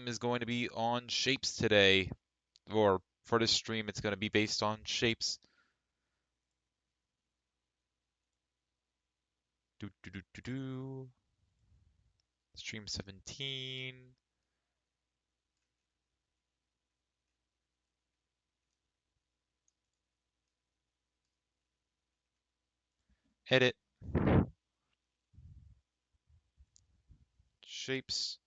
theme is going to be on shapes today, or for this stream, it's going to be based on shapes. Stream 17. Edit. Shapes.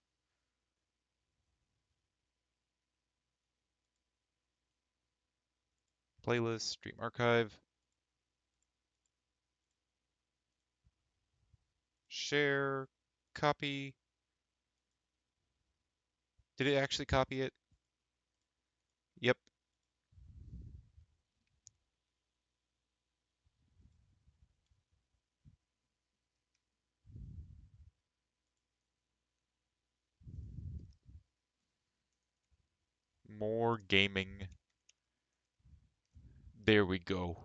Playlist. Stream archive. Share. Copy. Did it actually copy it? Yep. More gaming. There we go.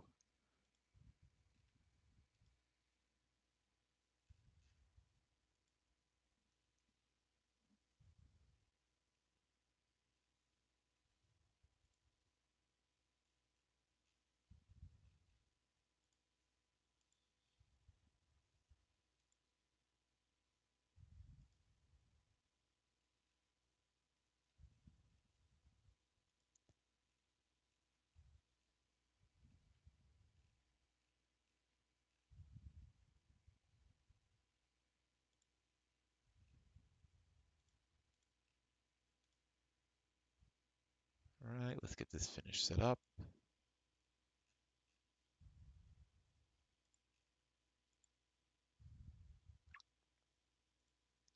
All right, let's get this finished set up.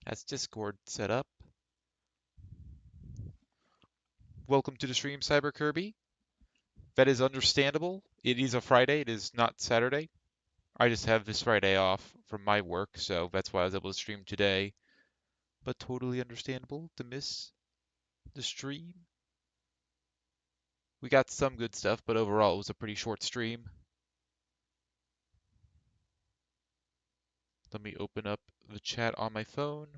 That's Discord set up. Welcome to the stream, Cyber Kirby. That is understandable. It is a Friday. It is not Saturday. I just have this Friday off from my work, so that's why I was able to stream today. But totally understandable to miss the stream. We got some good stuff, but overall it was a pretty short stream. Let me open up the chat on my phone.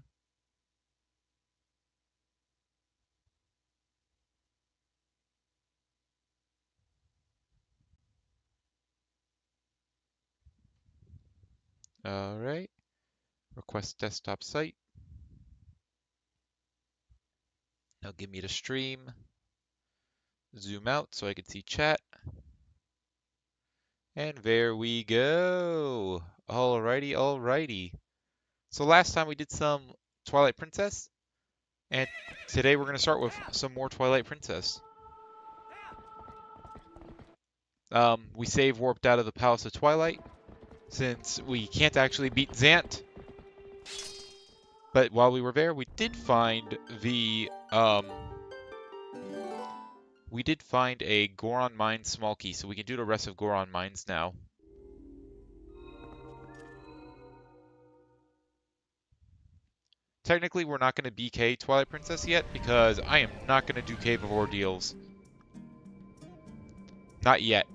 All right. Request desktop site. Now give me the stream. Zoom out so I can see chat. And there we go. Alrighty, alrighty. So last time we did some Twilight Princess, and today we're going to start with some more Twilight Princess. We save warped out of the Palace of Twilight, since we can't actually beat Zant. But while we were there, we did find the, we did find a Goron Mines small key, so we can do the rest of Goron Mines now. Technically, we're not going to BK Twilight Princess yet, because I am not going to do Cave of Ordeals. Not yet.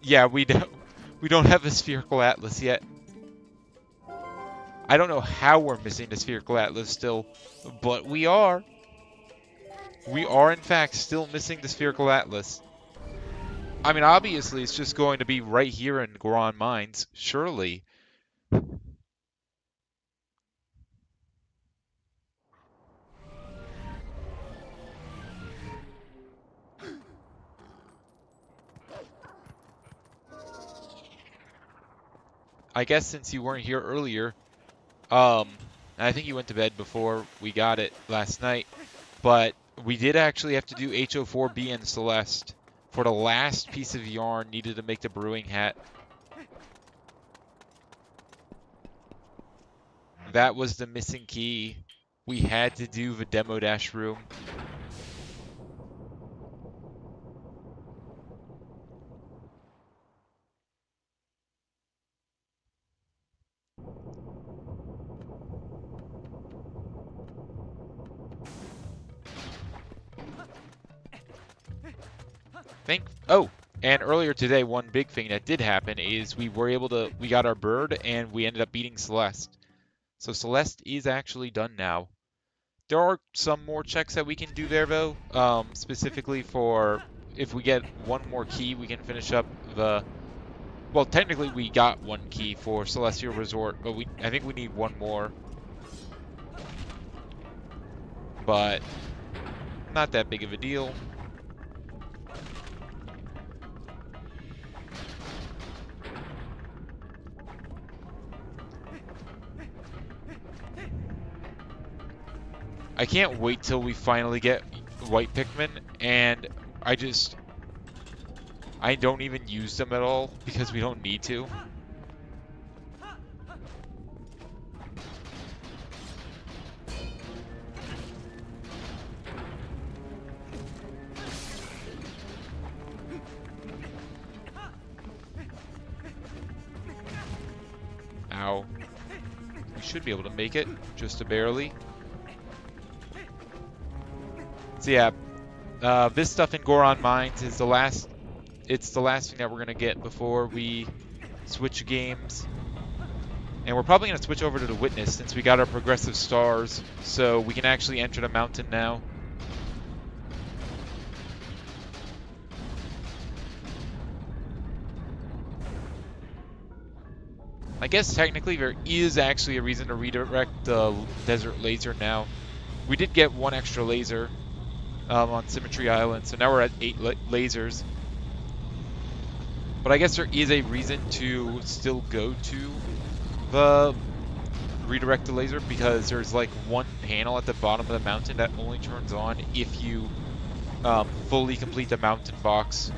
Yeah, we don't have the Spherical Atlas yet. I don't know how we're missing the Spherical Atlas still, but we are. We are, in fact, still missing the Spherical Atlas. I mean, obviously, it's just going to be right here in Goron Mines, surely. I guess since you weren't here earlier, I think you went to bed before we got it last night, but we did actually have to do HO4B and Celeste for the last piece of yarn needed to make the brewing hat. That was the missing key. We had to do the demo dash room. Oh, and earlier today, one big thing that did happen is we got our bird and we ended up beating Celeste. So Celeste is actually done now. There are some more checks that we can do there, though. Specifically for if we get one more key, we can finish up the. Well, technically we got one key for Celestial Resort, but I think we need one more. But not that big of a deal. I can't wait till we finally get white Pikmin, and I don't even use them at all because we don't need to. Ow. We should be able to make it, just barely. So yeah, this stuff in Goron Mines is the last. It's the last thing that we're gonna get before we switch games, and we're probably gonna switch over to the Witness since we got our progressive stars, so we can actually enter the mountain now. I guess technically there is actually a reason to redirect the desert laser now. We did get one extra laser on Symmetry Island, so now we're at 8 lasers. But I guess there is a reason to still go to the redirect the laser, because there's like one panel at the bottom of the mountain that only turns on if you fully complete the mountain box.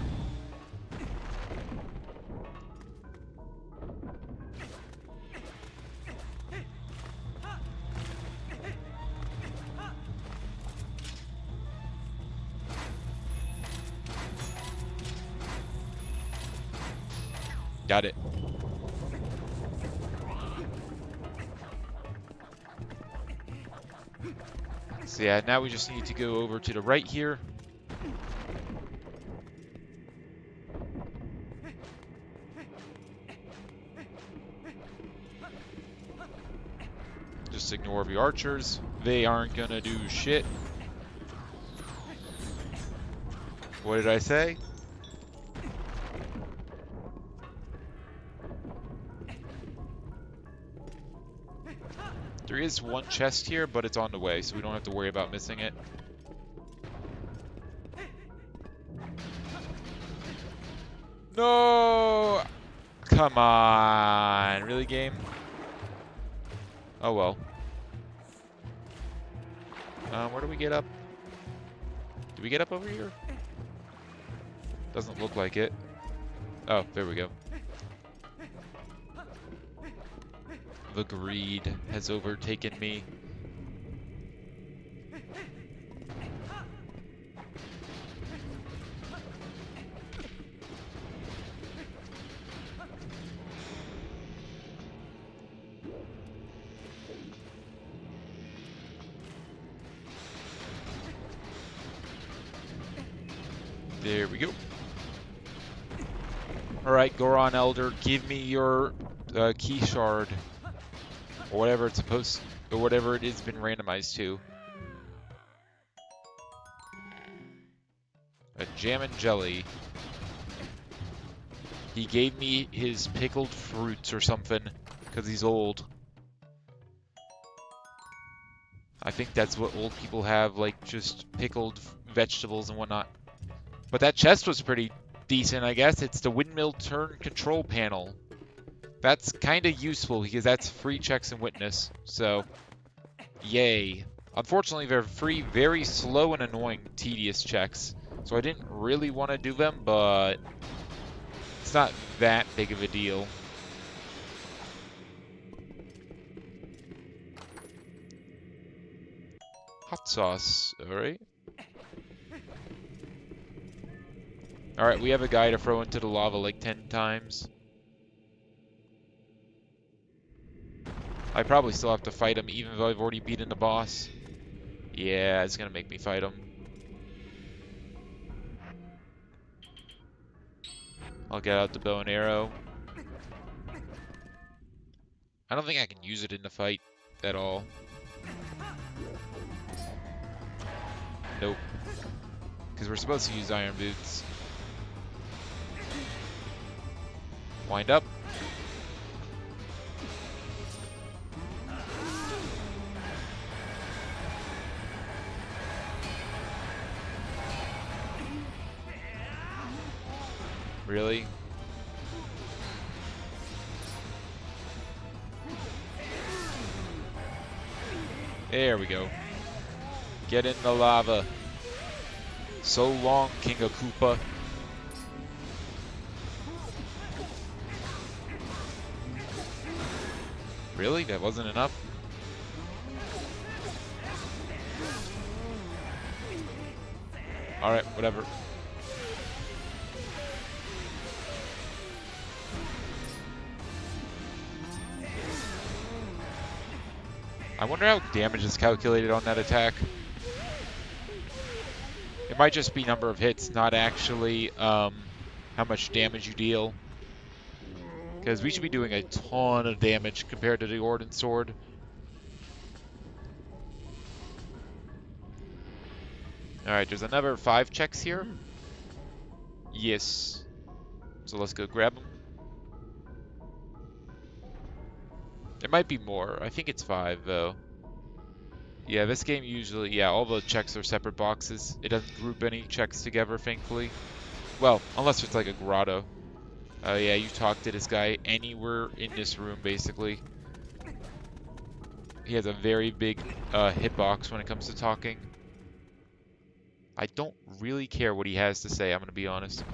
Got it. So yeah, now we just need to go over to the right here. Just ignore the archers. They aren't gonna do shit. What did I say? There is one chest here, but it's on the way, so we don't have to worry about missing it. No! Come on. Really, game? Oh, well. Where do we get up? Do we get up over here? Doesn't look like it. Oh, there we go. The greed has overtaken me. There we go. Alright, Goron Elder, give me your key shard. Or whatever it's supposed, or whatever it is been randomized to. A jam and jelly. He gave me his pickled fruits or something, because he's old. I think that's what old people have, like just pickled vegetables and whatnot. But that chest was pretty decent, I guess. It's the windmill turn control panel. That's kind of useful because that's free checks and witness, so yay. Unfortunately, they're free, very slow and annoying, tedious checks, so I didn't really want to do them, but it's not that big of a deal. Hot sauce, alright. Alright, we have a guy to throw into the lava like 10 times. I probably still have to fight him even though I've already beaten the boss. Yeah, it's gonna make me fight him. I'll get out the bow and arrow. I don't think I can use it in the fight. at all. Nope. Because we're supposed to use Iron Boots. Wind up. Really? There we go. Get in the lava. So long, King of Koopa. Really? That wasn't enough? Alright, whatever. I wonder how damage is calculated on that attack. It might just be number of hits, not actually how much damage you deal. Because we should be doing a ton of damage compared to the Ordnance Sword. Alright, there's another 5 checks here. Yes. So let's go grab them. There might be more. I think it's 5 though. Yeah, this game usually, yeah, all the checks are separate boxes. It doesn't group any checks together, thankfully. Well, unless it's like a grotto. Yeah, you talk to this guy anywhere in this room, basically. He has a very big hitbox when it comes to talking. I don't really care what he has to say, I'm going to be honest.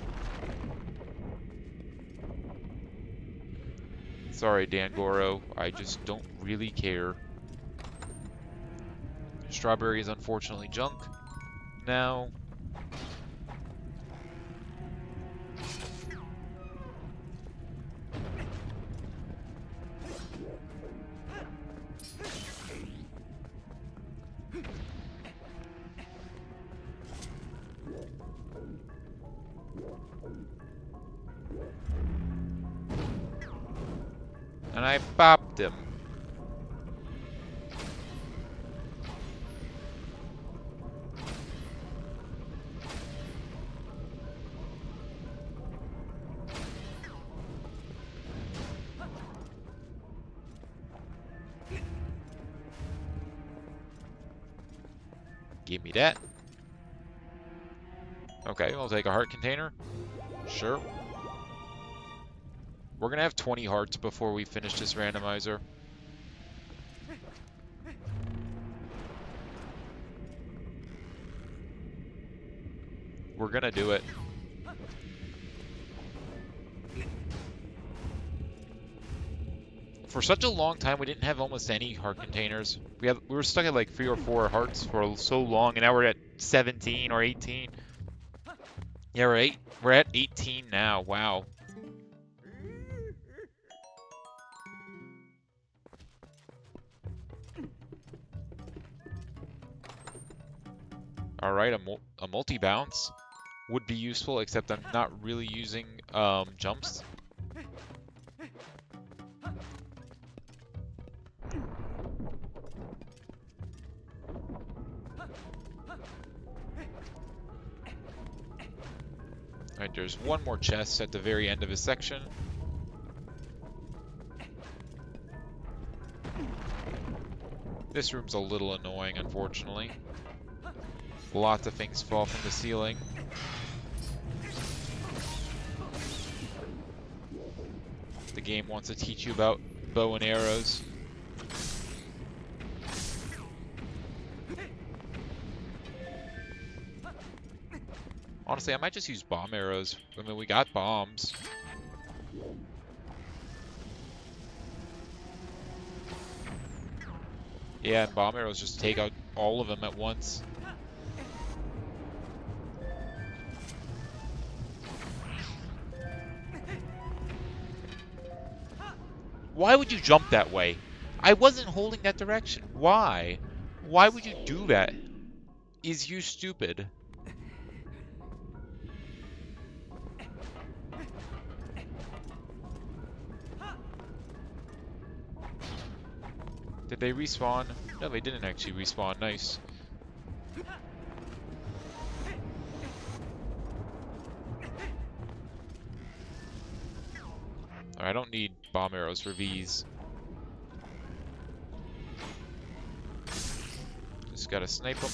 Sorry, Dan Goro. I just don't really care. Strawberry is unfortunately junk. Now... and I bopped him. Give me that. Okay, we'll take a heart container. Sure. We're gonna have 20 hearts before we finish this randomizer. We're gonna do it. For such a long time, we didn't have almost any heart containers. We were stuck at like 3 or 4 hearts for so long, and now we're at 17 or 18. Yeah, we're at 18 now. Wow. All right, a multi-bounce would be useful, except I'm not really using jumps. Alright, there's one more chest at the very end of his section. This room's a little annoying, unfortunately. Lots of things fall from the ceiling. The game wants to teach you about bow and arrows. Honestly, I might just use bomb arrows. I mean, we got bombs. Yeah, and bomb arrows just take out all of them at once. Why would you jump that way? I wasn't holding that direction. Why? Why would you do that? Is you stupid? Did they respawn? No, they didn't actually respawn. Nice. I don't need bomb arrows for Vs. Just gotta snipe them.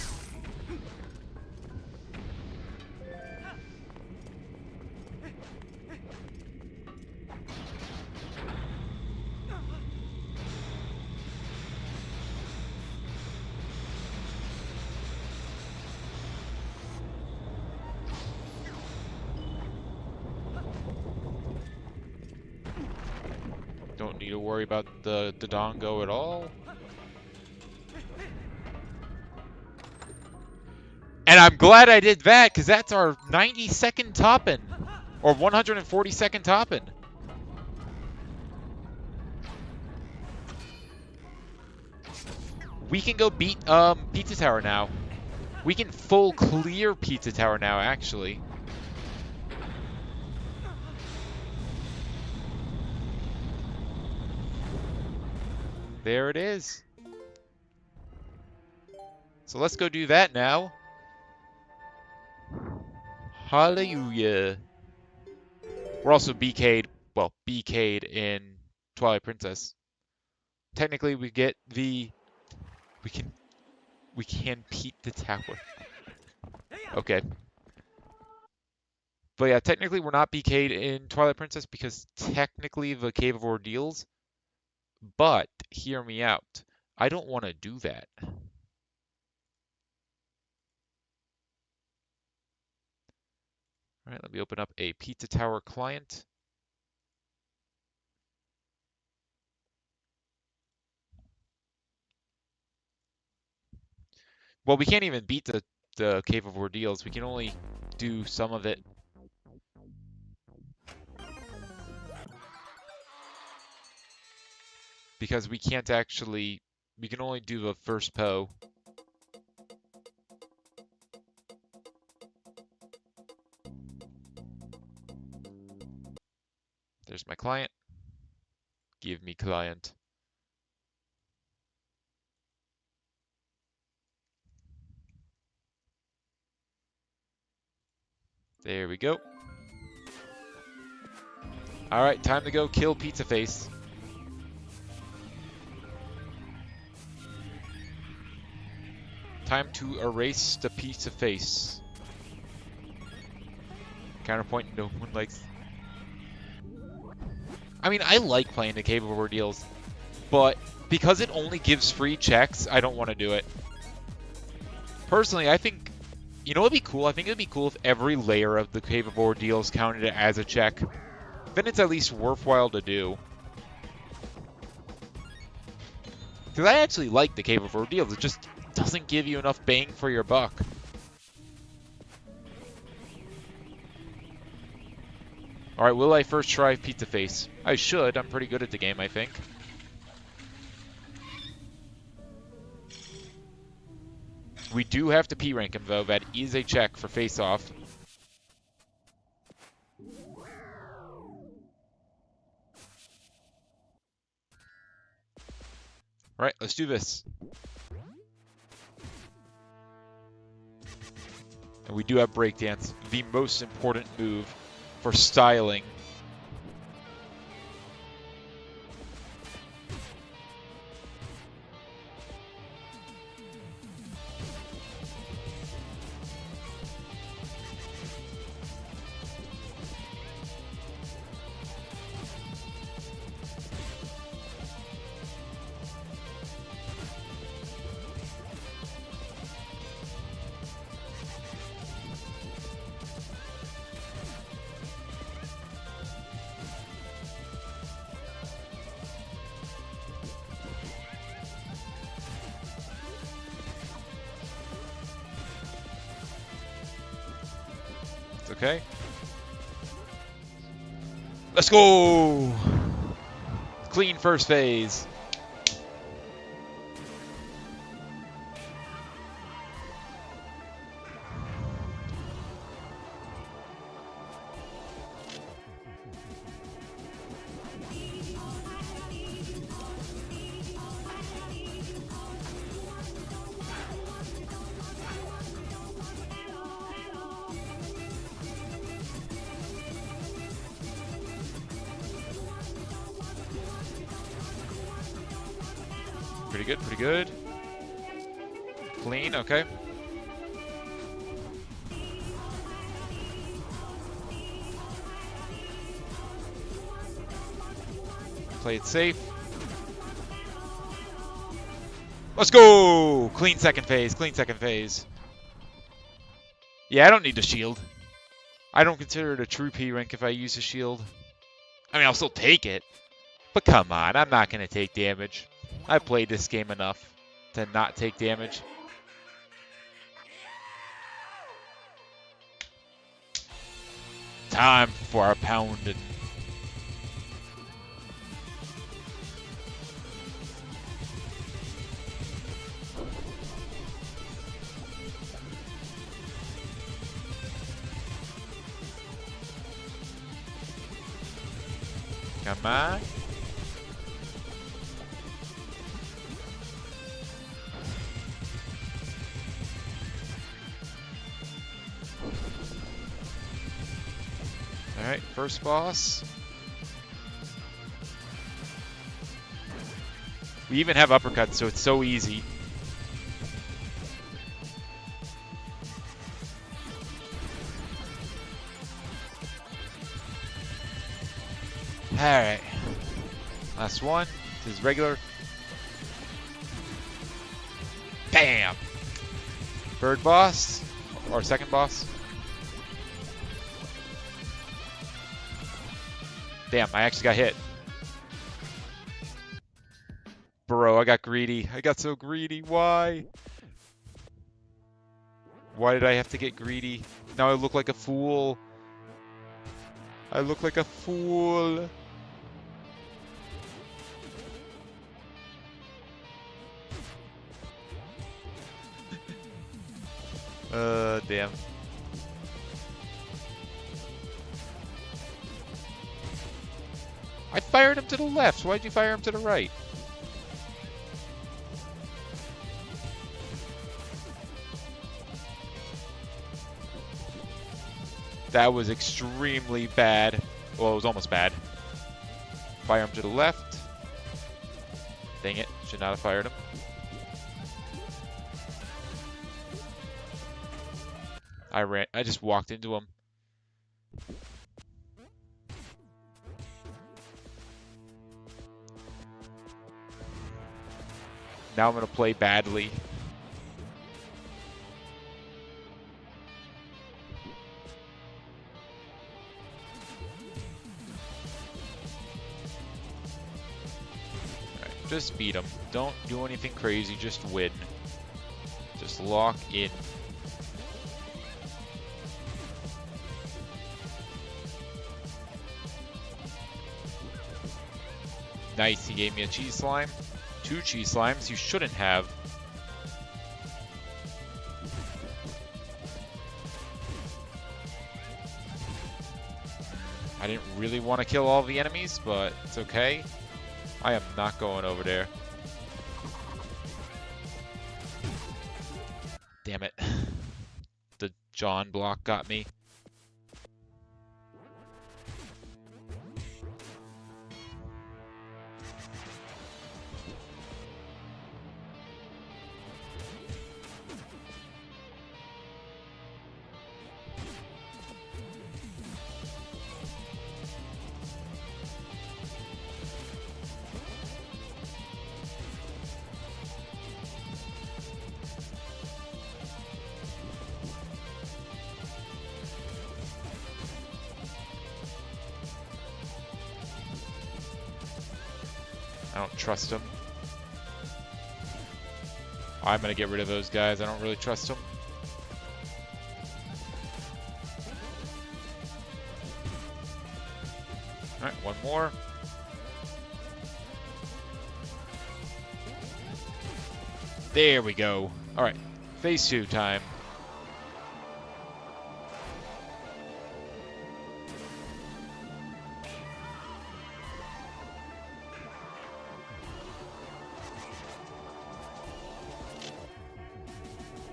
Don't need to worry about the Dodongo at all. And I'm glad I did that, because that's our 90-second Toppin. Or 140-second Toppin. We can go beat Pizza Tower now. We can full clear Pizza Tower now, actually. There it is. So let's go do that now. Hallelujah. We're also BK'd, well, BK'd in Twilight Princess. Technically, we get the... We can beat the tower. Okay. But yeah, technically we're not BK'd in Twilight Princess because technically the Cave of Ordeals. But, hear me out. I don't want to do that. Alright, let me open up a Pizza Tower client. Well, we can't even beat the Cave of Ordeals. We can only do some of it. Because we can't actually... We can only do the first PO. There's my client. Give me client. There we go. Alright, time to go kill Pizza Face. Time to erase the Pizza Face. Counterpoint, no one likes... I mean, I like playing the Cave of Ordeals, but because it only gives free checks, I don't want to do it. Personally, I think... You know what would be cool? I think it would be cool if every layer of the Cave of Ordeals counted as a check. Then it's at least worthwhile to do. Because I actually like the Cave of Ordeals, it just doesn't give you enough bang for your buck. Alright, will I first try Pizza Face? I should, I'm pretty good at the game, I think. We do have to P-rank him, though. That is a check for face-off. Alright, let's do this. And we do have Breakdance, the most important move for styling. Okay. Let's go! Clean first phase. Pretty good, pretty good. Clean, okay. Play it safe. Let's go! Clean second phase, clean second phase. Yeah, I don't need the shield. I don't consider it a true P rank if I use a shield. I mean, I'll still take it. But come on, I'm not going to take damage. I played this game enough to not take damage. Time for our pounding. Come on. Alright, first boss. We even have uppercuts, so it's so easy. Alright. Last one. This is regular. Bam! Third boss. Or second boss. Damn, I actually got hit. Bro, I got greedy. I got so greedy. Why? Why did I have to get greedy? Now I look like a fool. I look like a fool. Damn. I fired him to the left. Why'd you fire him to the right? That was extremely bad. Well, it was almost bad. Fire him to the left. Dang it. Should not have fired him. I just walked into him. Now I'm going to play badly. Alright, just beat him. Don't do anything crazy, just win. Just lock in. Nice, he gave me a cheese slime. 2 cheese slimes you shouldn't have. I didn't really want to kill all the enemies, but it's okay. I am not going over there. Damn it. The John block got me. I don't trust him. I'm going to get rid of those guys. I don't really trust them. Alright, one more. There we go. Alright, phase 2 time.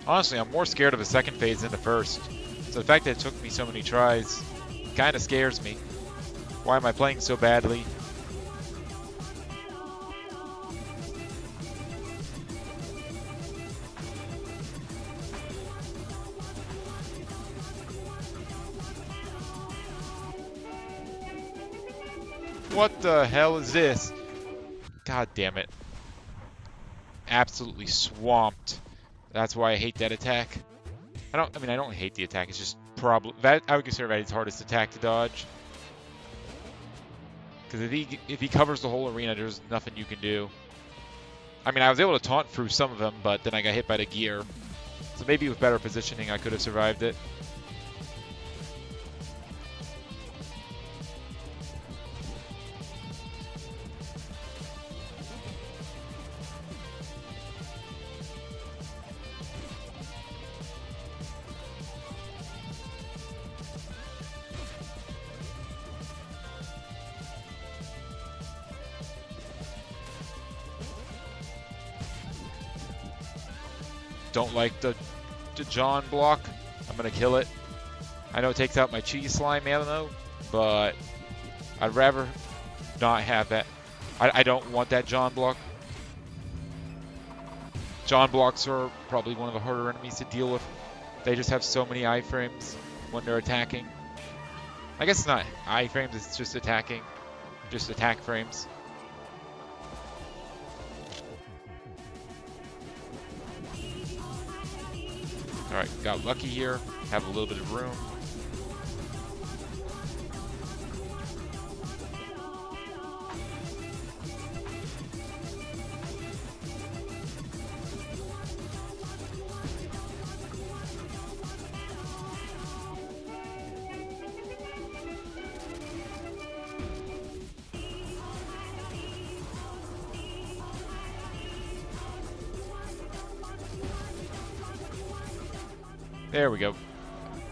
Honestly, I'm more scared of the second phase than the first. So the fact that it took me so many tries kind of scares me. Why am I playing so badly? What the hell is this? God damn it. Absolutely swamped. That's why I hate that attack. I don't hate the attack. It's just that I would consider that his hardest attack to dodge. Because if he covers the whole arena, there's nothing you can do. I mean, I was able to taunt through some of them, but then I got hit by the gear. So maybe with better positioning, I could have survived it. Don't like the John block. I'm gonna kill it. I know it takes out my cheese slime ammo, but I'd rather not have that. I don't want that John block. John blocks are probably one of the harder enemies to deal with. They just have so many iframes when they're attacking. I guess it's not iframes, it's just attacking. Just attack frames. Alright, got lucky here. Have a little bit of room. There we go.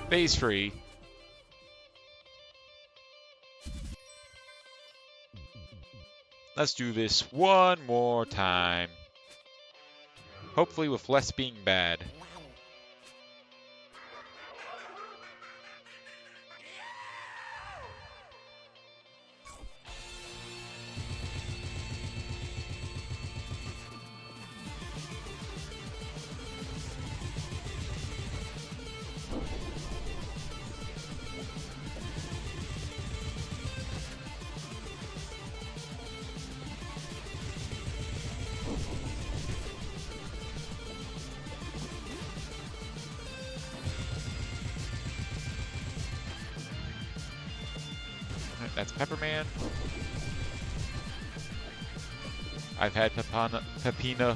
Phase free. Let's do this one more time. Hopefully with less being bad. That's Pepperman. I've had Pepina.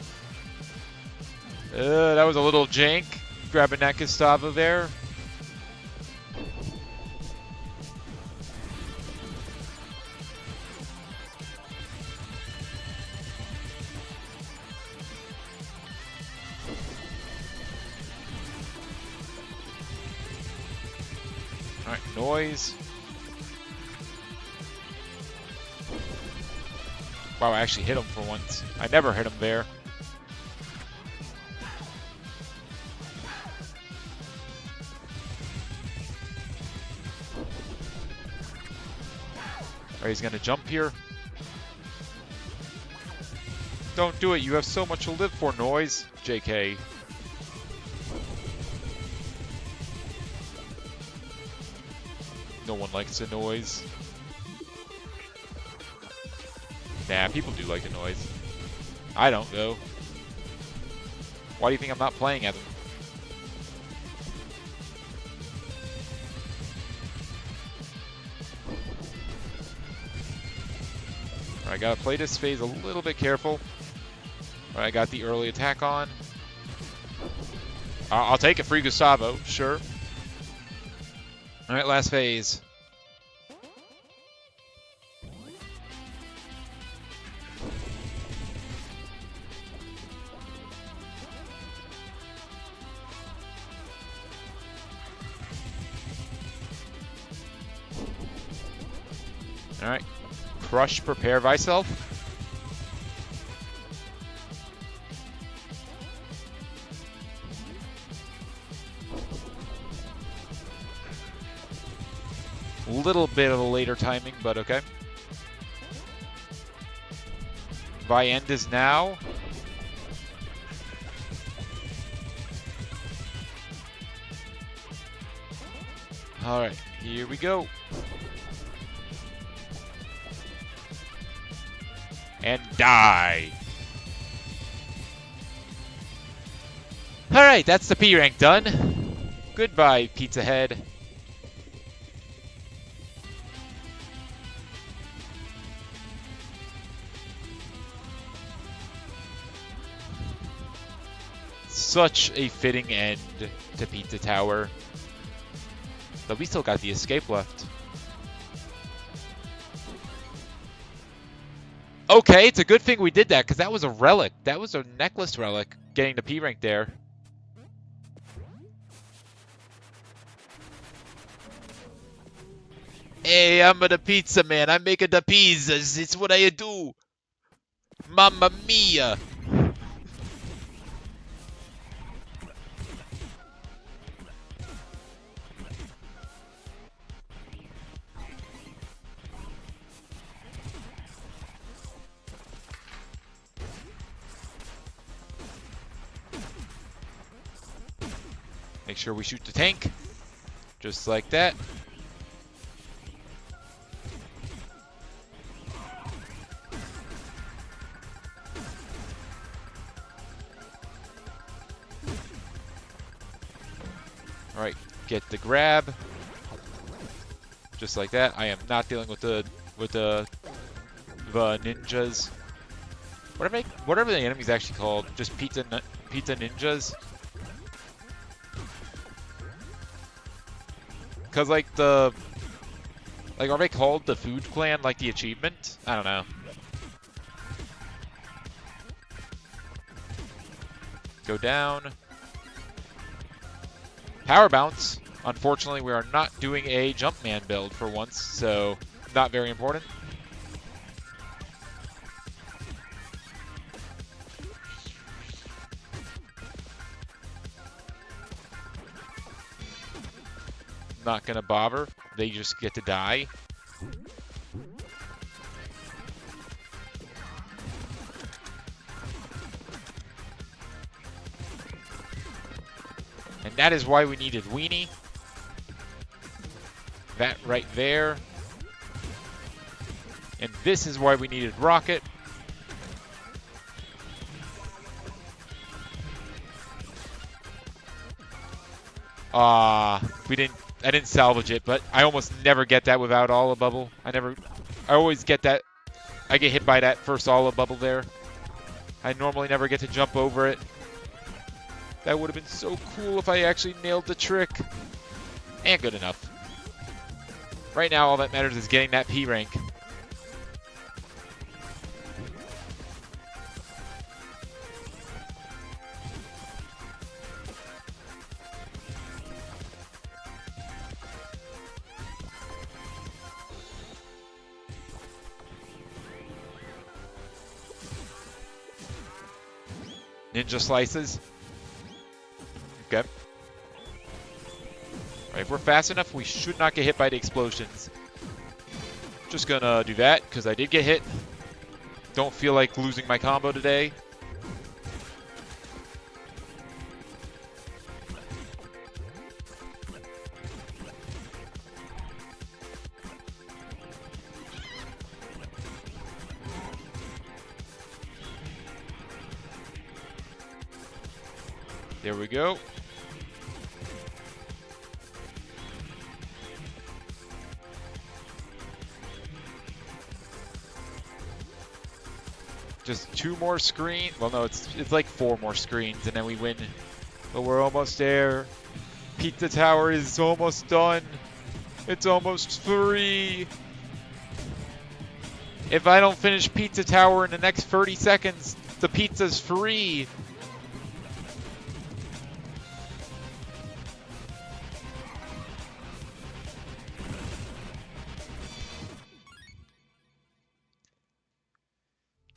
That was a little jank. Grabbing that Gustavo there. Alright, noise. Wow, I actually hit him for once. I never hit him there. Alright, he's gonna jump here. Don't do it, you have so much to live for, Noise. JK. No one likes the noise. Nah, people do like the noise. I don't, though. Why do you think I'm not playing as him? Alright, gotta play this phase a little bit careful. Alright, I got the early attack on. I'll take a free Gustavo, sure. Alright, last phase. Alright. Crush, prepare thyself. A little bit of a later timing, but okay. Thy end is now. Alright, here we go. and die. Alright, that's the P rank done. Goodbye, Pizza Head. Such a fitting end to Pizza Tower. But we still got the escape left. Okay, it's a good thing we did that, because that was a relic. That was a necklace relic, getting the P rank there. Hey, I'm the pizza man. I'm making the pizzas. It's what I do. Mamma mia. Make sure we shoot the tank. Just like that. Alright, get the grab. Just like that. I am not dealing with the ninjas. Whatever the enemy's actually called. Just pizza ninjas. Cause like are they called the food clan, like the achievement? I don't know. Go down. Power bounce. Unfortunately, we are not doing a Jumpman build for once, so not very important. Not gonna bother. They just get to die. And that is why we needed Weenie. That right there. And this is why we needed Rocket. I didn't salvage it, but I almost never get that without Olive Bubble. I always get that. I get hit by that first Olive Bubble there. I normally never get to jump over it. That would have been so cool if I actually nailed the trick. And good enough. Right now, all that matters is getting that P rank. Ninja slices. Okay. Alright, if we're fast enough, we should not get hit by the explosions. Just gonna do that, because I did get hit. Don't feel like losing my combo today. There we go. Just 2 more screens. Well, no, it's like 4 more screens, and then we win. But we're almost there. Pizza Tower is almost done. It's almost free. If I don't finish Pizza Tower in the next 30 seconds, the pizza's free.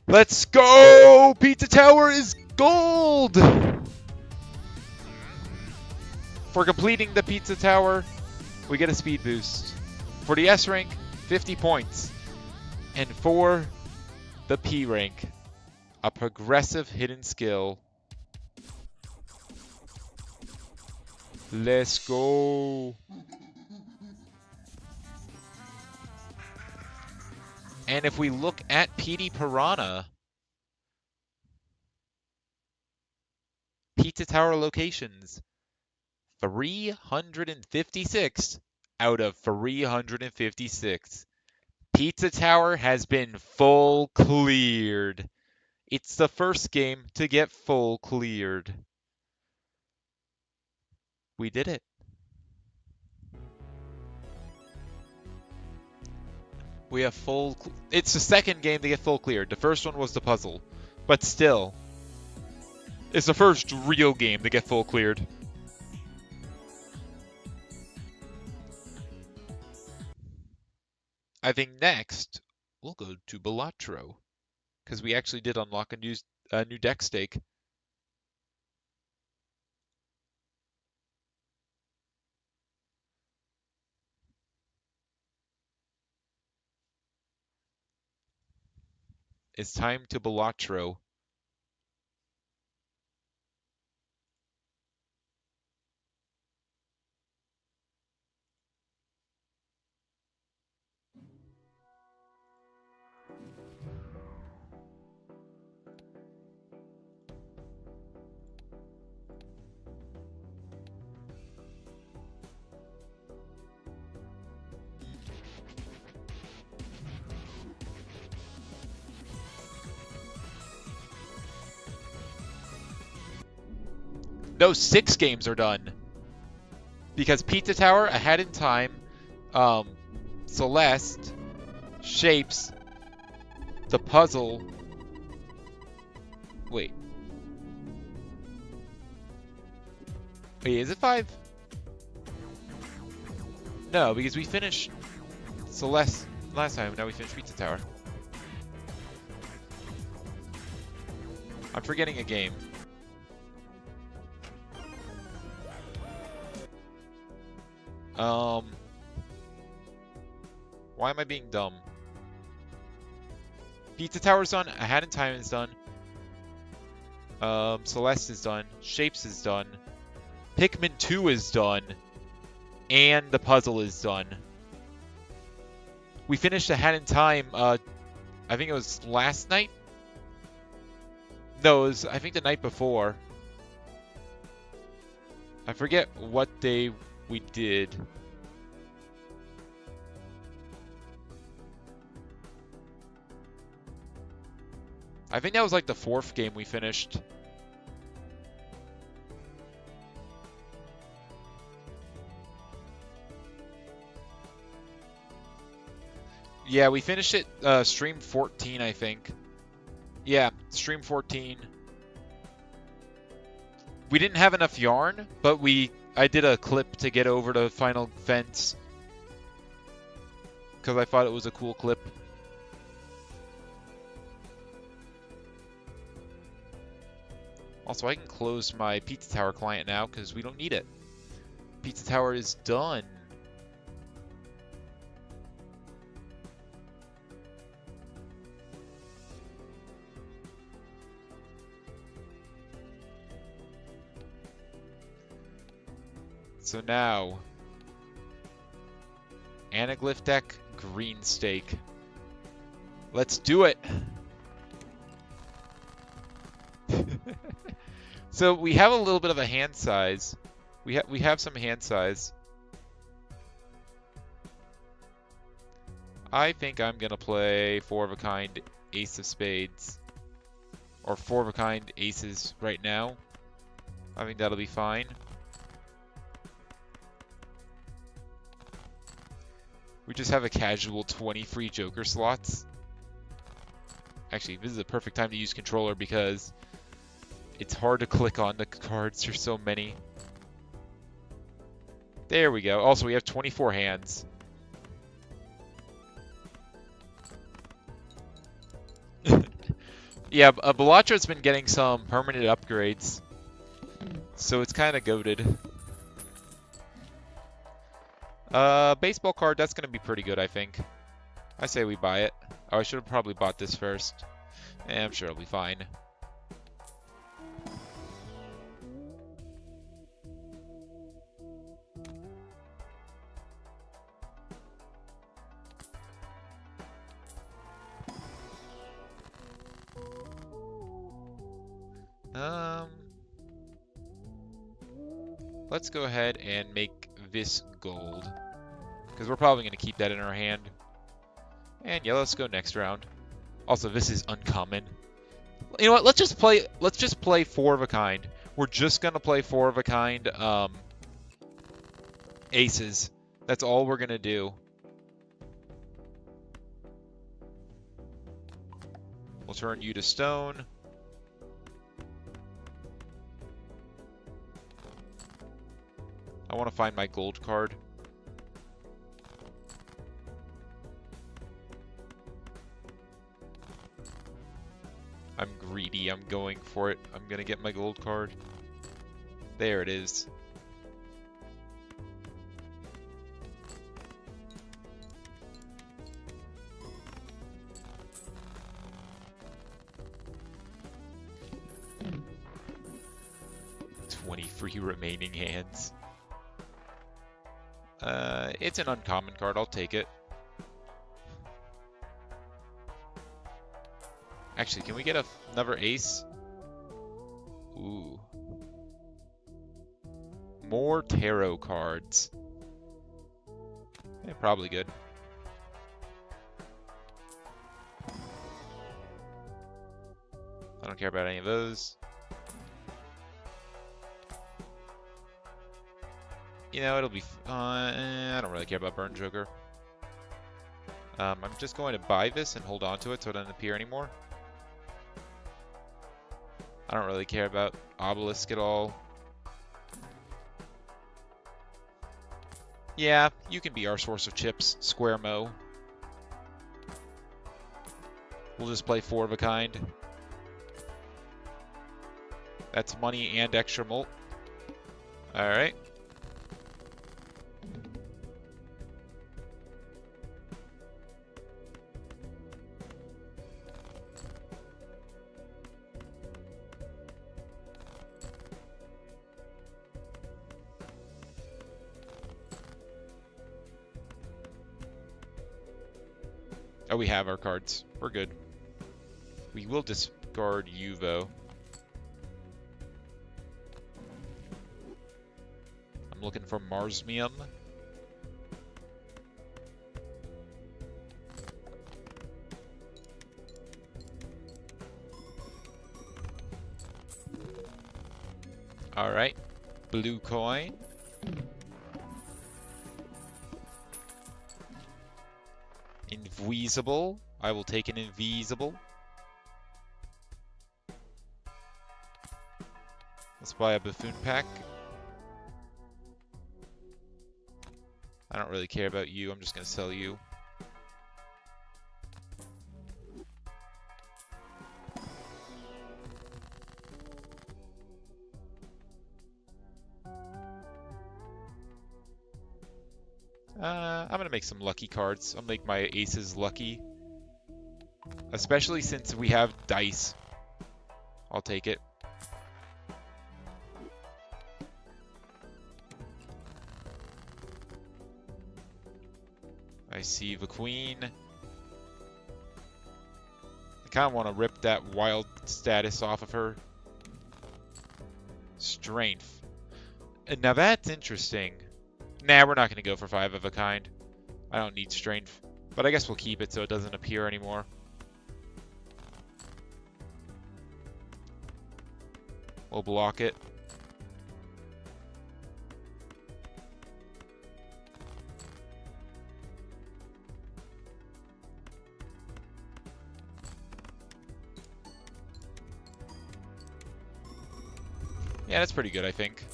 Let's go! Pizza Tower is gold! For completing the Pizza Tower, we get a speed boost. For the S rank, 50 points. And for the P rank, a progressive hidden skill. Let's go! And if we look at PD Piranha, Pizza Tower locations, 356 out of 356. Pizza Tower has been full cleared. It's the first game to get full cleared. We did it. We have full... It's the second game to get full cleared. The first one was the puzzle. But still, it's the first real game to get full cleared. I think next, we'll go to Balatro. Because we actually did unlock a new deck stake. It's time to Balatro. No, 6 games are done. Because Pizza Tower, Ahead in Time, Celeste, Shapes, the puzzle. Wait. Wait, is it 5? No, because we finished Celeste last time, now we finished Pizza Tower. I'm forgetting a game. Why am I being dumb? Pizza Tower's done, Ahead in Time is done. Celeste is done, Shapes is done, Pikmin 2 is done, and the puzzle is done. We finished Ahead in Time, I think it was last night? No, it was, I think the night before. I forget what day we did. I think that was like the 4th game we finished. Yeah, we finished it stream 14, I think. Yeah, stream 14. We didn't have enough yarn, but I did a clip to get over the final fence. Because I thought it was a cool clip. Also, I can close my Pizza Tower client now because we don't need it. Pizza Tower is done. So now, Anaglyph deck, green stake. Let's do it! So we have a little bit of a hand size. We have some hand size. I think I'm gonna play 4 of a kind Ace of Spades. Or 4 of a kind aces right now. I think that'll be fine. We just have a casual 20 free Joker slots. Actually, this is a perfect time to use controller because it's hard to click on the cards. There's so many. There we go. Also, we have 24 hands. Yeah, Balatro's been getting some permanent upgrades. So it's kind of goated. Baseball card, that's going to be pretty good, I think. I say we buy it. Oh, I should have probably bought this first. I'm sure it'll be fine. let's go ahead and make this gold. Because we're probably going to keep that in our hand. And yeah, let's go next round. Also, this is uncommon. You know what? Let's just play four of a kind. We're just going to play four of a kind aces. That's all we're going to do. We'll turn you to stone. I want to find my gold card. I'm greedy. I'm going for it. I'm going to get my gold card. There it is. Free remaining hands. It's an uncommon card. I'll take it. Actually, can we get another ace? Ooh. More tarot cards. Yeah, probably good. I don't care about any of those. You know, it'll be... I don't really care about Burn Joker. I'm just going to buy this and hold on to it so it doesn't appear anymore. I don't really care about Obelisk at all. Yeah, you can be our source of chips, Square Mo. We'll just play four of a kind. That's money and extra mult. Alright. Oh, we have our cards. We're good. We will discard you, though. I'm looking for Marsmium. Alright. Blue coin. Invisible. I will take an invisible. Let's buy a buffoon pack. I don't really care about you. I'm just going to sell you. I'm going to make some lucky cards. I'll make my aces lucky. Especially since we have dice. I'll take it. I see the queen. I kind of want to rip that wild status off of her. Strength. And now that's interesting. Nah, we're not going to go for five of a kind. I don't need strength. But I guess we'll keep it so it doesn't appear anymore. We'll block it. Yeah, that's pretty good, I think.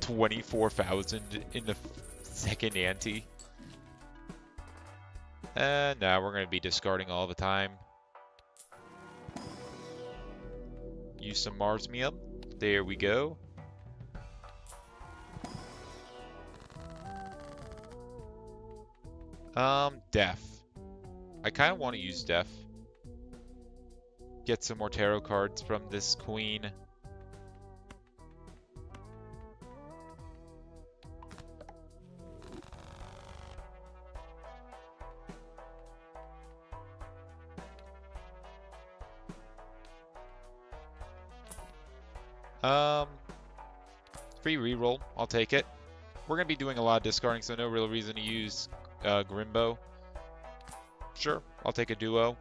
24,000 in the second ante. No, we're going to be discarding all the time. Use some Marsmium. There we go. Death. I kind of want to use Death. Get some more tarot cards from this queen. Um, free reroll. I'll take it. We're going to be doing a lot of discarding, so no real reason to use Grimbo. Sure, I'll take a duo.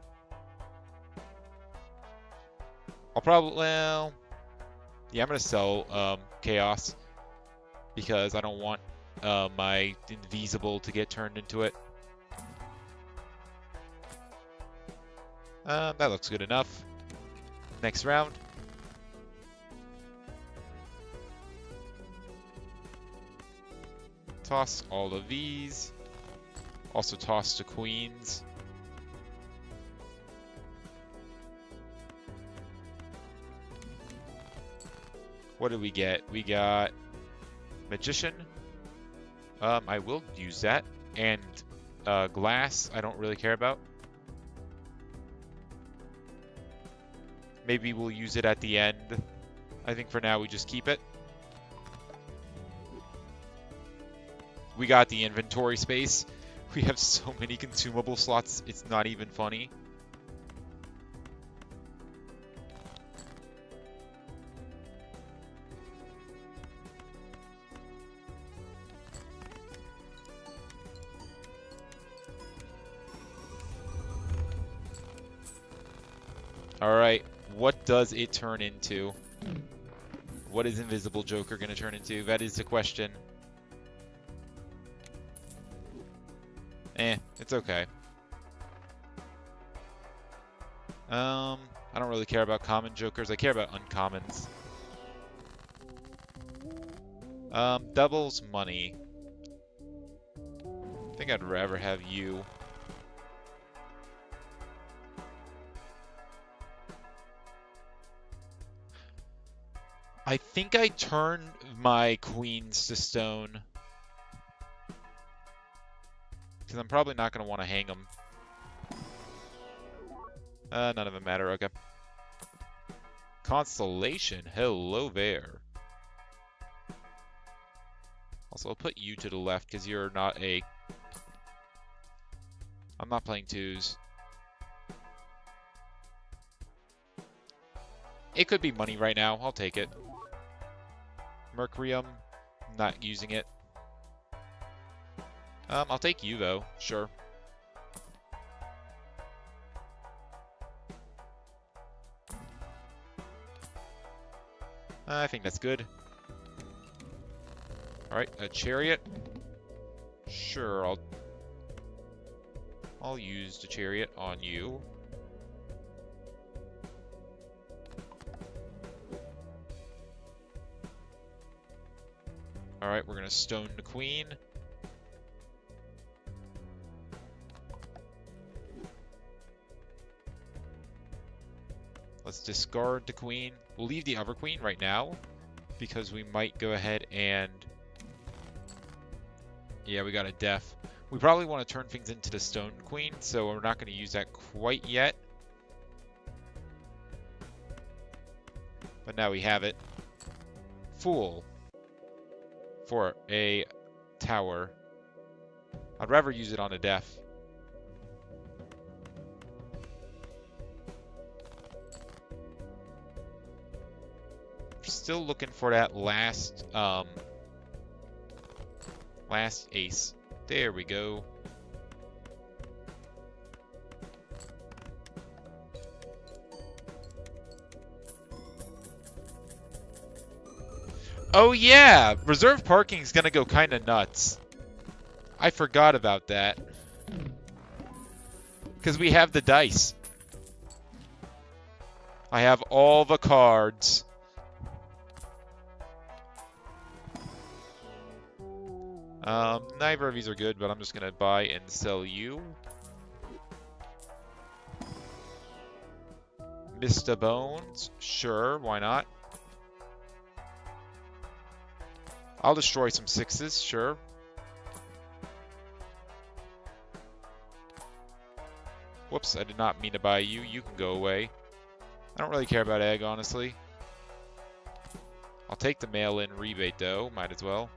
I'll probably, well, yeah, I'm going to sell Chaos because I don't want my Invisible to get turned into it. That looks good enough. Next round. Toss all of these. Also toss to queens. What did we get? We got Magician. I will use that. And Glass, I don't really care about. Maybe we'll use it at the end. I think for now we just keep it. We got the inventory space. We have so many consumable slots, it's not even funny. Alright, what does it turn into? What is Invisible Joker going to turn into? That is the question. It's okay. I don't really care about common jokers. I care about uncommons. Doubles money. I think I'd rather have you. I think I turn my queens to stone. Because I'm probably not going to want to hang them. None of them matter, okay. Constellation, hello there. Also, I'll put you to the left because you're not a... I'm not playing twos. It could be money right now, I'll take it. Mercurium, not using it. I'll take you though, sure. I think that's good. Alright, a chariot. Sure, I'll use the chariot on you. Alright, we're gonna stone the queen. Let's discard the queen. We'll leave the other queen right now because we might go ahead and... Yeah, we got a death. We probably want to turn things into the stone queen, so we're not going to use that quite yet. But now we have it. Fool. For a tower. I'd rather use it on a death. Still looking for that last last ace. There we go. Oh yeah, reserve parking is gonna go kind of nuts. I forgot about that. Because we have the dice. I have all the cards. Neither of these are good, but I'm just gonna buy and sell you. Mr. Bones, sure, why not? I'll destroy some sixes, sure. Whoops, I did not mean to buy you. You can go away. I don't really care about egg, honestly. I'll take the mail-in rebate, though. Might as well.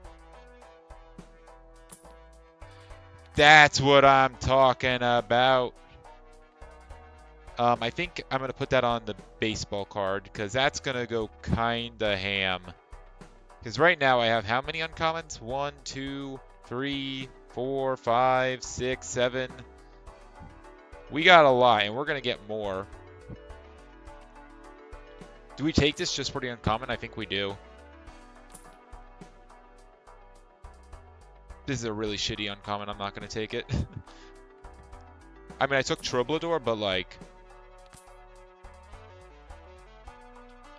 That's what I'm talking about. I think I'm going to put that on the baseball card because that's going to go kind of ham. Because right now I have how many uncommons? 1, 2, 3, 4, 5, 6, 7. We got a lot, and we're going to get more. Do we take this just for the uncommon? I think we do. This is a really shitty uncommon. I'm not going to take it. I mean, I took Troublador, but like...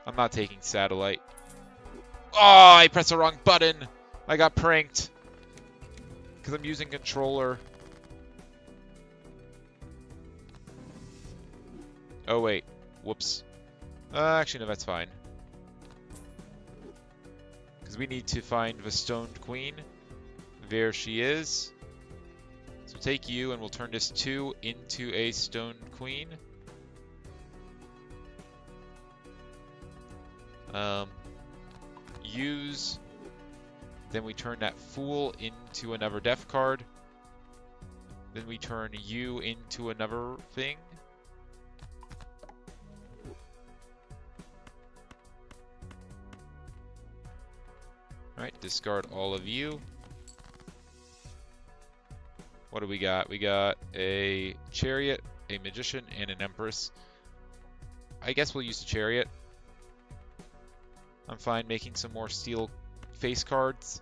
I'm not taking Satellite. Oh, I pressed the wrong button. I got pranked. Because I'm using controller. Oh, wait. Whoops. Actually, no, that's fine. Because we need to find the Stoned Queen. There she is. So take you, and we'll turn this 2 into a Stoned Queen. Use. Then we turn that Fool into another Death card. Then we turn you into another thing. Alright, discard all of you. What do we got? We got a Chariot, a Magician, and an Empress. I guess we'll use the Chariot. I'm fine making some more steel face cards.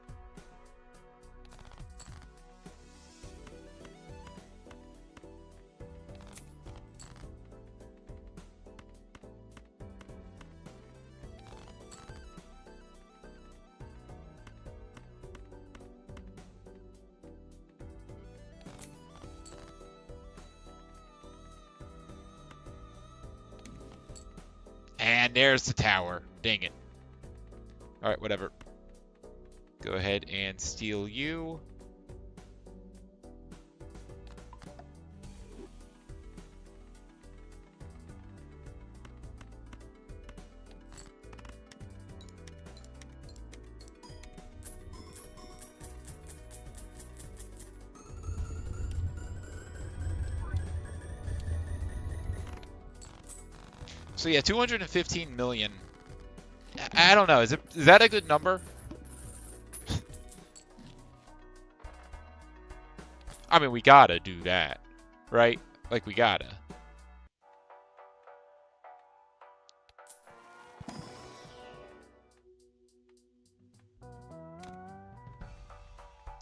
And there's the tower. Dang it. Alright, whatever. Go ahead and steal you. So yeah, 215 million. I don't know. Is that a good number? I mean, we gotta do that, right? Like, we gotta.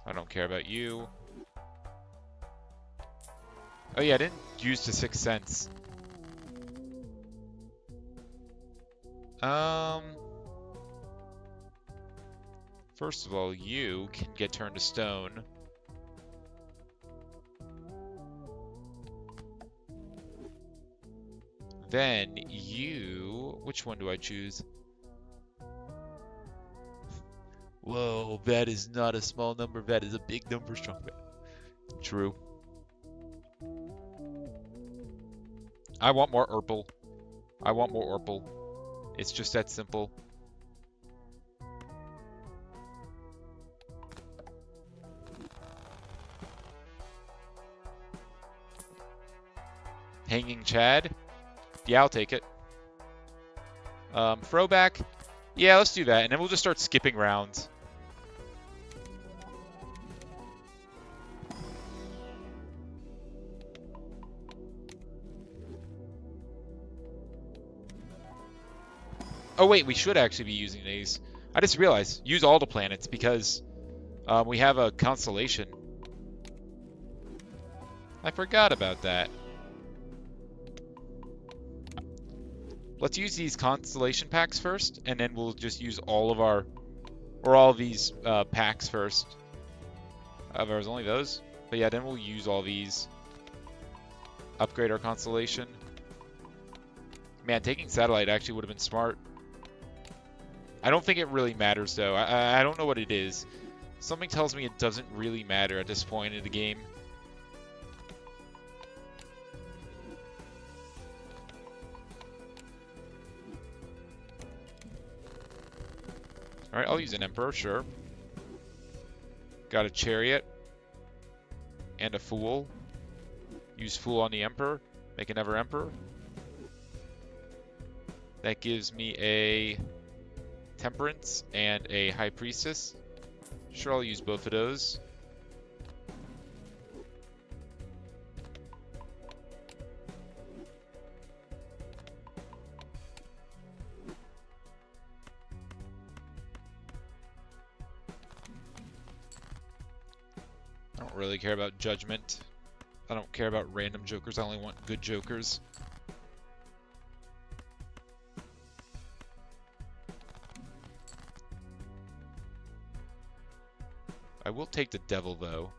I don't care about you. Oh yeah, I didn't use the 6 cents. First of all, you can get turned to stone. Then you... Which one do I choose? Whoa, that is not a small number. That is a big number, strong bet. True. I want more Urple. I want more Urple. It's just that simple. Hanging Chad? Yeah, I'll take it. Throwback? Yeah, let's do that, and then we'll just start skipping rounds. Oh wait, we should actually be using these. I just realized, use all the planets because we have a constellation. I forgot about that. Let's use these constellation packs first, and then we'll just use all of our, or all of these packs first. There's only those, but yeah, then we'll use all these. Upgrade our constellation. Man, taking Satellite actually would have been smart. I don't think it really matters though. I don't know what it is. Something tells me it doesn't really matter at this point in the game. Alright, I'll use an Emperor, sure. Got a Chariot. And a Fool. Use Fool on the Emperor. Make another Emperor. That gives me a Temperance and a High Priestess. Sure, I'll use both of those. I don't really care about Judgment. I don't care about random jokers. I only want good jokers. I will take the Devil, though.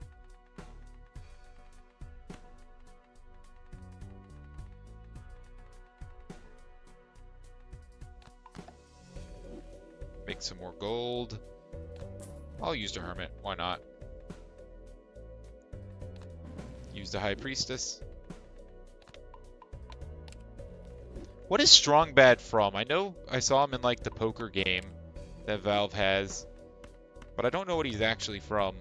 Make some more gold. I'll use the Hermit. Why not? Use the High Priestess. What is Strong Bad from? I know I saw him in like the poker game that Valve has, but I don't know what he's actually from.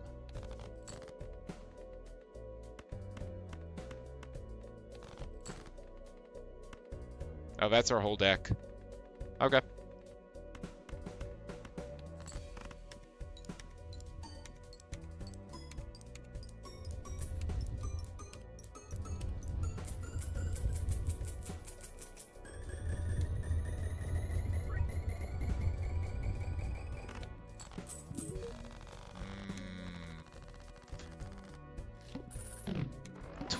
Oh, that's our whole deck. Okay.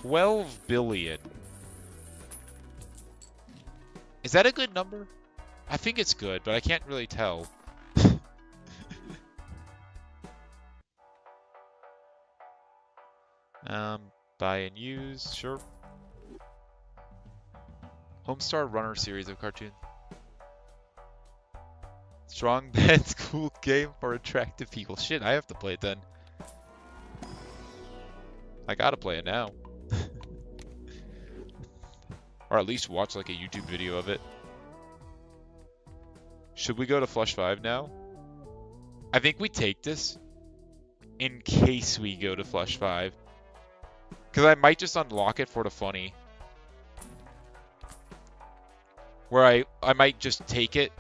$12 billion. Is that a good number? I think it's good, but I can't really tell. Buy and use, sure. Homestar Runner series of cartoons. Strong Bad's cool game for attractive people. Shit, I have to play it then. I gotta play it now. Or at least watch like a YouTube video of it. Should we go to Flush 5 now? I think we take this in case we go to Flush 5. Because I might just unlock it for the funny. Where I might just take it.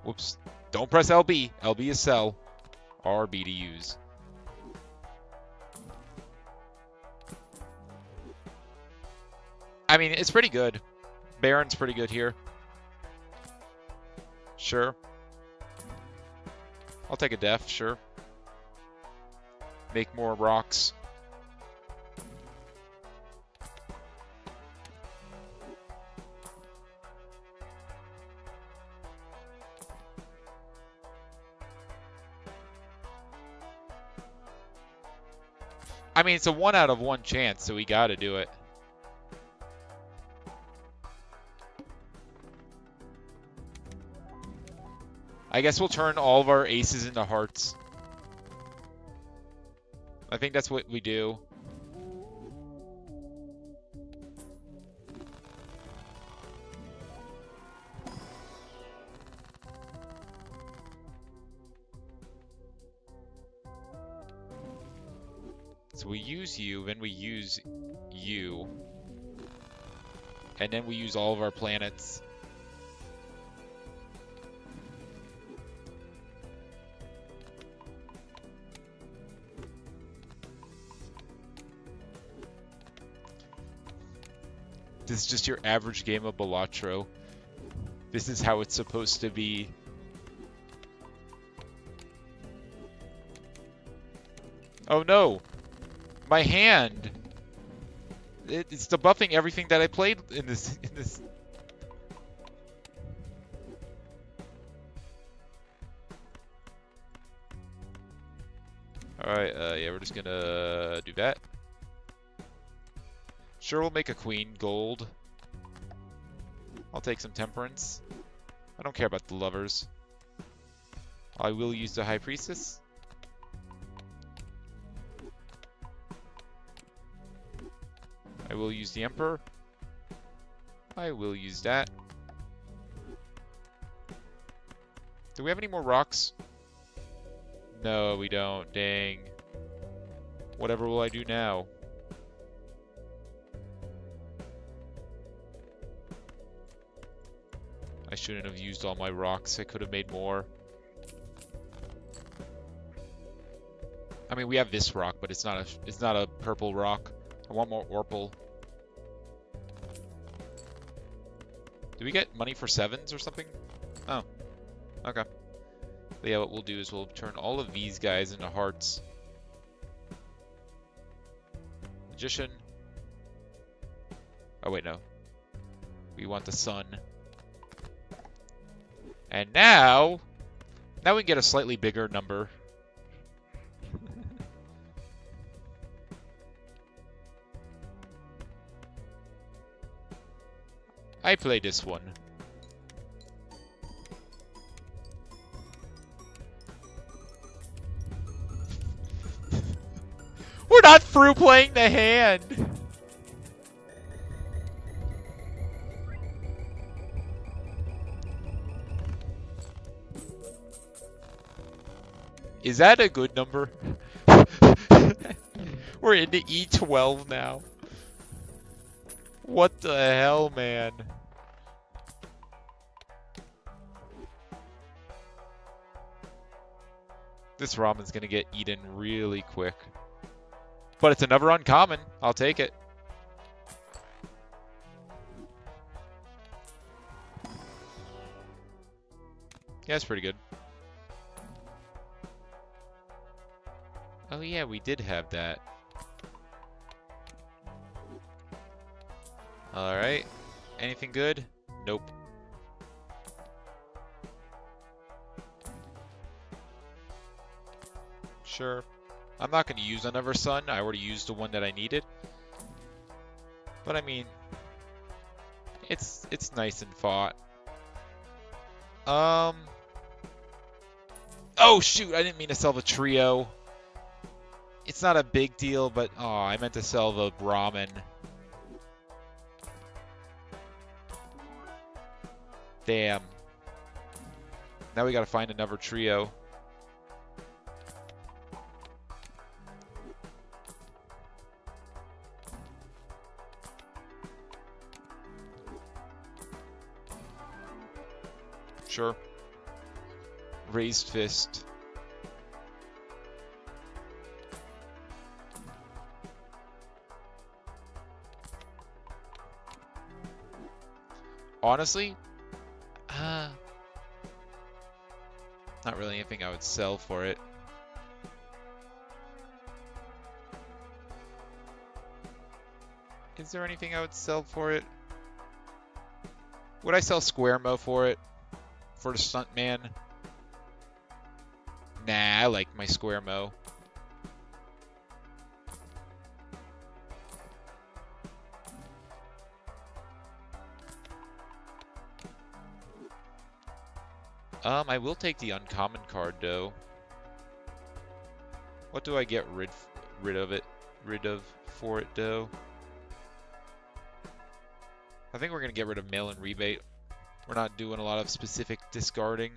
Whoops. Don't press LB. LB is sell. RB to use. I mean, it's pretty good. Baron's pretty good here. Sure. I'll take a def, sure. Make more rocks. I mean, it's a 1 out of 1 chance, so we gotta do it. I guess we'll turn all of our aces into hearts. I think that's what we do. So we use you, then we use you. And then we use all of our planets. This is just your average game of Balatro. This is how it's supposed to be. Oh no! My hand! It's debuffing everything that I played in this. Alright, yeah, we're just gonna do that. Sure, we'll make a queen gold. I'll take some temperance. I don't care about the lovers. I will use the High Priestess. I will use the Emperor. I will use that. Do we have any more rocks? No, we don't. Dang. Whatever will I do now? I shouldn't have used all my rocks. I could have made more. I mean, we have this rock, but it's not a purple rock. I want more orpal. Do we get money for 7s or something? Oh, okay. But yeah, what we'll do is we'll turn all of these guys into hearts. Magician. Oh wait, no. We want the sun. And now we can get a slightly bigger number. I play this one. We're not through playing the hand. Is that a good number? We're into E12 now. What the hell, man? This ramen's gonna get eaten really quick. But it's another uncommon. I'll take it. Yeah, it's pretty good. Oh yeah, we did have that. Alright. Anything good? Nope. Sure. I'm not going to use another sun. I already used the one that I needed. But I mean, it's nice and fought. Oh shoot, I didn't mean to sell the trio. It's not a big deal, but oh, I meant to sell the ramen. Damn. Now we gotta find another trio. Sure. Raised fist. Honestly, not really anything I would sell for it. Is there anything I would sell for it? Would I sell Squaremo for it? For the stuntman? Nah, I like my Squaremo. I will take the uncommon card though. What do I get rid of for it though? I think we're gonna get rid of mail-in rebate. We're not doing a lot of specific discarding.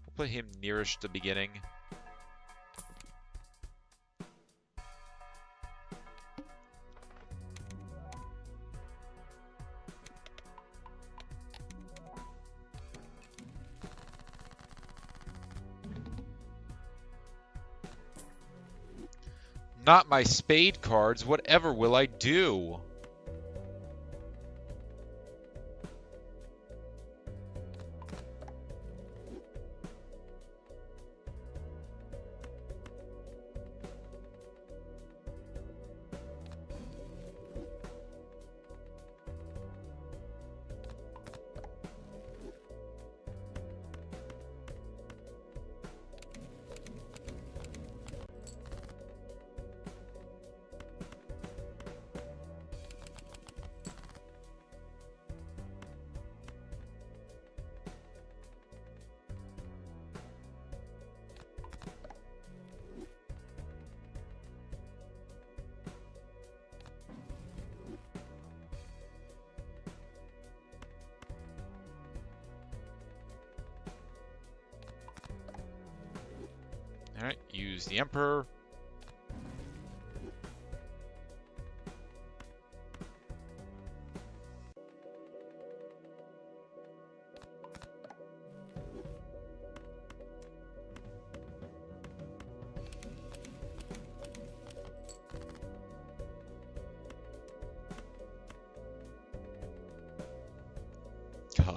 We'll put him nearest the beginning. Not my spade cards. Whatever will I do? Alright, use the Emperor.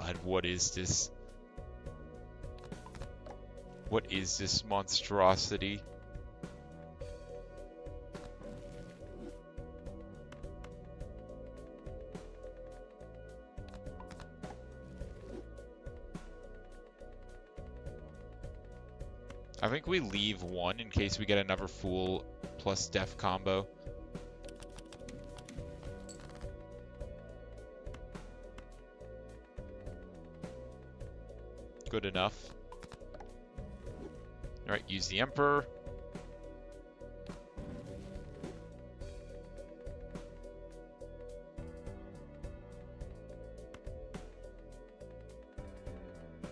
God, what is this? What is this monstrosity? I think we leave one in case we get another Fool plus Def combo. Good enough. Alright, use the Emperor.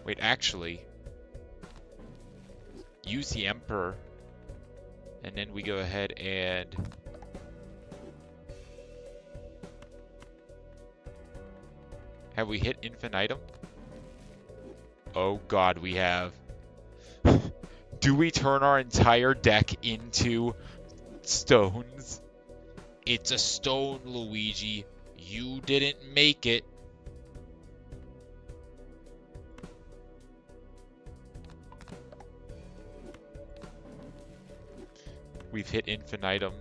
Wait, actually, use the Emperor, and then we go ahead and have we hit infinitum? Oh God, we have. Do we turn our entire deck into stones? It's a stone, Luigi. You didn't make it. We've hit infinitum.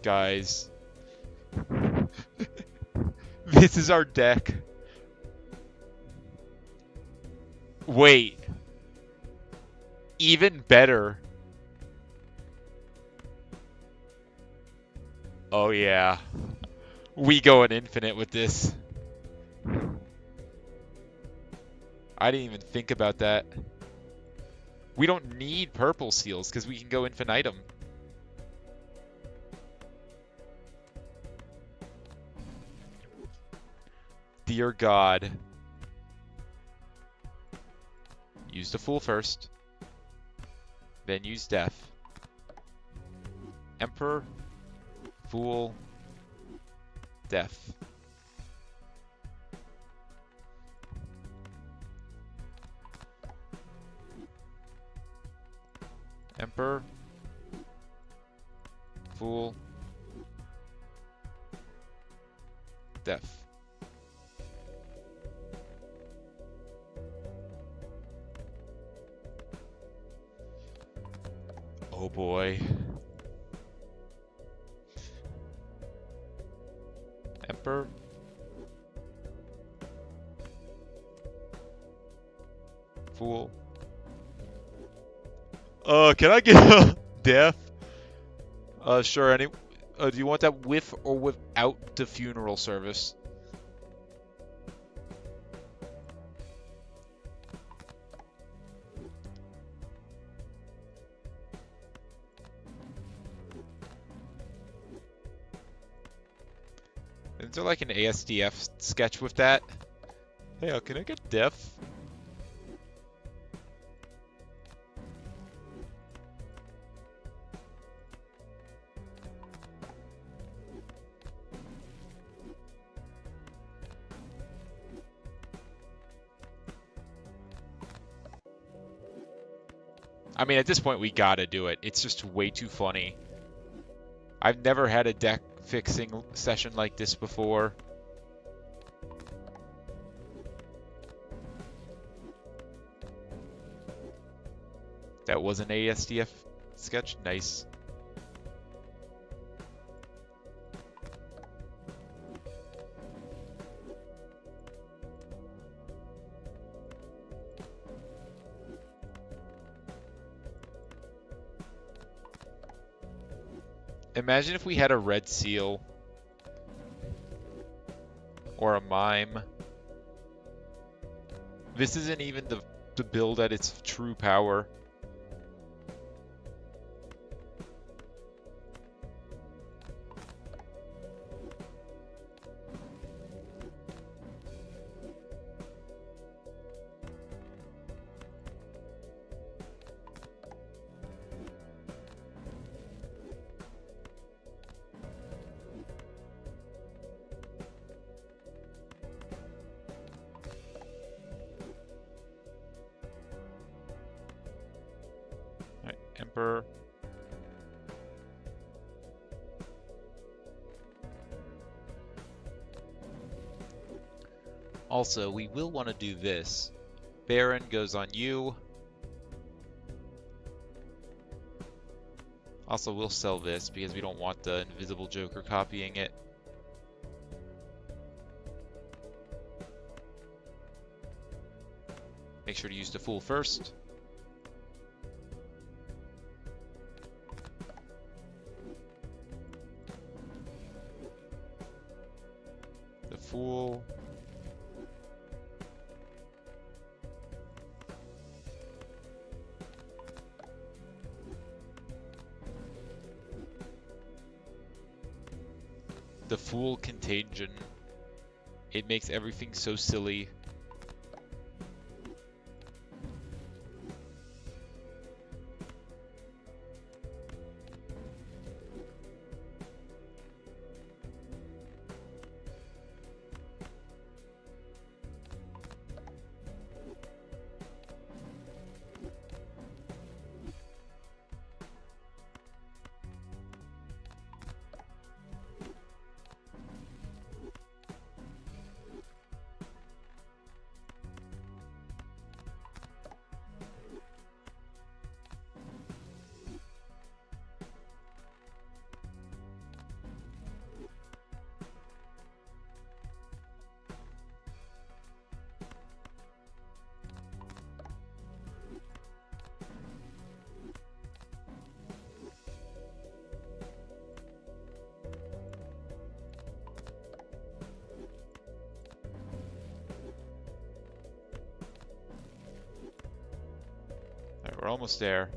Guys, this is our deck. Wait. Even better. Oh yeah. We go an infinite with this. I didn't even think about that. We don't need purple seals because we can go infinitum. Dear God. Use the Fool first. Then use Death. Emperor. Fool. Death. Emperor. Fool. Death. Oh boy. Emperor. Fool. Can I get a Death? Sure. Do you want that with or without the funeral service? Is there like an ASDF sketch with that? Hey, can I get Death? I mean, at this point, we gotta do it. It's just way too funny. I've never had a deck fixing session like this before. That was an ASDF sketch? Nice. Imagine if we had a red seal. Or a mime. This isn't even the build at its true power. Emperor. Also, we will want to do this. Baron goes on you. Also, we'll sell this because we don't want the invisible Joker copying it. Make sure to use the Fool first. The Fool. The Fool Contagion. It makes everything so silly. We're almost there.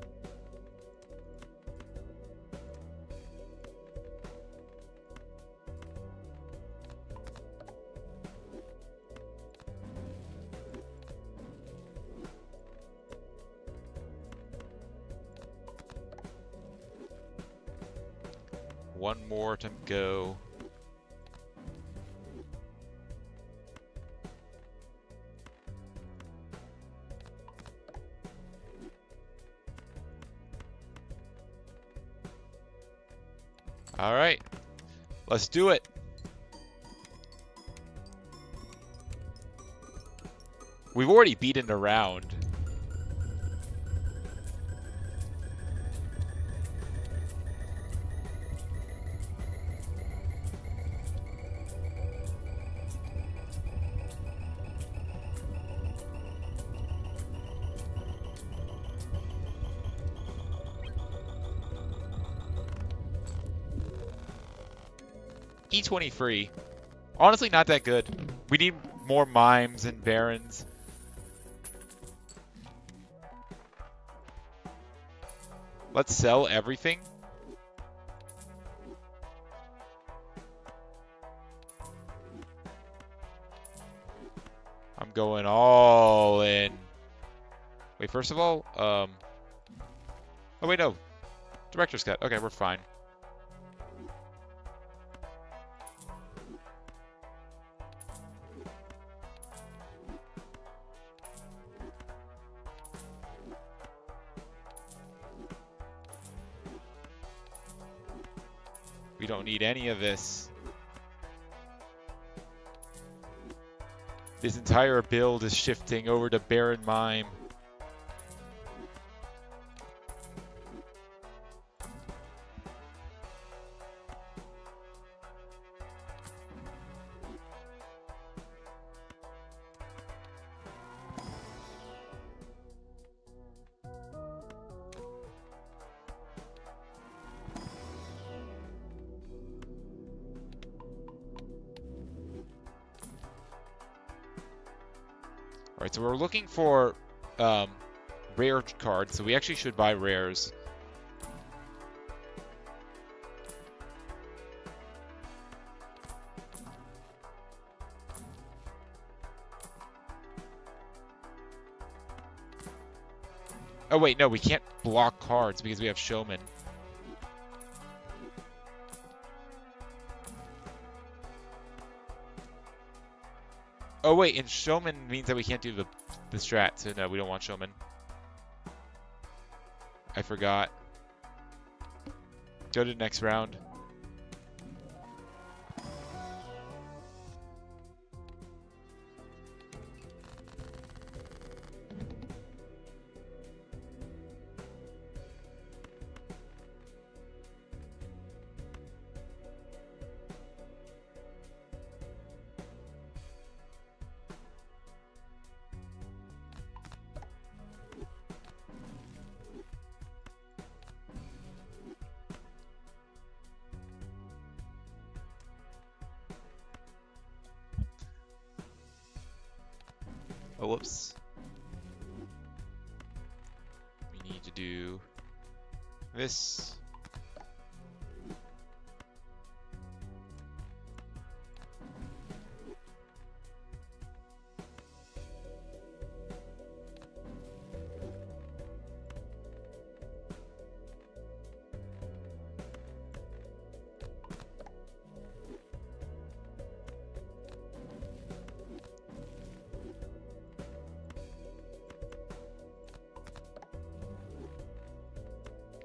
One more to go. All right, let's do it. We've already beaten a round. E23. Honestly, not that good. We need more mimes and barons. Let's sell everything. I'm going all in. Wait, first of all, oh wait, no. Director's cut. Okay, we're fine. We don't need any of this. This entire build is shifting over to Baron Mime. Alright, so we're looking for rare cards, so we actually should buy rares. Oh wait, no, we can't block cards because we have Showman. Oh wait, and Showman means that we can't do the strat, so no, we don't want Showman. I forgot. Go to the next round. Oh, whoops. We need to do this.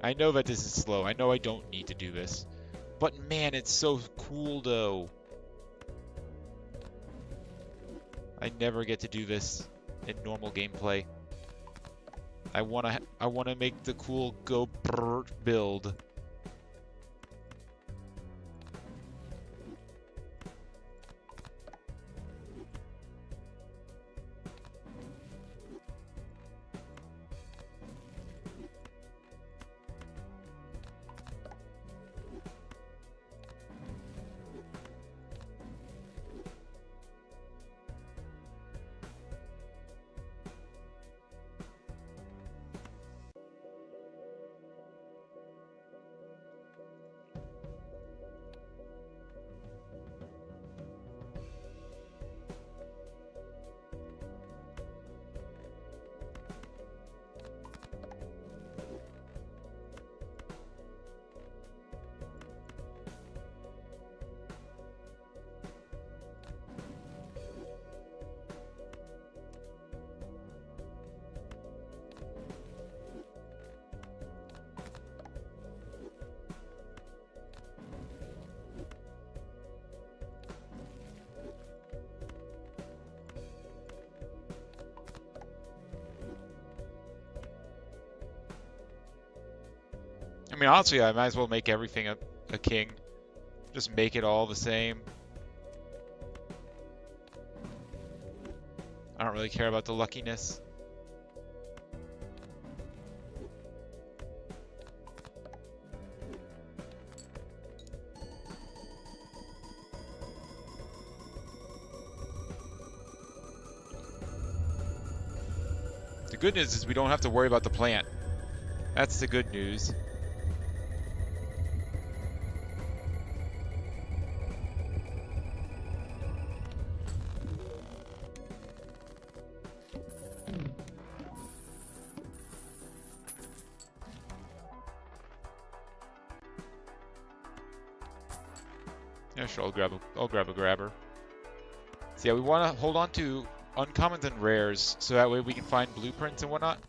I know that this is slow. I know I don't need to do this. But man, it's so cool though. I never get to do this in normal gameplay. I wanna make the cool go brrr build. I mean, honestly, I might as well make everything a king. Just make it all the same. I don't really care about the luckiness. The good news is we don't have to worry about the plant. That's the good news. Yeah, sure, I'll grab a grabber. So yeah, we want to hold on to uncommons and rares, so that way we can find blueprints and whatnot.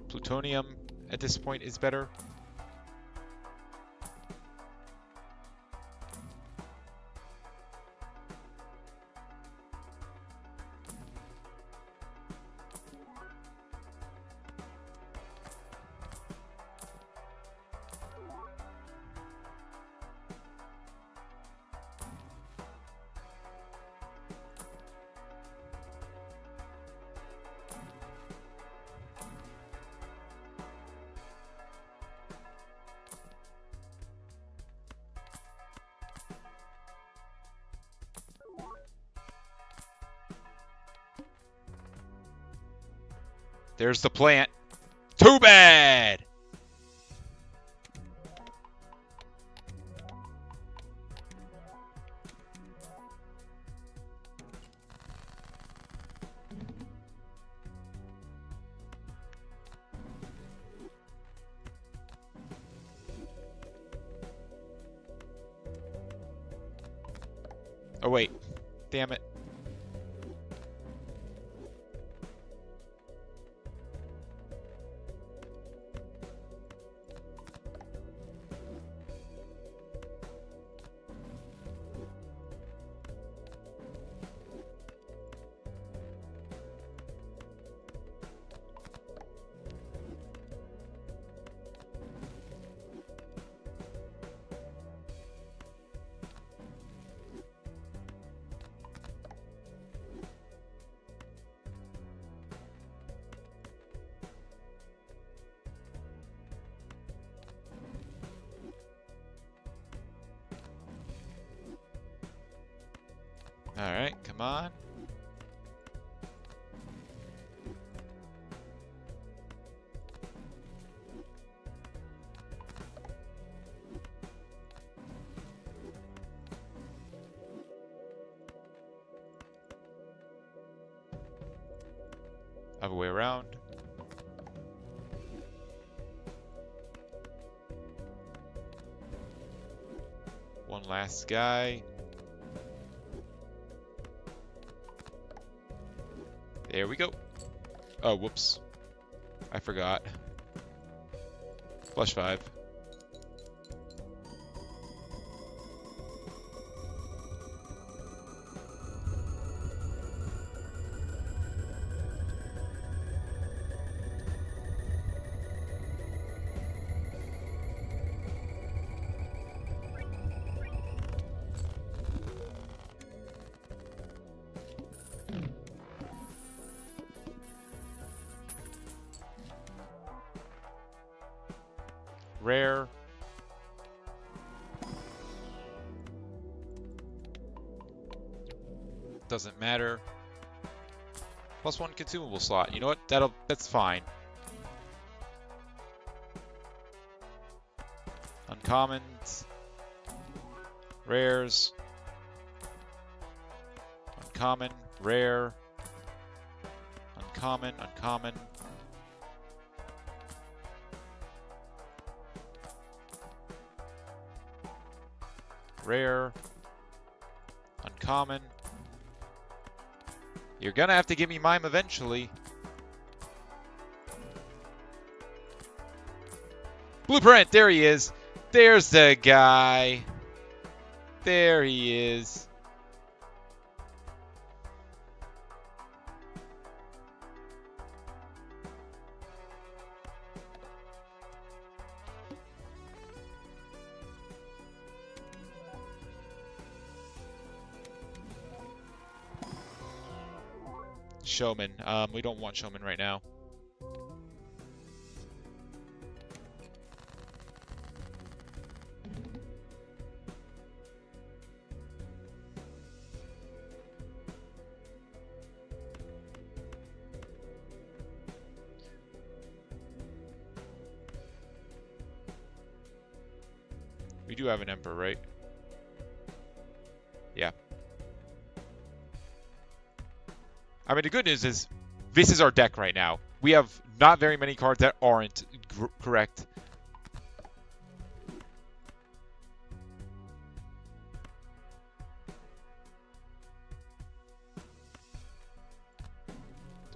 Plutonium at this point is better. There's the plant. Too bad! Oh, wait. Damn it. Alright, come on. Other way around. One last guy. There we go. Oh, whoops. I forgot. Flush 5. Rare. Doesn't matter. +1 consumable slot. You know what? That's fine. Uncommons. Rares. Uncommon. Rare. Uncommon. Uncommon. Rare. Uncommon. You're gonna have to give me mime eventually. Blueprint! There he is! There's the guy! There he is. Showman. We don't want Showman right now. We do have an Emperor, right? Yeah. I mean, the good news is, this is our deck right now. We have not very many cards that aren't correct.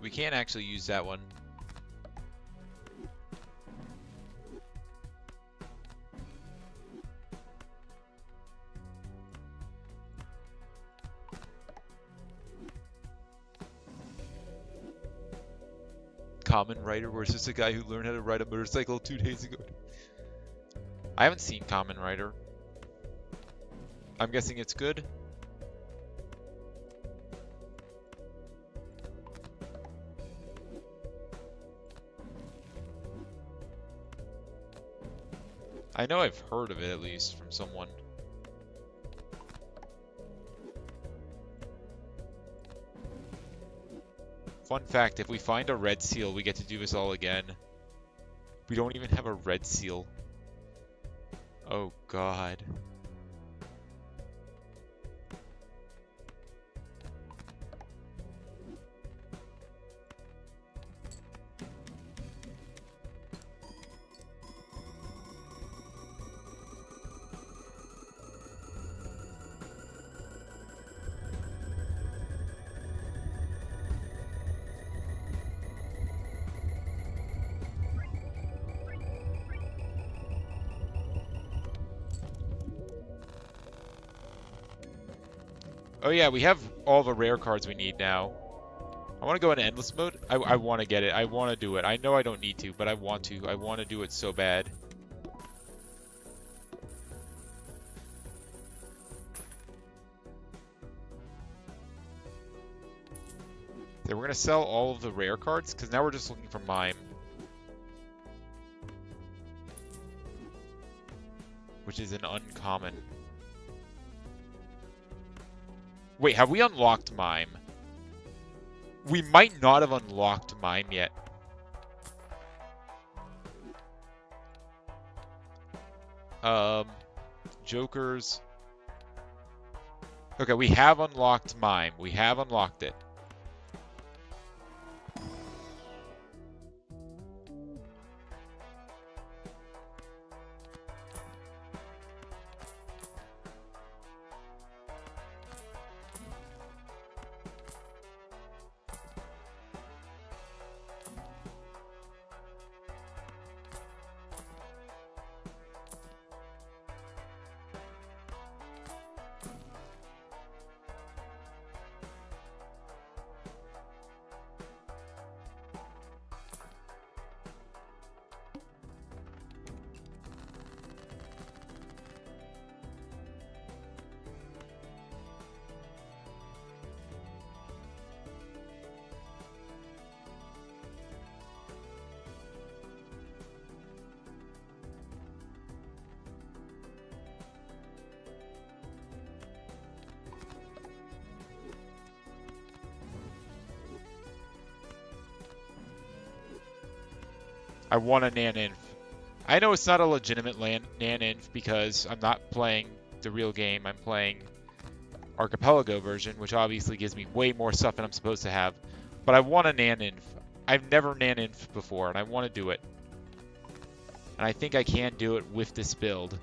We can't actually use that one. Common Rider versus a guy who learned how to ride a motorcycle 2 days ago. I haven't seen Common Rider. I'm guessing it's good. I know I've heard of it at least from someone. Fun fact, if we find a red seal, we get to do this all again. We don't even have a red seal. Oh god. Oh yeah, we have all the rare cards we need now. I want to go into endless mode. I want to get it. I want to do it. I know I don't need to, but I want to. I want to do it so bad. Okay, we're going to sell all of the rare cards, because now we're just looking for Mime. Which is an uncommon. Wait, have we unlocked Mime? We might not have unlocked Mime yet. Jokers. Okay, we have unlocked Mime. We have unlocked it. I want a Nan-Inf. I know it's not a legitimate Nan-Inf because I'm not playing the real game. I'm playing Archipelago version, which obviously gives me way more stuff than I'm supposed to have. But I want a Nan-Inf. I've never Nan-Inf before, and I want to do it. And I think I can do it with this build.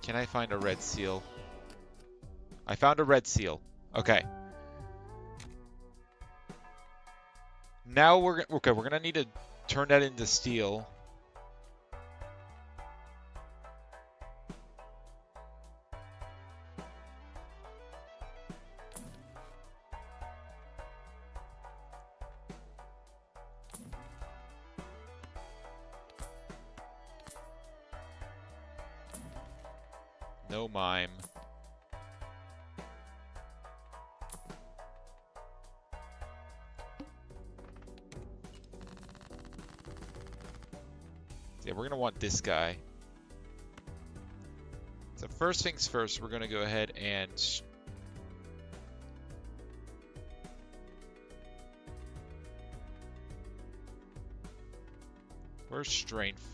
Can I find a red seal? I found a red seal. Okay. Now we're gonna need to turn that into steel. No Mime. Yeah, we're gonna want this guy. So first things first, we're gonna go ahead and where's strength?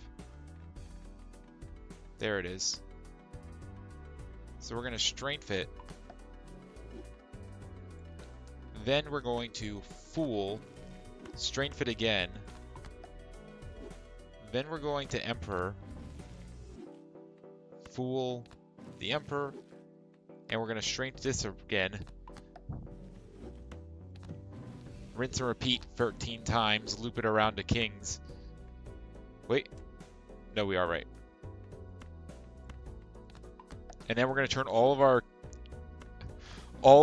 There it is. So we're going to strength it. Then we're going to fool, strength it again. Then we're going to emperor, fool the emperor, and we're going to strength this again. Rinse and repeat 13 times, loop it around to kings. Wait, no, we are right. And then we're going to turn all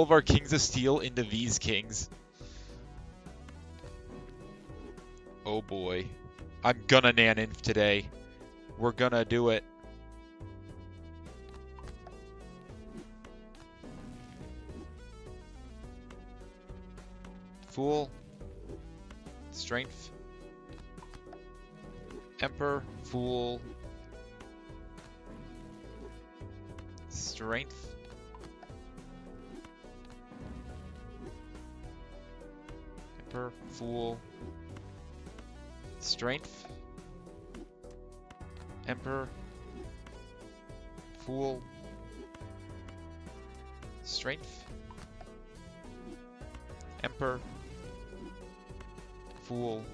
of our Kings of Steel into these kings. Oh boy. I'm gonna Nan-Inf today. We're gonna do it. Fool. Strength. Emperor. Fool. Strength. Emperor, fool. Strength. Emperor, Fool, Strength, Emperor, Fool,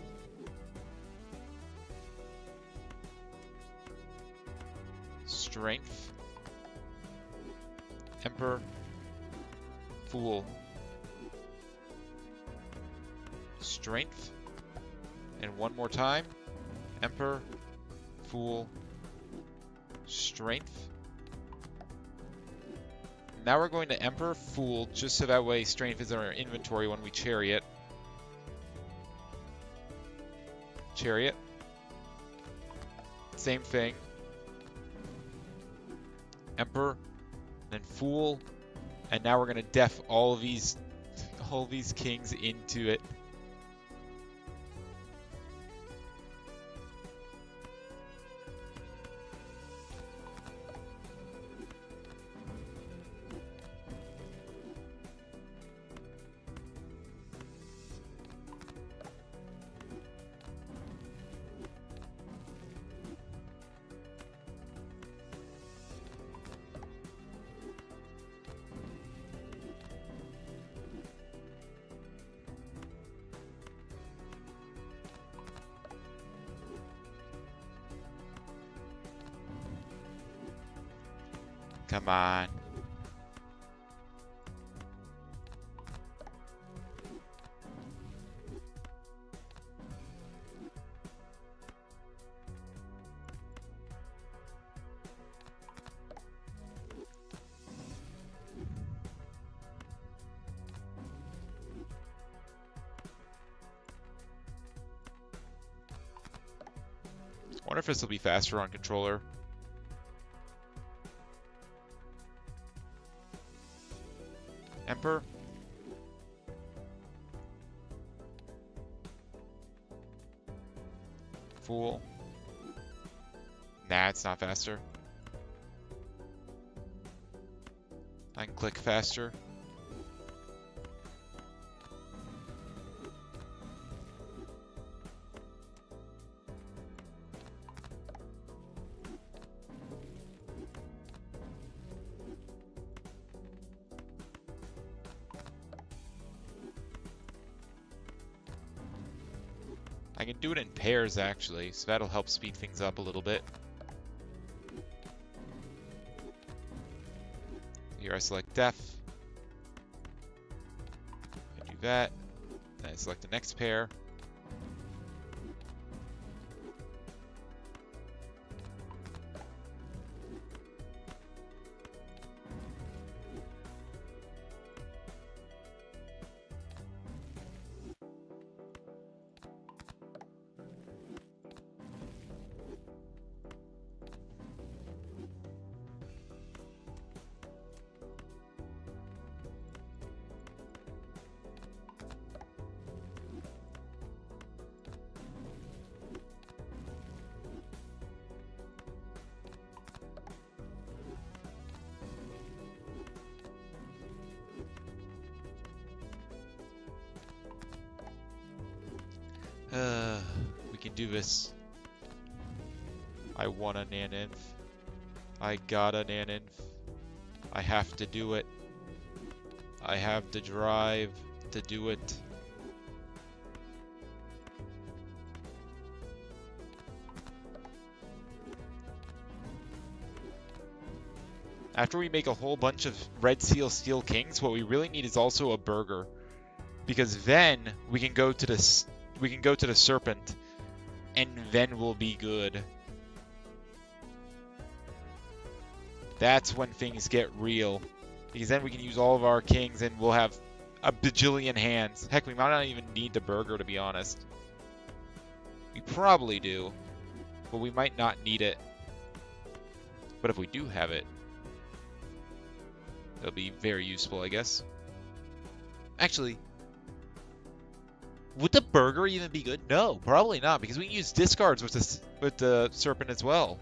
Strength, Emperor, Fool, Strength, and one more time, Emperor, Fool, Strength. Now we're going to Emperor, Fool, just so that way Strength is in our inventory when we Chariot. Chariot. Same thing. Emperor, then Fool, and now we're going to def all these kings into it. Come on. I wonder if this will be faster on controller. Emperor. Fool. Nah, it's not faster. I can click faster. I can do it in pairs actually, so that'll help speed things up a little bit. Here I select def. I do that. Then I select the next pair. We can do this. I want a Naninth. I got a Naninth. I have to do it. I have the drive to do it. After we make a whole bunch of Red Seal Steel Kings, what we really need is also a burger. Because then we can go to the Serpent, and then we'll be good. That's when things get real. Because then we can use all of our kings and we'll have a bajillion hands. Heck, we might not even need the burger, to be honest. We probably do, but we might not need it. But if we do have it, it'll be very useful, I guess. Actually, would the burger even be good? No, probably not, because we can use discards with the Serpent as well.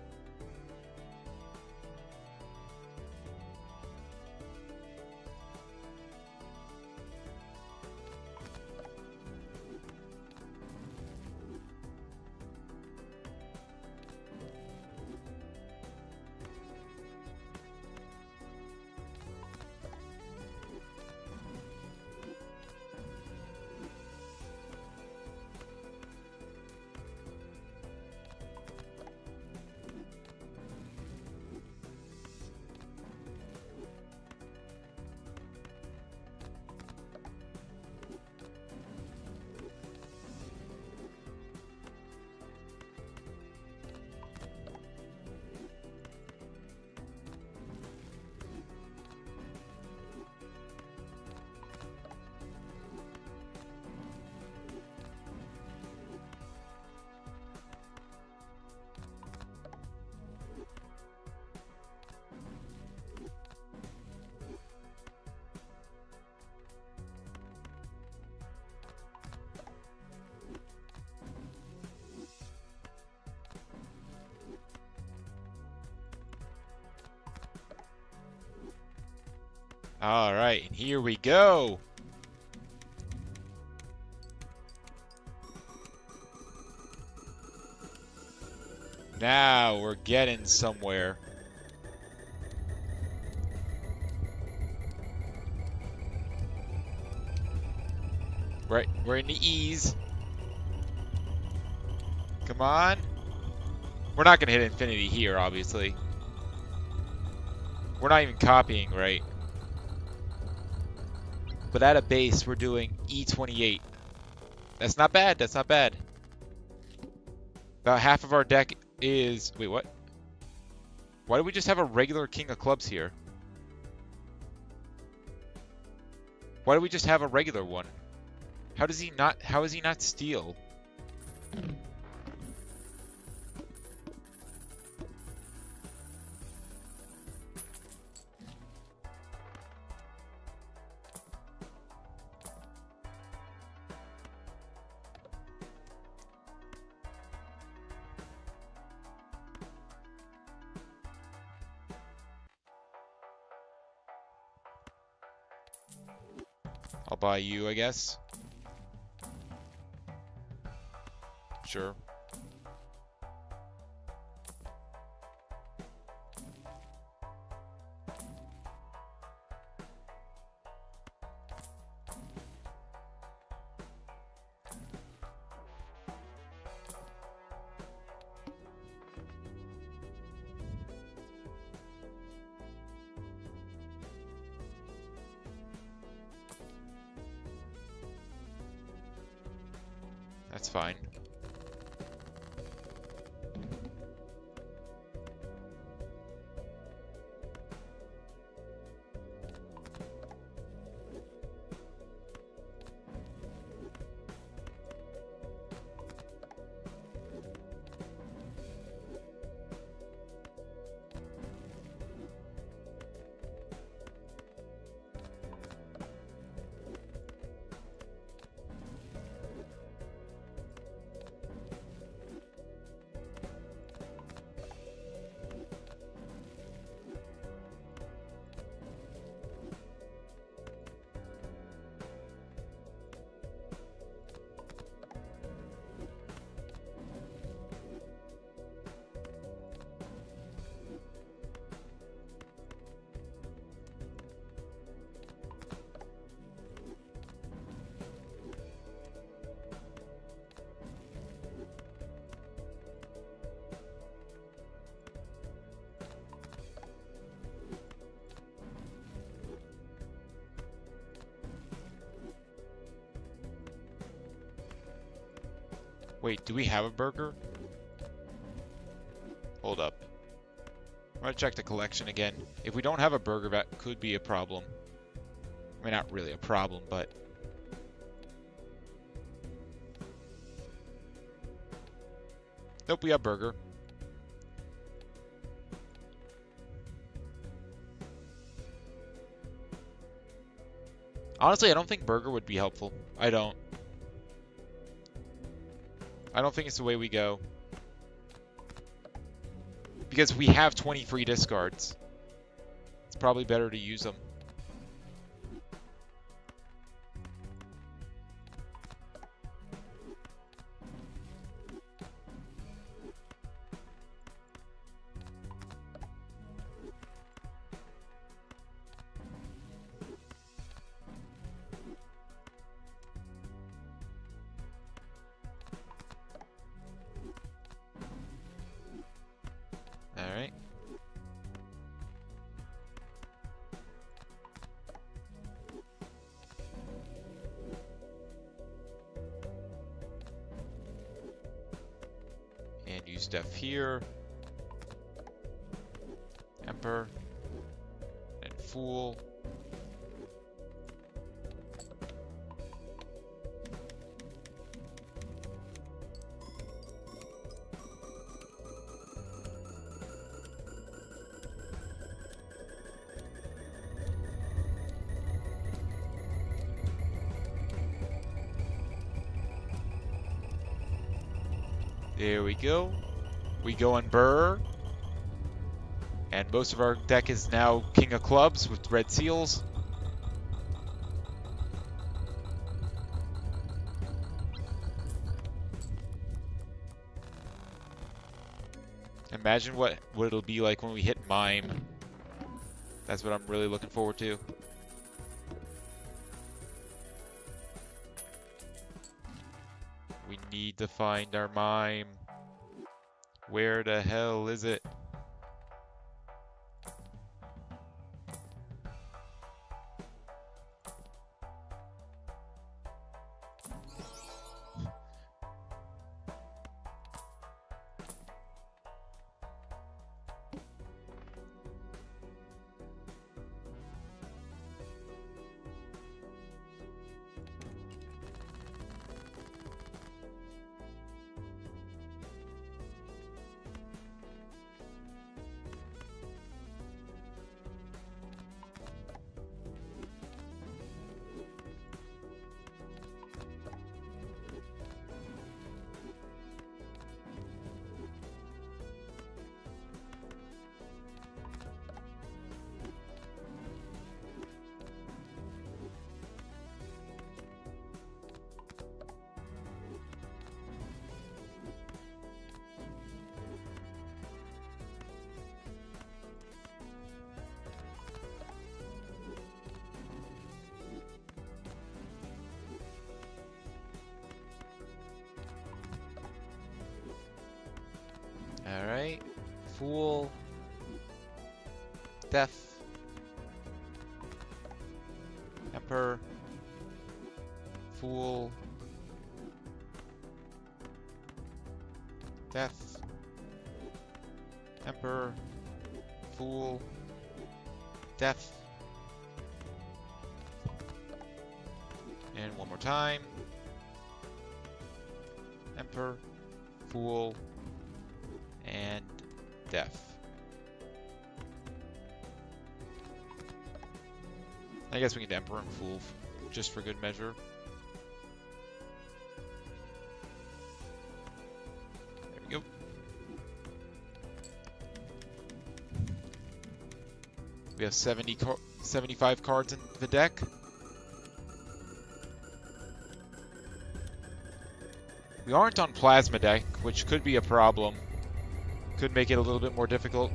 All right, and here we go. Now we're getting somewhere. Right, we're in the E's. Come on. We're not gonna hit infinity here, obviously. We're not even copying, right? But at a base, we're doing E28. That's not bad, that's not bad. About half of our deck is... Wait, what? Why do we just have a regular King of Clubs here? Why do we just have a regular one? How is he not steel? I'll buy you, I guess. Sure. That's fine. Wait, do we have a burger? Hold up. I'm gonna check the collection again. If we don't have a burger, that could be a problem. I mean, not really a problem, but... Nope, we have burger. Honestly, I don't think burger would be helpful. I don't think it's the way we go. Because we have 20 free discards. It's probably better to use them. Alright. And use stuff here. Emperor. And Fool. There we go. We go on Burr. And most of our deck is now King of Clubs with red seals. Imagine what it'll be like when we hit mime. That's what I'm really looking forward to. We need to find our mime. Where the hell is it? Alright. Fool. Death. Emperor. Fool. Death. Emperor. Fool. Death. And one more time. Emperor. Fool. And death. I guess we need Emperor and Fool just for good measure. There we go. We have 75 cards in the deck. We aren't on Plasma deck, which could be a problem. Could make it a little bit more difficult.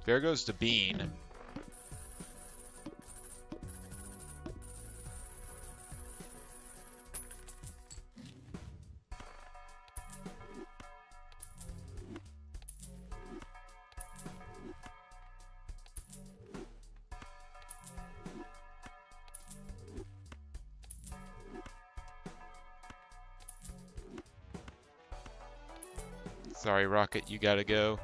There goes the bean. Sorry, Rocket, you gotta go.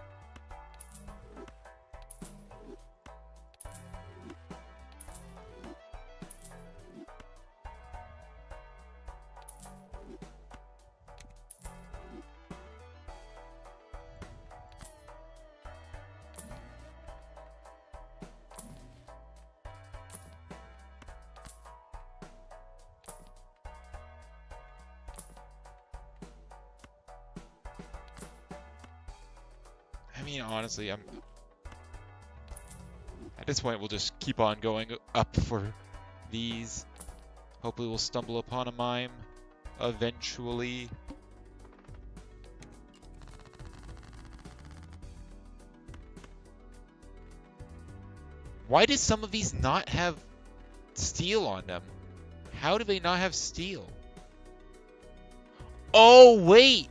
I mean, honestly, at this point, we'll just keep on going up for these. Hopefully we'll stumble upon a mime eventually. Why did some of these not have steel on them? How do they not have steel? Oh, wait!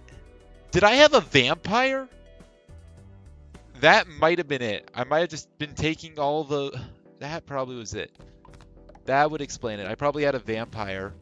Did I have a vampire? That might have been it. I might have just been taking all the... That probably was it. That would explain it. I probably had a vampire.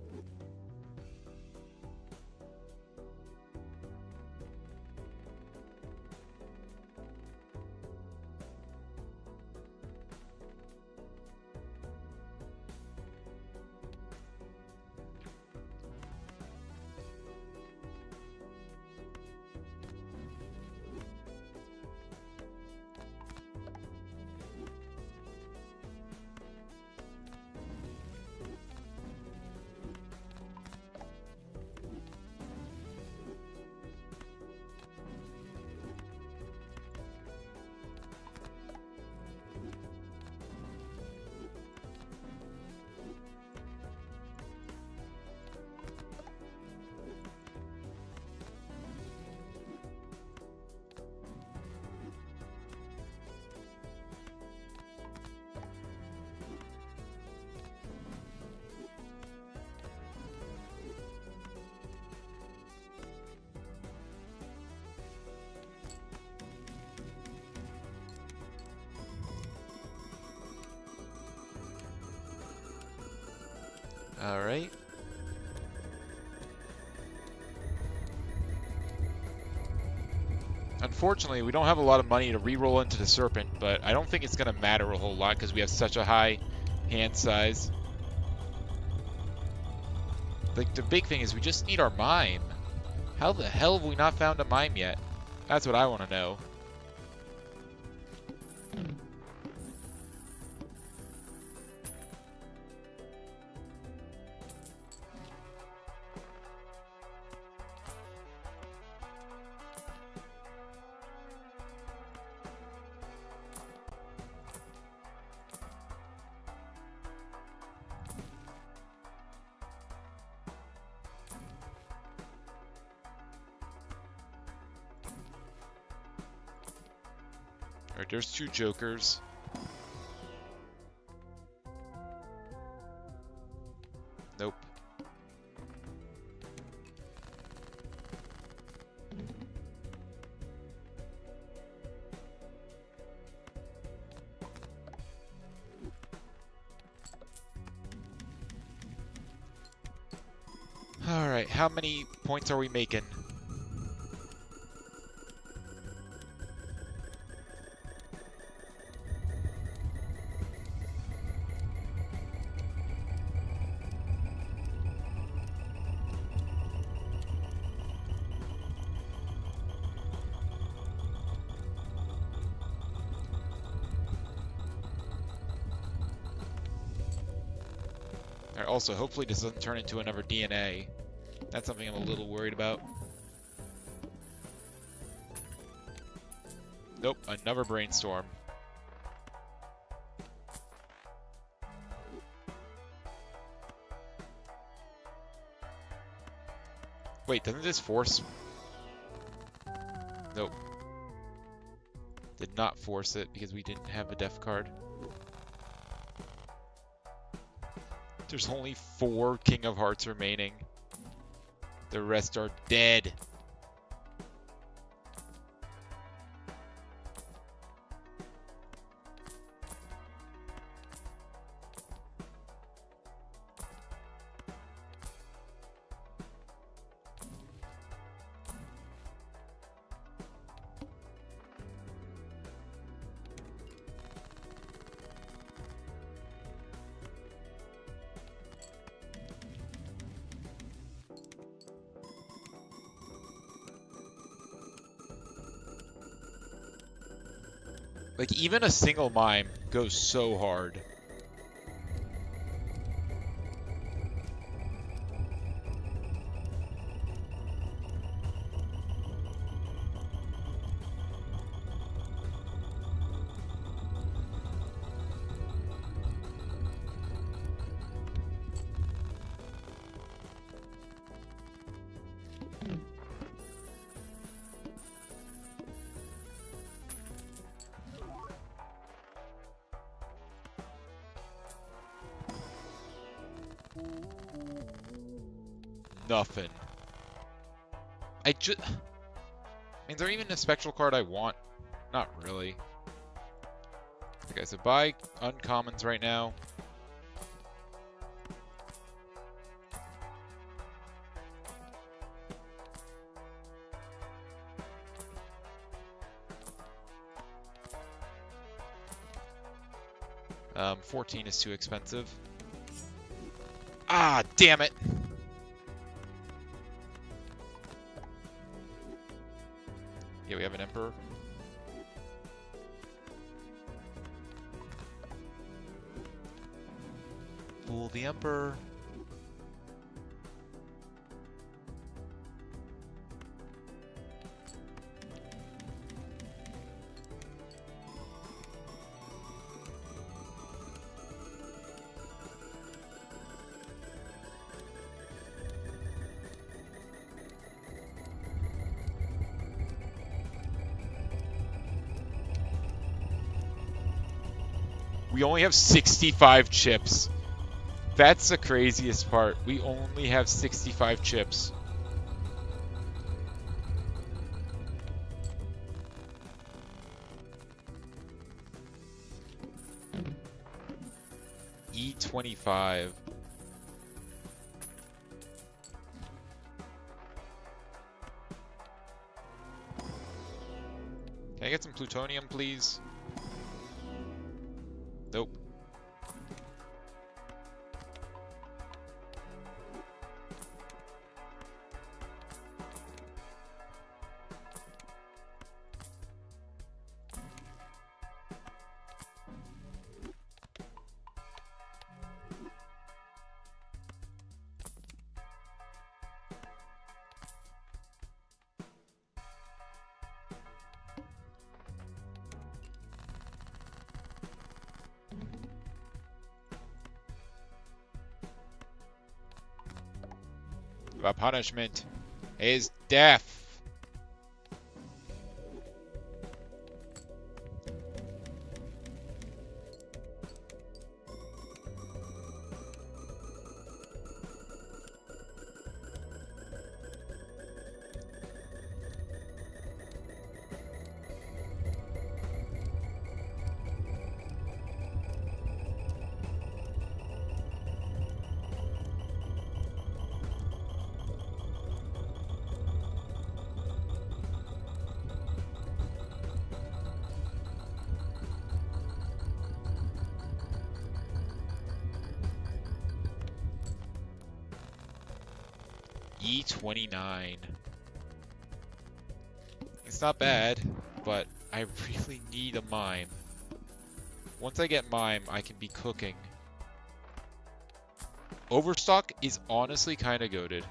Alright. Unfortunately, we don't have a lot of money to re-roll into the Serpent, but I don't think it's going to matter a whole lot because we have such a high hand size. Like, the big thing is we just need our mime. How the hell have we not found a mime yet? That's what I want to know. Alright, there's 2 jokers. Nope. Alright, how many points are we making? Alright, also, hopefully this doesn't turn into another DNA. That's something I'm a little worried about. Nope, another brainstorm. Wait, doesn't this force... Nope. Did not force it because we didn't have a death card. There's only 4 King of Hearts remaining. The rest are dead. Like, even a single mime goes so hard. Nothing. Is there even a spectral card I want? Not really. Okay, so buy uncommons right now. Um, 14 is too expensive. Ah, damn it! Yeah, we have an Emperor. Fool the Emperor. We only have 65 chips. That's the craziest part. We only have 65 chips. E25. I get some plutonium, please? Nope. The punishment is death. E29. It's not bad, but I really need a mime. Once I get mime, I can be cooking. Overstock is honestly kind of goated.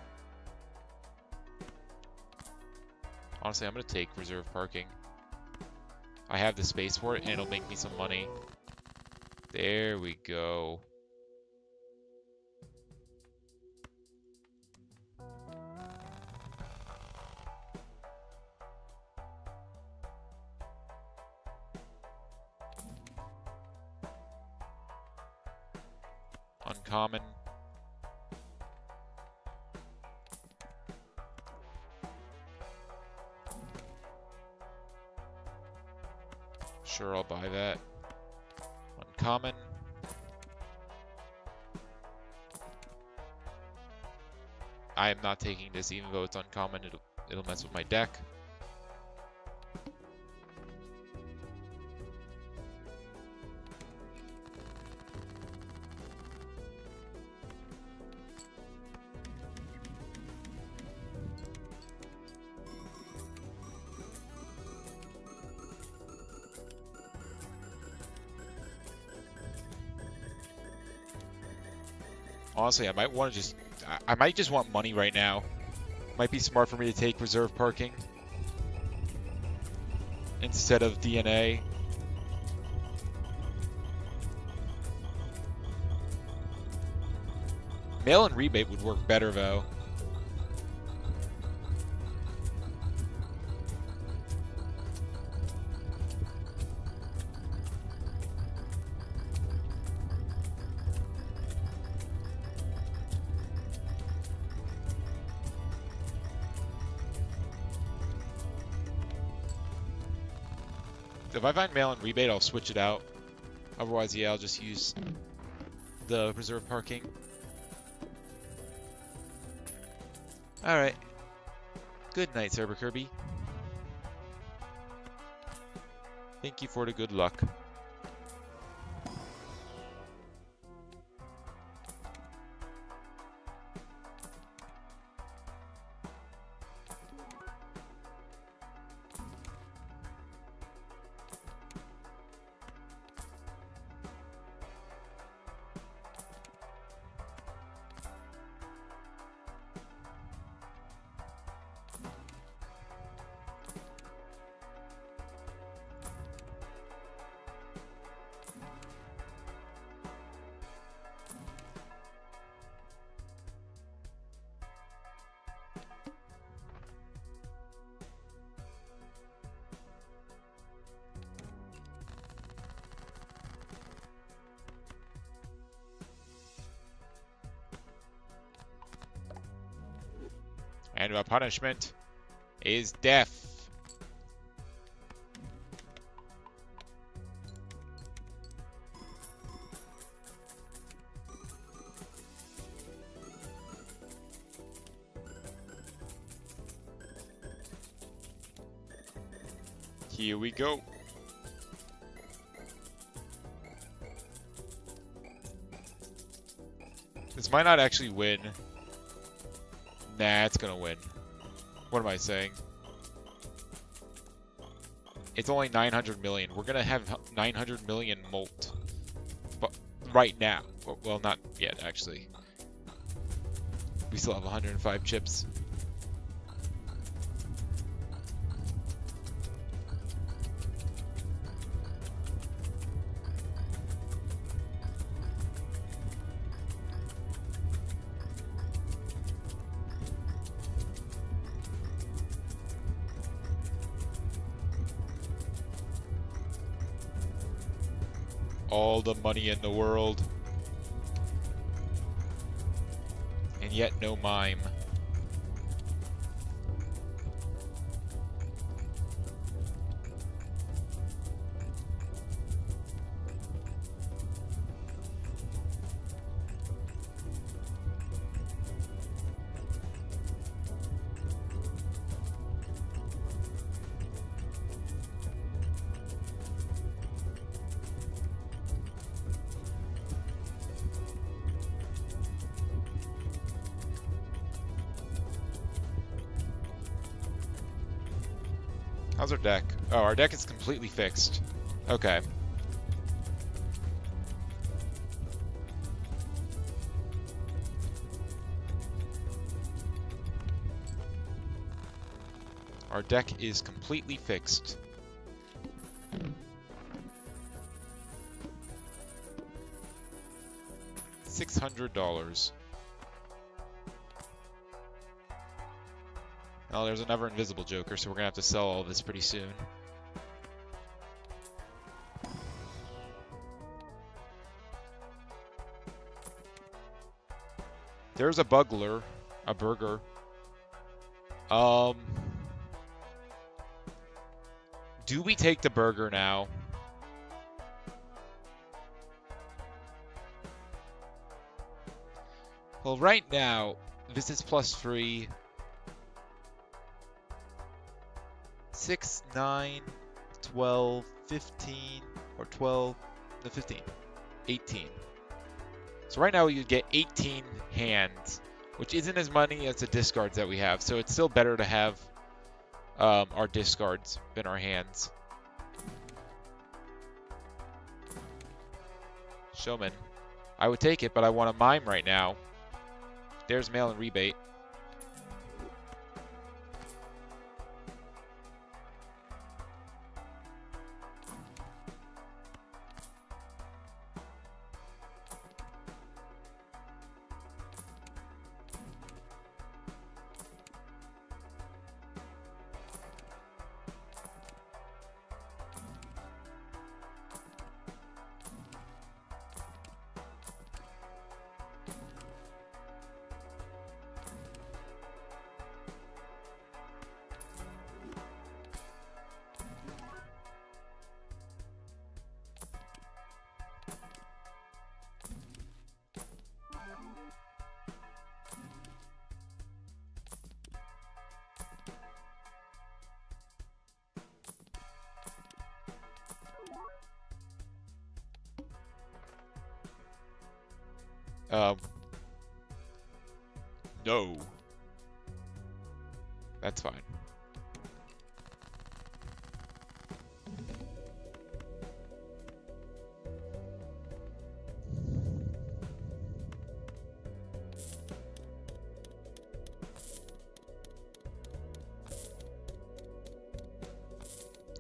Honestly, I'm going to take reserve parking. I have the space for it, and it'll make me some money. There we go. Uncommon. Sure, I'll buy that. Uncommon. I am not taking this, even though it's uncommon. It'll mess with my deck. Honestly, I might want to I might just want money right now. Might be smart for me to take reserve parking instead of DNA. Mail-in rebate would work better though. If I find mail-in rebate, I'll switch it out. Otherwise, yeah, I'll just use the reserve parking. Alright. Good night, Cyber Kirby. Thank you for the good luck. And the punishment is death. Here we go. This might not actually win. Nah, it's gonna win. What am I saying? It's only 900 million. We're gonna have 900 million molt. But right now. Well, not yet, actually. We still have 105 chips. All the money in the world. And yet no mime. How's our deck? Oh, our deck is completely fixed. Okay. Our deck is completely fixed. $600. Oh, there's another invisible Joker, so we're gonna have to sell all this pretty soon. There's a Bugler, a Burger. Do we take the Burger now? Well, right now, this is +3. 6, 9, 12, 15, or 12, no, 15, 18. So right now you get 18 hands, which isn't as many as the discards that we have. So it's still better to have our discards than our hands. Showman. I would take it, but I want a mime right now. There's mail and rebate. No. That's fine.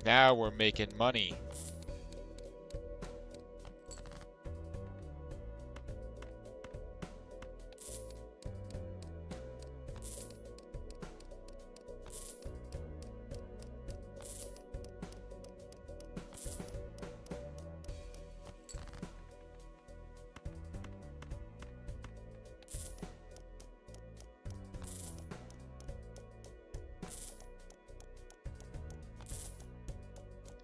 Now we're making money.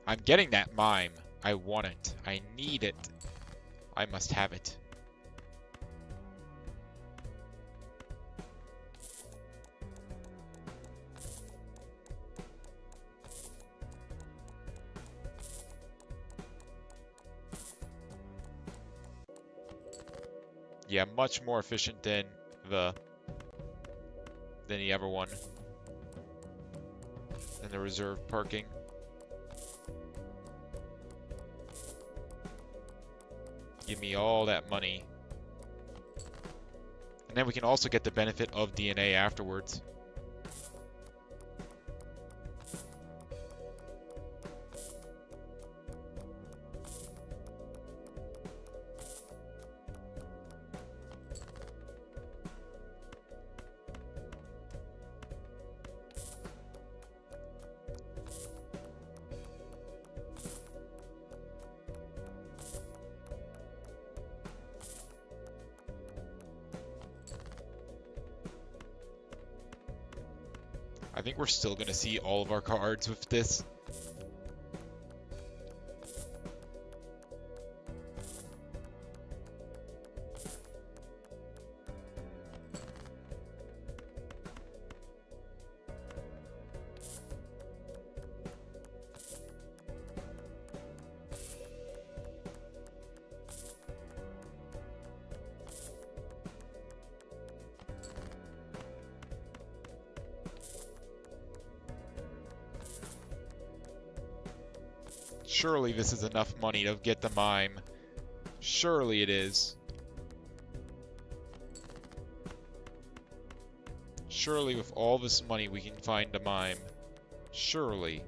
I'm getting that mime. I want it. I need it. I must have it. Yeah, much more efficient than the other one. Than the reserve parking. Give me all that money. And then we can also get the benefit of DNA afterwards. I think we're still going to see all of our cards with this. Surely this is enough money to get the mime. Surely it is. Surely with all this money we can find a mime. Surely.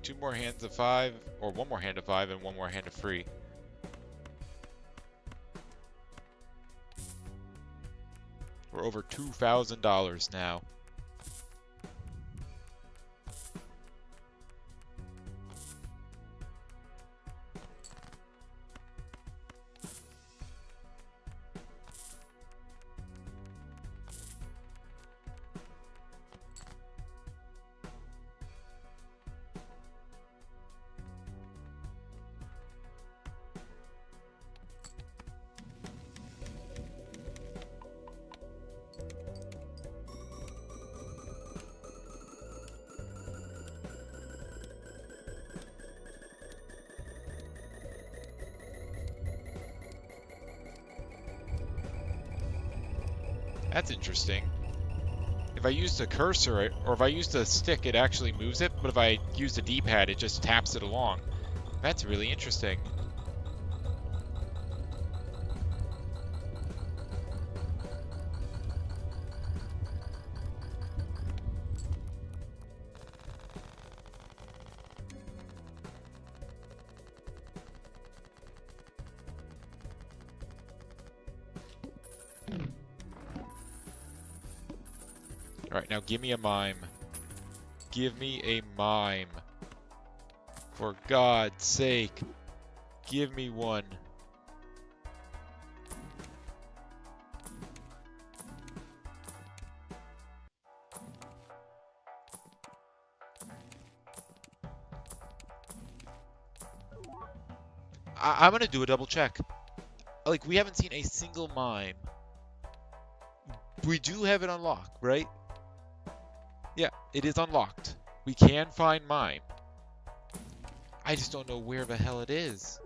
Two more hands of 5, or one more hand of 5 and one more hand of free. We're over $2,000 now. That's interesting. If I use the cursor, or if I use the stick, it actually moves it, but if I use the D-pad, it just taps it along. That's really interesting. Alright, now give me a mime. Give me a mime. For God's sake. Give me one. I'm gonna do a double check. Like, we haven't seen a single mime. We do have it unlocked, right? Yeah, it is unlocked. We can find mime. I just don't know where the hell it is.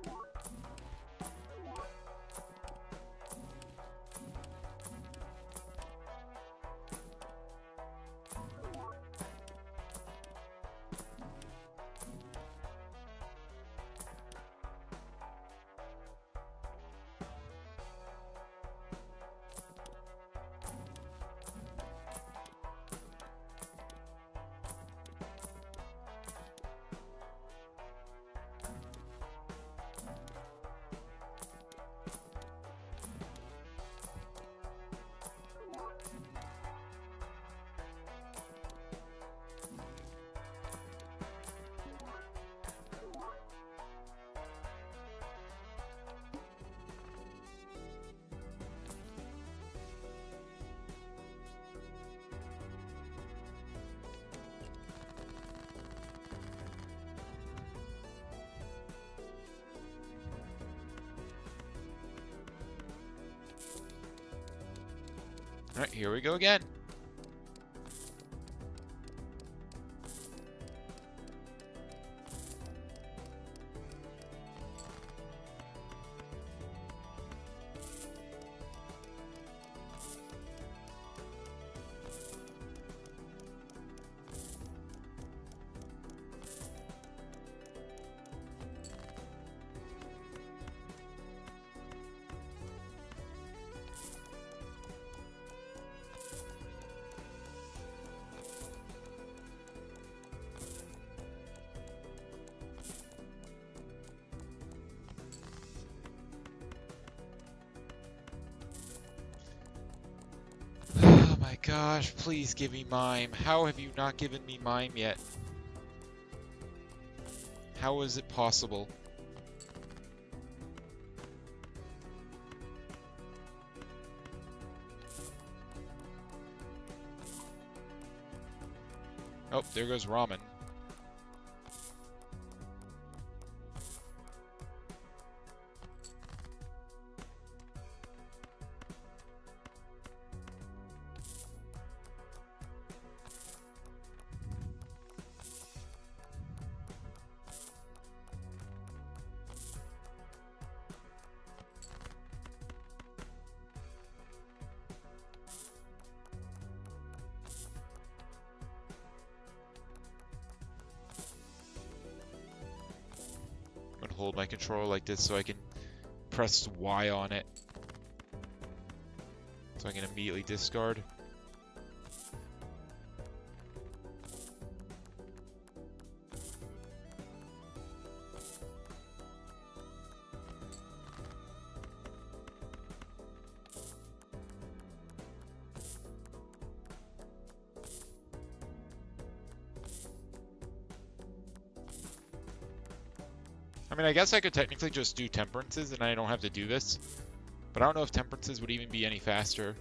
Alright, here we go again. Oh my gosh, please give me mime. How have you not given me mime yet? How is it possible? Oh, there goes ramen. I'm gonna hold my controller like this so I can press Y on it. So I can immediately discard. I mean, I guess I could technically just do temperances and I don't have to do this. But I don't know if temperances would even be any faster.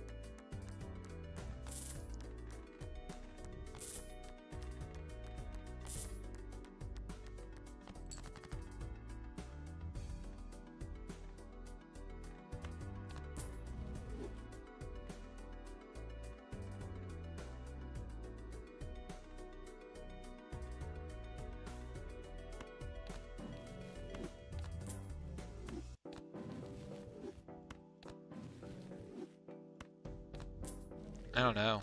I don't know.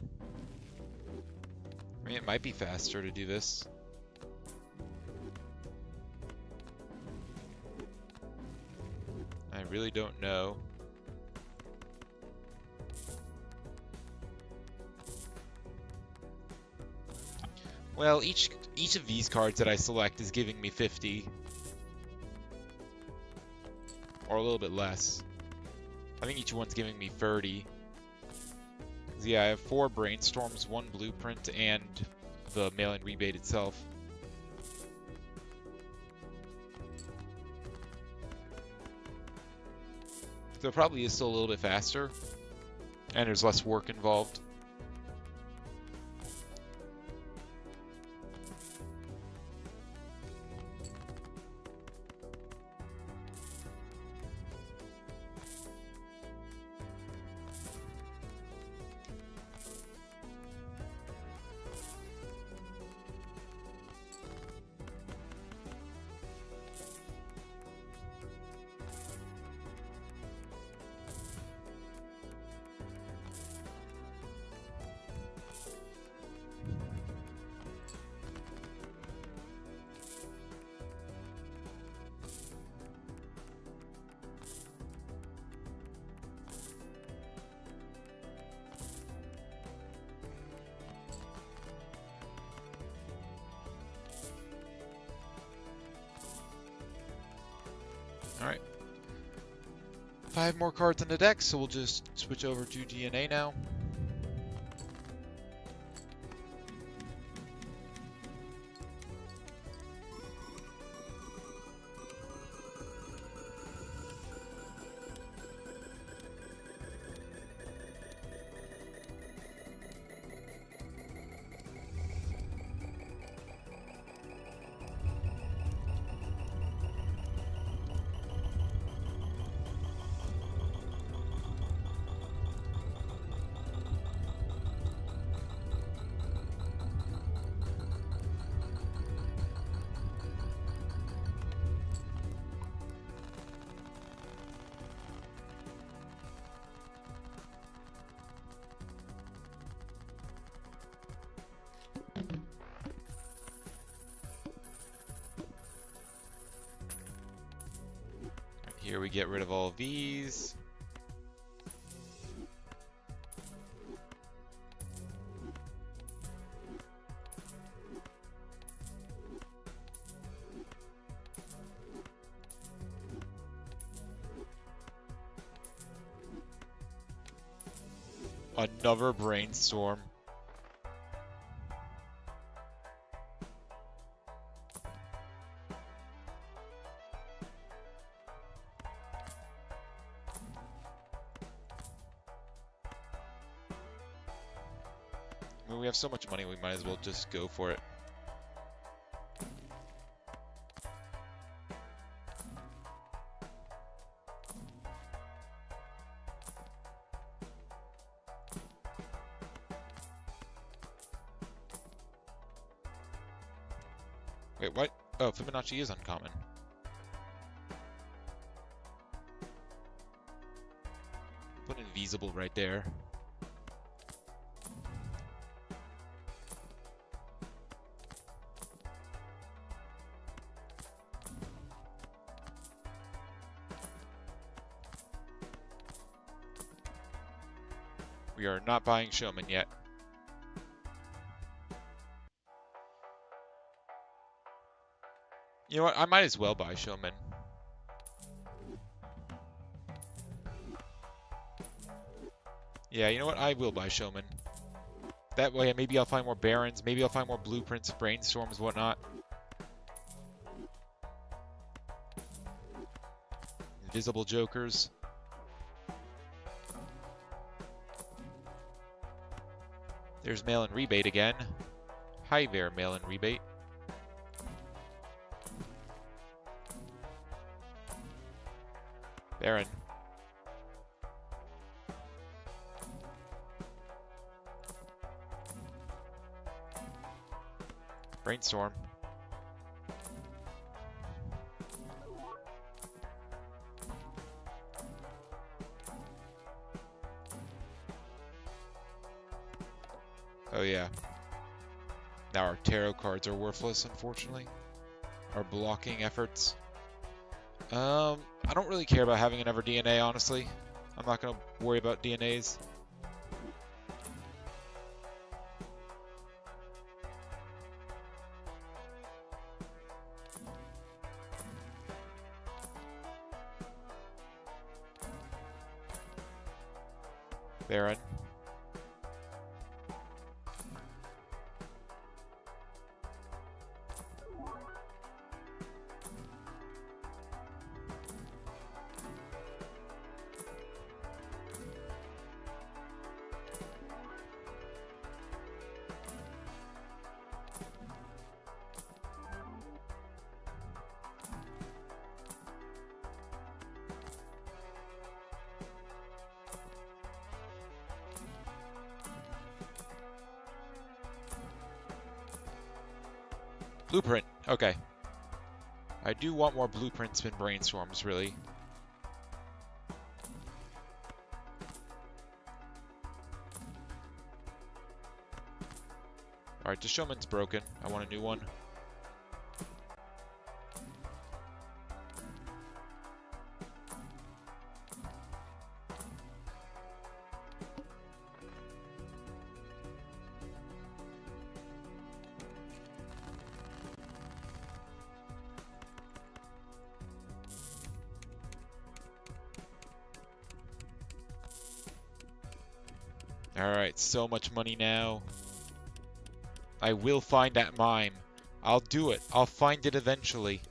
I mean, it might be faster to do this. I really don't know. Well, each of these cards that I select is giving me 50. Or a little bit less. I think each one's giving me 30. Yeah, I have 4 brainstorms, 1 blueprint, and the mail-in rebate itself. So it probably is still a little bit faster, and there's less work involved. Alright. 5 more cards in the deck, so we'll just switch over to DNA now. Here we get rid of all of these. Another brainstorm. I mean, we have so much money, we might as well just go for it. Wait, what? Oh, Fibonacci is uncommon. Put invisible right there. We are not buying Showman yet. You know what? I might as well buy Showman. Yeah, you know what? I will buy Showman. That way, maybe I'll find more Barons. Maybe I'll find more Blueprints, Brainstorms, whatnot. Invisible Jokers. There's Mail-in Rebate again. Hi there, Mail-in Rebate. Baron. Brainstorm. Oh yeah. Now our tarot cards are worthless, unfortunately. Our blocking efforts. I don't really care about having another DNA, honestly. I'm not gonna worry about DNAs. Baron. Blueprint. Okay. I do want more blueprints than brainstorms, really. Alright, the Showman's broken. I want a new one. Alright, so much money now. I will find that mime. I'll do it. I'll find it eventually.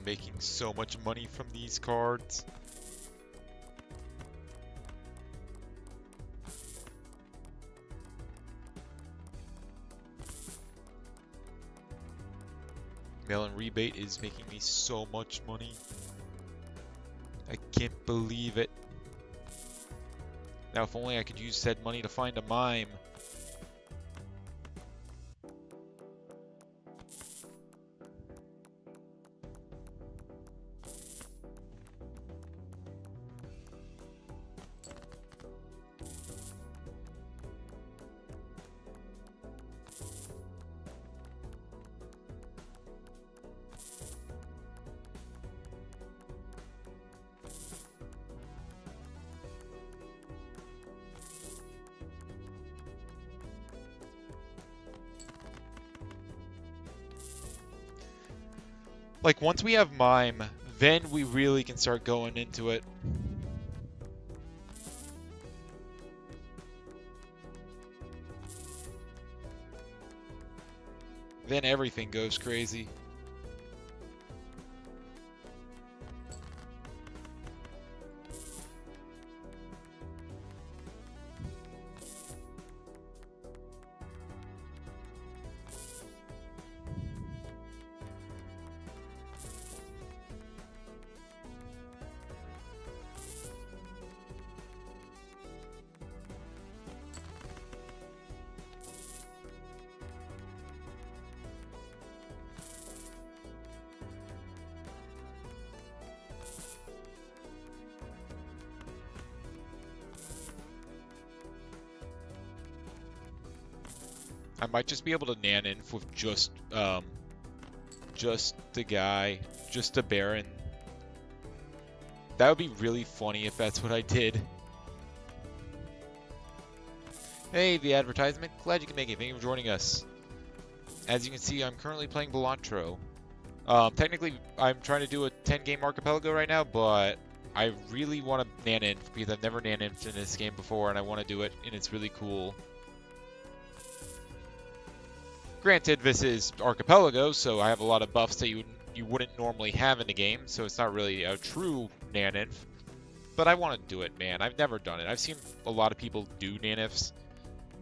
I'm making so much money from these cards. Mail-in rebate is making me so much money. I can't believe it. Now, if only I could use said money to find a mime. Like, once we have mime, then we really can start going into it. Then everything goes crazy. I might just be able to nan-inf with just the guy, just the Baron. That would be really funny if that's what I did. Hey, the advertisement. Glad you can make it. Thank you for joining us. As you can see, I'm currently playing Balatro. Technically, I'm trying to do a 10-game archipelago right now, but I really want to nan-inf because I've never nan-infed in this game before, and I want to do it, and it's really cool. Granted, this is archipelago, so I have a lot of buffs that you wouldn't normally have in the game, so it's not really a true nan-inf. But I want to do it, man. I've never done it. I've seen a lot of people do nan-infs,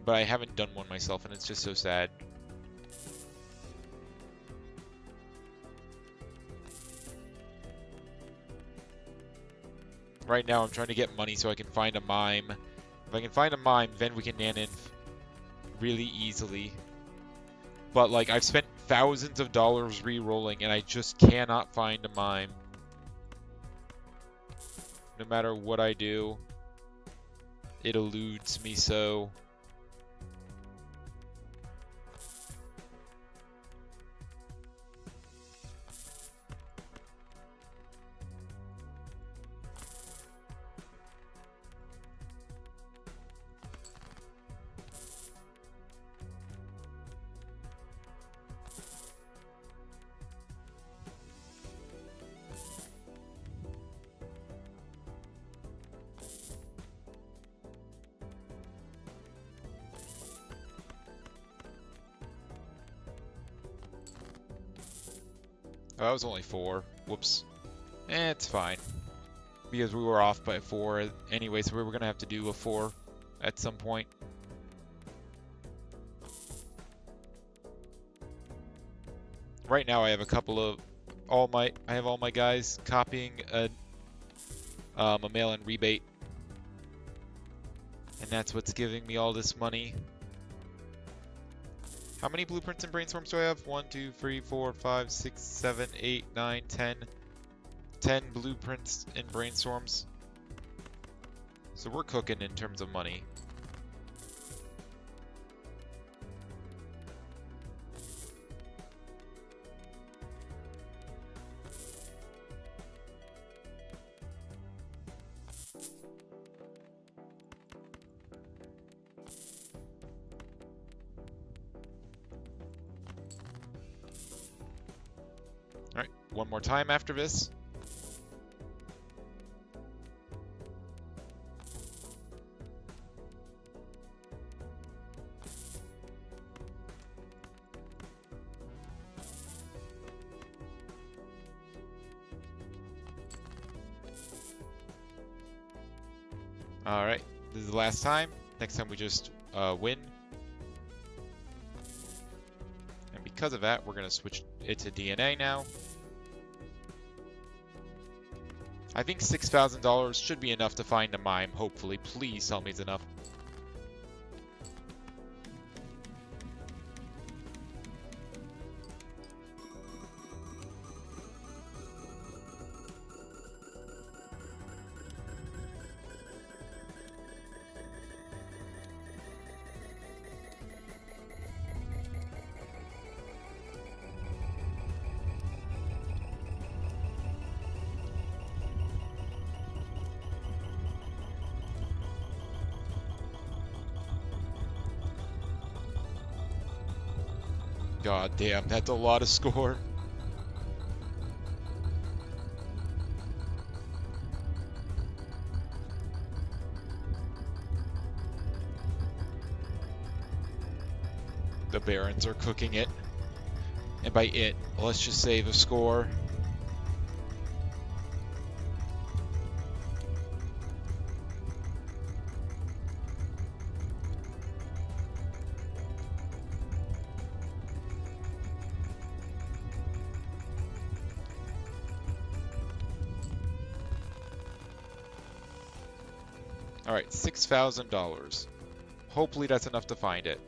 but I haven't done one myself, and it's just so sad. Right now, I'm trying to get money so I can find a mime. If I can find a mime, then we can nan-inf really easily. But, like, I've spent thousands of dollars re-rolling, and I just cannot find a mime. No matter what I do, it eludes me so. Oh, that was only 4. Whoops. It's fine. Because we were off by 4 anyway, so we were going to have to do a 4 at some point. Right now I have a couple of I have all my guys copying a mail-in rebate. And that's what's giving me all this money. How many blueprints and brainstorms do I have? 1, 2, 3, 4, 5, 6, 7, 8, 9, 10. 10 blueprints and brainstorms. So we're cooking in terms of money. Alright, one more time after this. Alright, this is the last time. Next time we just win. And because of that, we're going to switch it to DNA now. I think $6,000 should be enough to find a mime, hopefully. Please tell me it's enough. God damn, that's a lot of score. The Barons are cooking it. And by it, let's just say the score. Alright, $6,000. Hopefully that's enough to find it.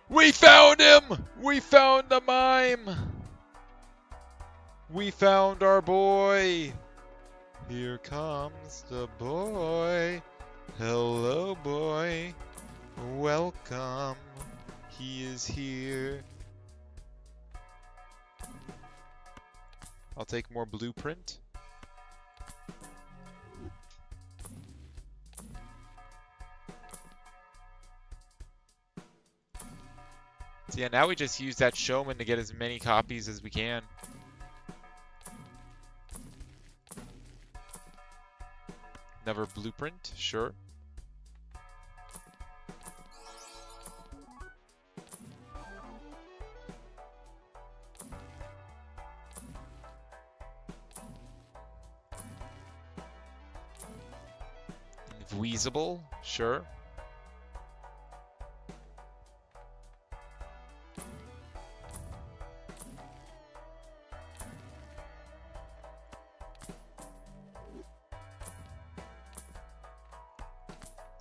We found him! We found the mime! We found our boy! Here comes the boy. Hello, boy. Welcome. He is here. I'll take more blueprint. So yeah, now we just use that showman to get as many copies as we can. Another blueprint, sure. Weasable, sure.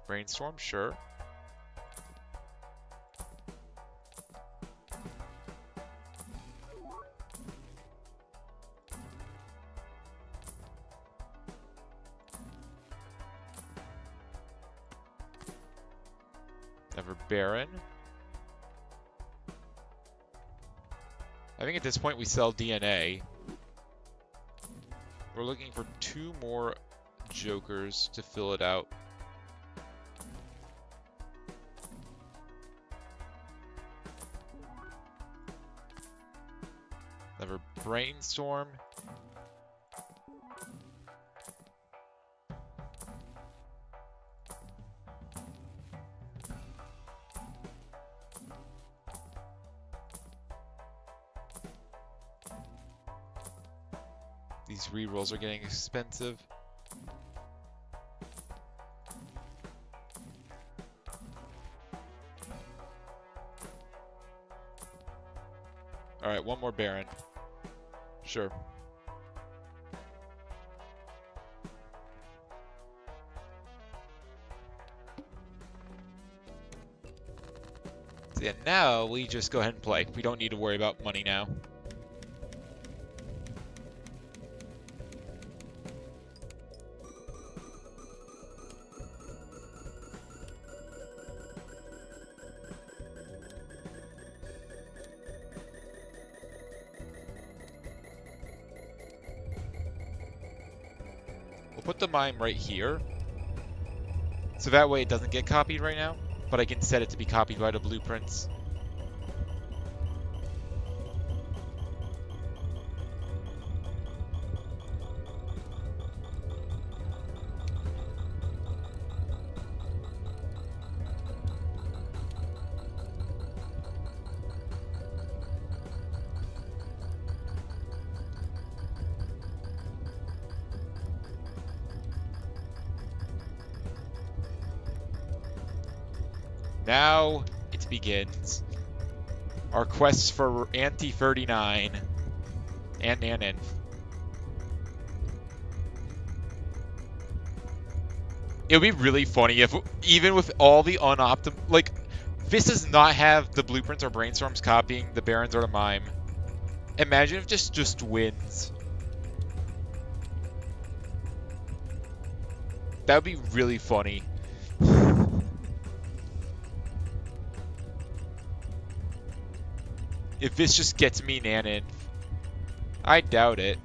Brainstorm, sure. Never Baron. I think at this point we sell DNA. We're looking for 2 more jokers to fill it out. Never Brainstorm. These rerolls are getting expensive. Alright, one more Baron. Sure. So yeah, now we just go ahead and play. We don't need to worry about money now. Put the mime right here, so that way it doesn't get copied right now, but I can set it to be copied by the blueprints. Now it begins. Our quest for Anti-39 and Nanon. It would be really funny if, even with all the like, this does not have the blueprints or brainstorms copying the Barons or the Mime. Imagine if just wins. That would be really funny. If this just gets me Nanon. I doubt it.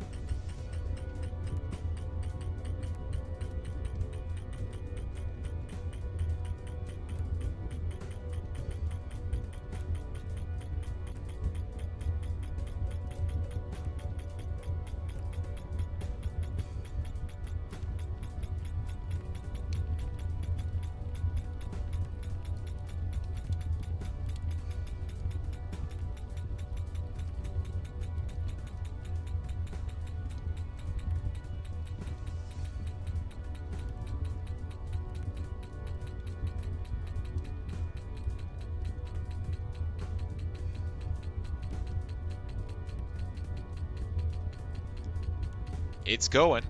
It's going.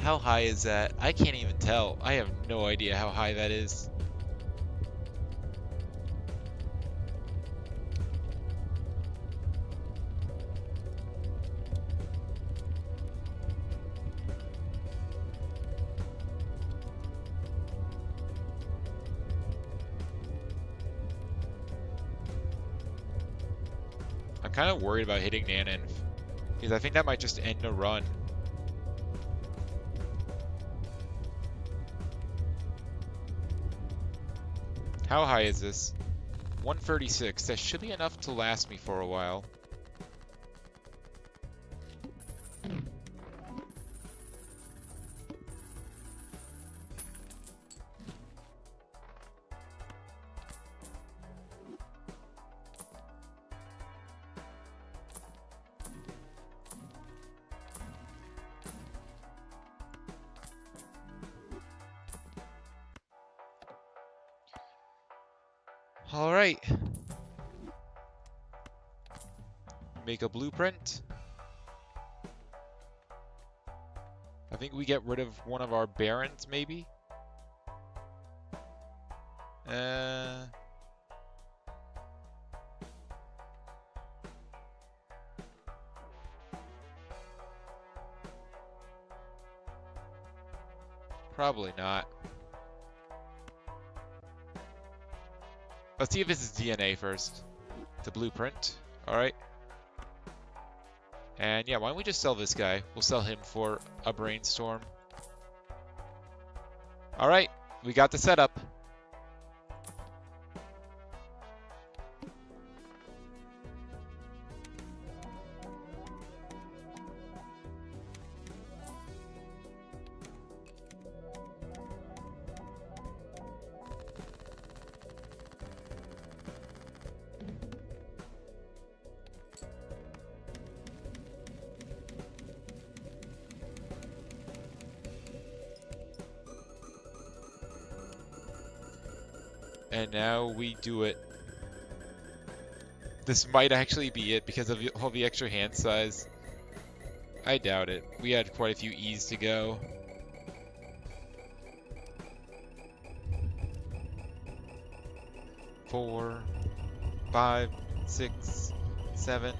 How high is that? I can't even tell. I have no idea how high that is. I'm kind of worried about hitting Nanon, because I think that might just end a run. How high is this? 136. That should be enough to last me for a while. All right. Make a blueprint. I think we get rid of one of our barons, maybe. Probably not. Let's see if this is DNA first. The blueprint. Alright. And yeah, why don't we just sell this guy? We'll sell him for a brainstorm. Alright, we got the setup. And now we do it. This might actually be it because of all the extra hand size. I doubt it. We had quite a few E's to go. Four, 5, 6, 7,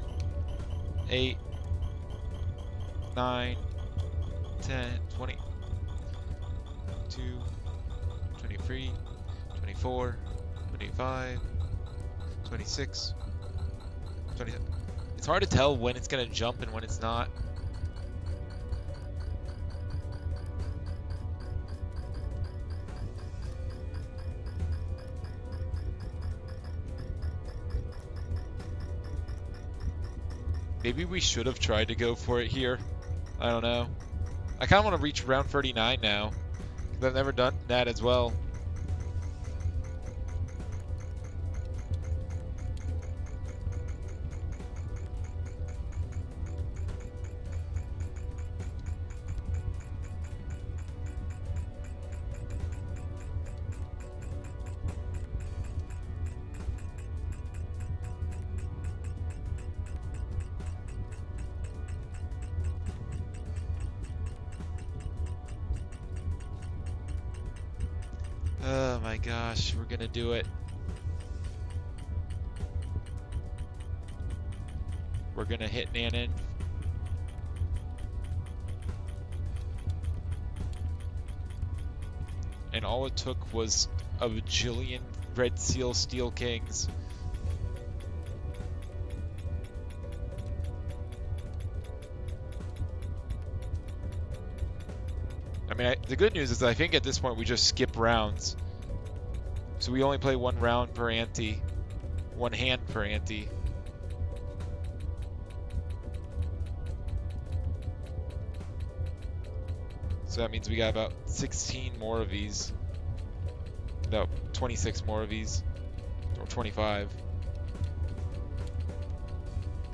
8, 9, 10, 20, 22, 23, 24, 25, 26, 27. It's hard to tell when it's going to jump and when it's not. Maybe we should have tried to go for it here. I don't know. I kind of want to reach round 39 now, because I've never done that as well. Oh my gosh, we're gonna do it. We're gonna hit Nanon. And all it took was a bajillion Red Seal Steel Kings. I mean, the good news is I think at this point we just skip rounds. So we only play one round per ante. One hand per ante. So that means we got about 16 more of these. About 26 more of these. Or 25.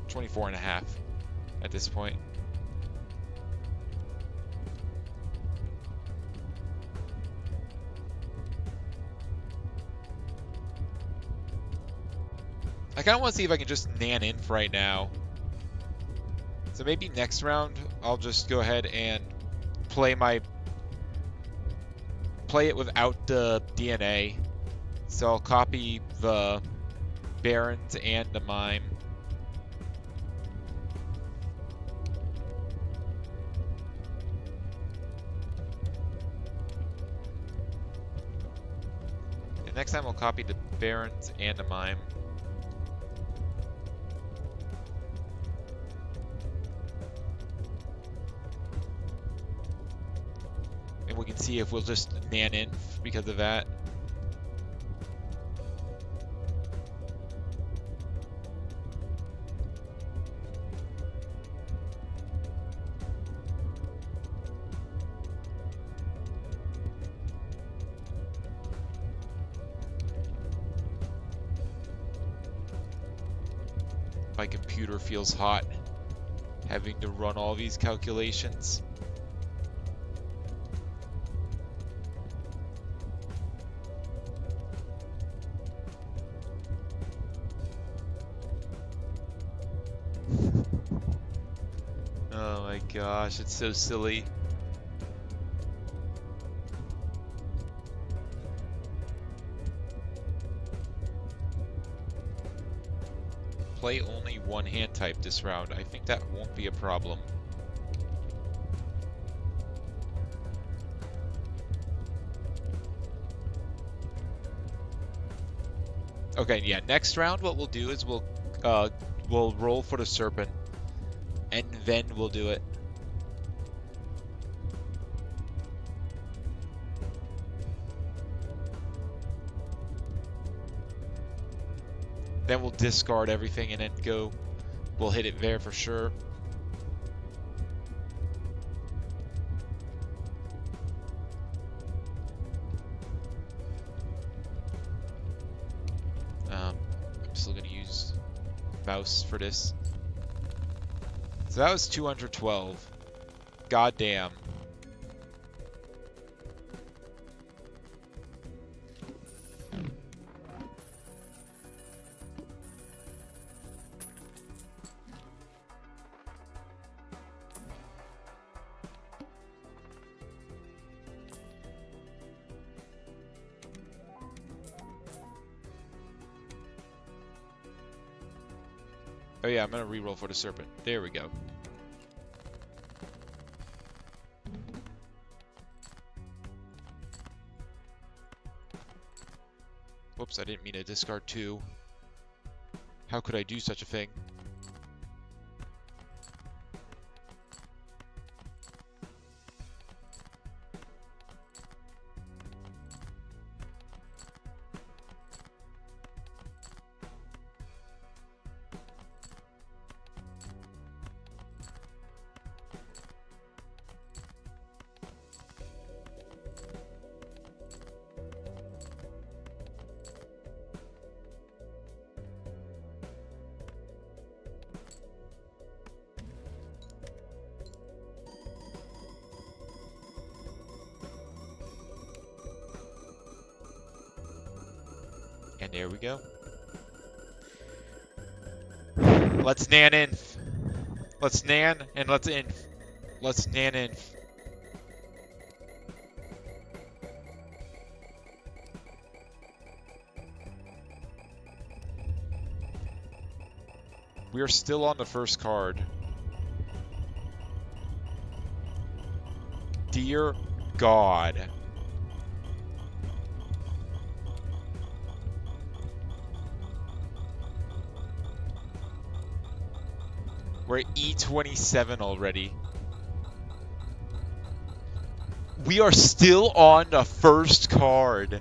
24 and a half at this point. I kind of want to see if I can just nan inf right now. So maybe next round I'll just go ahead and play it without the DNA. So I'll copy the Barons and the Mime. And next time I'll copy the Barons and the Mime. And we can see if we'll just nan inf because of that. My computer feels hot, having to run all these calculations. Oh my gosh, it's so silly. Play only one hand type this round. I think that won't be a problem. Okay, yeah, next round what we'll do is we'll roll for the Serpent. And then we'll do it. Then we'll discard everything and then go. We'll hit it there for sure. I'm still gonna use mouse for this. So that was 212. God damn. Oh yeah, I'm gonna reroll for the Serpent. There we go. Whoops, I didn't mean to discard 2. How could I do such a thing? And there we go. Let's nan inf. Let's nan and let's inf. Let's nan inf. We are still on the first card. Dear God. We're at E27 already. We are still on the first card.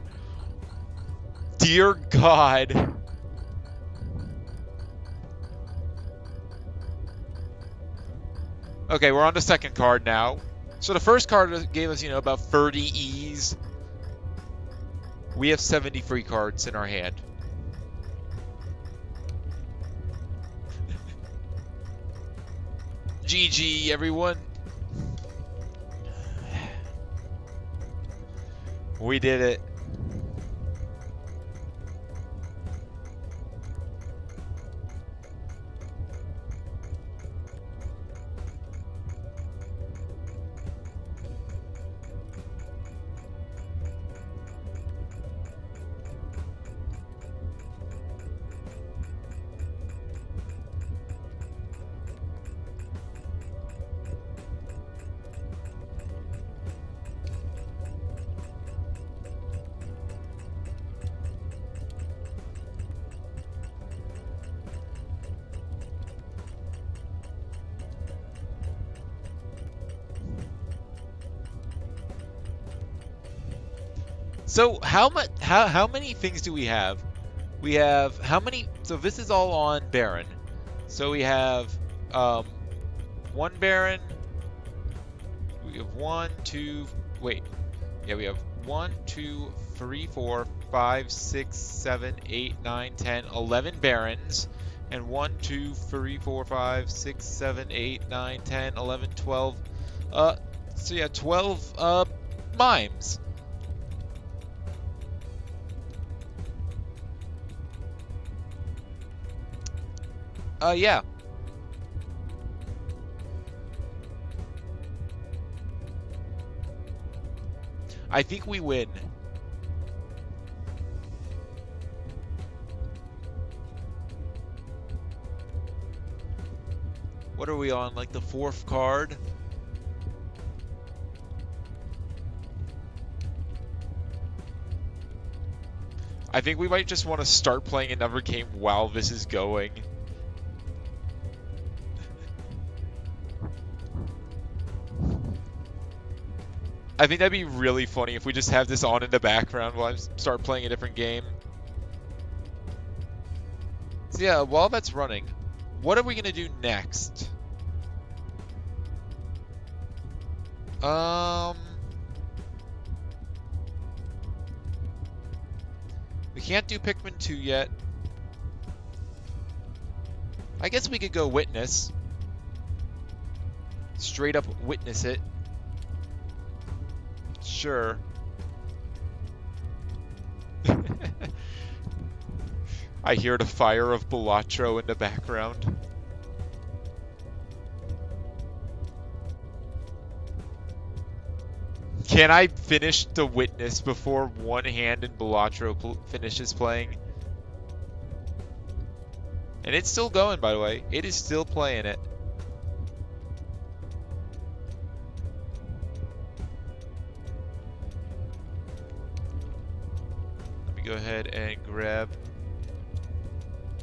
Dear God. Okay, we're on the second card now. So the first card gave us, about 30 E's. We have 70 free cards in our hand. GG, everyone. We did it. So how many things do we have? We have how many? So this is all on Baron. So we have one Baron. We have one, two. Wait, yeah, we have 1, 2, 3, 4, 5, 6, 7, 8, 9, 10, 11 Barons, and 1, 2, 3, 4, 5, 6, 7, 8, 9, 10, 11, 12. So yeah, 12 mimes. Yeah. I think we win. What are we on? Like the 4th card? I think we might just want to start playing another game while this is going. I think that'd be really funny if we just have this on in the background while I start playing a different game. So yeah, while that's running, what are we gonna do next? We can't do Pikmin 2 yet. I guess we could go Witness. Straight up Witness it. Sure. I hear the fire of Balatro in the background. Can I finish the Witness before one hand in Balatro finishes playing? And it's still going, by the way. It is still playing it. Let me go ahead and grab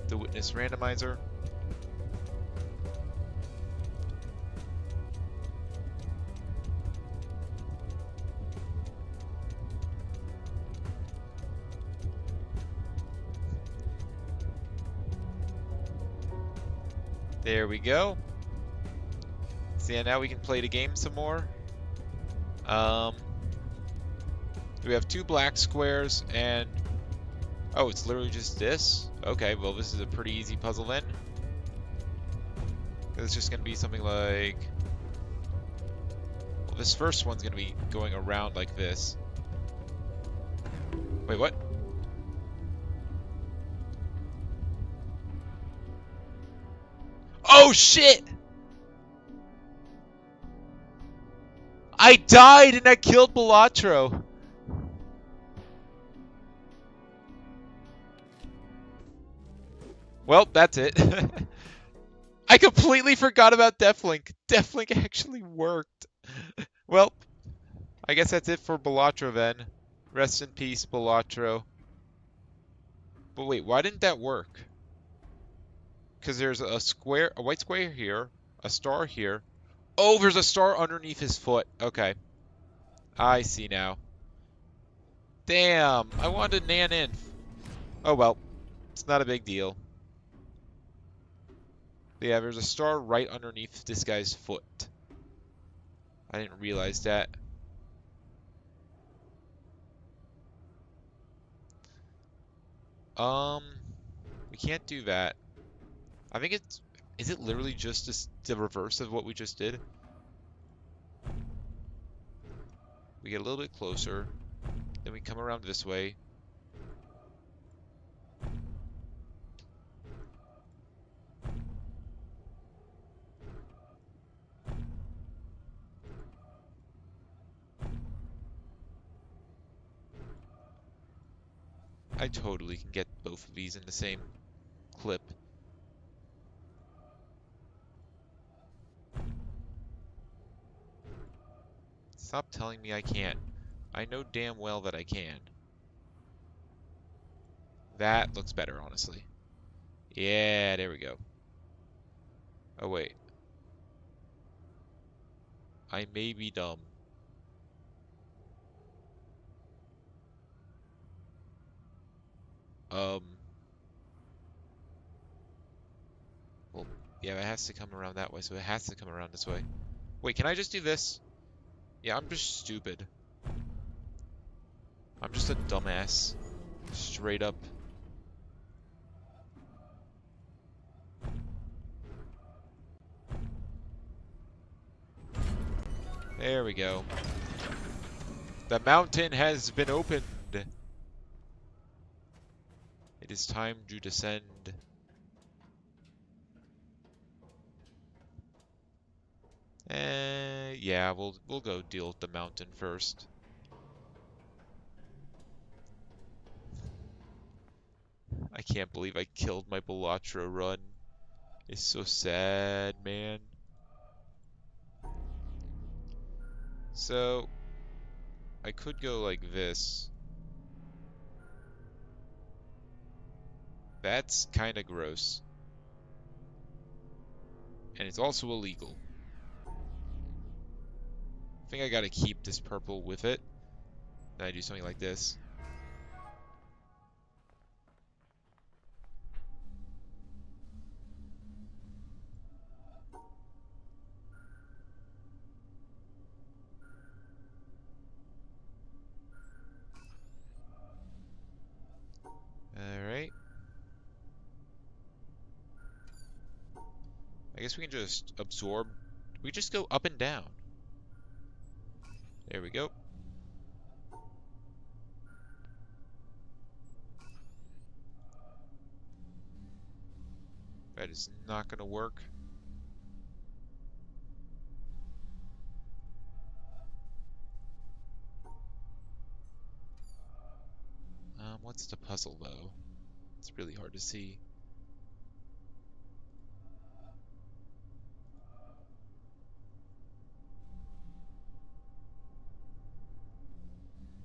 the Witness Randomizer. There we go. So yeah, now we can play the game some more. We have 2 black squares and... Oh, it's literally just this? Okay, well this is a pretty easy puzzle then. It's just going to be something like... Well, this first one's going to be going around like this. Wait, what? Oh shit! I died and I killed Balatro. Well, that's it. I completely forgot about Deathlink. Deathlink actually worked. Well, I guess that's it for Balatro then. Rest in peace, Balatro. But wait, why didn't that work? Because there's a square, a white square here, a star here. Oh, there's a star underneath his foot. Okay, I see now. Damn, I wanted Nan in. Oh well, it's not a big deal. Yeah, there's a star right underneath this guy's foot. I didn't realize that. Um, we can't do that. I think it's, is it literally just the reverse of what we just did? We get a little bit closer, then we come around this way. I totally can get both of these in the same clip. Stop telling me I can't. I know damn well that I can. That looks better, honestly. Yeah, there we go. Oh, wait. I may be dumb. Um, well, yeah, it has to come around that way, so it has to come around this way. Wait, can I just do this? Yeah, I'm just stupid. I'm just a dumbass. Straight up. There we go. The mountain has been opened. It is time to descend. Yeah, we'll go deal with the mountain first. I can't believe I killed my Balatro run. It's so sad, man. So, I could go like this. That's kinda gross. And it's also illegal. I think I gotta keep this purple with it. Then I do something like this. Alright. I guess we can just absorb. We just go up and down. There we go. That is not gonna work. What's the puzzle though? It's really hard to see.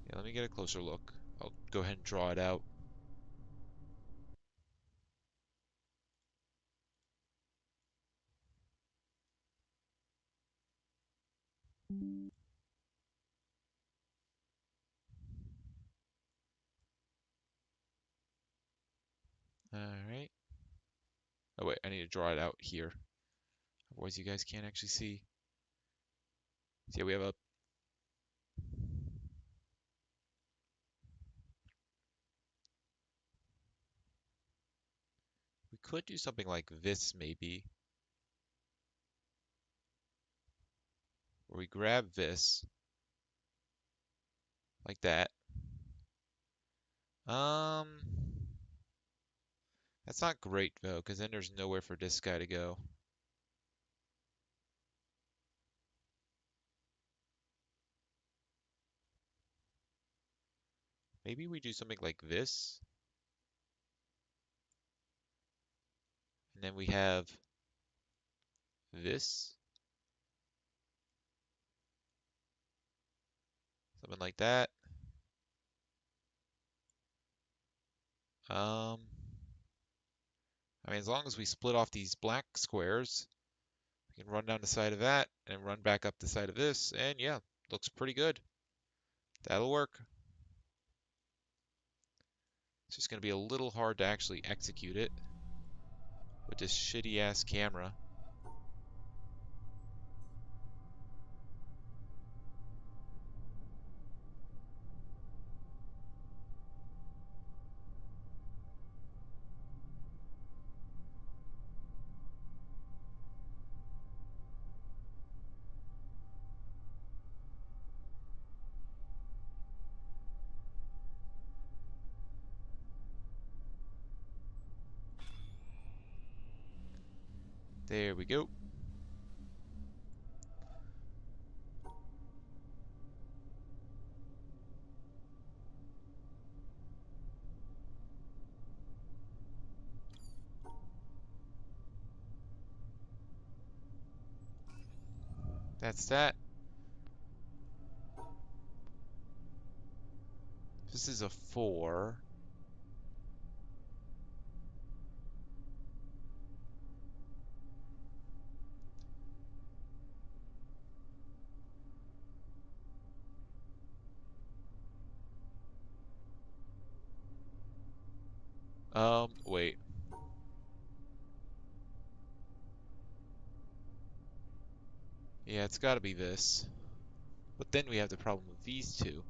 Yeah, let me get a closer look. I'll go ahead and draw it out. Alright. Oh wait, I need to draw it out here. Otherwise you guys can't actually see. So yeah, we have a... We could do something like this maybe. Where we grab this. Like that. Um... That's not great though, because then there's nowhere for this guy to go. Maybe we do something like this. And then we have this. Something like that. I mean, as long as we split off these black squares, we can run down the side of that and run back up the side of this, and yeah, looks pretty good. That'll work. It's just going to be a little hard to actually execute it with this shitty-ass camera. There we go. That's that. This is a 4. Wait. Yeah, it's got to be this. But then we have the problem with these two.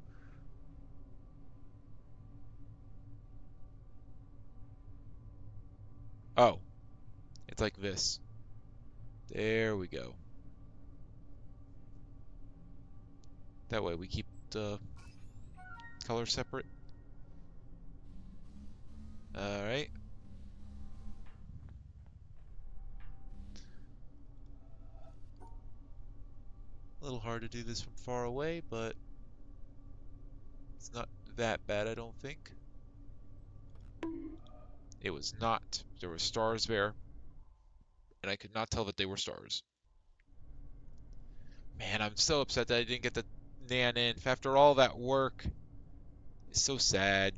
Oh, it's like this. There we go. That way we keep the color separate. Alright. A little hard to do this from far away, but it's not that bad, I don't think. It was not. There were stars there, and I could not tell that they were stars. Man, I'm so upset that I didn't get the Nan Inf after all that work. It's so sad.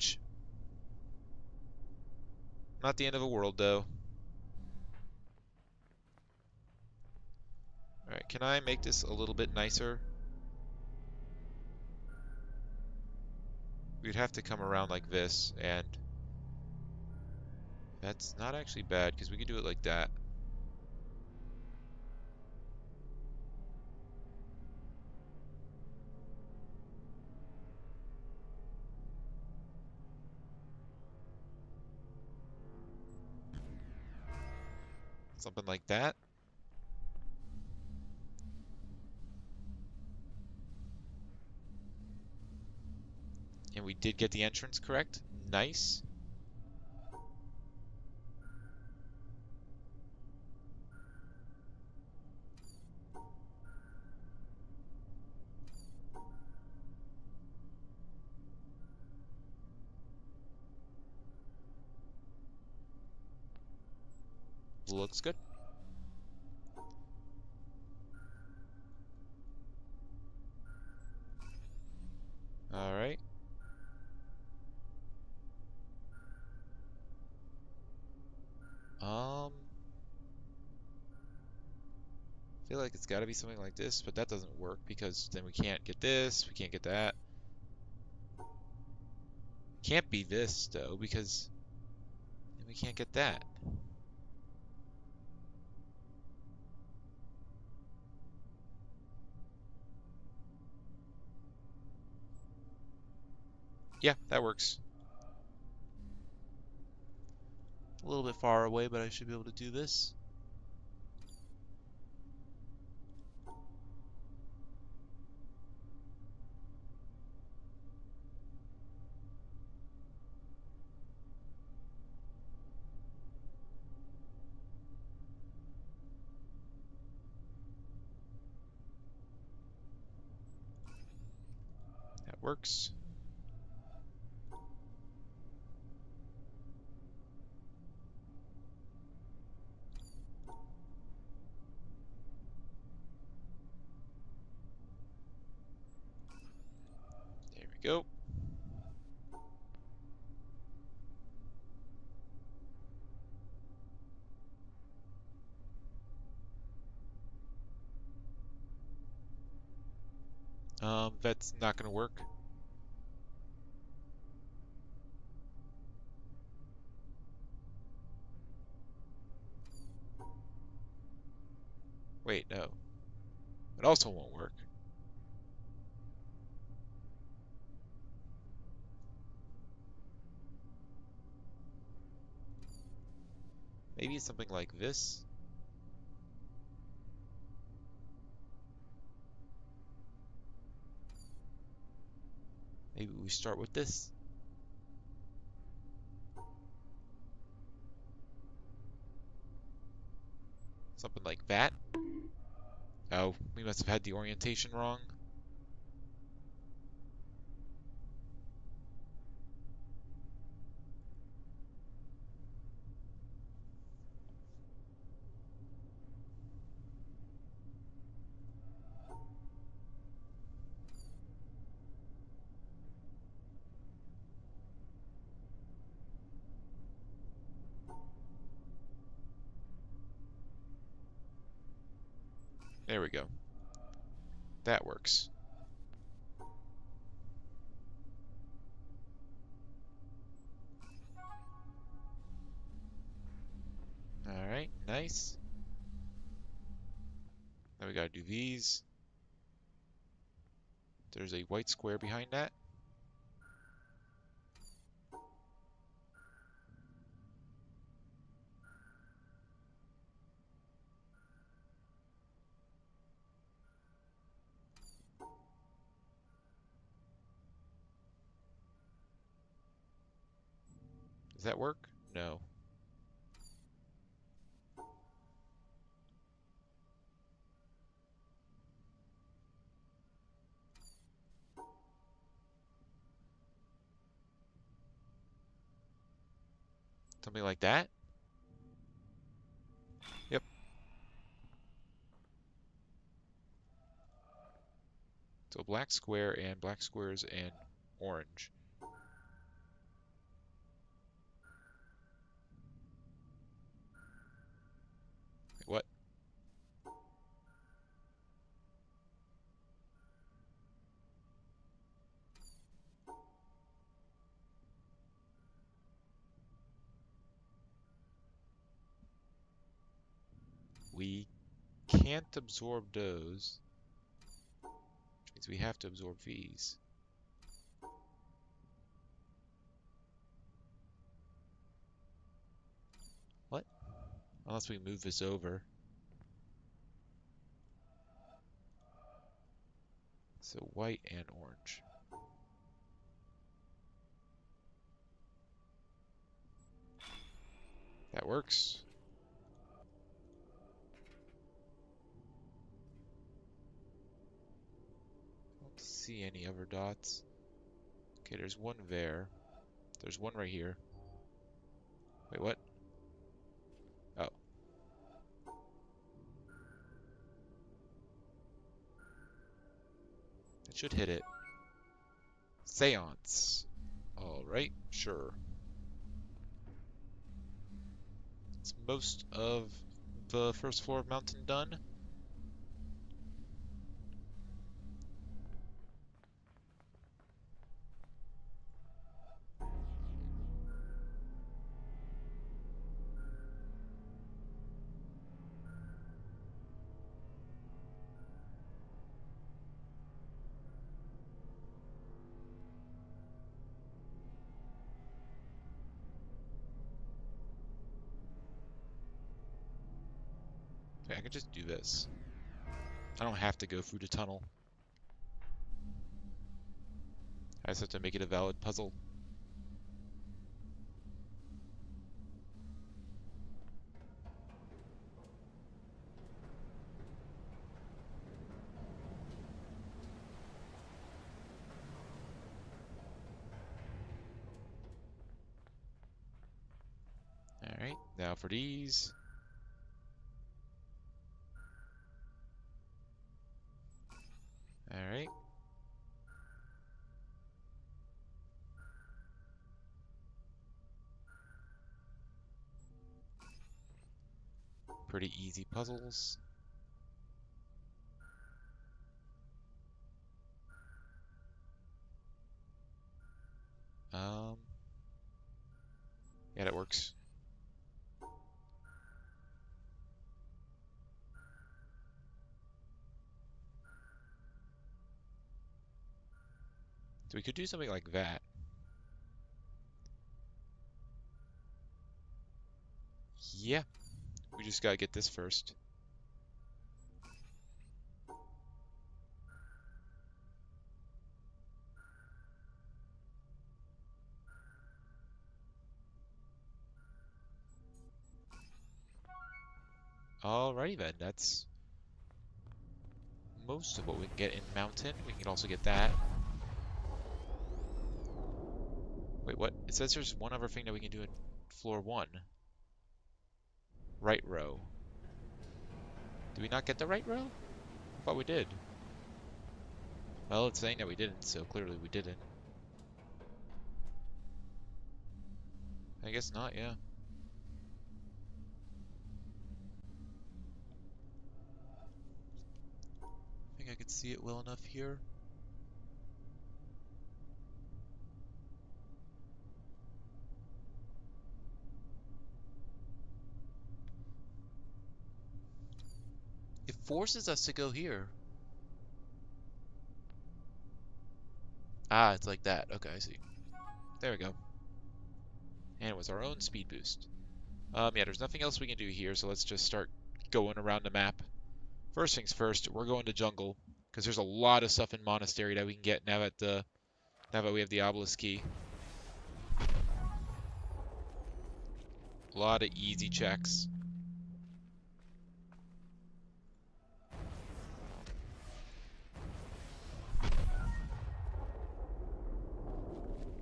Not the end of the world, though. Alright, can I make this a little bit nicer? We'd have to come around like this, and that's not actually bad, because we could do it like that. Something like that. And we did get the entrance correct. Nice. Looks good. Alright. I feel like it's got to be something like this, but that doesn't work because then we can't get this, we can't get that. Can't be this, though, because then we can't get that. Yeah, that works. A little bit far away, but I should be able to do this. That works. go. That's not gonna work. Wait, no. It also won't work. Maybe it's something like this. Maybe we start with this. Something like that. Oh, we must have had the orientation wrong. There we go. That works. Alright, nice. Now we gotta do these. There's a white square behind that. Does that work? No. Something like that? Yep. So black square and black squares and orange. Wait, what? We can't absorb those, which means we have to absorb these. What? Unless we move this over. So white and orange. That works. I don't see any other dots. Okay, there's one there. There's one right here. Wait, what? Oh. It should hit it. Seance. Alright, sure. It's most of the first floor of Mountain done. Okay, I can just do this. I don't have to go through the tunnel. I just have to make it a valid puzzle. Alright, now for these. Alright. pretty easy puzzles. Yeah, that works. So we could do something like that. Yeah, we just gotta get this first. Alrighty then, that's most of what we can get in Mountain. We can also get that. Wait, what? It says there's one other thing that we can do in floor 1. Right row. Did we not get the right row? I thought we did. Well, it's saying that we didn't, so clearly we didn't. I guess not, yeah. I think I could see it well enough here. It forces us to go here. Ah, it's like that. Okay, I see. There we go. And it was our own speed boost. Yeah, there's nothing else we can do here, so let's just start going around the map. First things first, we're going to jungle, because there's a lot of stuff in Monastery that we can get now that we have the obelisk key. A lot of easy checks.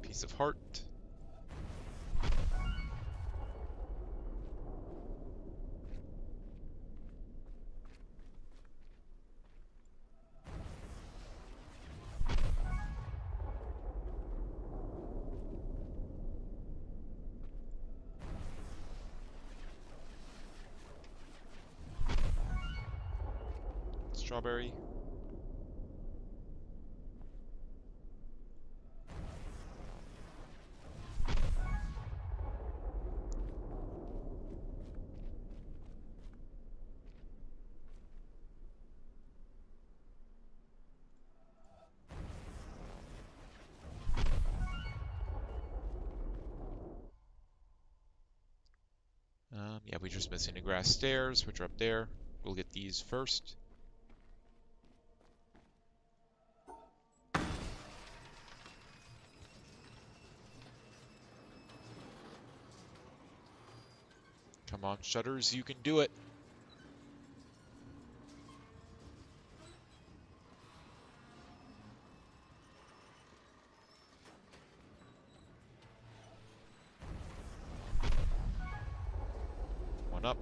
Piece of heart. Strawberry. Yeah, we're just missing the grass stairs, which are up there. We'll get these first. Come on, Shutters, you can do it. One up.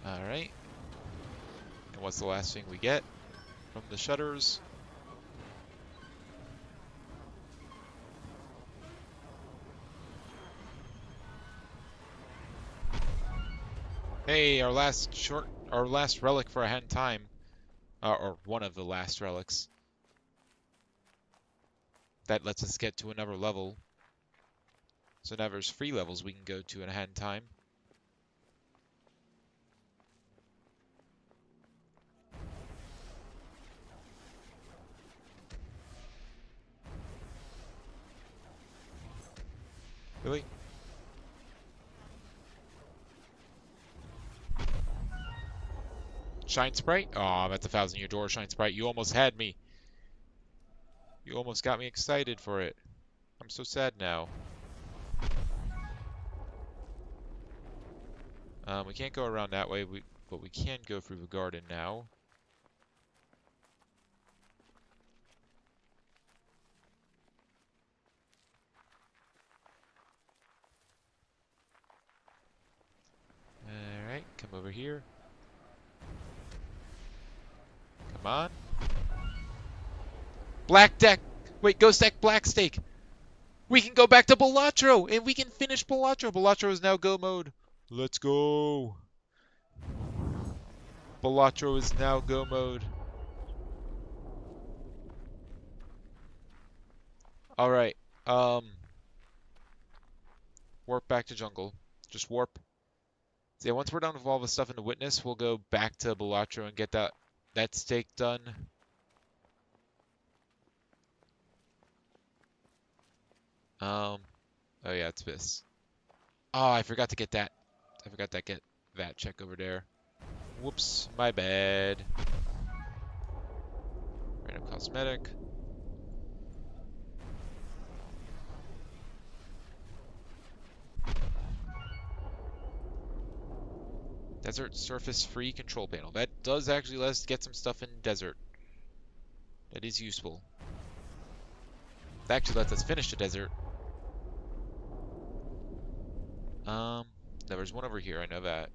Alright. And what's the last thing we get from the Shutters? Hey, our last relic for a hand time. Or one of the last relics. That lets us get to another level. So now there's 3 levels we can go to in a hand time. Really? Shine Sprite? Aw, that's a 1,000-year door, Shine Sprite. You almost had me. You almost got me excited for it. I'm so sad now. We can't go around that way, but we can go through the garden now. Alright, come over here. Come on. Black deck. Wait, ghost deck black stake. We can go back to Balatro and we can finish Balatro. Balatro is now go mode. Let's go. Balatro is now go mode. All right. Warp back to jungle. Just warp. So yeah, once we're done with all the stuff in the witness, we'll go back to Balatro and get that stake done. Oh yeah, it's this. Oh, I forgot to get that. I forgot to get that check over there. Whoops, my bad. Random cosmetic. Desert surface free control panel. That does actually let us get some stuff in desert. That is useful. That actually lets us finish the desert. There was one over here, I know that.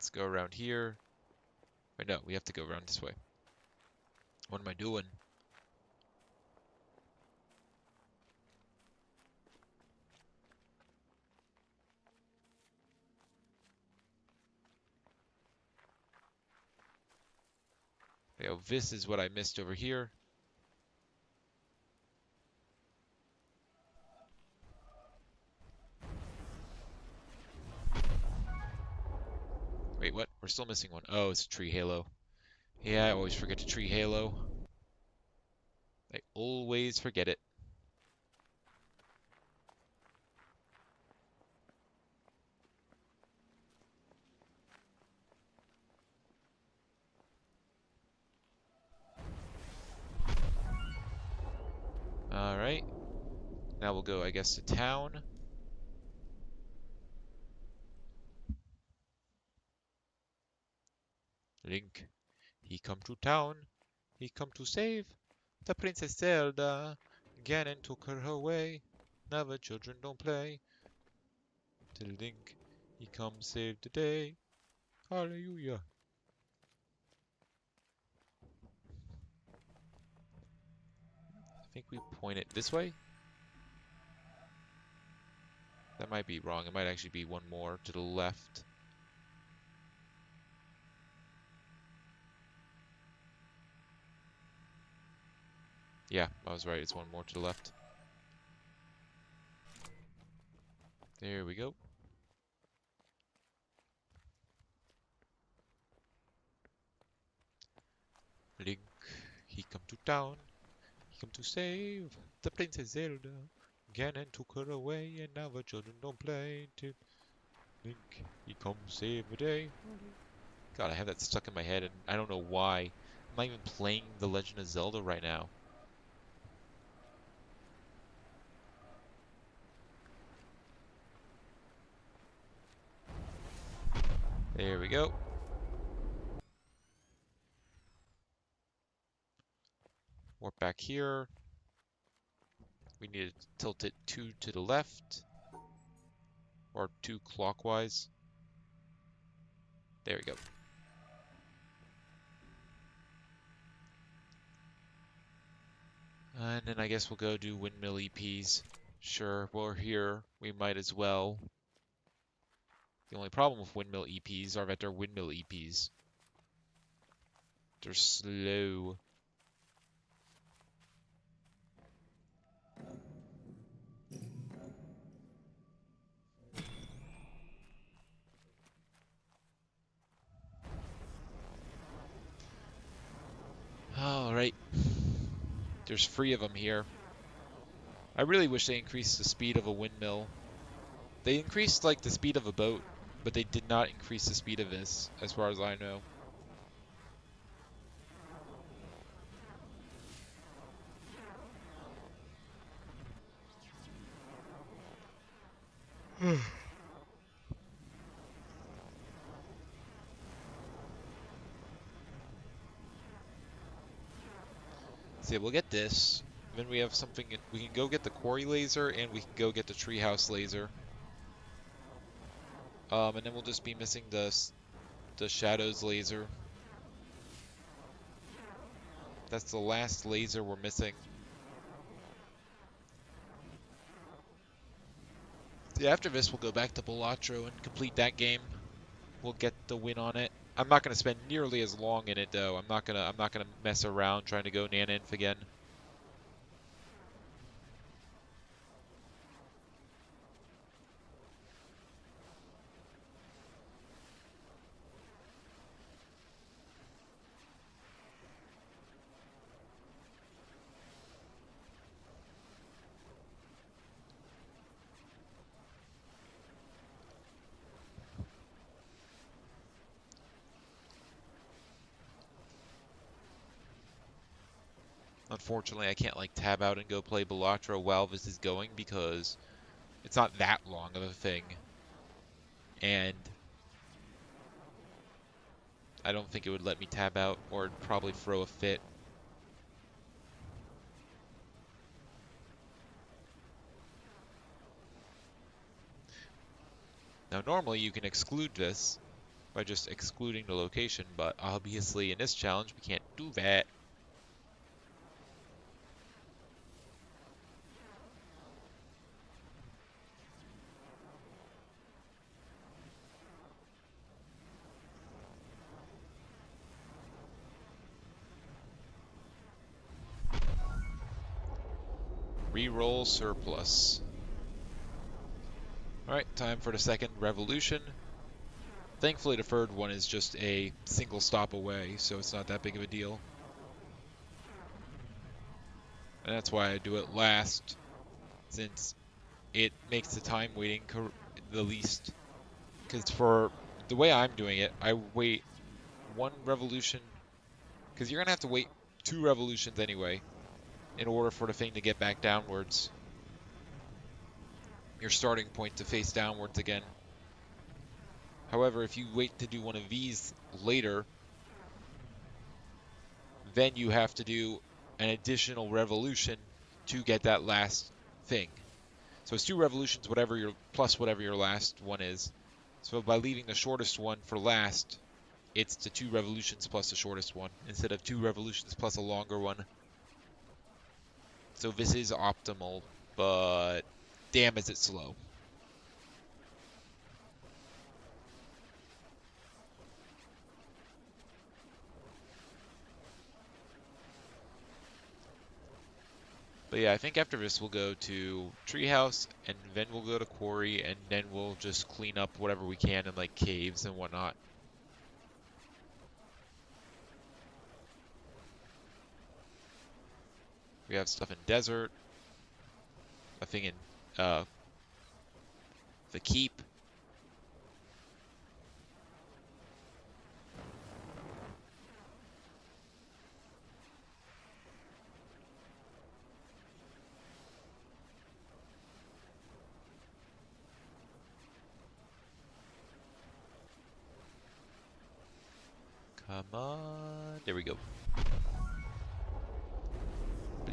Let's go around here. Wait, no, we have to go around this way. What am I doing? Oh, this is what I missed over here. Wait, what? We're still missing one. Oh, it's a tree halo. Yeah, I always forget to tree halo. I always forget it. Alright. Now we'll go, I guess, to town. Link, he come to town. He come to save the Princess Zelda. Ganon took her away. Now the children don't play. Till Link, he come save the day. Hallelujah. I think we point it this way. That might be wrong. It might actually be one more to the left. Yeah, I was right. It's one more to the left. There we go. Link, he come to town. He come to save the Princess Zelda. Ganon took her away, and now the children don't play. Till Link, he come save the day. God, I have that stuck in my head, and I don't know why. I'm not even playing The Legend of Zelda right now. There we go. Warp back here. We need to tilt it 2 to the left. Or 2 clockwise. There we go. And then I guess we'll go do windmill EPs. Sure, we're here. We might as well. The only problem with windmill EPs are that they're windmill EPs. They're slow. Alright. There's 3 of them here. I really wish they increased the speed of a windmill. They increased, like, the speed of a boat, but they did not increase the speed of this, as far as I know. So yeah, we'll get this. Then we have something. We can go get the quarry laser, and we can go get the treehouse laser. And then we'll just be missing the shadows laser. That's the last laser we're missing. Yeah, after this, we'll go back to Balatro and complete that game. We'll get the win on it. I'm not gonna spend nearly as long in it though. I'm not gonna mess around trying to go Naninth again. Unfortunately, I can't like tab out and go play Balatro while this is going because it's not that long of a thing. And I don't think it would let me tab out or it'd probably throw a fit. Now, normally you can exclude this by just excluding the location, but obviously in this challenge we can't do that. Reroll surplus. Alright, time for the second revolution. Thankfully the third one is just a single stop away, so it's not that big of a deal. And that's why I do it last, since it makes the time waiting the least. Because for the way I'm doing it, I wait one revolution, because you're going to have to wait 2 revolutions anyway in order for the thing to get back downwards. Your starting point to face downwards again. However, if you wait to do one of these later, then you have to do an additional revolution to get that last thing. So it's 2 revolutions, plus whatever your last one is. So by leaving the shortest one for last, it's the 2 revolutions plus the shortest one, instead of 2 revolutions plus a longer one. So this is optimal, but damn is it slow. But yeah, I think after this we'll go to Treehouse, and then we'll go to Quarry, and then we'll just clean up whatever we can in like caves and whatnot. We have stuff in Desert, a thing in the Keep. Come on, there we go.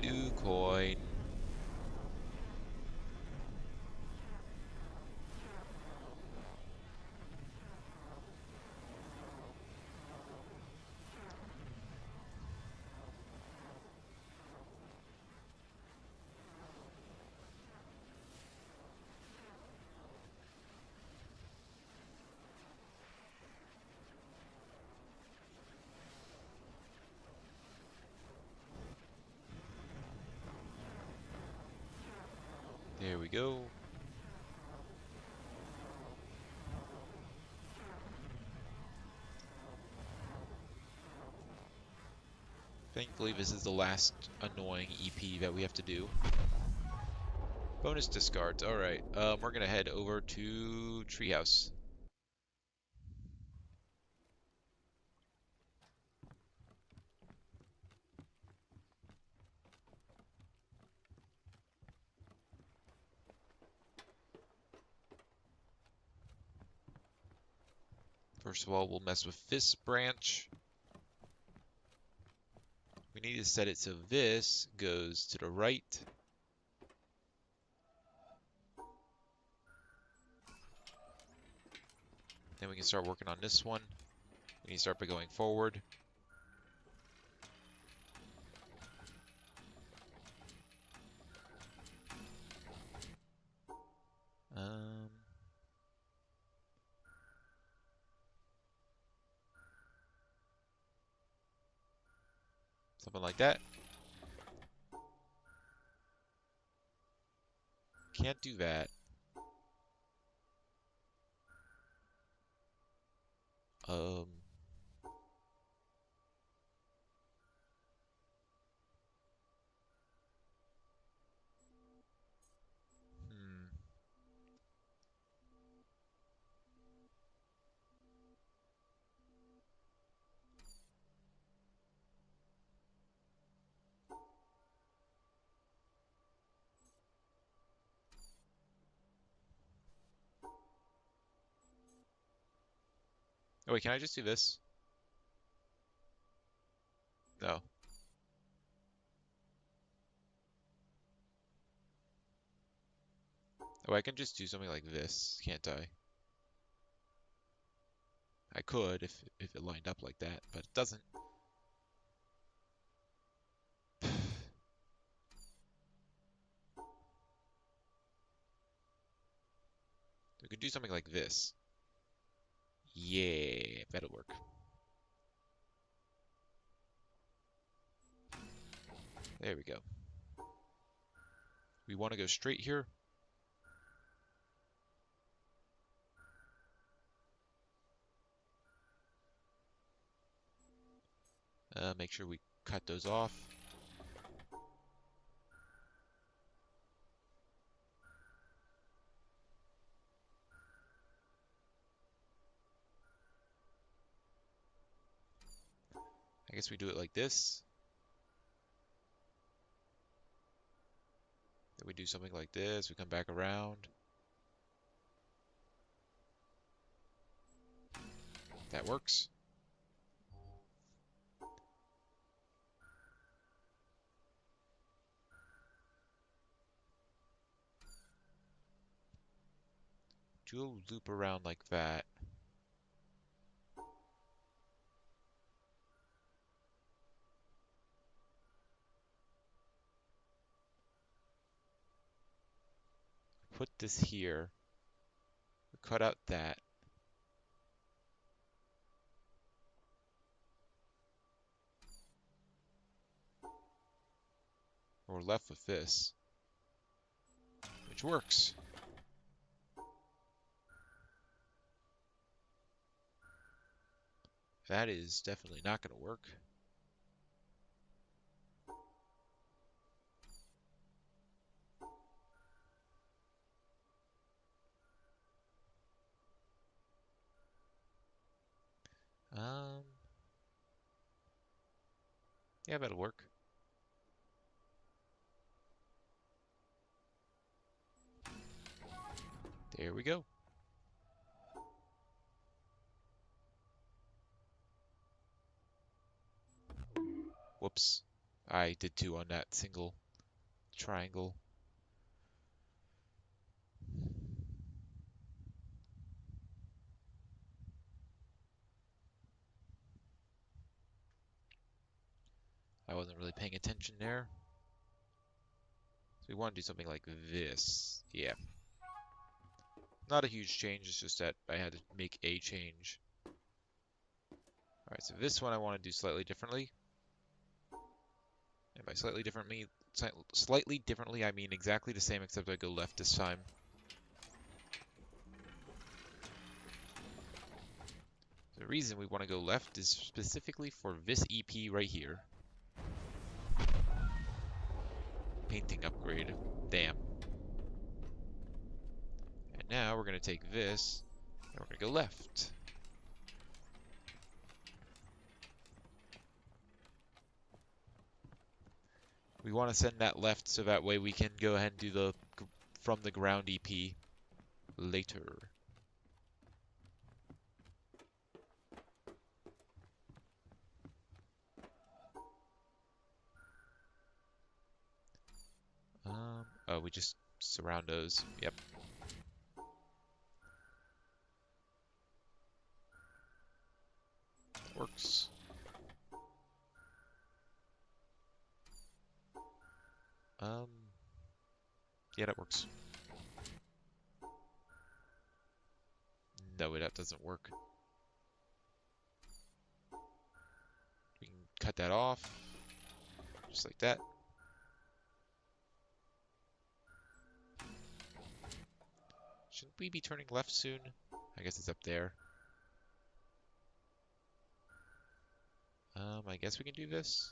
Blue coin. There we go. Thankfully, this is the last annoying EP that we have to do. Bonus discards. Alright, we're gonna head over to Treehouse. First of all, we'll mess with this branch. We need to set it so this goes to the right. Then we can start working on this one. We need to start by going forward. Something like that. Can't do that. Hmm. Oh wait, can I just do this? No. Oh, I can just do something like this, can't I? I could if it lined up like that, but it doesn't. We could do something like this. Yeah, that'll work. There we go. We want to go straight here. Make sure we cut those off. I guess we do it like this. Then we do something like this. We come back around. That works. Do a loop around like that. Put this here. Cut out that. We're left with this, which works. That is definitely not going to work. Yeah, that'll work. There we go. Whoops. I did two on that single triangle. I wasn't really paying attention there. So we want to do something like this. Yeah. Not a huge change, it's just that I had to make a change. Alright, so this one I want to do slightly differently. And by slightly differently, I mean exactly the same, except I go left this time. The reason we want to go left is specifically for this EP right here. Painting upgrade. Damn. And now we're going to take this, and we're going to go left. We want to send that left so that way we can go ahead and do the from the ground EP later. we just surround those. Yep. That works. Yeah, that works. No, that doesn't work. We can cut that off. Just like that. Shouldn't we be turning left soon? I guess it's up there. I guess we can do this.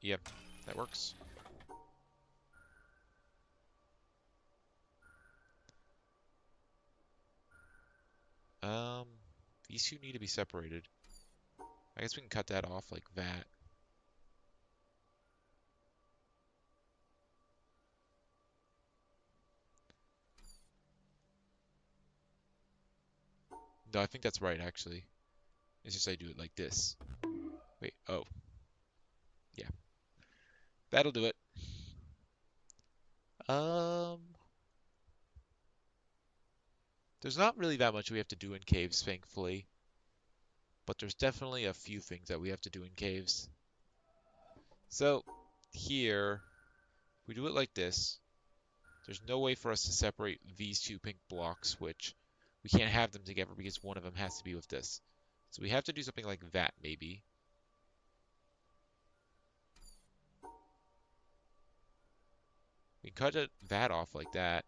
Yep, that works. These two need to be separated. I guess we can cut that off like that. No, I think that's right, actually. It's just I do it like this. Wait, oh. Yeah. That'll do it. There's not really that much we have to do in caves, thankfully. But there's definitely a few things that we have to do in caves. So, here, if we do it like this, there's no way for us to separate these two pink blocks, which we can't have them together because one of them has to be with this. So we have to do something like that, maybe. We can cut that off like that.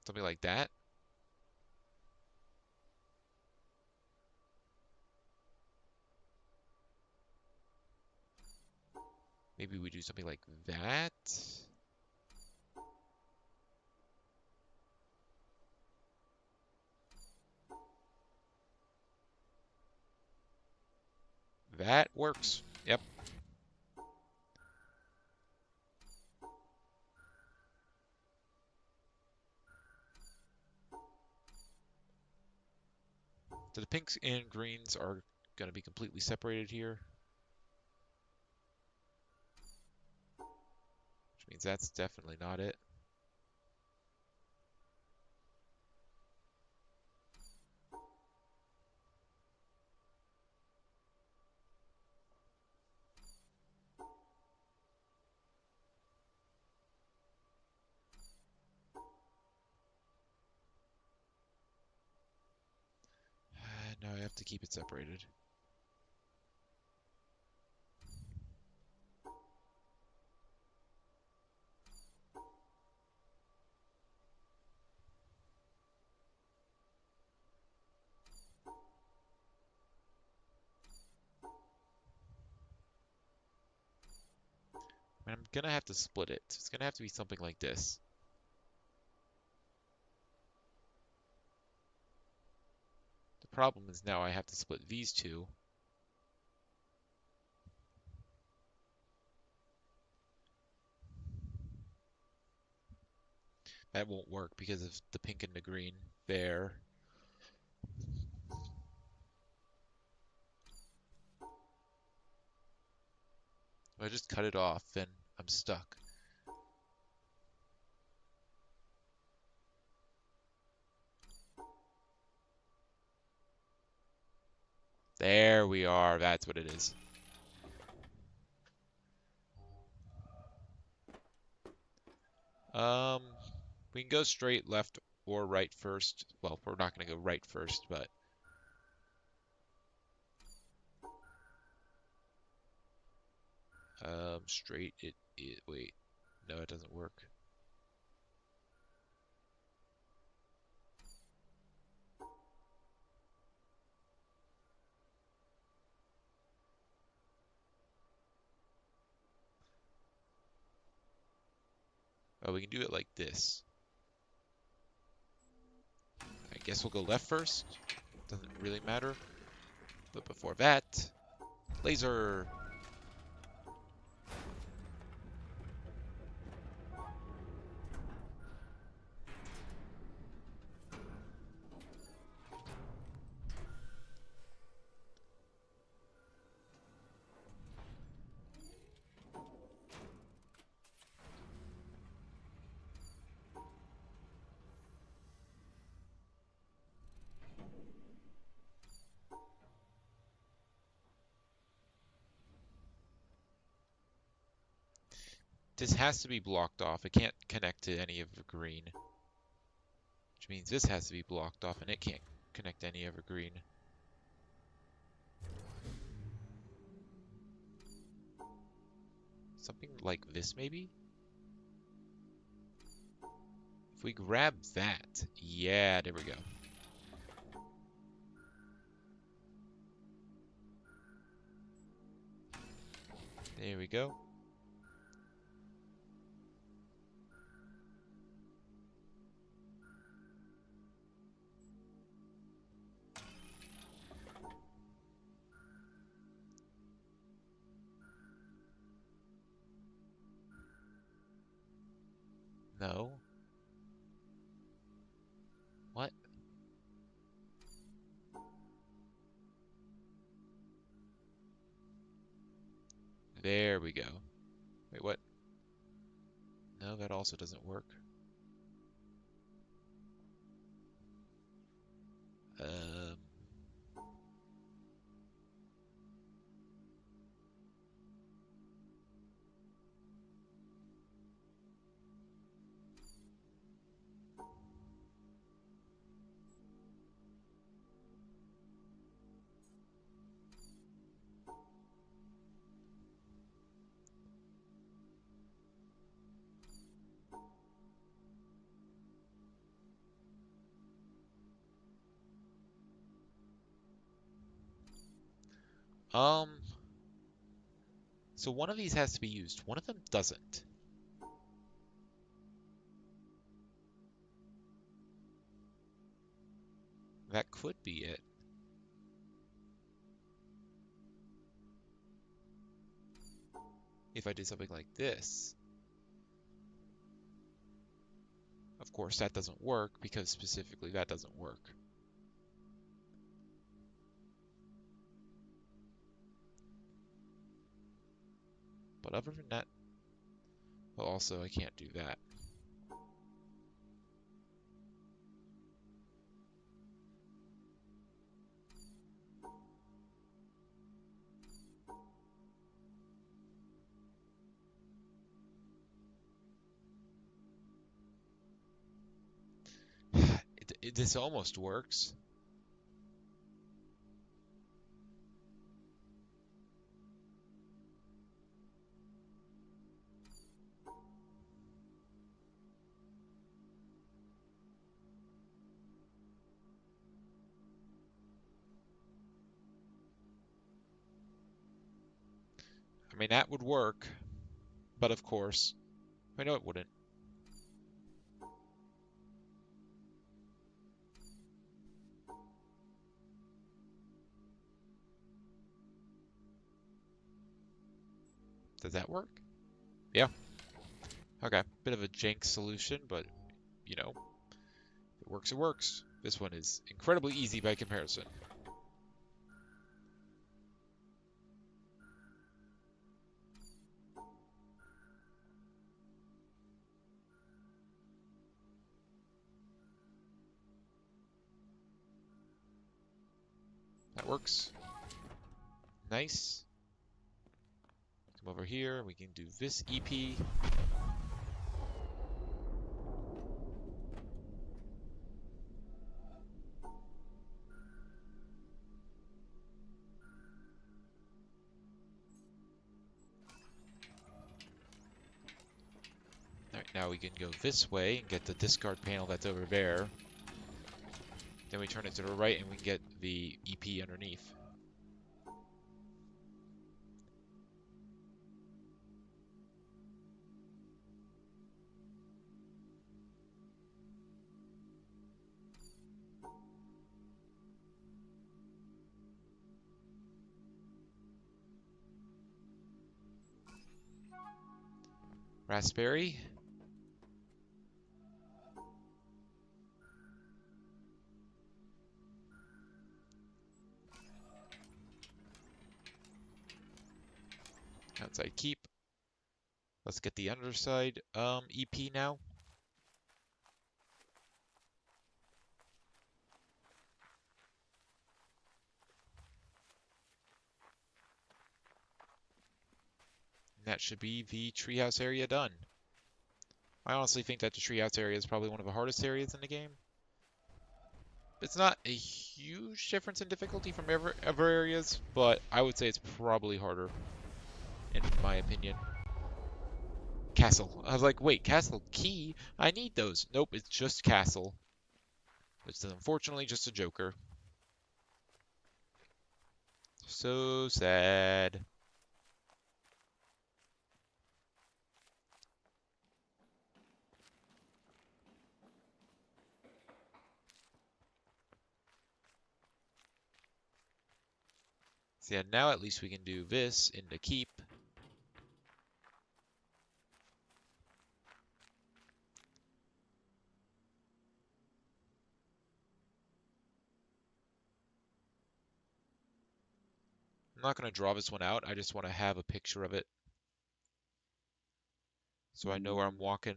Something like that. Maybe we do something like that. That works. Yep. So the pinks and greens are going to be completely separated here. Which means that's definitely not it. No, I have to keep it separated. I'm gonna have to split it. It's gonna have to be something like this. The problem is now I have to split these two. That won't work because of the pink and the green there. If I just cut it off, then I'm stuck. There we are. That's what it is. We can go straight, left, or right first. Well, we're not going to go right first, but straight. Wait, no, it doesn't work. Oh, we can do it like this. I guess we'll go left first. Doesn't really matter. But before that, laser. This has to be blocked off. It can't connect to any of the green. Which means this has to be blocked off and it can't connect to any evergreen. Something like this, maybe? If we grab that, yeah, there we go. There we go. No. What? There we go. Wait, what? No, that also doesn't work. Um... Um, so one of these has to be used. One of them doesn't. That could be it. If I did something like this. Of course, that doesn't work because specifically that doesn't work. But other than that, well, also I can't do that. This almost works. I mean, that would work, but of course, I know it wouldn't. Does that work? Yeah. Okay. Bit of a jank solution, but, you know, if it works, it works. This one is incredibly easy by comparison. That works. Nice. Come over here, we can do this EP. Alright, now we can go this way and get the discard panel that's over there. Then we turn it to the right and we can get the EP underneath. Raspberry. Outside keep. Let's get the underside EP now. that should be the treehouse area done. I honestly think that the treehouse area is probably one of the hardest areas in the game. It's not a huge difference in difficulty from other areas, but I would say it's probably harder, in my opinion. Castle. I was like, wait, castle key? I need those. Nope, it's just castle. It's unfortunately just a joker. So sad. So yeah, now at least we can do this in the keep. I'm not going to draw this one out. I just want to have a picture of it so I know where I'm walking.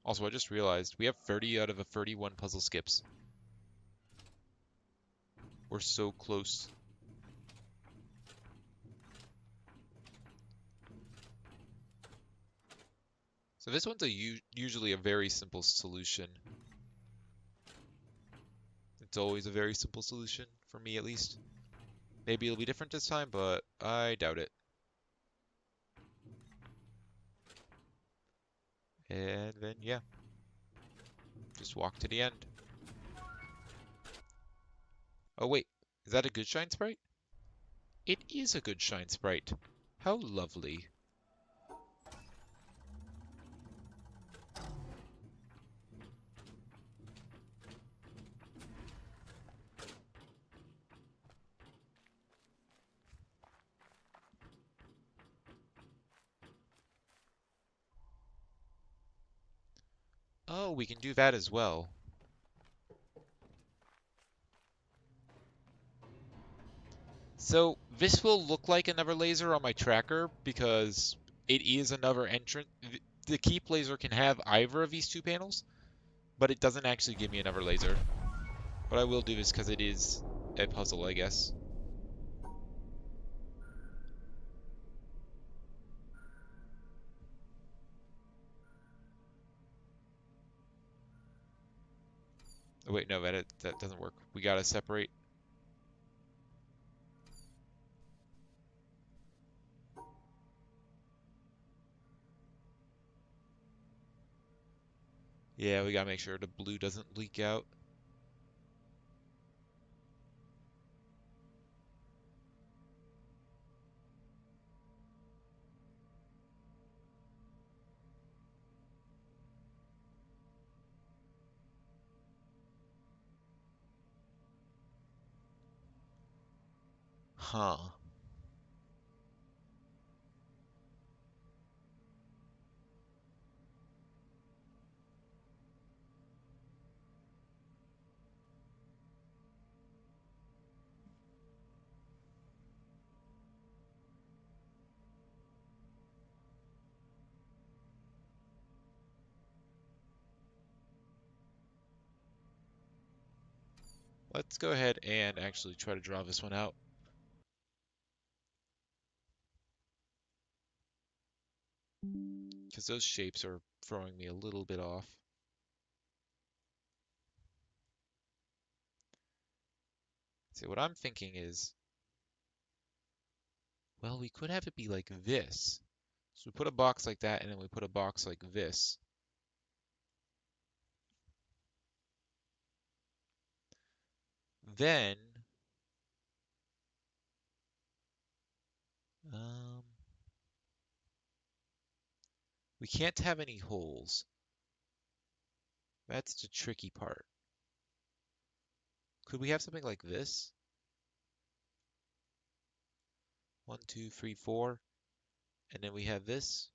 Also, I just realized we have 30 out of the 31 puzzle skips. We're so close. So this one's usually a very simple solution. It's always a very simple solution, for me at least. Maybe it'll be different this time, but I doubt it. And then, yeah, just walk to the end. Oh wait, is that a good shine sprite? It is a good shine sprite. How lovely. Oh, we can do that as well. So this will look like another laser on my tracker because it is another entrance. The keep laser can have either of these two panels, but it doesn't actually give me another laser. But I will do this because it is a puzzle, I guess. Oh wait, no, that doesn't work. We gotta separate. Yeah, we gotta make sure the blue doesn't leak out. Huh. Let's go ahead and actually try to draw this one out. Because those shapes are throwing me a little bit off. See, what I'm thinking is, well, we could have it be like this. So we put a box like that, and then we put a box like this. Then, um, we can't have any holes. That's the tricky part. Could we have something like this? 1, 2, 3, 4. And then we have this.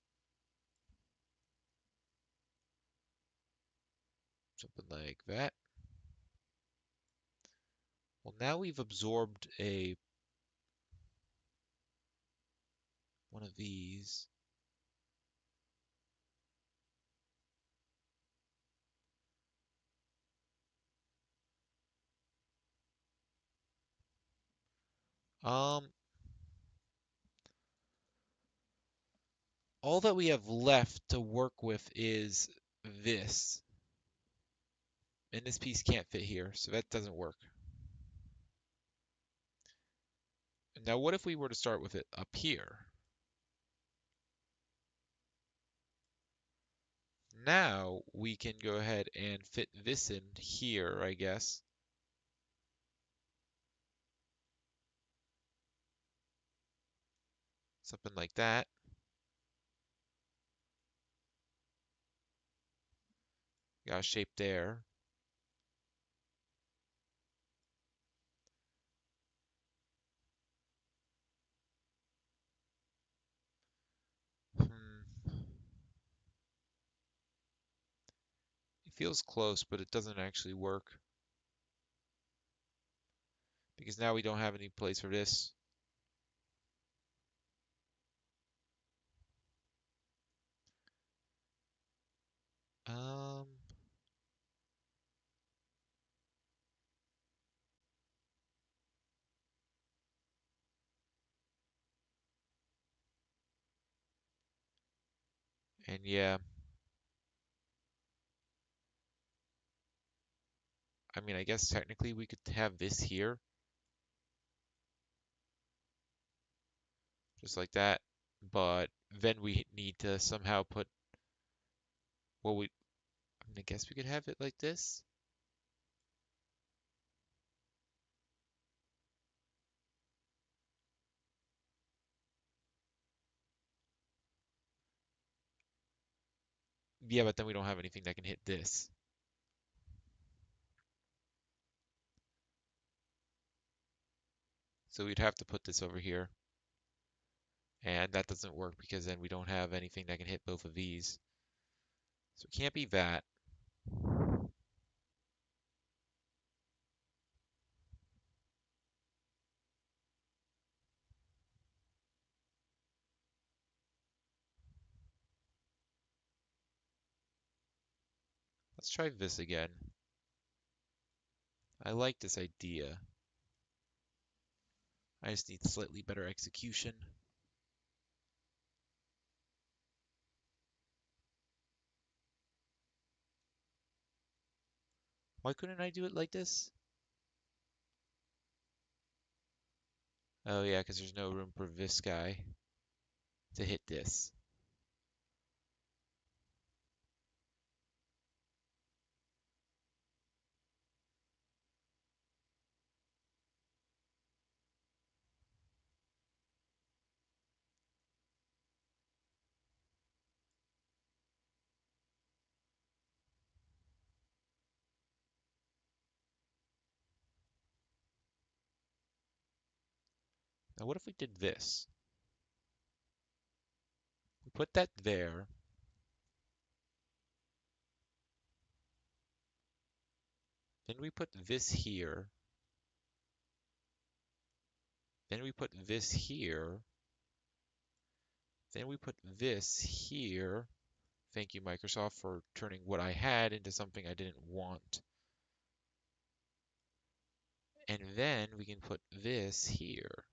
Something like that. Well, now we've absorbed one of these. Um, all that we have left to work with is this. And this piece can't fit here, so that doesn't work. Now, what if we were to start with it up here? Now we can go ahead and fit this in here, I guess. Something like that. Got a shape there. Hmm. It feels close, but it doesn't actually work. Because now we don't have any place for this. Um, and yeah, I mean, I guess technically we could have this here, just like that. But then we need to somehow put, well, I mean, I guess we could have it like this. Yeah, but then we don't have anything that can hit this. So we'd have to put this over here. And that doesn't work because then we don't have anything that can hit both of these. So it can't be that. Let's try this again. I like this idea. I just need slightly better execution. Why couldn't I do it like this? Oh yeah, because there's no room for this guy to hit this. Now what if we did this? We put that there. Then we put this here. Then we put this here. Then we put this here. Thank you, Microsoft, for turning what I had into something I didn't want. And then we can put this here.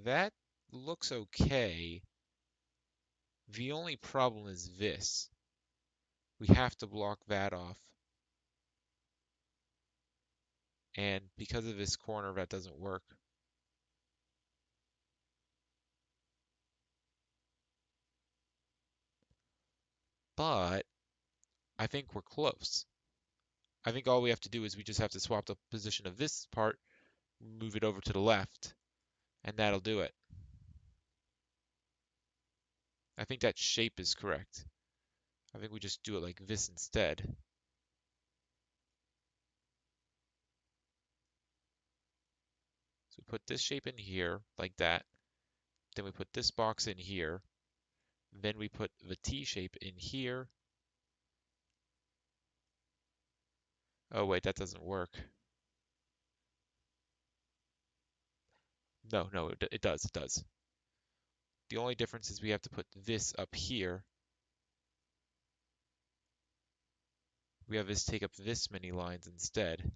That looks okay. The only problem is this. We have to block that off. And because of this corner, that doesn't work. But I think we're close. I think all we have to do is we just have to swap the position of this part, move it over to the left, and that'll do it. I think that shape is correct. I think we just do it like this instead. So we put this shape in here, like that. Then we put this box in here. Then we put the T shape in here. Oh wait, that doesn't work. No, it does, it does. The only difference is we have to put this up here. We have this take up this many lines instead.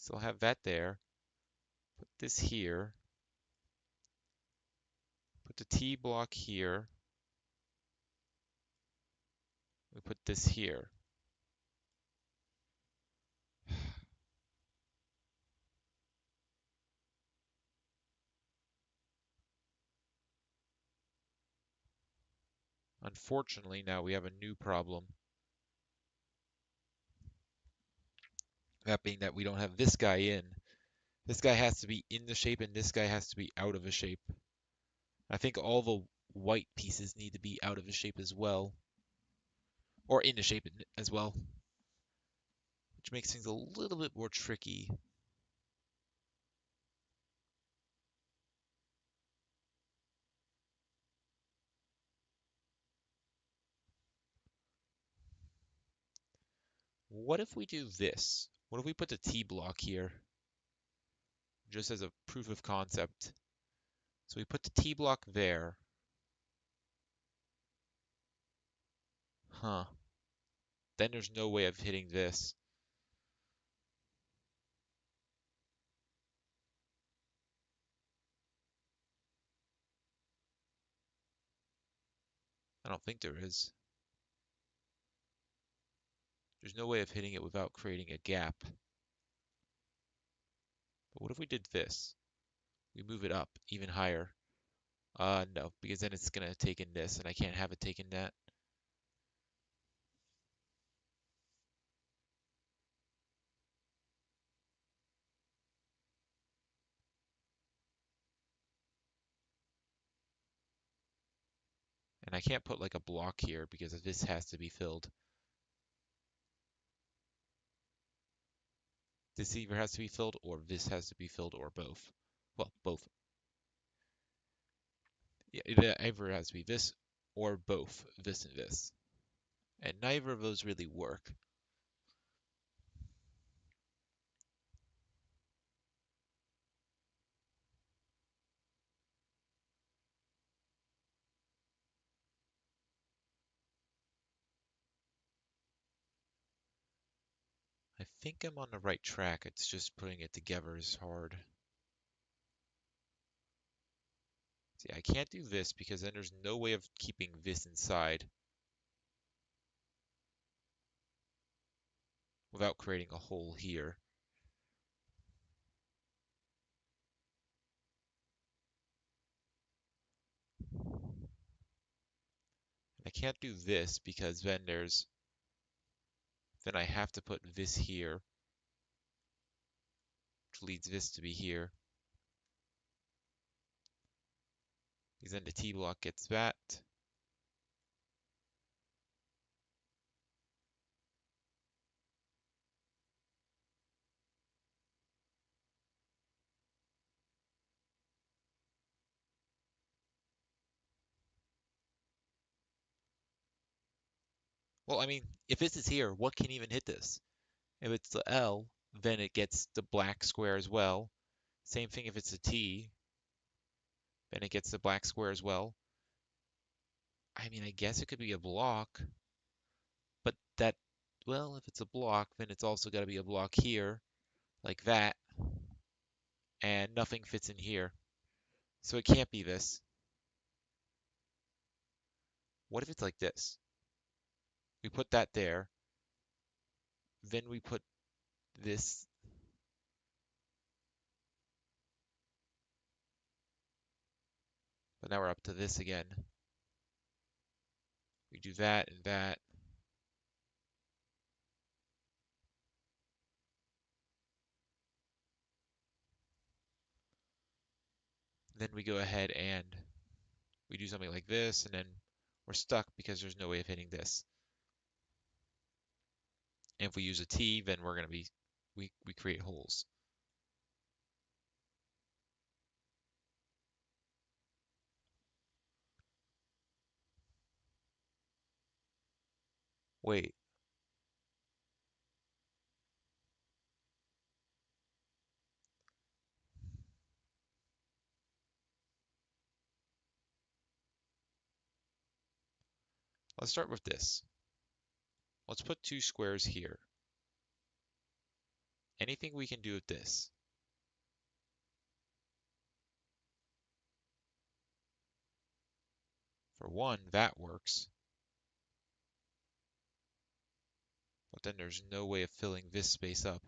Still have that there. Put this here. Put the T block here. We put this here. Unfortunately, now we have a new problem. That being that we don't have this guy in. This guy has to be in the shape and this guy has to be out of a shape. I think all the white pieces need to be out of a shape as well. Or in a shape as well. Which makes things a little bit more tricky. What if we do this? What if we put the T block here? Just as a proof of concept. So we put the T block there. Huh. Then there's no way of hitting this. I don't think there is. There's no way of hitting it without creating a gap. But what if we did this? We move it up even higher. No, because then it's gonna take in this, and I can't have it take in that. And I can't put like a block here because this has to be filled. This either has to be filled or this has to be filled or both. Well, both. Yeah, it either has to be this or both, this and this. And neither of those really work. I think I'm on the right track. It's just putting it together is hard. See, I can't do this because then there's no way of keeping this inside without creating a hole here. I can't do this because then then I have to put this here, which leads this to be here. Because then the T block gets that. Well, I mean, if this is here, what can even hit this? If it's the L, then it gets the black square as well. Same thing if it's a T, then it gets the black square as well. I mean, I guess it could be a block, but that, well, if it's a block, then it's also got to be a block here, like that, and nothing fits in here. So it can't be this. What if it's like this? We put that there, then we put this. But now we're up to this again. We do that and that. Then we go ahead and we do something like this, and then we're stuck because there's no way of hitting this. And if we use a T, then we're going to be, we create holes. Wait, let's start with this. Let's put two squares here. Anything we can do with this? For one, that works. But then there's no way of filling this space up.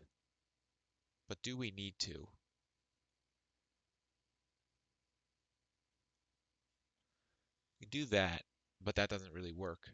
But do we need to? We do that, but that doesn't really work.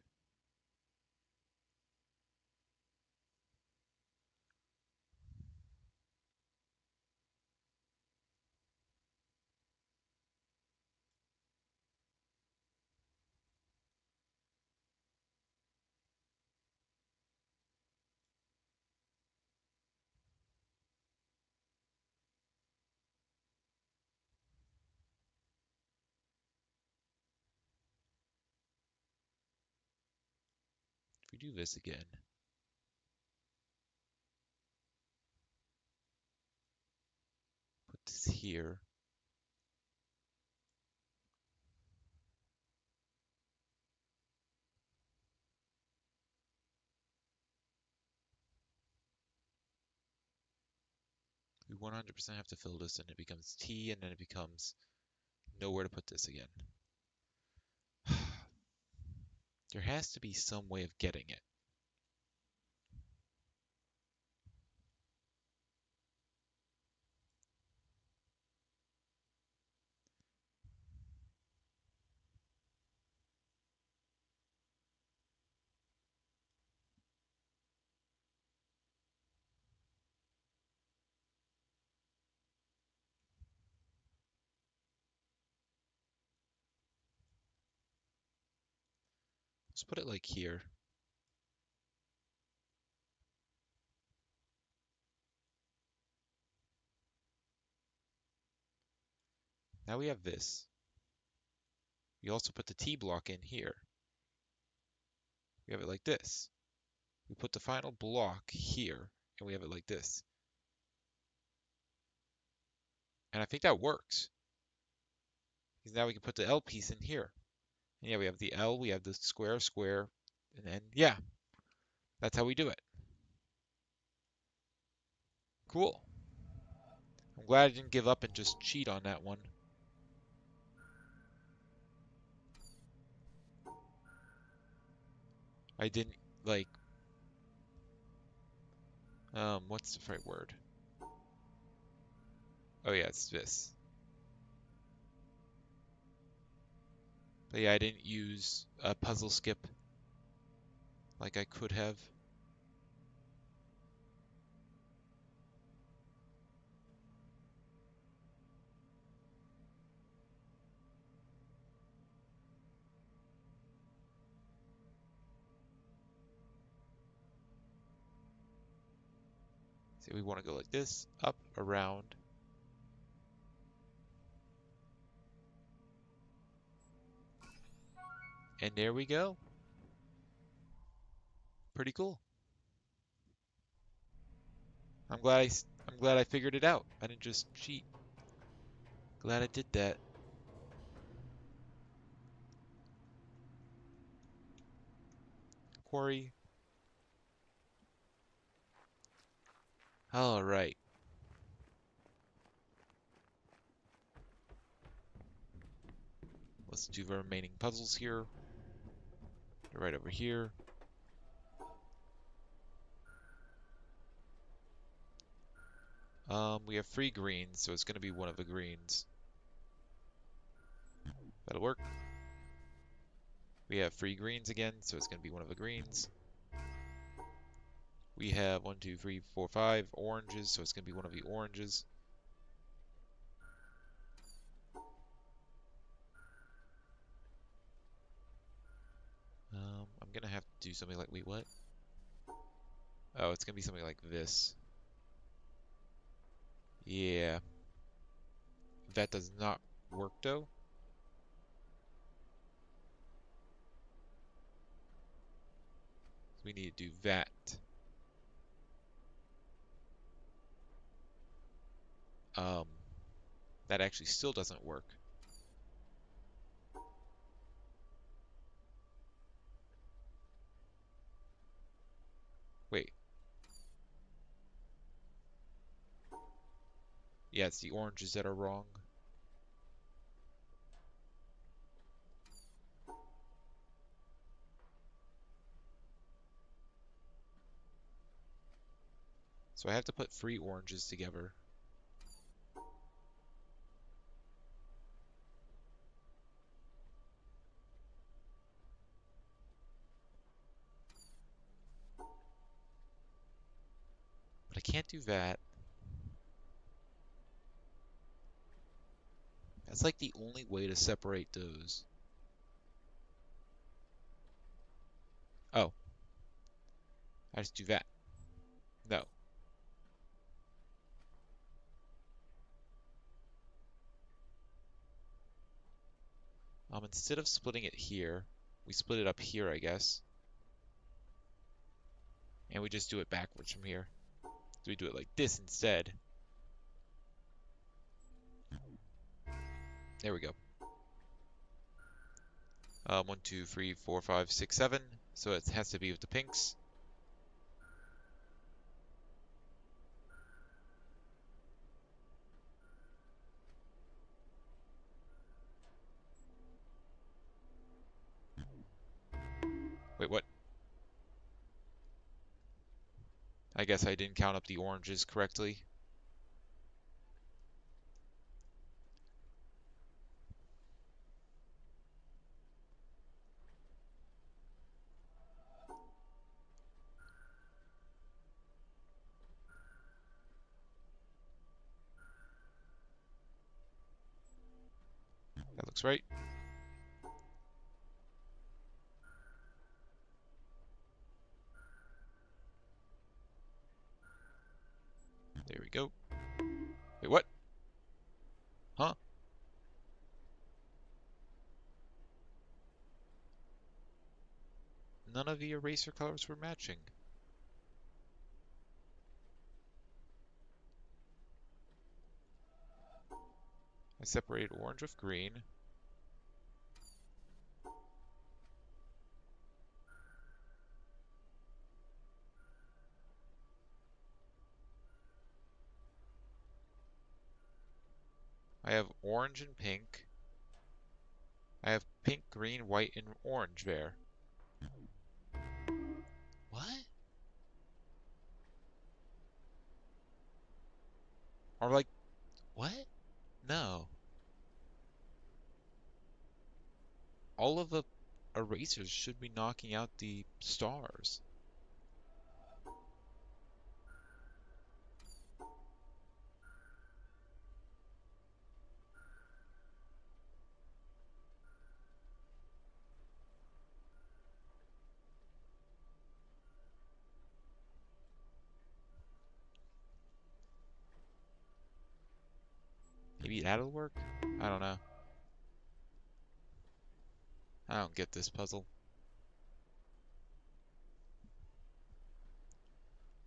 If we do this again, put this here. We 100% have to fill this and it becomes T and then it becomes nowhere to put this again. There has to be some way of getting it. Let's put it like here. Now we have this. We also put the T block in here. We have it like this. We put the final block here, and we have it like this. And I think that works. Because now we can put the L piece in here. And yeah, we have the L, we have the square, square, and then, yeah, that's how we do it. Cool. I'm glad I didn't give up and just cheat on that one. I didn't, like, what's the right word? Oh yeah, it's this. But yeah, I didn't use a puzzle skip like I could have. So we want to go like this, up, around. And there we go. Pretty cool. I'm glad I figured it out. I didn't just cheat. Glad I did that. Quarry. All right. Let's do the remaining puzzles here. They're right over here. We have 3 greens, so it's going to be one of the greens. That'll work. We have 3 greens again, so it's going to be one of the greens. We have 1, 2, 3, 4, 5 oranges, so it's going to be one of the oranges. I'm going to have to do something like, wait, what? Oh, it's going to be something like this. Yeah. That does not work, though. We need to do that. Um, that actually still doesn't work. Wait. Yeah, it's the oranges that are wrong. So I have to put 3 oranges together. But I can't do that. That's like the only way to separate those. Oh, I just do that. No. Instead of splitting it here, we split it up here, I guess. And we just do it backwards from here. So we do it like this instead. There we go. 1, 2, 3, 4, 5, 6, 7. So it has to be with the pinks. Wait, what? I guess I didn't count up the oranges correctly. That looks right. There we go. Wait, what? Huh? None of the eraser colors were matching. I separated orange with green. I have orange and pink. I have pink, green, white, and orange there. What? Or like, what? No. All of the erasers should be knocking out the stars. Maybe that'll work? I don't know. I don't get this puzzle.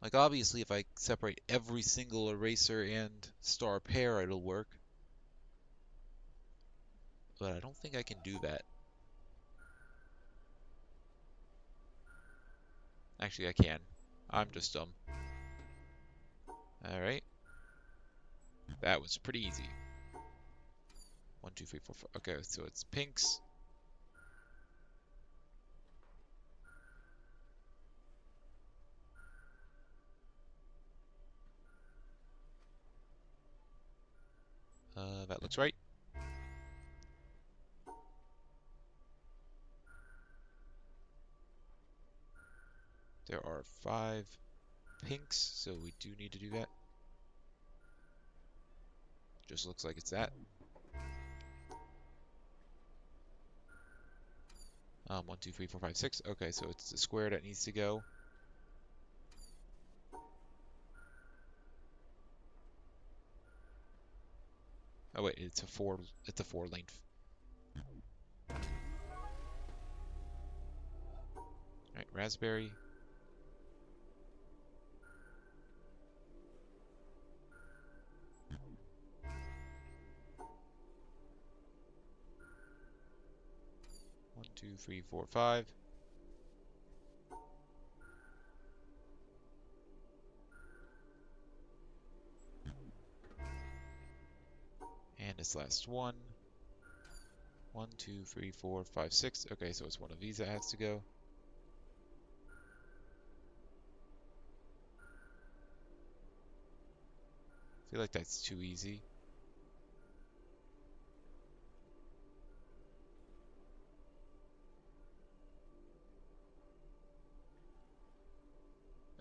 Like, obviously, if I separate every single eraser and star pair, it'll work. But I don't think I can do that. Actually, I can. I'm just dumb. Alright. That was pretty easy. 1, 2, 3, 4, 5. Okay, so it's pinks. That looks right. There are 5 pinks, so we do need to do that. Just looks like it's that. 1, 2, 3, 4, 5, 6. Okay, so it's the square that needs to go. Oh wait, it's a 4. It's a 4 length. All right, raspberry. One, two, three, four, 5. this last one. 1, 2, 3, 4, 5, 6. Okay, so it's one of these that has to go. I feel like that's too easy.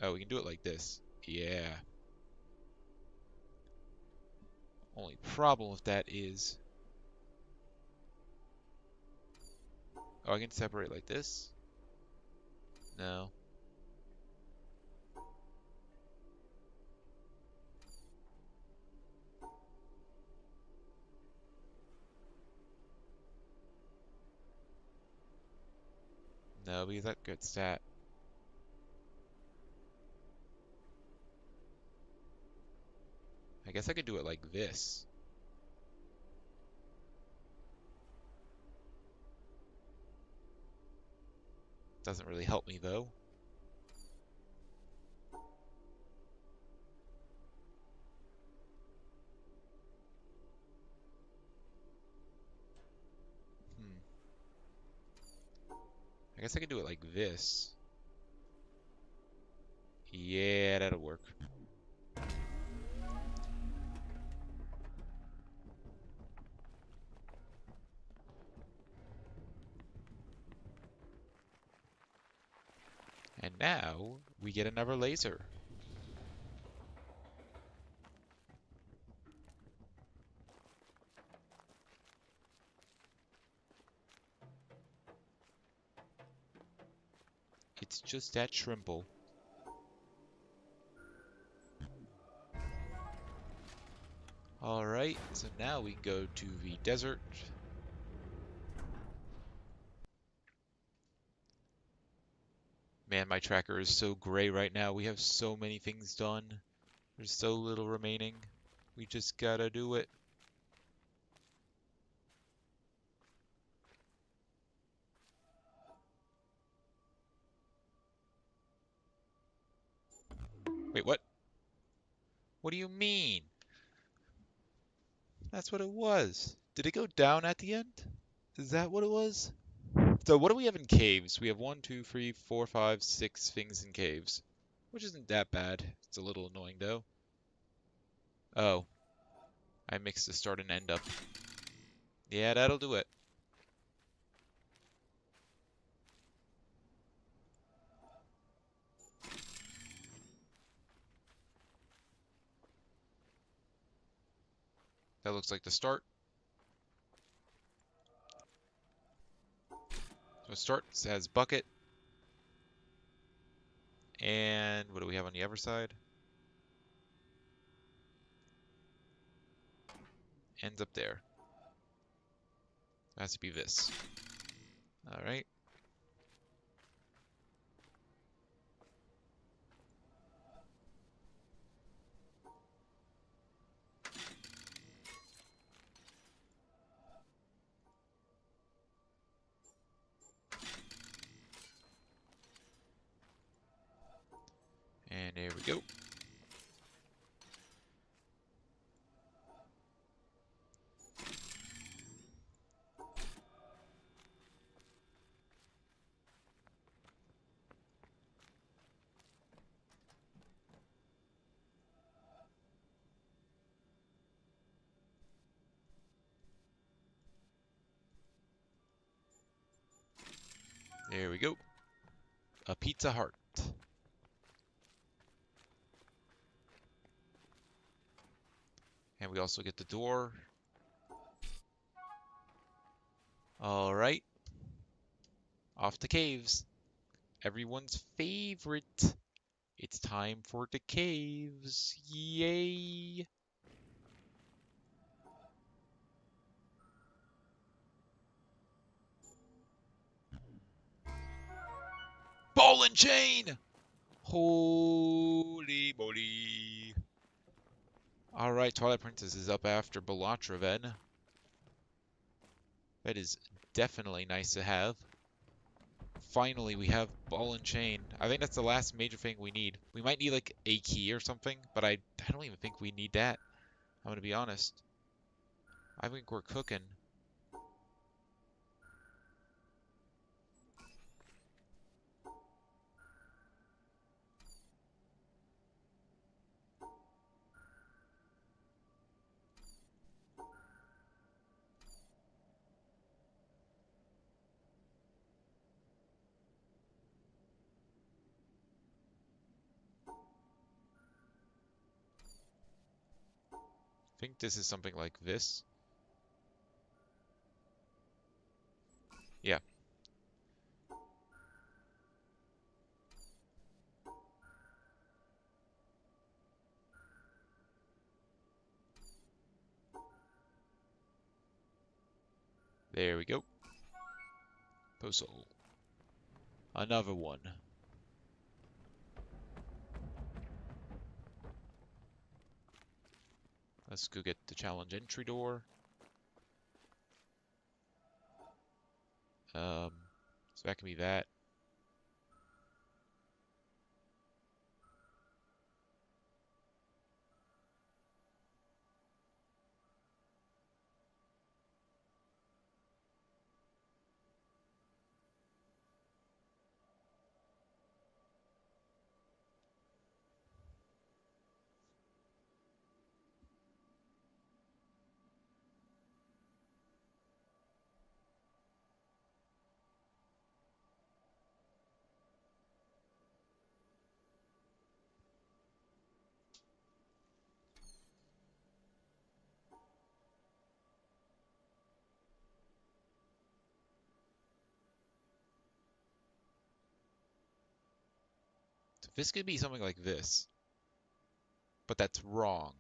Oh, we can do it like this. Yeah. Only problem with that is... Oh, I can separate like this? No. No, because that gets that. I guess I could do it like this. Doesn't really help me though. Hmm. I guess I could do it like this. Yeah, that'll work. And now we get another laser. It's just that shrimple. Alright, so now we go to the desert. Man, my tracker is so gray right now. We have so many things done. There's so little remaining. We just gotta do it. Wait, what? What do you mean? That's what it was. Did it go down at the end? Is that what it was? So what do we have in caves? We have 1, 2, 3, 4, 5, 6 things in caves. Which isn't that bad. It's a little annoying though. Oh, I mixed the start and end up. Yeah, that'll do it. That looks like the start. So start has bucket. And what do we have on the other side? Ends up there. It has to be this. Alright. And there we go. There we go. A Pizza Heart. And we also get the door. Alright. Off to caves. Everyone's favorite. It's time for the caves. Yay! Ball and chain! Holy moly. Alright, Twilight Princess is up after Balatro then. That is definitely nice to have. Finally, we have ball and chain. I think that's the last major thing we need. We might need like a key or something, but I don't even think we need that. I'm gonna be honest. I think we're cooking. I think this is something like this. Yeah. There we go. Puzzle. Another one. Let's go get the challenge entry door. So that can be that. So this could be something like this, but that's wrong.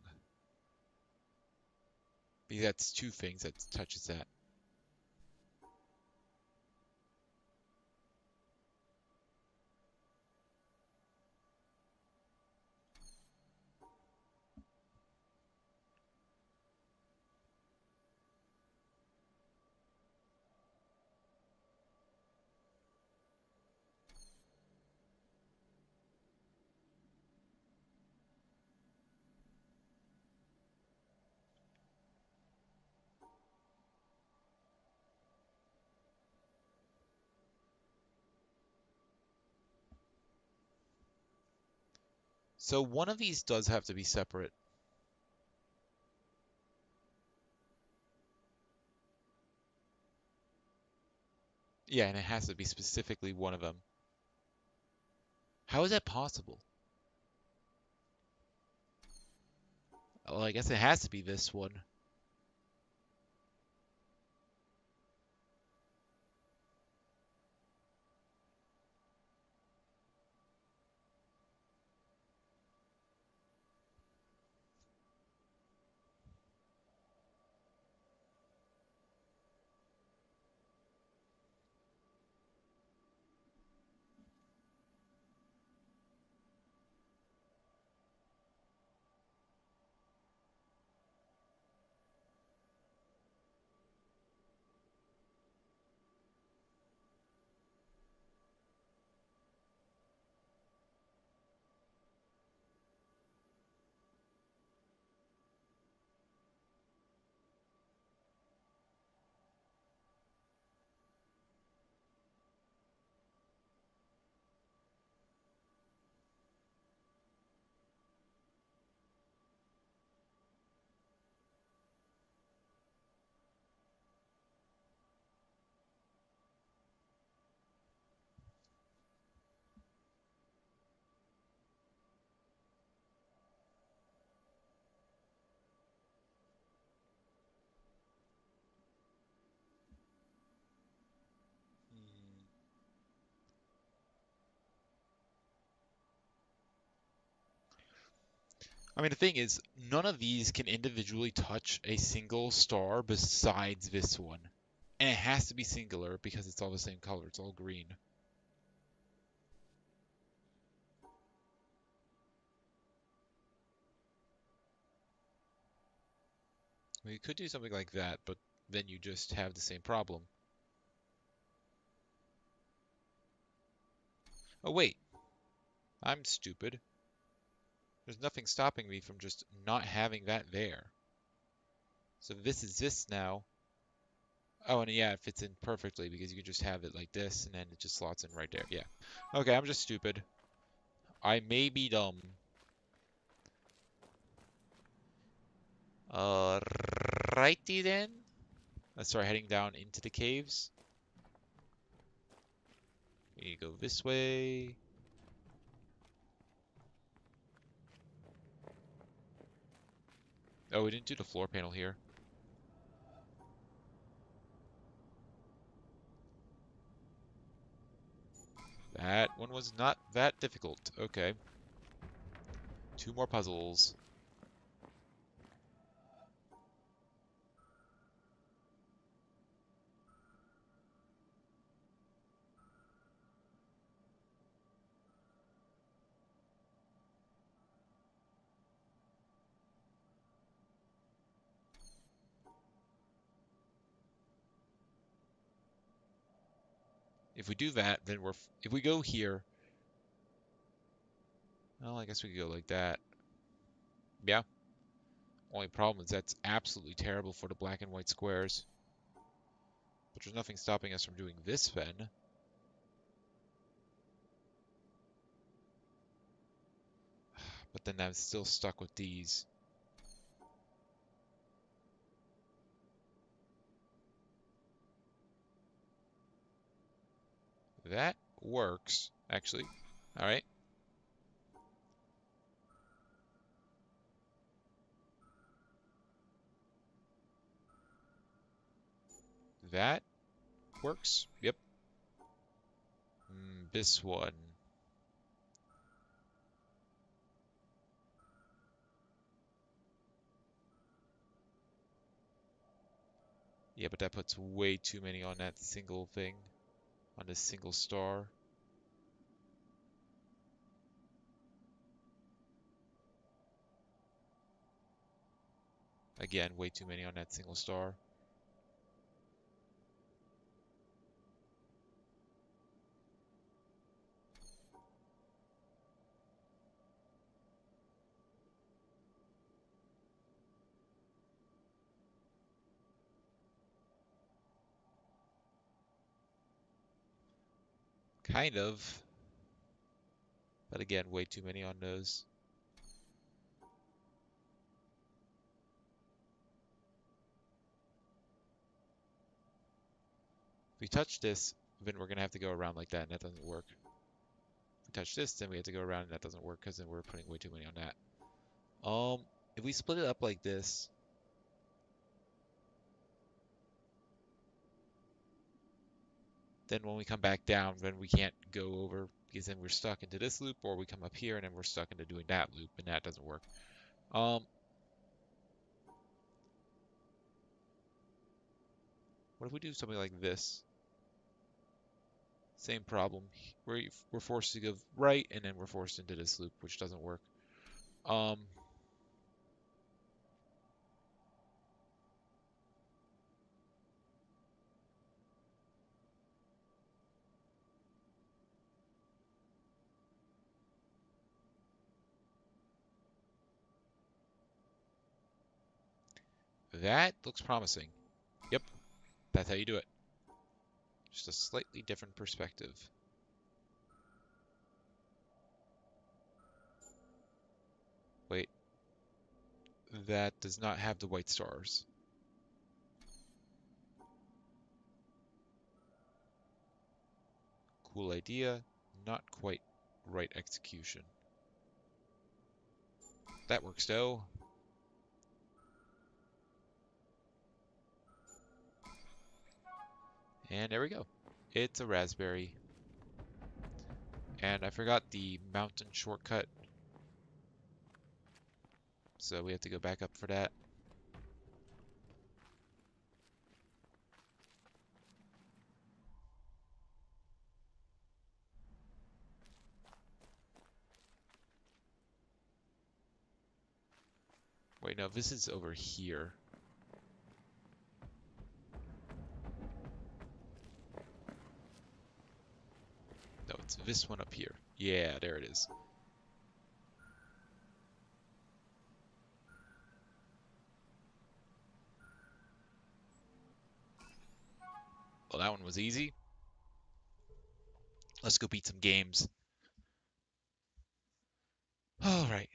Because that's two things that touches that. So one of these does have to be separate. Yeah, and it has to be specifically one of them. How is that possible? Well, I guess it has to be this one. Hmm. I mean, the thing is, none of these can individually touch a single star besides this one. And it has to be singular because it's all the same color. It's all green. We could do something like that, but then you just have the same problem. Oh, wait. I'm stupid. There's nothing stopping me from just not having that there. So this is this now. Oh, and yeah, it fits in perfectly because you can just have it like this, and then it just slots in right there. Yeah. Okay, I'm just stupid. I may be dumb. Uh, righty then. Let's start heading down into the caves. We need to go this way. Oh, we didn't do the floor panel here. That one was not that difficult. Okay. 2 more puzzles. If we do that, then if we go here, well, I guess we could go like that. Yeah. Only problem is that's absolutely terrible for the black and white squares. But there's nothing stopping us from doing this then. But then I'm still stuck with these. That works, actually. All right. That works. Yep. This one. Yeah, but that puts way too many on that single thing. On this single star. Again, way too many on that single star. Kind of. But again, way too many on those. If we touch this, then we're going to have to go around like that, and that doesn't work. If we touch this, then we have to go around, and that doesn't work because then we're putting way too many on that. If we split it up like this, then when we come back down, then we can't go over because then we're stuck into this loop, or we come up here and then we're stuck into doing that loop, and that doesn't work. What if we do something like this? Same problem. We're forced to go right, and then we're forced into this loop, which doesn't work. Um, that looks promising. Yep, that's how you do it. Just a slightly different perspective. Wait, that does not have the white stars. Cool idea, not quite right execution. That works though. And there we go. It's a raspberry. And I forgot the mountain shortcut. So we have to go back up for that. Wait, no, this is over here. No, it's this one up here. Yeah, there it is. Well, that one was easy. Let's go beat some games. All right.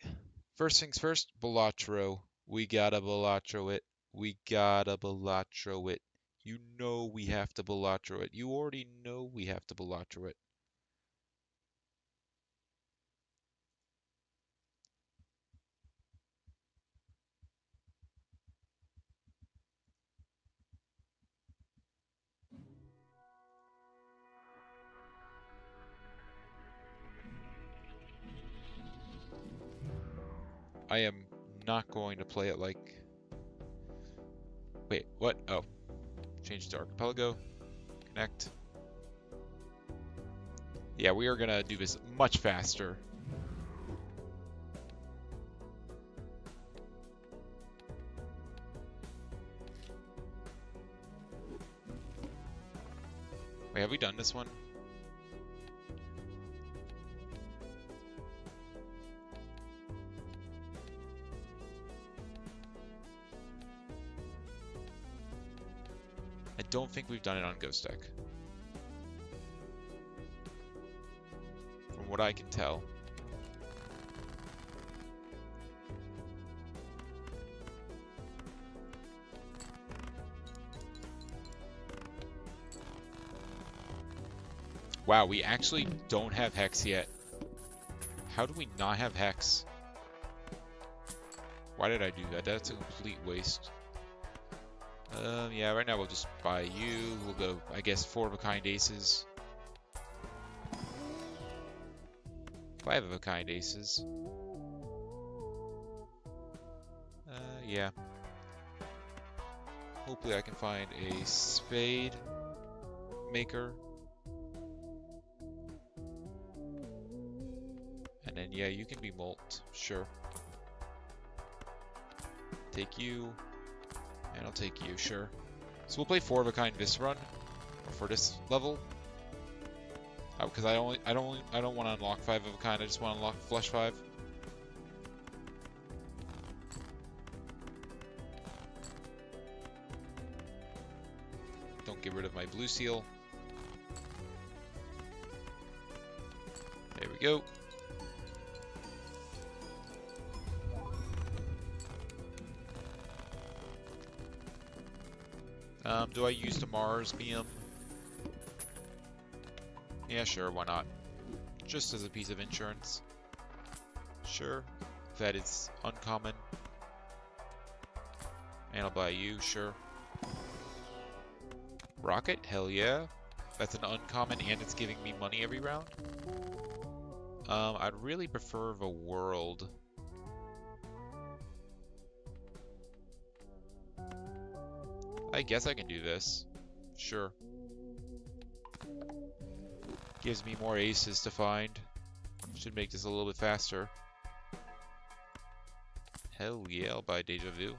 First things first, Balatro. We gotta Balatro it. We gotta Balatro it. You know we have to Balatro it. You already know we have to Balatro it. I am not going to play it like... Wait, what? Oh. Change to Archipelago. Connect. Yeah, we are gonna do this much faster. Wait, have we done this one? I don't think we've done it on Ghost Deck. From what I can tell. Wow, we actually don't have Hex yet. How do we not have Hex? Why did I do that? That's a complete waste. Yeah, right now we'll just buy you. We'll go, I guess, 4 of a kind aces. 5 of a kind aces. Yeah. Hopefully I can find a spade maker. And then, yeah, you can be molt. Sure. Take you. And I'll take you, sure. So we'll play 4 of a kind this run, or for this level. Because I don't want to unlock 5 of a kind. I just want to unlock flush 5. Don't get rid of my blue seal. There we go. Do I use the Mars beam? Yeah, sure, why not? Just as a piece of insurance. Sure. That is uncommon. And I'll buy you, sure. Rocket? Hell yeah. That's an uncommon and it's giving me money every round. I'd really prefer the world. I guess I can do this. Sure. Gives me more aces to find. Should make this a little bit faster. Hell yeah, I'll buy Deja Vu.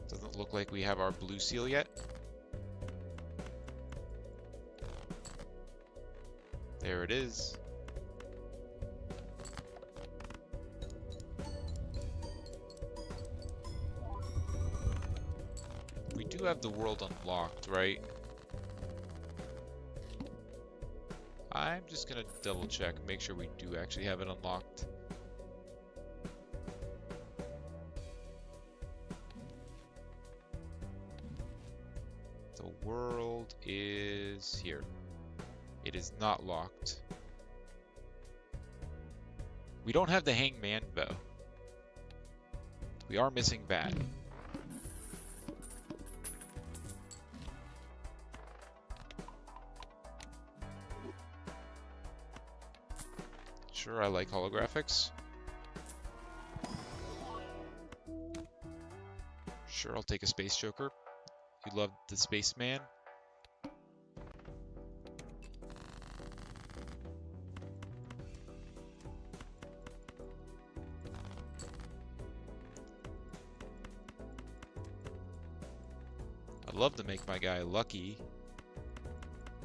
Doesn't look like we have our blue seal yet. There it is. We do have the world unlocked, right? I'm just gonna double check, make sure we do actually have it unlocked. The world is here. It is not locked. We don't have the Hangman, though. We are missing that. Sure, I like holographics. Sure, I'll take a Space Joker. You love the Spaceman. I'd love to make my guy lucky.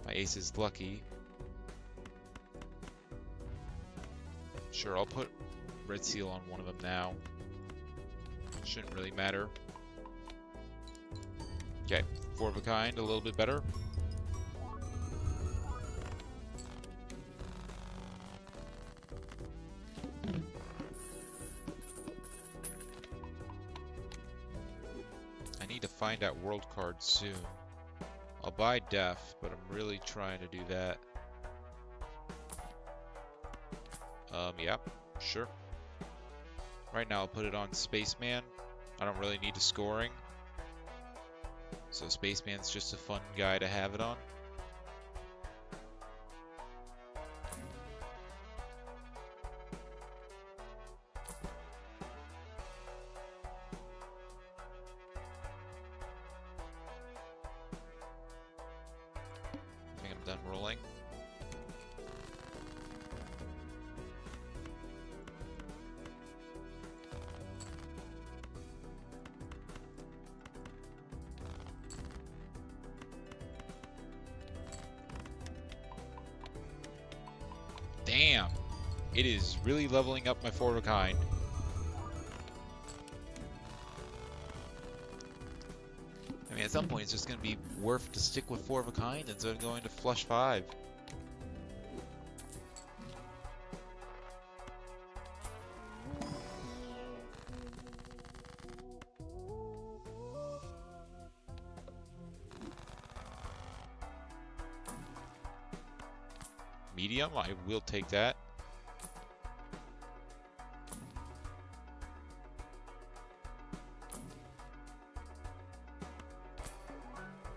My ace is lucky. Sure, I'll put red seal on one of them now. Shouldn't really matter. Okay, 4 of a kind, a little bit better. I need to find out world cards soon. I'll buy Def, but I'm really trying to do that. Yeah, sure. Right now I'll put it on Spaceman. I don't really need a scoring. So Spaceman's just a fun guy to have it on. I think I'm done rolling. Damn, it is really leveling up my 4 of a kind. I mean, at some point it's just going to be worth to stick with 4 of a kind instead of going to flush 5. Medium, I will take that.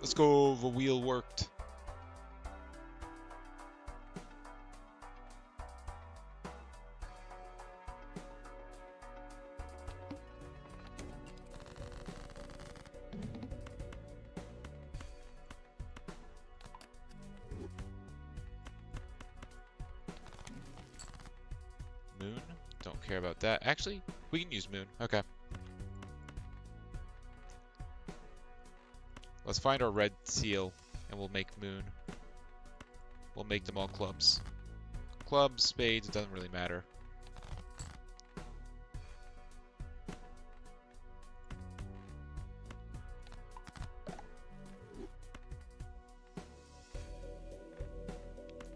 Let's go, the wheel worked. Moon, don't care about that. Actually, we can use Moon, okay. Let's find our red seal, and we'll make Moon. We'll make them all clubs. Clubs, spades, it doesn't really matter.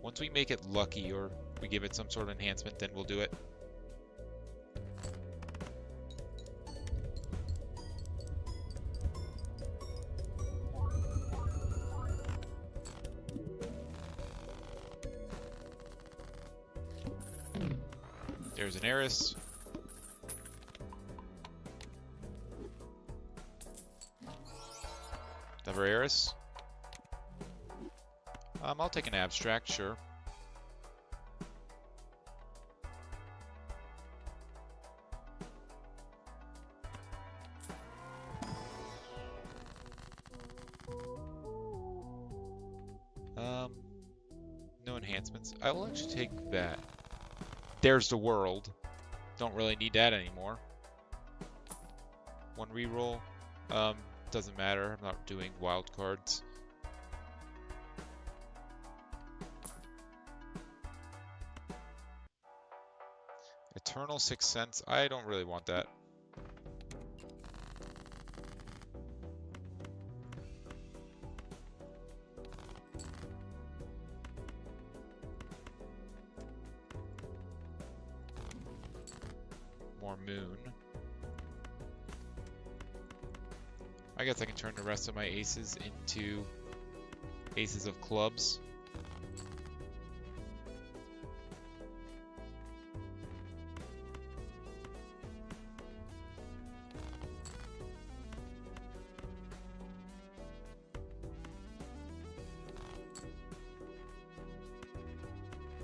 Once we make it lucky, or we give it some sort of enhancement, then we'll do it. There's an heiress. Never heiress. I'll take an abstract, sure. No enhancements. I will actually take that. There's the world. Don't really need that anymore. One reroll. Doesn't matter. I'm not doing wild cards. Eternal Sixth Sense. I don't really want that. More Moon. I guess I can turn the rest of my aces into aces of clubs.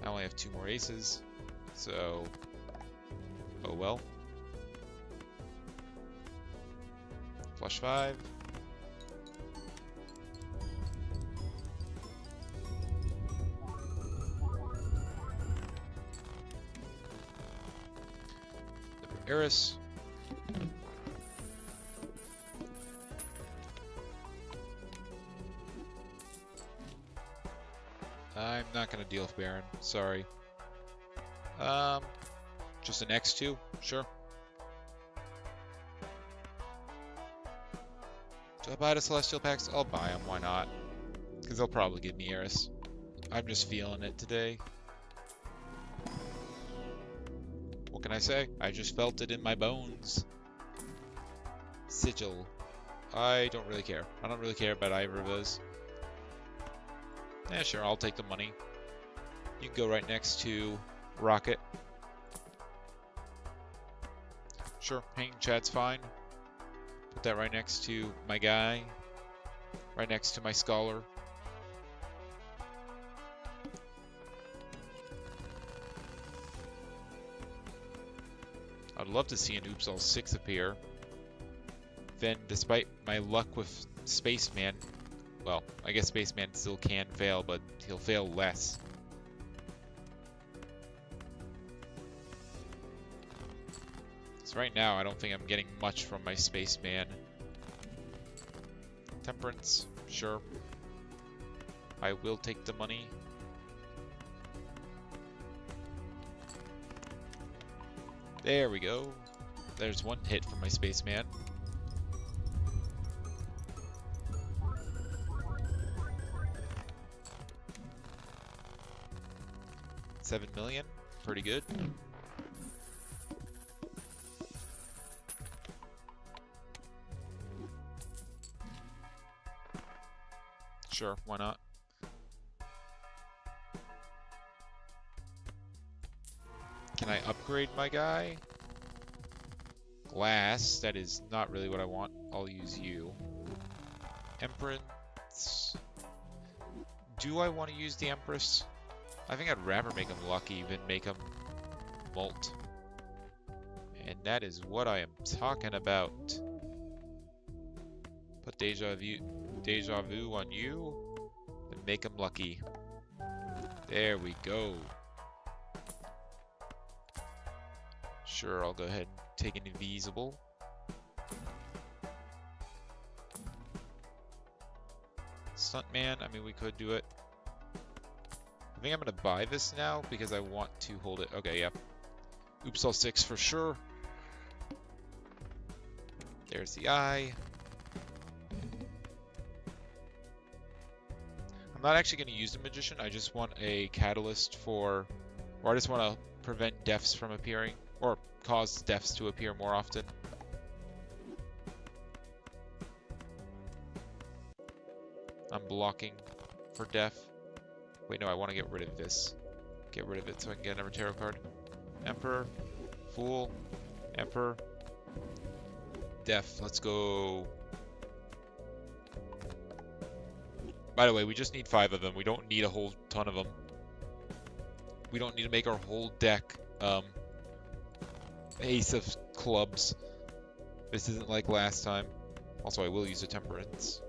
I only have 2 more aces, so oh well. Flush 5. Heiress. not gonna deal with Baron. Sorry. Just an X2? Sure. Do I buy the Celestial packs? I'll buy them, why not? Because they'll probably give me Eris. I'm just feeling it today. What can I say? I just felt it in my bones. Sigil. I don't really care. I don't really care about either of those. Yeah, sure, I'll take the money. You can go right next to Rocket. Sure, hanging chat's fine. Put that right next to my guy. Right next to my scholar. I'd love to see an Oops All 6 appear. Then, despite my luck with Spaceman, well, I guess Spaceman still can fail, but he'll fail less. So right now, I don't think I'm getting much from my Spaceman. Temperance, sure. I will take the money. There we go. There's one hit from my Spaceman. $7 million, pretty good. Sure, why not? Can I upgrade my guy? Glass, that is not really what I want. I'll use you. Empress. Do I want to use the Empress? I think I'd rather make him lucky than make him molt. And that is what I am talking about. Put Deja Vu on you and make him lucky. There we go. Sure, I'll go ahead and take an invisible. Stuntman, I mean, we could do it. I think I'm going to buy this now because I want to hold it. Okay, yeah. Oops, all 6 for sure. There's the eye. I'm not actually going to use the Magician. I just want a catalyst for... Or I just want to prevent deaths from appearing. Or cause deaths to appear more often. I'm blocking for death. Wait, no, I want to get rid of this. Get rid of it so I can get another tarot card. Emperor. Fool. Emperor. Death. Let's go. By the way, we just need 5 of them. We don't need a whole ton of them. We don't need to make our whole deck Ace of Clubs. This isn't like last time. Also, I will use a Temperance.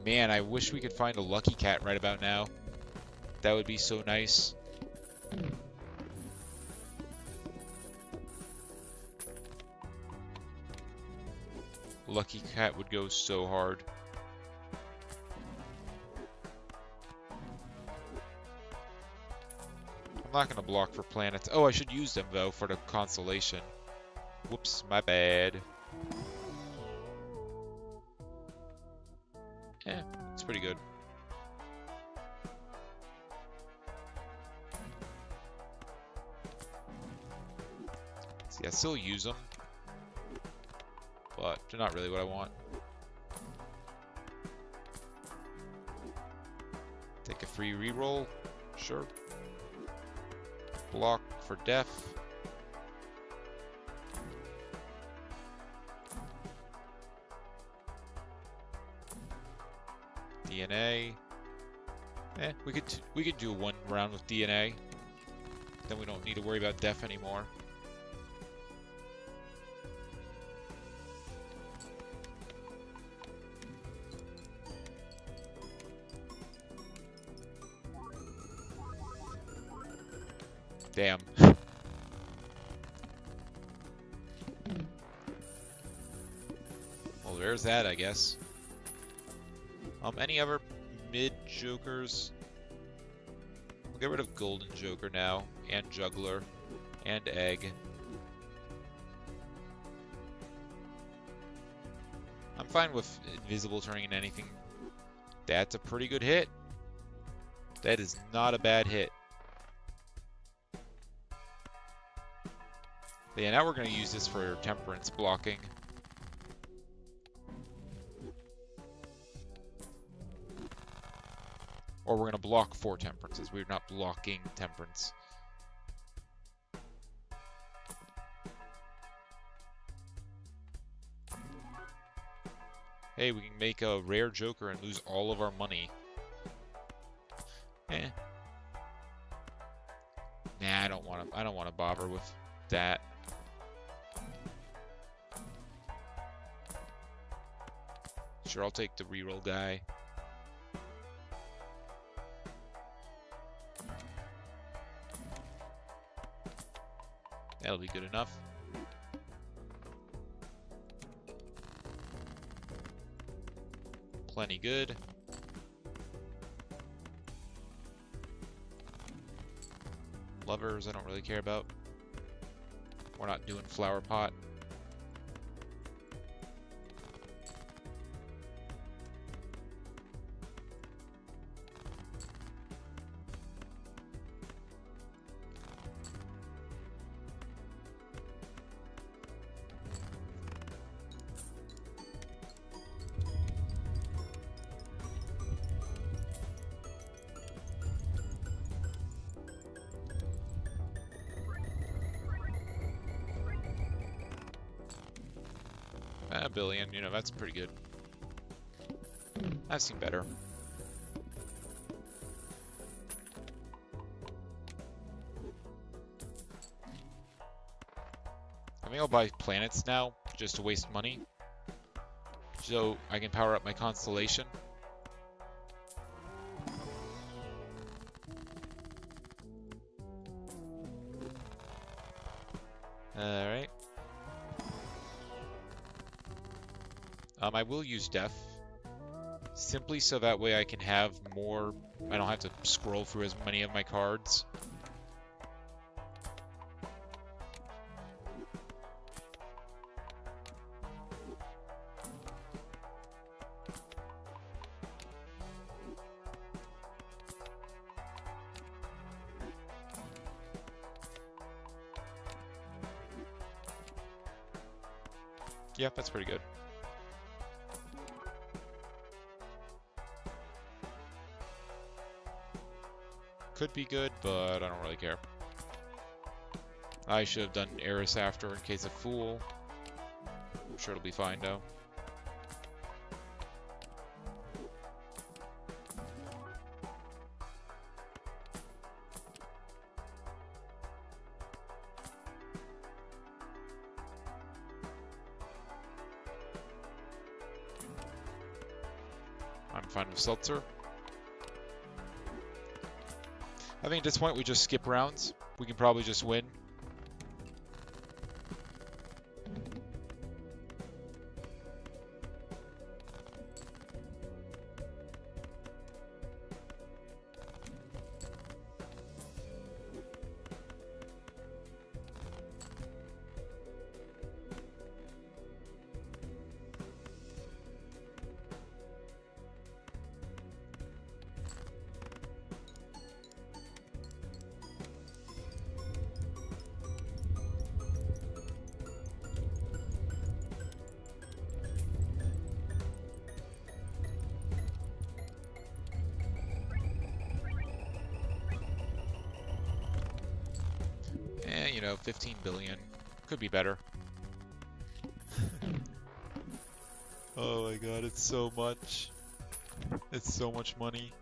Man, I wish we could find a lucky cat right about now. That would be so nice. Lucky cat would go so hard. I'm not going to block for planets. Oh, I should use them, though, for the constellation. Whoops, my bad. Yeah, it's pretty good. See, I still use them, but they're not really what I want. Take a free reroll, sure. Block for death. DNA. We could do one round with DNA. Then we don't need to worry about death anymore. Damn. Well, there's that, I guess. Any other mid-jokers? We'll get rid of Golden Joker now, and Juggler, and Egg. I'm fine with Invisible turning into anything. That's a pretty good hit. That is not a bad hit. Yeah, now we're going to use this for Temperance blocking. Or we're going to block 4 Temperances. We're not blocking Temperance. Hey, we can make a rare Joker and lose all of our money. Eh. Nah, I don't want to bother with that. Sure, I'll take the reroll guy. That'll be good enough. Plenty good. Lovers, I don't really care about. We're not doing Flower Pot. A billion, you know, that's pretty good. I've seen better. I think I'll buy planets now, just to waste money. So I can power up my constellation. Alright. I will use Death, simply so that way I can have more, I don't have to scroll through as many of my cards. Yeah, that's pretty good. Could be good, but I don't really care. I should have done Eris after in case of Fool. I'm sure it'll be fine though. I'm fine with Seltzer. I think at this point we just skip rounds. We can probably just win. You know, 15 billion. Could be better. Oh my god, it's so much. It's so much money.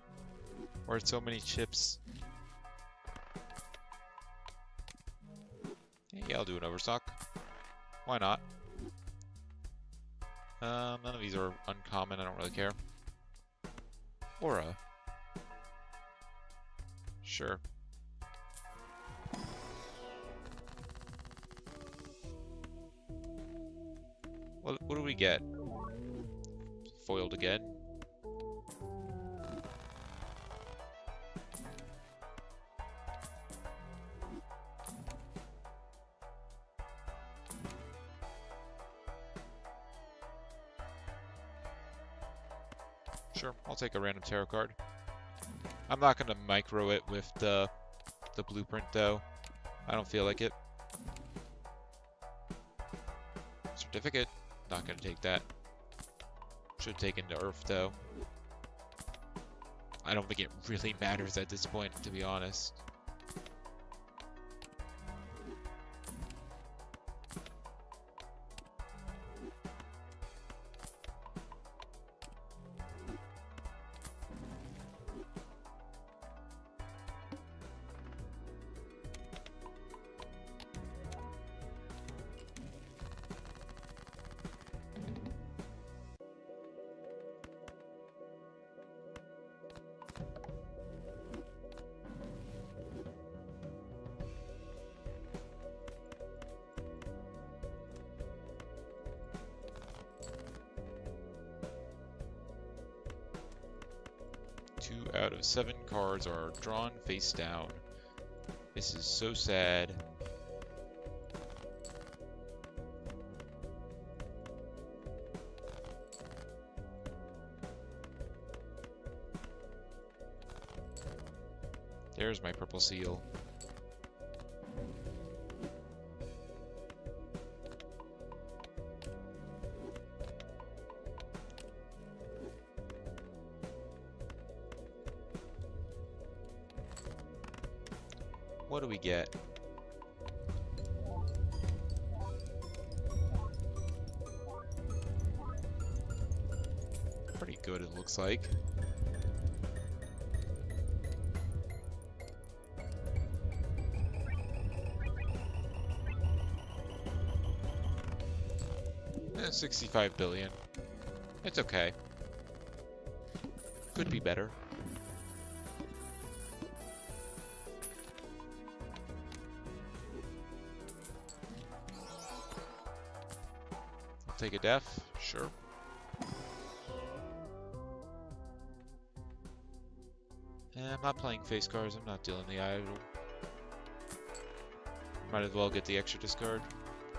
Or it's so many chips. Yeah, I'll do an overstock. Why not? None of these are uncommon, I don't really care. Aura. Sure. we get? Foiled again. Sure, I'll take a random tarot card. I'm not gonna micro it with the blueprint though. I don't feel like it. Certificate. Not gonna take that. Should have taken the Earth though. I don't think it really matters at this point, to be honest. Two out of 7 cards are drawn face down. This is so sad. There's my purple seal. What do we get? Pretty good, it looks like. Eh, 65 billion. It's okay. Could be better. Take a def, sure. I'm not playing face cards, I'm not dealing the idol. Might as well get the extra discard.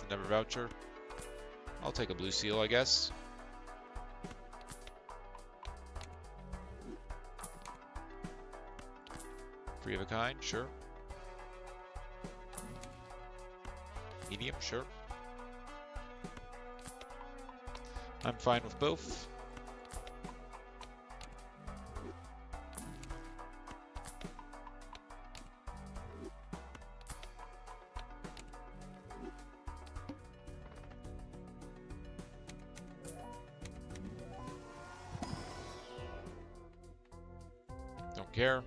The never voucher. I'll take a blue seal, I guess. Three of a kind, sure. Medium, sure. I'm fine with both. Don't care.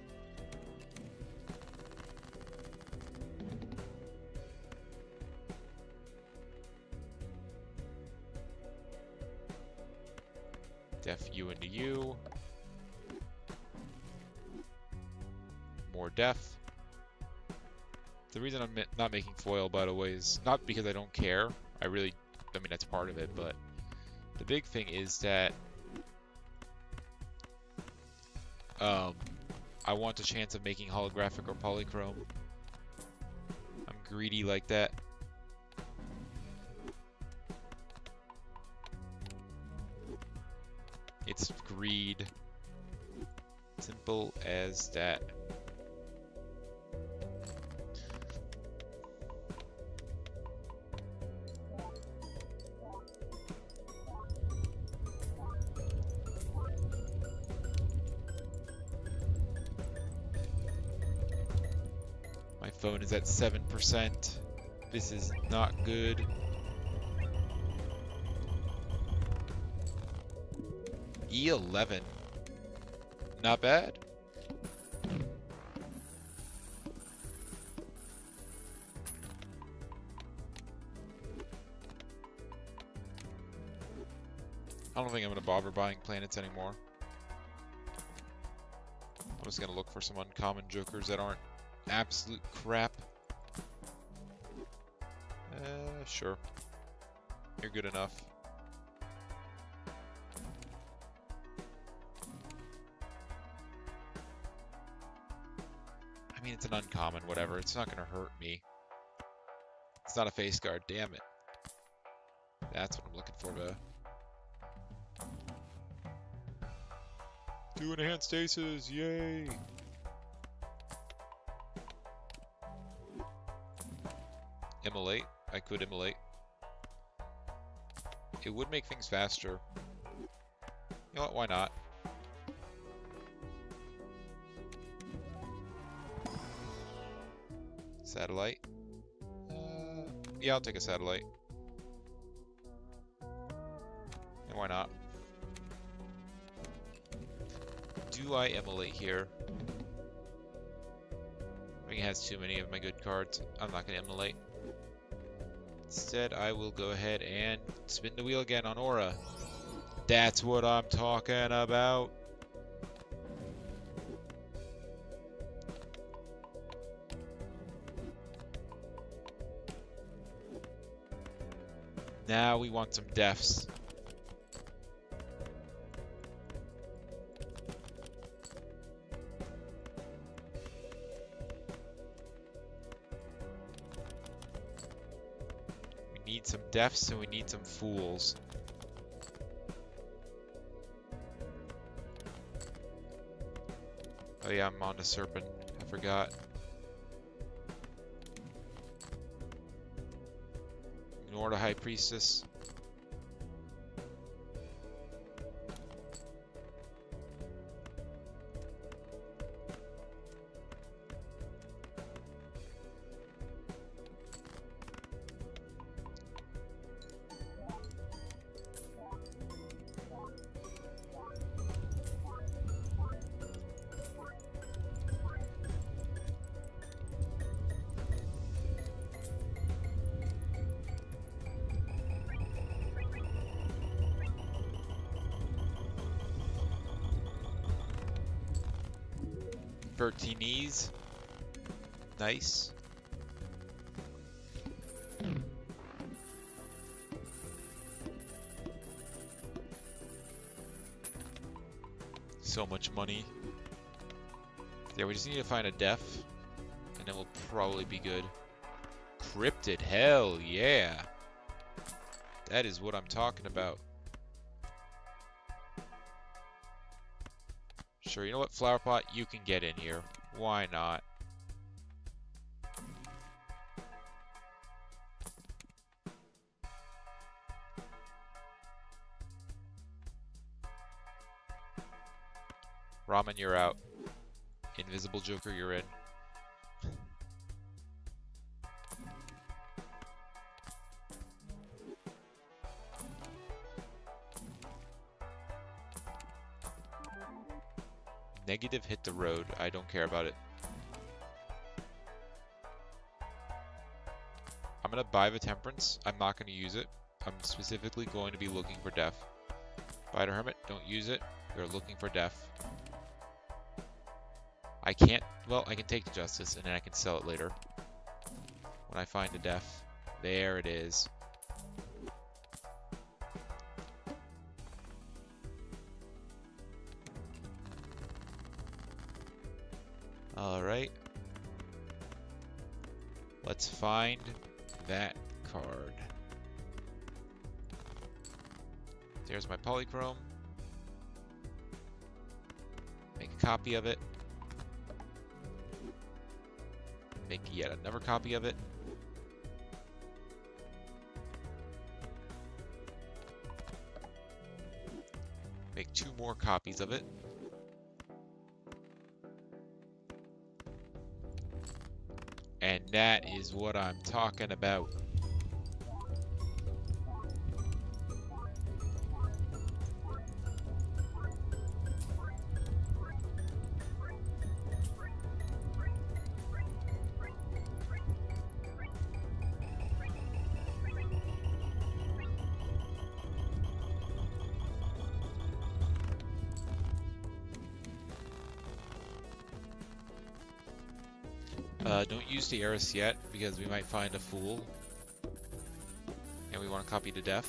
Def you into you. More def. The reason I'm not making foil, by the way, is not because I don't care. I mean, that's part of it, but the big thing is that I want a chance of making holographic or polychrome. I'm greedy like that. It's greed. Simple as that. My phone is at 7%. This is not good. E11. Not bad. I don't think I'm going to bother buying planets anymore. I'm just going to look for some uncommon jokers that aren't absolute crap. Sure. You're good enough. mean, it's an uncommon, whatever. It's not gonna hurt me. It's not a face guard, damn it. That's what I'm looking for, though. 2 enhanced stasis, yay! Immolate. I could immolate. It would make things faster. You know what, why not? Satellite. Yeah, I'll take a satellite. And why not? Do I immolate here? I think it has too many of my good cards. I'm not going to immolate. Instead, I will go ahead and spin the wheel again on Aura. That's what I'm talking about. Now we want some defs. We need some defs and we need some fools. Oh yeah, I'm on the Serpent. I forgot. Ignore the High Priestess. Bertini's. Nice. So much money. Yeah, we just need to find a def, and then we'll probably be good. Cryptid, hell yeah. That is what I'm talking about. Sure, you know what, Flower Pot, you can get in here. Why not? Ramen, you're out. Invisible Joker, you're in. Negative hit the road. I don't care about it. I'm going to buy the Temperance. I'm not going to use it. I'm specifically going to be looking for Def. Buy the Hermit. Don't use it. We're looking for Def. I can't... Well, I can take the Justice and then I can sell it later. When I find a Def. There it is. Alright. Let's find that card. There's my Polychrome. Make a copy of it. Make yet another copy of it. Make 2 more copies of it. And that is what I'm talking about. Don't use the Eris yet, because we might find a fool. And we want to copy to Def.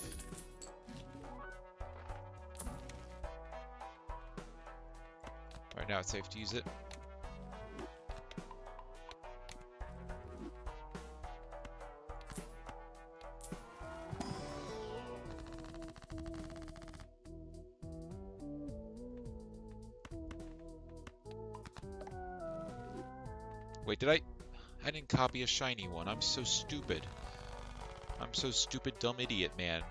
Right now it's safe to use it. Wait, did I? I didn't copy a shiny one. I'm so stupid. I'm so stupid, dumb idiot, man.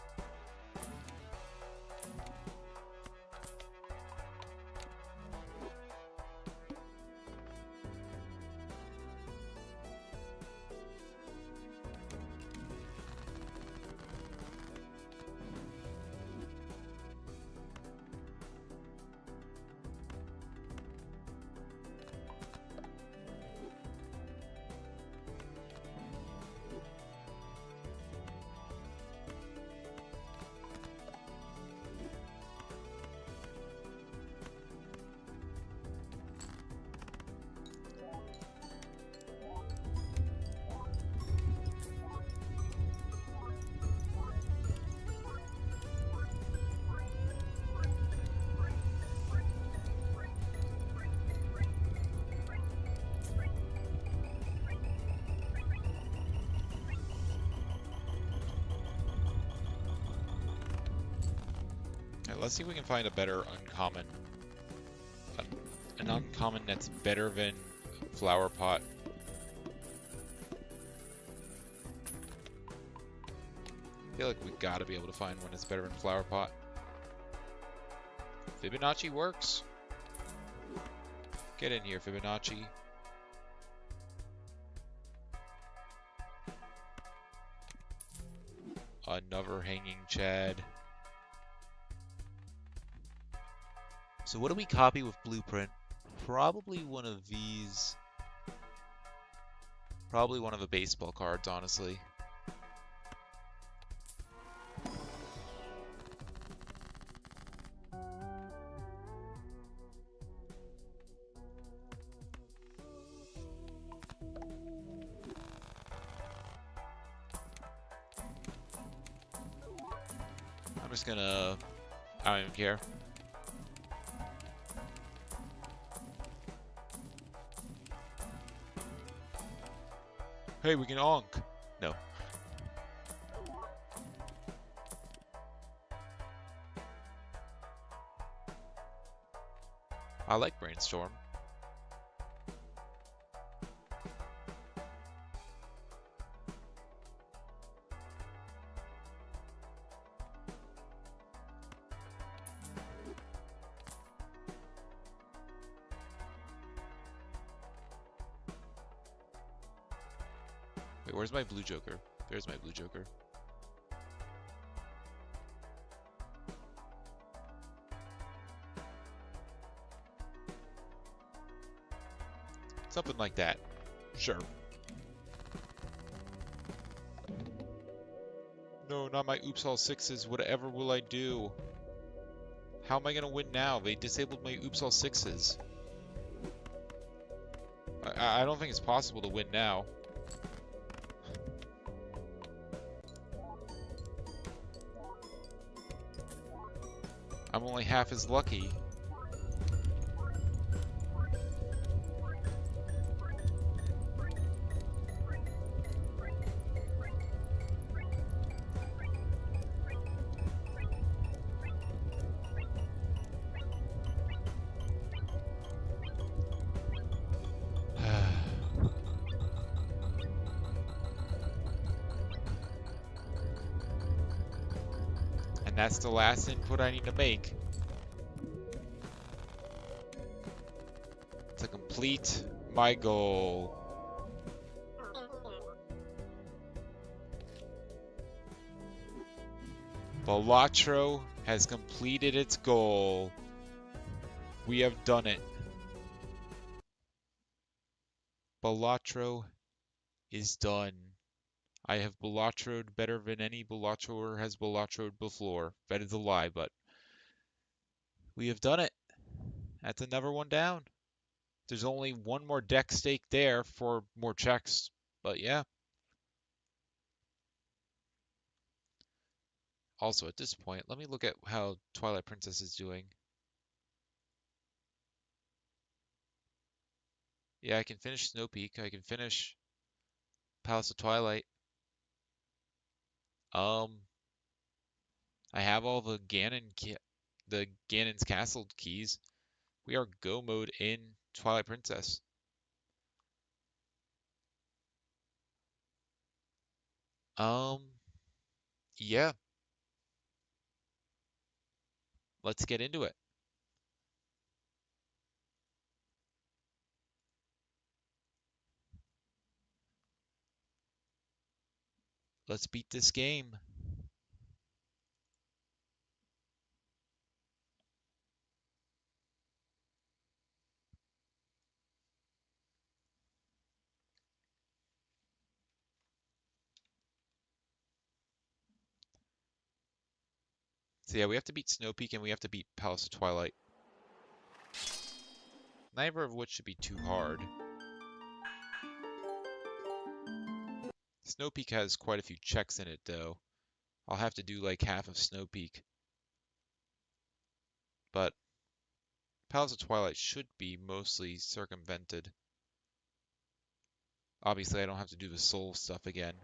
Alright, let's see if we can find a better uncommon. An uncommon that's better than Flower Pot. I feel like we gotta be able to find one that's better than Flower Pot. Fibonacci works. Get in here, Fibonacci. Another hanging Chad. So what do we copy with Blueprint? Probably one of these. Probably one of the baseball cards, honestly. I'm just gonna... I don't even care. Hey, we can onk. No. I like Brainstorm. Wait, where's my blue Joker? There's my blue Joker. Something like that. Sure. No, not my oops all sixes. Whatever will I do? How am I gonna win now? They disabled my oops all sixes. I don't think it's possible to win now. I'm only half as lucky. And that's the last input I need to make to complete my goal. Balatro has completed its goal. We have done it. Balatro is done. I have Balatroed better than any Balatroer has Balatroed before. That is a lie, but we have done it. That's another one down. There's only one more deck stake there for more checks, but yeah. Also, at this point, let me look at how Twilight Princess is doing. Yeah, I can finish Snow Peak. I can finish Palace of Twilight. I have all the Ganon's Castle keys. We are go mode in Twilight Princess. Um, yeah, let's get into it. Let's beat this game. So yeah, we have to beat Snow Peak and we have to beat Palace of Twilight. Neither of which should be too hard. Snow Peak has quite a few checks in it, though. I'll have to do like half of Snow Peak. But Palace of Twilight should be mostly circumvented. Obviously, I don't have to do the soul stuff again.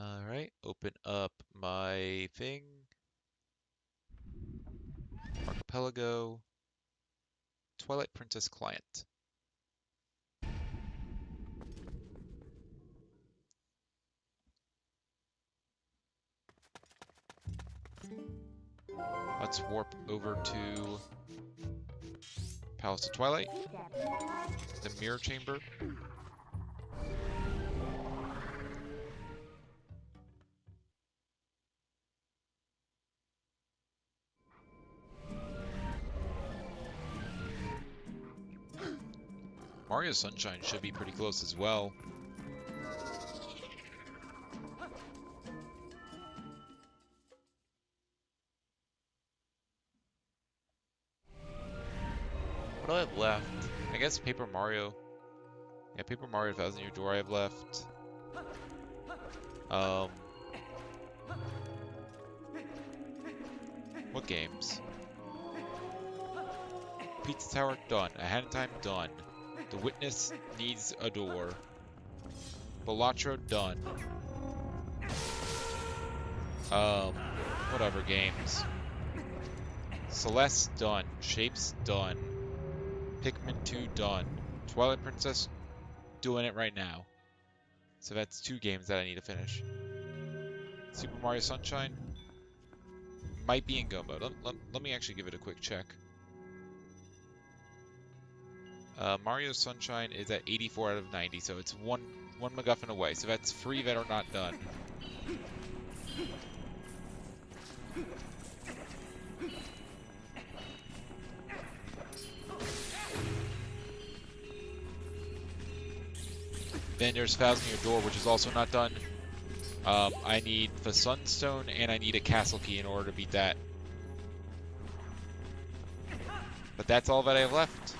Alright, open up my thing. Archipelago. Twilight Princess client. Let's warp over to Palace of Twilight. The Mirror Chamber. Mario Sunshine should be pretty close as well. What do I have left? I guess Paper Mario. Yeah, Paper Mario 1000 Year Door I have left. What games? Pizza Tower, done. Ahead of Time, done. The Witness needs a door. Balatro, done. Whatever games. Celeste, done. Shapes, done. Pikmin 2, done. Twilight Princess, doing it right now. So that's 2 games that I need to finish. Super Mario Sunshine might be in go mode. Let me actually give it a quick check. Mario Sunshine is at 84 out of 90, so it's one MacGuffin away. So that's 3 that are not done. Then there's 1000 Year Door, which is also not done. I need the Sunstone and I need a castle key in order to beat that. But that's all that I have left.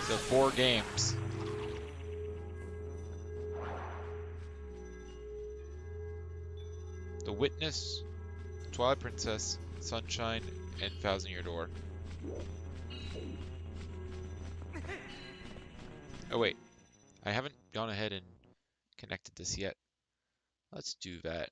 So 4 games. The Witness, Twilight Princess, Sunshine, and 1000 Year Door. Oh wait, I haven't gone ahead and connected this yet. Let's do that.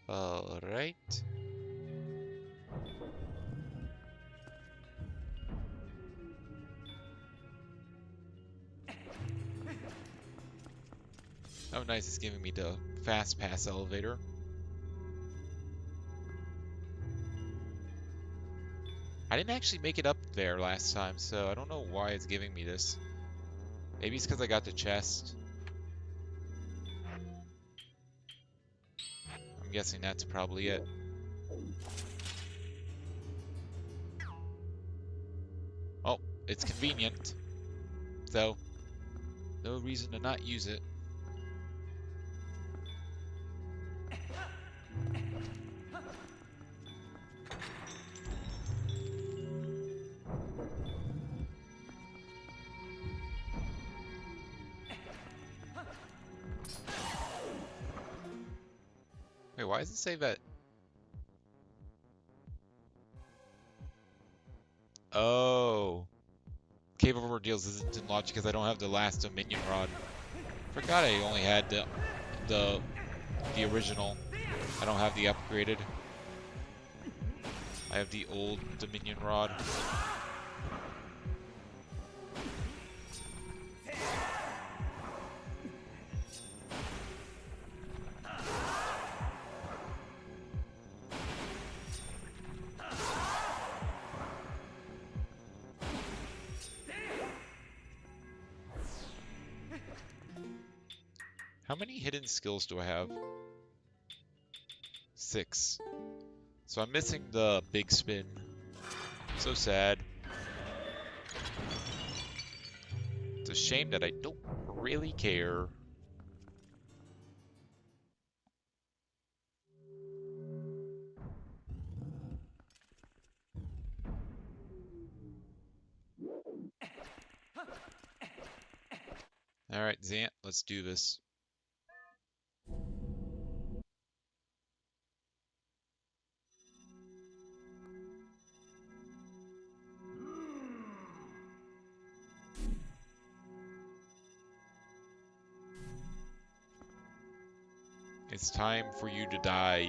All right. Oh, nice. It's giving me the fast pass elevator. I didn't actually make it up there last time, so I don't know why it's giving me this. Maybe it's because I got the chest. I'm guessing that's probably it. Oh, it's convenient. So, no reason to not use it. Wait, why does it say that? Oh. Cave of Ordeals isn't unlocked because I don't have the last Dominion Rod. Forgot I only had the original. I don't have the upgraded. I have the old Dominion Rod. How many hidden skills do I have? 6. So I'm missing the big spin. So sad. It's a shame that I don't really care. Alright, Zant, let's do this. It's time for you to die.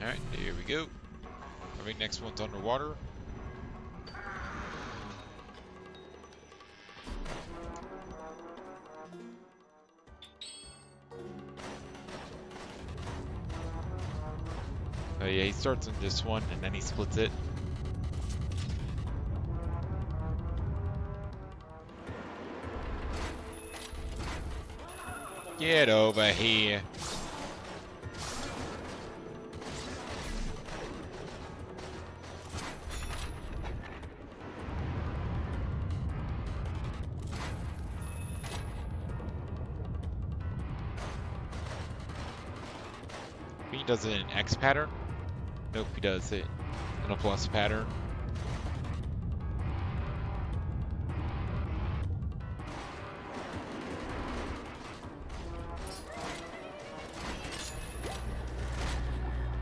Alright, here we go. I think next one's underwater. Oh yeah, he starts on this one and then he splits it. Get over here. He does it in X pattern? Nope, he does it in a plus pattern.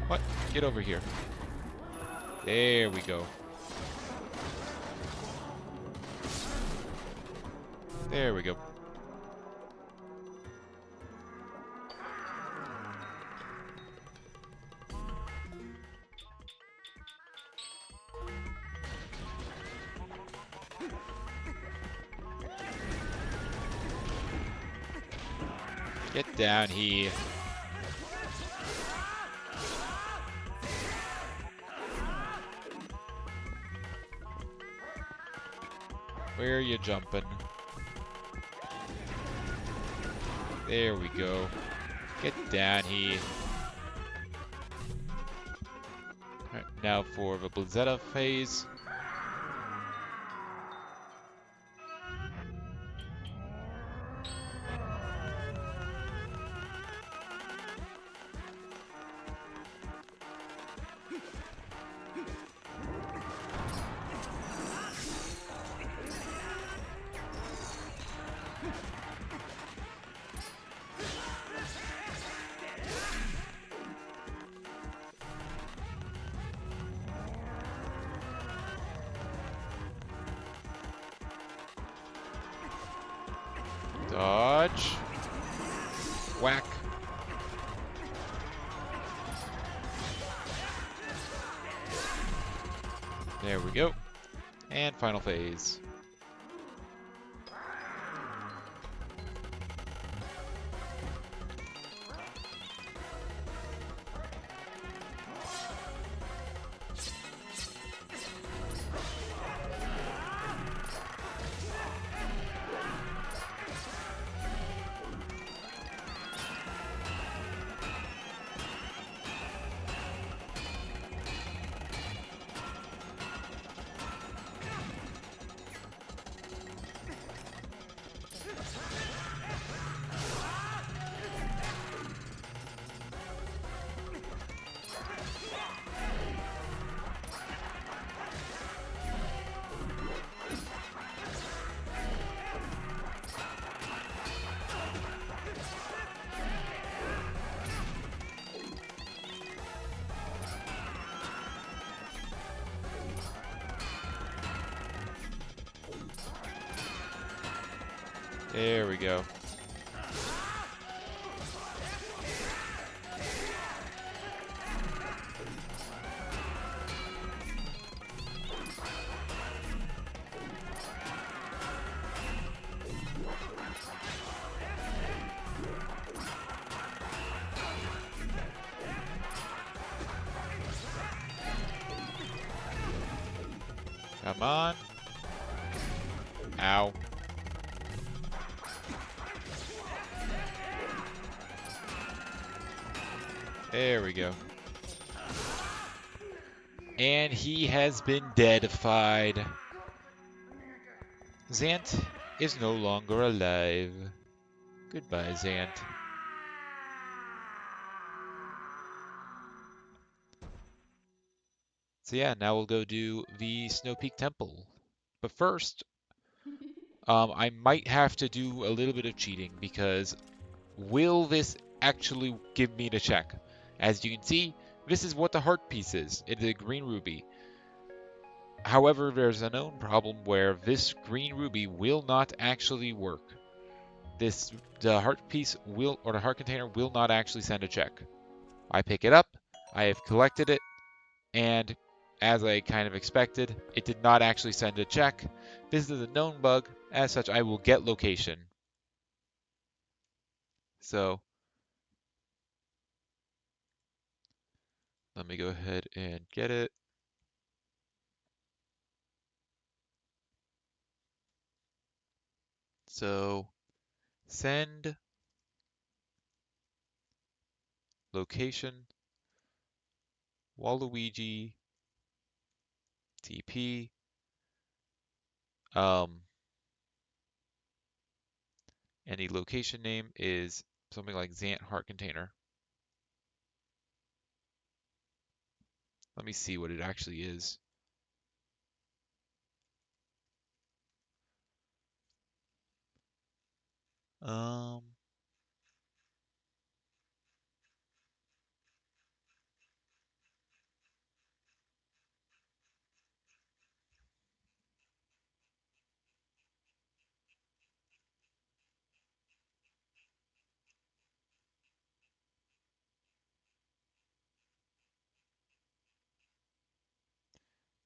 What? Get over here. There we go. There we go. Get down here. Where are you jumping? There we go. Get down here. Alright, now for the Blizzetta phase. Dodge. Whack. There we go. And final phase. There we go. Come on. Ow. There we go. And he has been deadified. Zant is no longer alive. Goodbye, Zant. So yeah, now we'll go do the Snow Peak Temple. But first, I might have to do a little bit of cheating because will this actually give me the check? As you can see, this is what the heart piece is. It is a green ruby. However, there's a known problem where this green ruby will not actually work. The heart piece will, or the heart container will not actually send a check. I pick it up, I have collected it, and as I kind of expected, it did not actually send a check. This is a known bug. As such, I will get location. So let me go ahead and get it. So send location Waluigi TP. And the location name is something like Zant Heart Container. Let me see what it actually is. Um,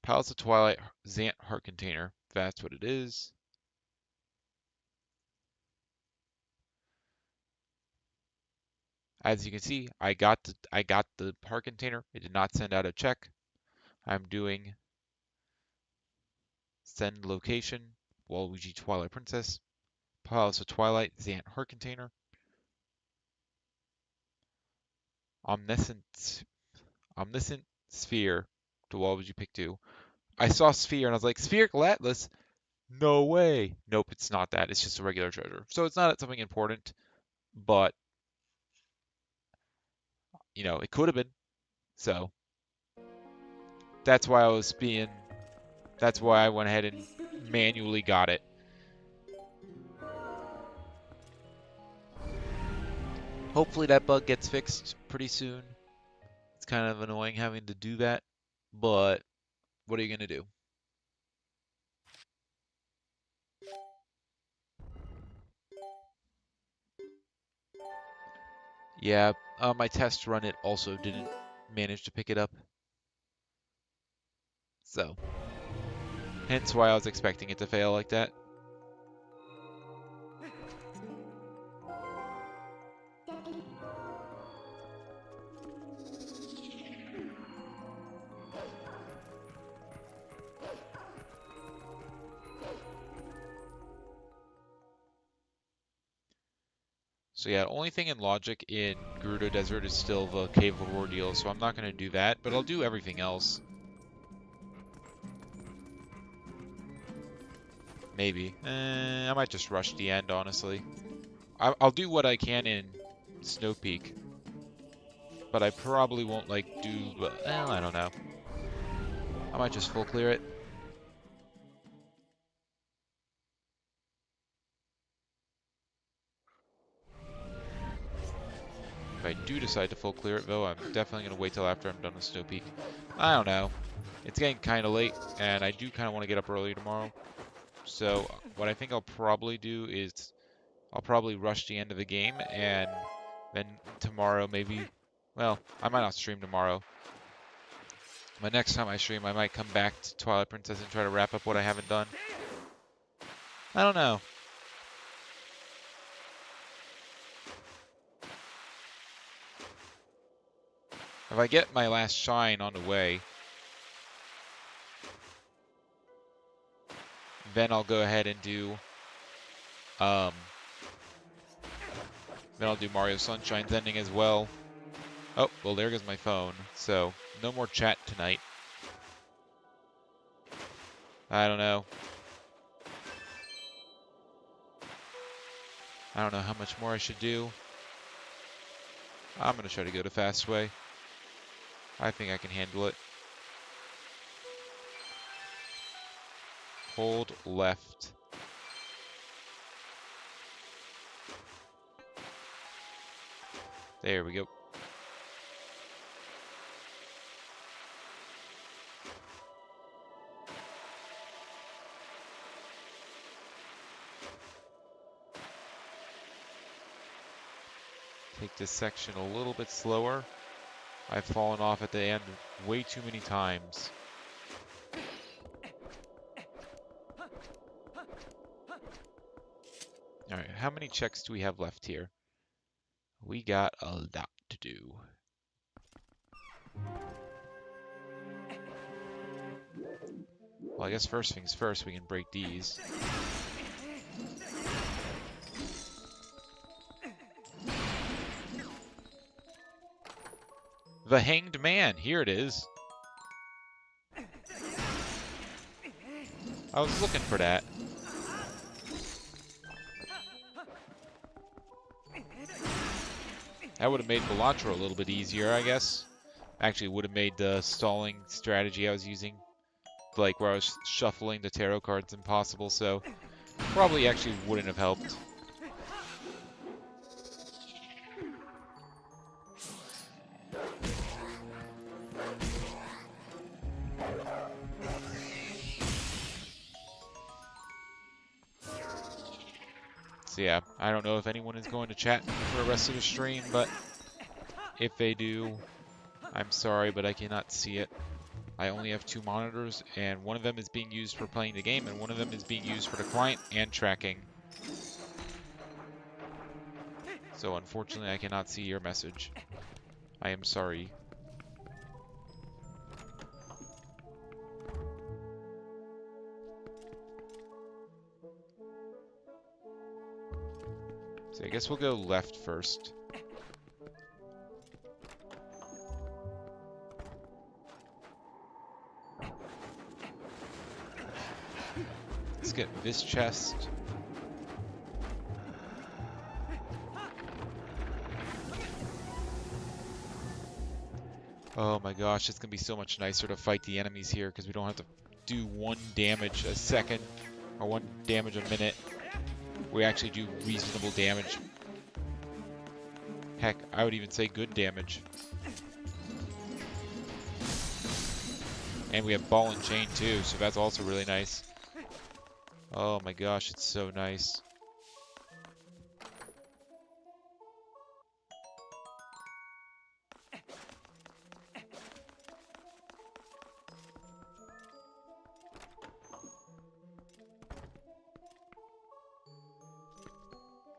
Palace of Twilight Zant Heart Container. That's what it is. As you can see, I got the heart container. It did not send out a check. I'm doing send location Waluigi Twilight Princess. Palace of Twilight, Zant Heart Container. Omniscient Sphere to Waluigi pick 2. I saw Sphere and I was like, Spherical Atlas? No way. Nope, it's not that. It's just a regular treasure. So it's not something important, but, you know, it could have been. So that's why that's why I went ahead and manually got it. Hopefully that bug gets fixed pretty soon. It's kind of annoying having to do that, but what are you going to do? Yeah, my test run, it also didn't manage to pick it up. So, hence why I was expecting it to fail like that. So yeah, the only thing in logic in Gerudo Desert is still the Cave of Ordeal, so I'm not going to do that, but I'll do everything else. Maybe. I might just rush the end, honestly. I'll do what I can in Snow Peak, but I probably won't, like, do... Well, I don't know. I might just full clear it. If I do decide to full clear it, though, I'm definitely going to wait till after I'm done with Snow Peak. I don't know. It's getting kind of late, and I do kind of want to get up early tomorrow. So what I think I'll probably do is I'll probably rush the end of the game, and then tomorrow maybe... Well, I might not stream tomorrow. But next time I stream, I might come back to Twilight Princess and try to wrap up what I haven't done. I don't know. If I get my last shine on the way, then I'll go ahead and do, then I'll do Mario Sunshine's ending as well. Oh, well there goes my phone. So, no more chat tonight. I don't know. I don't know how much more I should do. I'm going to try to go to fast way. I think I can handle it. Hold left. There we go. Take this section a little bit slower. I've fallen off at the end way too many times. Alright, how many checks do we have left here? We got a lot to do. Well, I guess first things first, we can break these. The Hanged Man, here it is. I was looking for that. That would have made Balatro a little bit easier, I guess. Actually, would have made the stalling strategy I was using, like where I was shuffling the tarot cards, impossible, so probably actually wouldn't have helped. So yeah, I don't know if anyone is going to chat for the rest of the stream, but if they do, I'm sorry, but I cannot see it. I only have 2 monitors, and one of them is being used for playing the game, and one of them is being used for the client and tracking. So unfortunately, I cannot see your message. I am sorry. So I guess we'll go left first. Let's get this chest. Oh my gosh, it's gonna be so much nicer to fight the enemies here because we don't have to do 1 damage a second or 1 damage a minute. We actually do reasonable damage. Heck, I would even say good damage. And we have ball and chain too, so that's also really nice. Oh my gosh, it's so nice.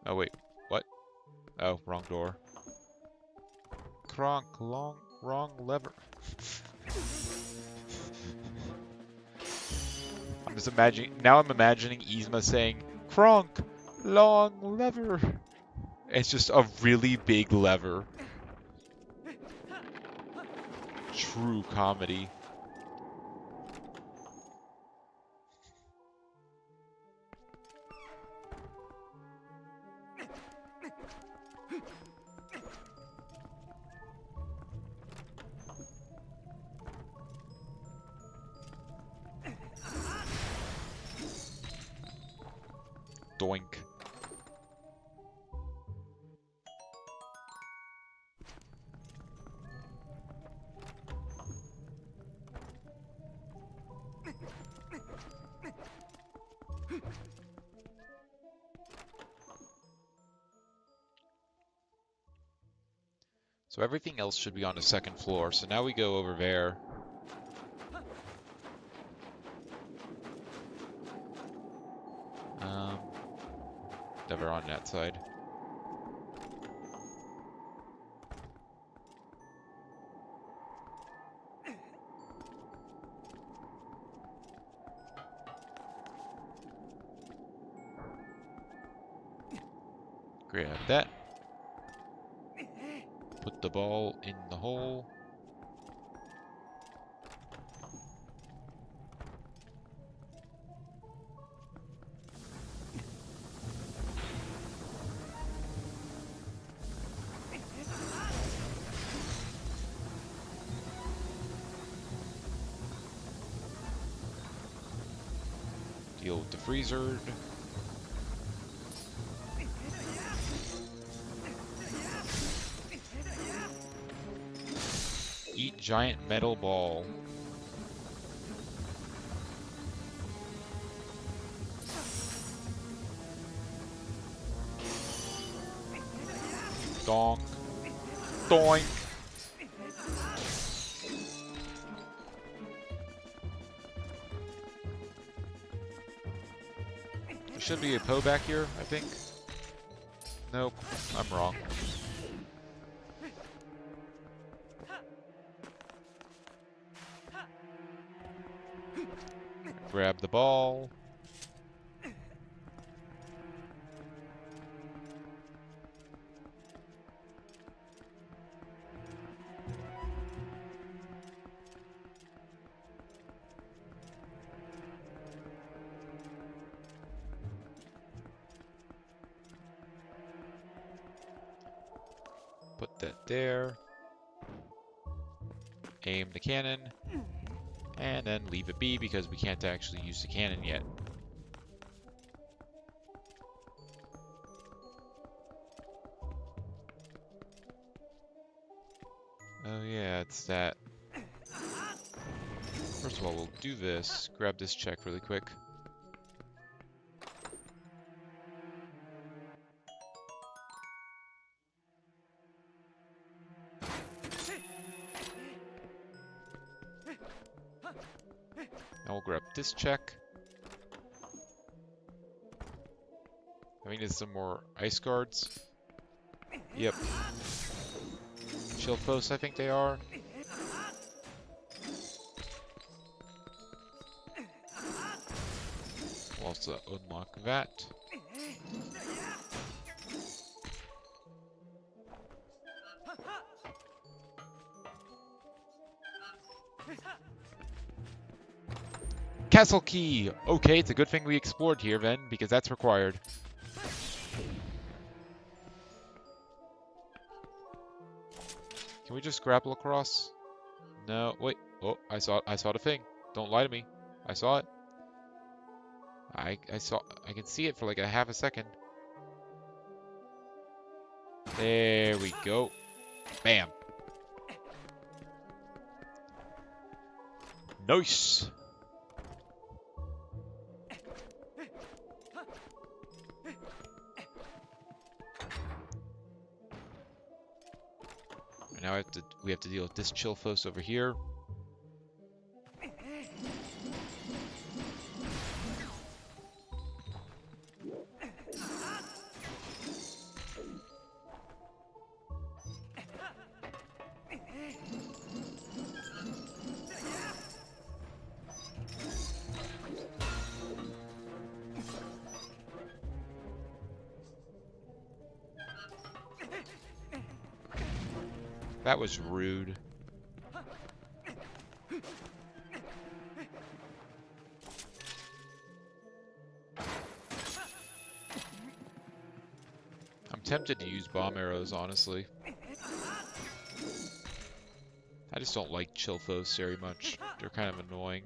Oh wait, what? Oh, wrong door. Kronk, wrong lever. I'm just imagining, now I'm imagining Yzma saying, Kronk, long lever. It's just a really big lever. True comedy. Doink. So everything else should be on the 2nd floor. So now we go over there. Never on that side. Grab that. Put the ball in the hole. Deal with the freezer. Eat giant metal ball. Donk. Doink. There should be a Poe back here, I think. Nope, I'm wrong. Grab the ball. Put that there. Aim the cannon. And then leave it be because we can't actually use the cannon yet. Oh yeah, it's that. First of all, we'll do this. Grab this check really quick. Now we'll grab this check. I think there's some more ice guards. Yep. Shield posts, I think they are. We'll also unlock that. Castle key! Okay, it's a good thing we explored here then, because that's required. Can we just grapple across? No, wait. Oh, I saw the thing. Don't lie to me. I saw it. I can see it for like a half a second. There we go. Bam. Nice. Now we have to deal with this Chillfos over here. That was rude. I'm tempted to use bomb arrows, honestly. I just don't like Chillfos very much. They're kind of annoying.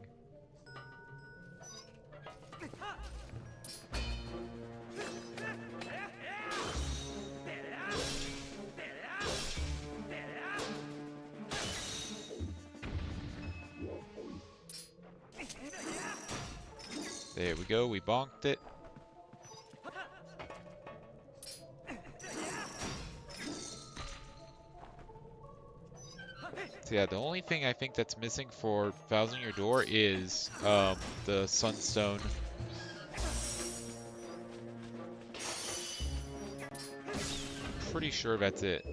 There we go, we bonked it. So yeah, the only thing I think that's missing for Thousand Year Door is the Sunstone. Pretty sure that's it.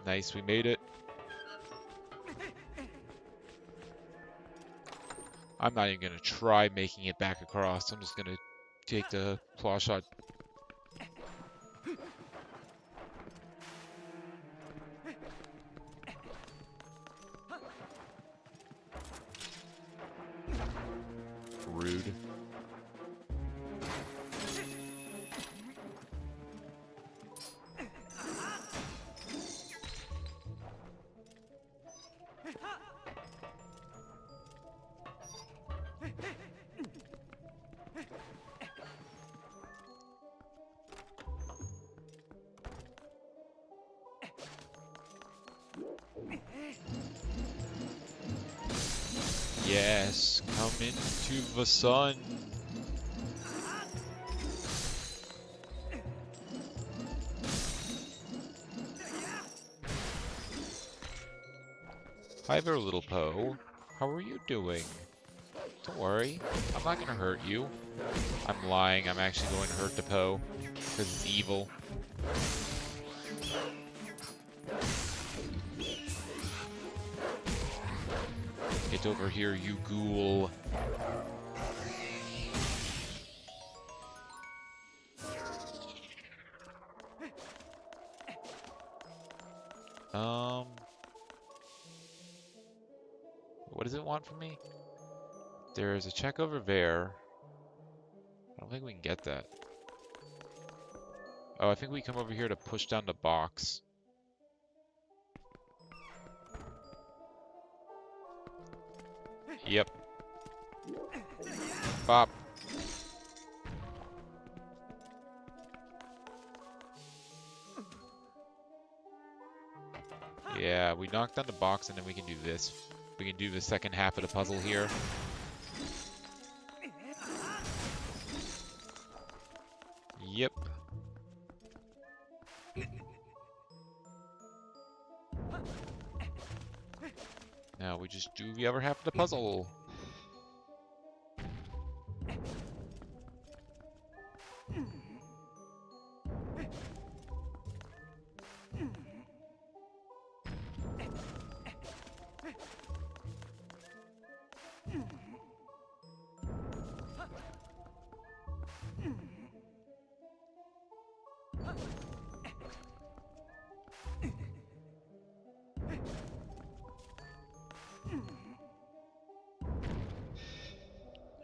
Nice, we made it. I'm not even gonna try making it back across. I'm just gonna take the claw shot. Rude. Yes, come into the sun. Hi there, little Poe. How are you doing? Don't worry, I'm not gonna hurt you. I'm lying, I'm actually going to hurt the Poe, because it's evil. Get over here, you ghoul. What does it want from me? There's a check over there. I don't think we can get that. Oh, I think we come over here to push down the box. Yep. Bop. Yeah, we knock down the box and then we can do this. We can do the second half of the puzzle here. Yep. Now we just do the other half of the puzzle.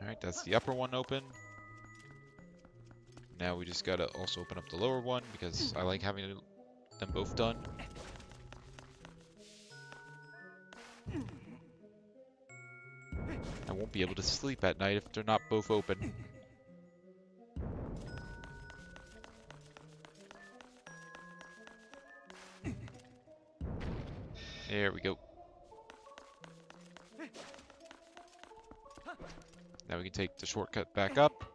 Alright, that's the upper one open. Now we just gotta also open up the lower one because I like having them both done. I won't be able to sleep at night if they're not both open. There we go. Now we can take the shortcut back up.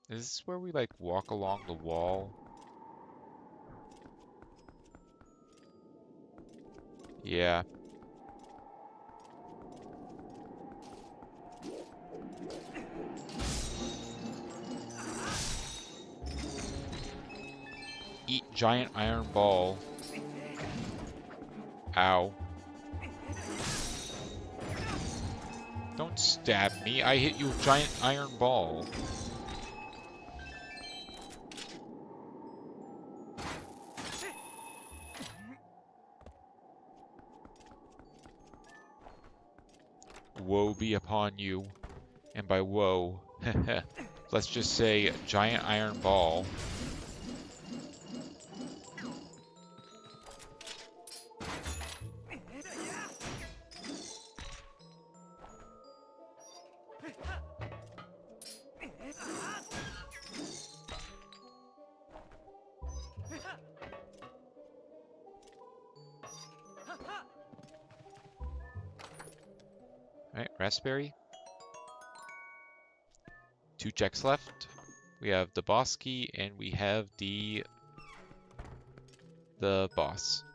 Is this where we like walk along the wall? Yeah. Eat giant iron ball. Ow. Don't stab me. I hit you with giant iron ball. Woe be upon you. And by woe, let's just say giant iron ball. Alright, raspberry. 2 checks left. We have the boss key and we have the boss.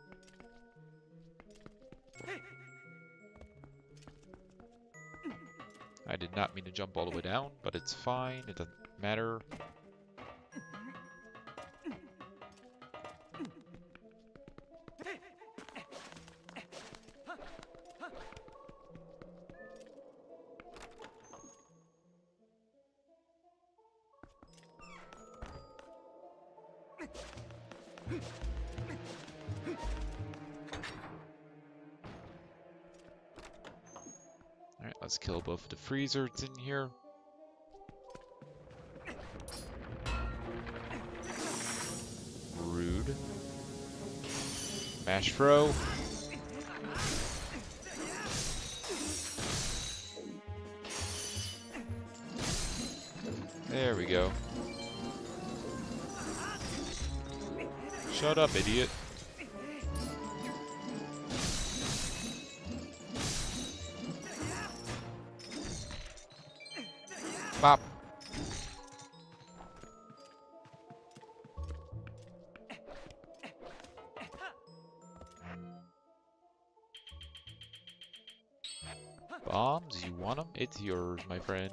I did not mean to jump all the way down, but it's fine. It doesn't matter. Alright, let's kill both the freezers in here. Rude. Mash throw. There we go. Shut up, idiot. Bop. Bombs, you want them? It's yours, my friend.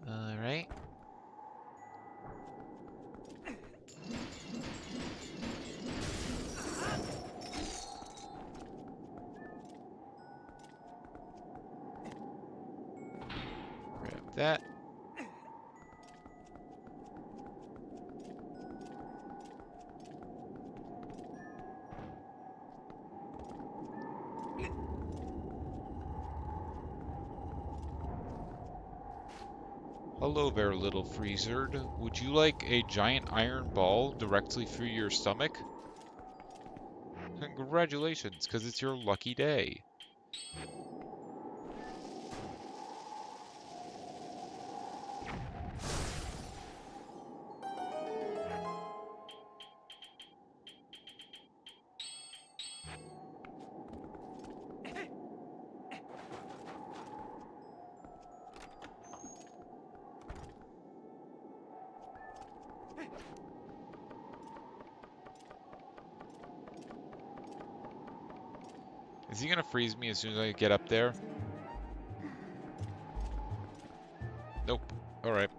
Alright. Grab that. Hello there, little freezer. Would you like a giant iron ball directly through your stomach? Congratulations, because it's your lucky day. Is he gonna freeze me as soon as I get up there? Nope. Alright.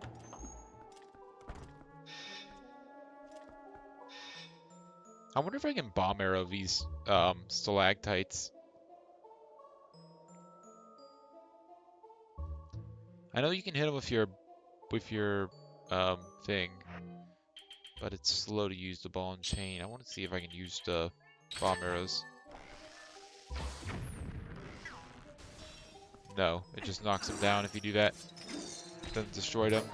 I wonder if I can bomb arrow these stalactites. I know you can hit them with your thing, but it's slow to use the ball and chain. I want to see if I can use the bomb arrows. No, it just knocks them down if you do that. Doesn't destroy them.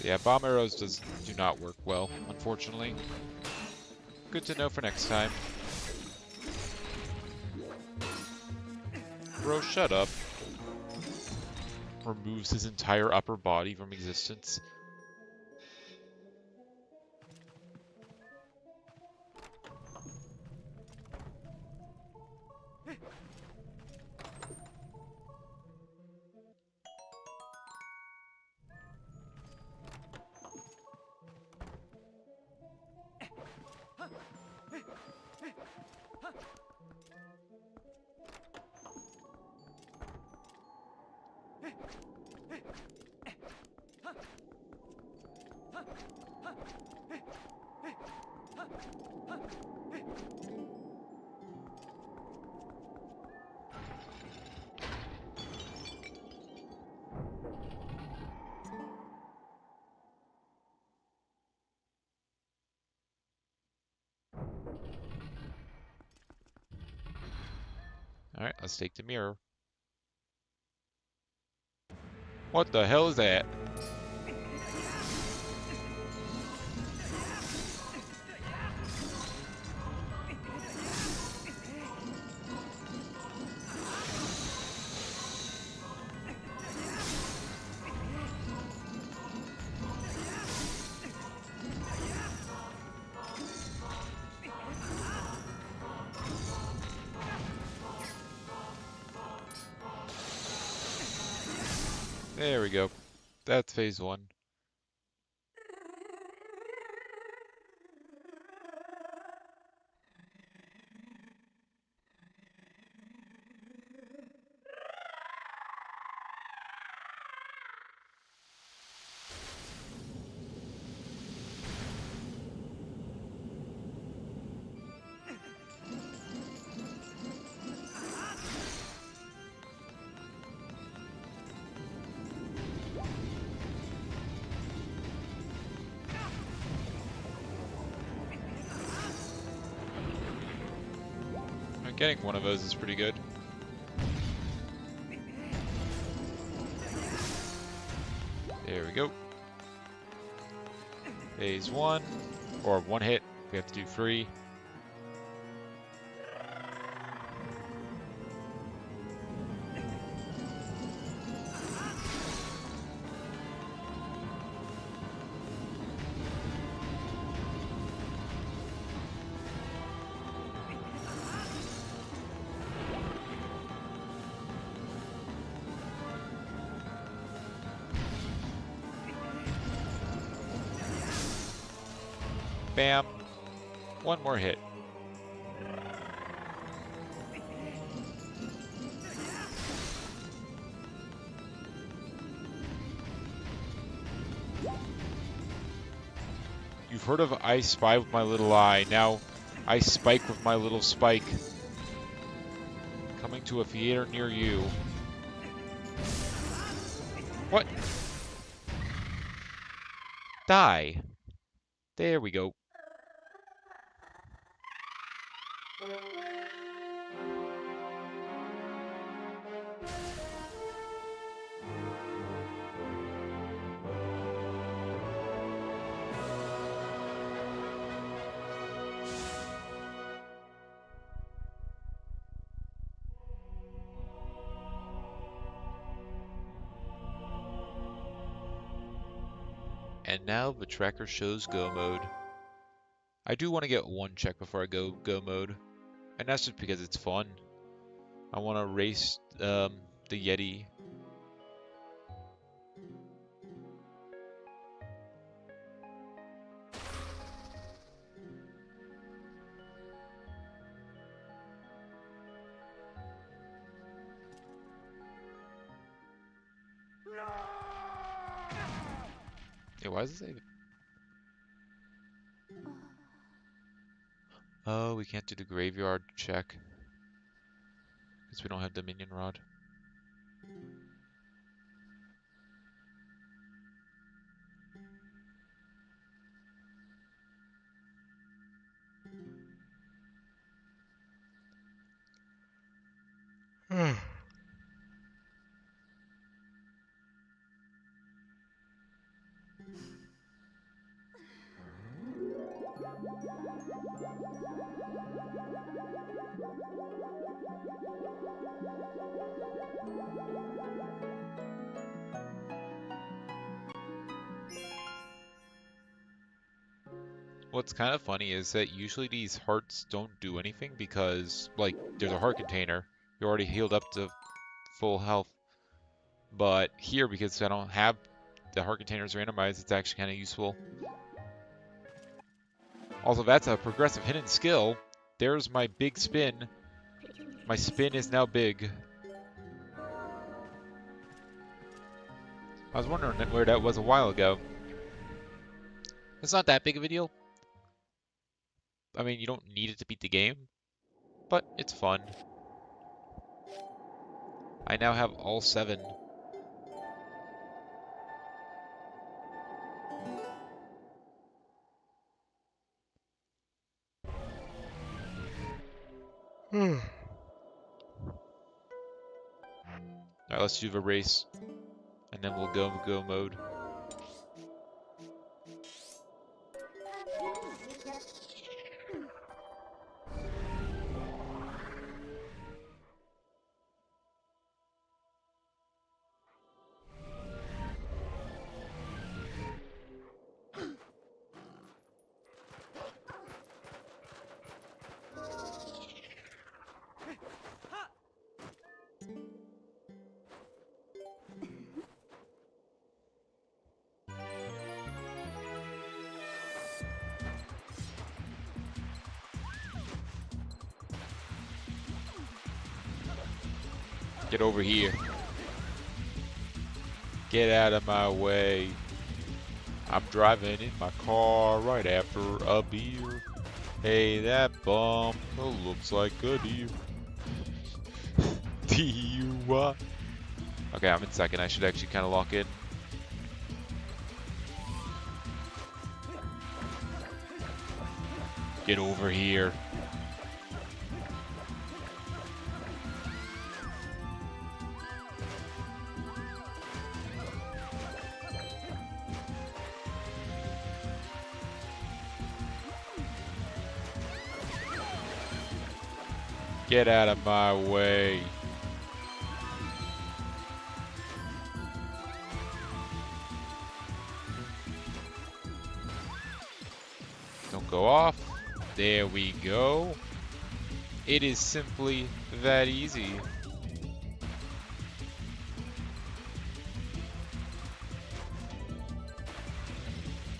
Yeah, bomb arrows do not work well, unfortunately. Good to know for next time. Bro, shut up. Removes his entire upper body from existence. Alright, let's take the mirror. What the hell is that? There we go. That's phase one. Getting one of those is pretty good. There we go. Phase one, or one hit. We have to do 3. Bam. One more hit. You've heard of I spy with my little eye. Now, I spike with my little spike. Coming to a theater near you. What? Die. There we go. And now the tracker shows go mode. I do want to get one check before I go mode. And that's just because it's fun. I want to race the Yeti. Yeah, why does it say? Oh, we can't do the graveyard check. Because we don't have the minion rod. What's kind of funny is that usually these hearts don't do anything because, like, there's a heart container. You're already healed up to full health. But here, because I don't have the heart containers randomized, it's actually kind of useful. Also, that's a progressive hidden skill. There's my big spin. My spin is now big. I was wondering where that was a while ago. It's not that big of a deal. I mean, you don't need it to beat the game, but it's fun. I now have all 7. Alright, let's do the race, and then we'll go mode. Get over here. Get out of my way. I'm driving in my car right after a beer. Hey, that bump looks like a deer. DUI. Okay, I'm in second. I should actually kind of lock in. Get over here. Get out of my way. Don't go off. There we go. It is simply that easy.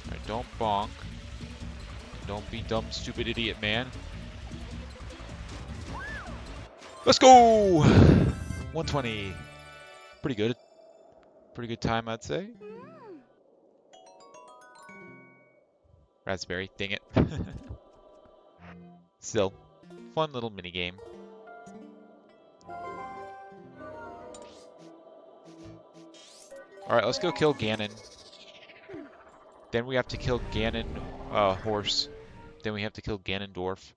Alright, don't bonk. Don't be dumb, stupid idiot, man. Let's go! 120. Pretty good. Pretty good time, I'd say. Raspberry, dang it. Still, fun little mini game. Alright, let's go kill Ganon. Then we have to kill Ganon horse. Then we have to kill Ganondorf.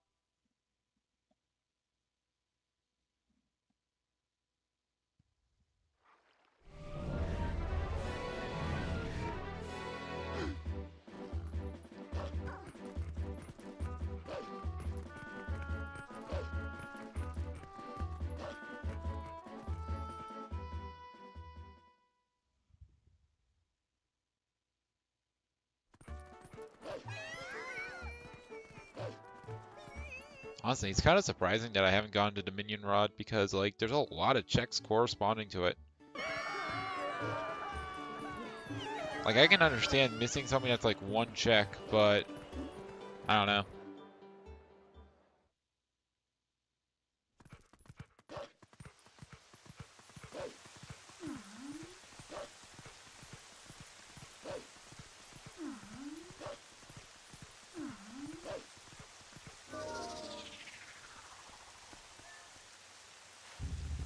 Honestly, it's kind of surprising that I haven't gone to Dominion Rod because, like, there's a lot of checks corresponding to it. Like, I can understand missing something that's like one check, but I don't know.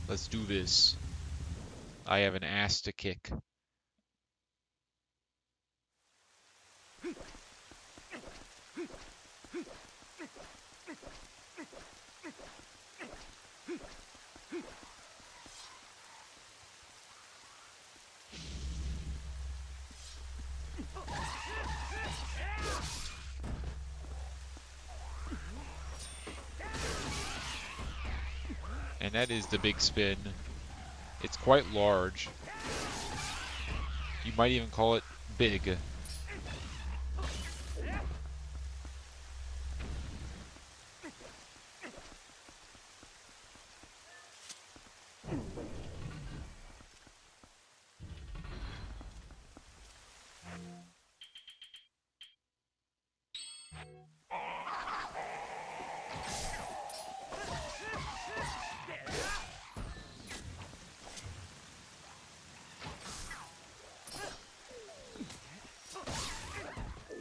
Let's do this. I have an ass to kick. And that is the big spin. It's quite large. You might even call it big.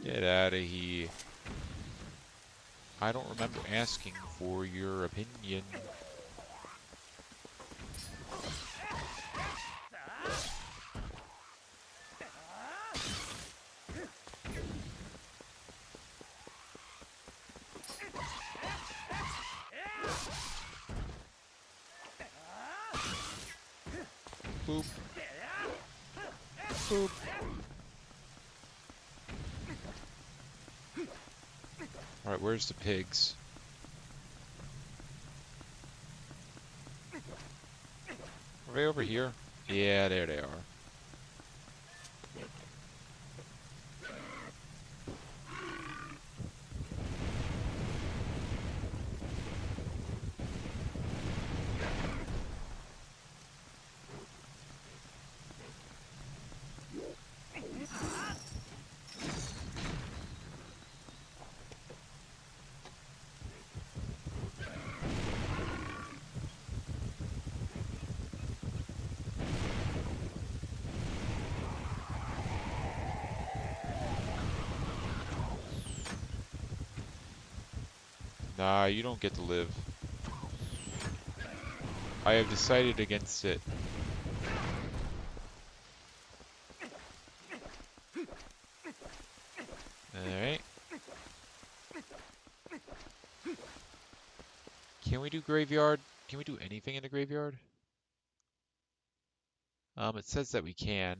Get out of here. I don't remember asking for your opinion. Boop. Boop. Alright, where's the pigs? Are they over here? Yeah, there they are. Nah, you don't get to live. I have decided against it. Alright. Can we do graveyard? Can we do anything in the graveyard? It says that we can.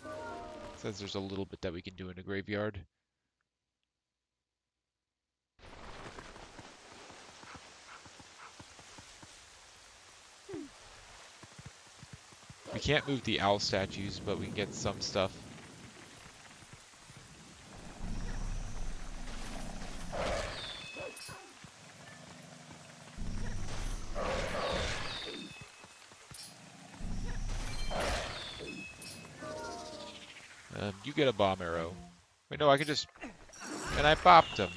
It says there's a little bit that we can do in the graveyard. We can't move the owl statues, but we can get some stuff. You get a bomb arrow. Wait, no, I can just... And I popped him.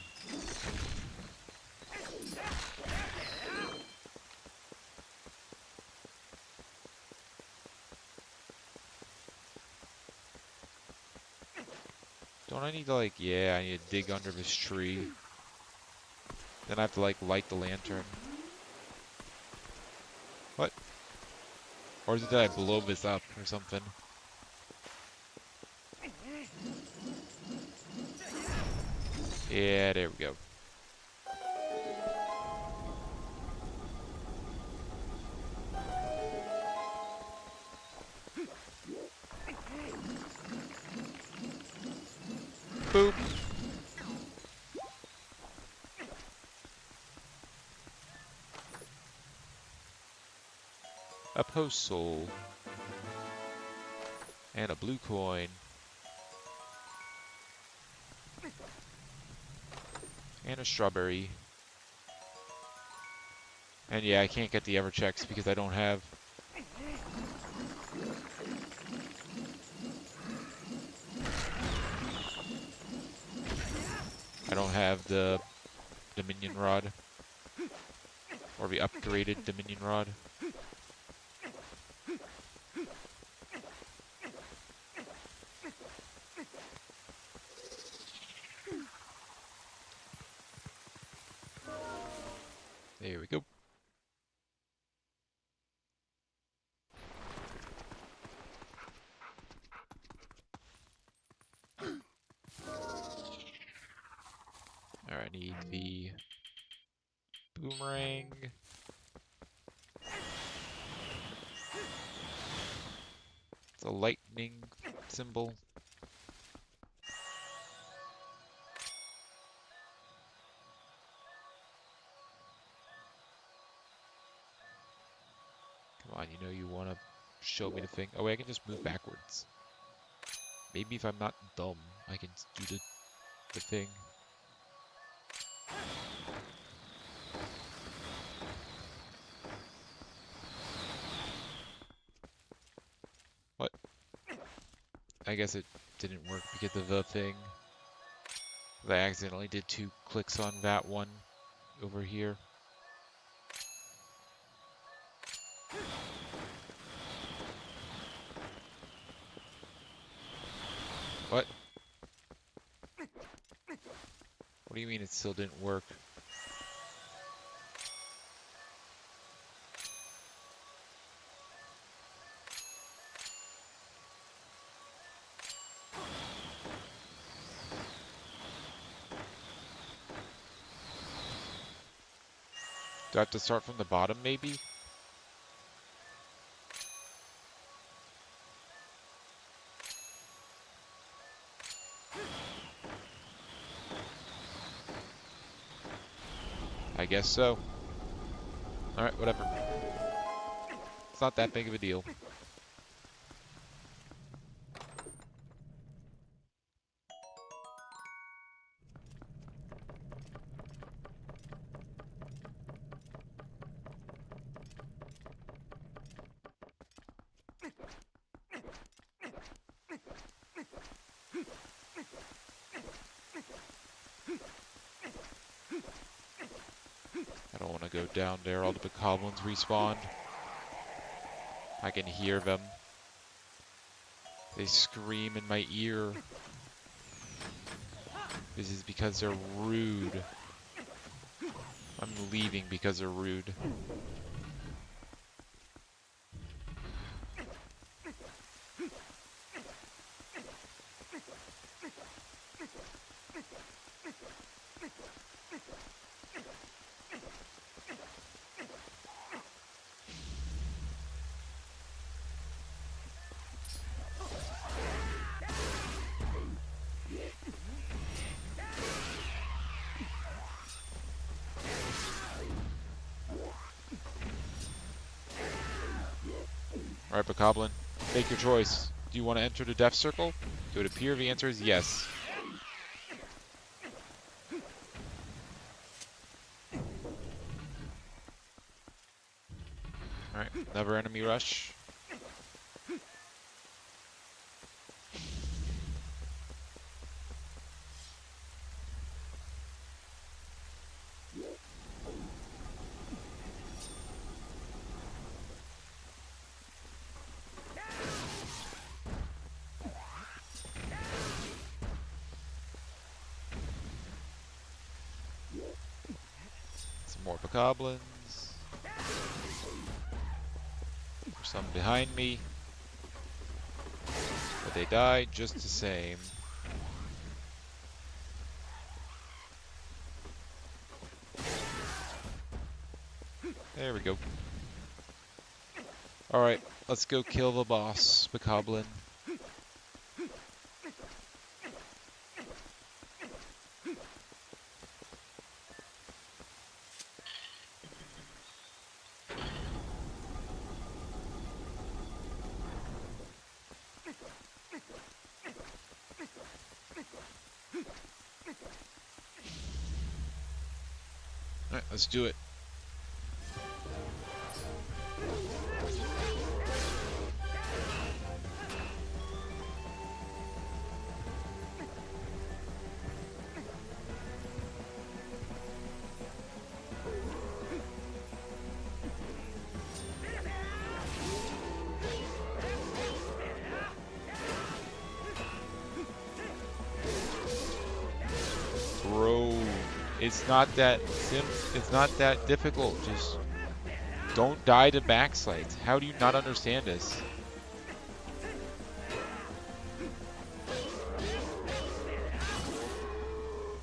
Don't I need to, like... Yeah, I need to dig under this tree. Then I have to, like, light the lantern. What? Or is it that I blow this up or something? Yeah, there we go. Boop. A post soul. And a blue coin. And a strawberry. And yeah, I can't get the ever checks because I don't have... the Dominion Rod. Or the upgraded Dominion Rod. There we go. Alright, I need the boomerang. It's a lightning symbol. Come on, you know you want to show me the thing. Oh wait, I can just move backwards. Maybe if I'm not dumb, I can do the thing. What? I guess it didn't work because of the thing. I accidentally did 2 clicks on that one over here. What? What do you mean it still didn't work? Do I have to start from the bottom, maybe? I guess so. Alright, whatever. It's not that big of a deal. I don't want to go down there. All the bokoblins respawned. I can hear them. They scream in my ear. This is because they're rude. I'm leaving because they're rude. Alright, Bokoblin, make your choice. Do you want to enter the death circle? It would appear the answer is yes. Alright, another enemy rush. More bokoblins. There's some behind me. But they died just the same. There we go. Alright, let's go kill the boss, Bokoblin. let's do it. Bro, it's not that it's not that difficult. Just don't die to backslides. How do you not understand this?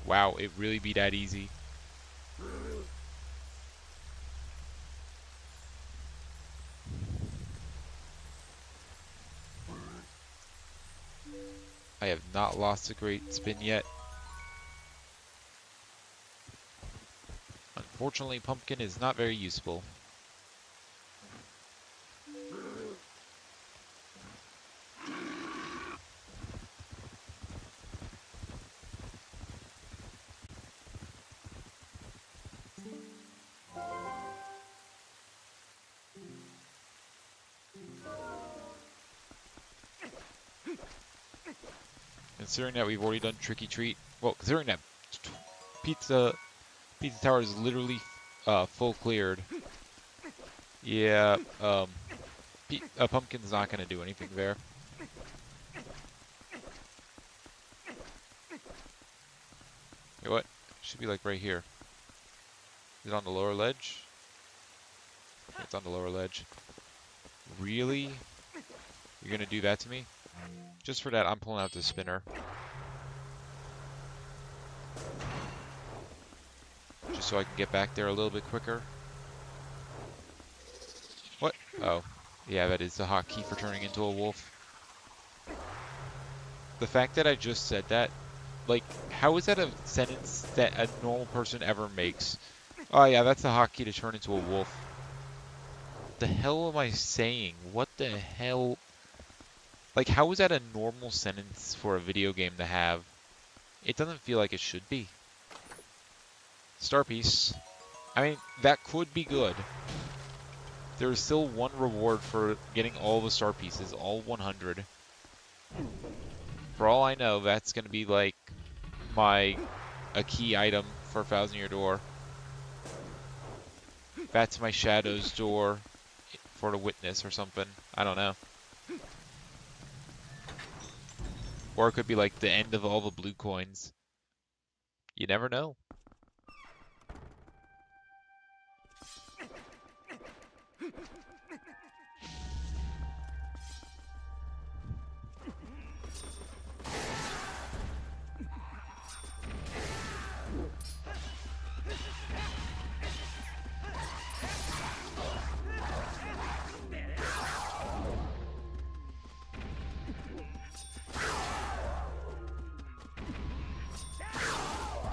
Wow, it really be that easy. I have not lost a great spin yet. Unfortunately, pumpkin is not very useful. Considering that we've already done Tricky Treat, well, considering that Pizza Tower is literally full cleared, yeah, Pumpkin's not gonna do anything there. Hey, what? Should be like right here. Is it on the lower ledge? It's on the lower ledge. Really? You're gonna do that to me? Just for that, I'm pulling out the spinner. Just so I can get back there a little bit quicker. What? Oh. Yeah, that is the hotkey for turning into a wolf. The fact that I just said that, like, how is that a sentence that a normal person ever makes? Oh yeah, that's the hotkey to turn into a wolf. What the hell am I saying? What the hell? Like, how is that a normal sentence for a video game to have? It doesn't feel like it should be. Star piece. I mean, that could be good. There is still one reward for getting all the star pieces, all 100. For all I know, that's going to be like a key item for 1,000-Year Door. That's my Shadow's door for the witness or something. I don't know. Or it could be like the end of all the blue coins. You never know.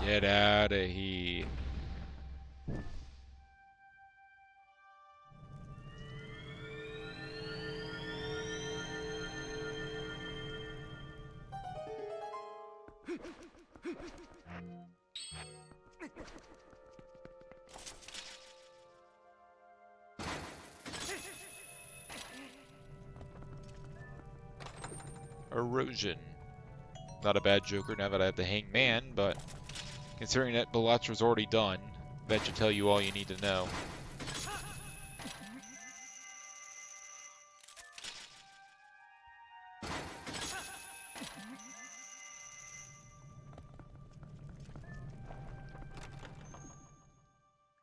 Get out of here. Erosion. Not a bad Joker now that I have the Hangman, but considering that Balatro's already done, that should tell you all you need to know.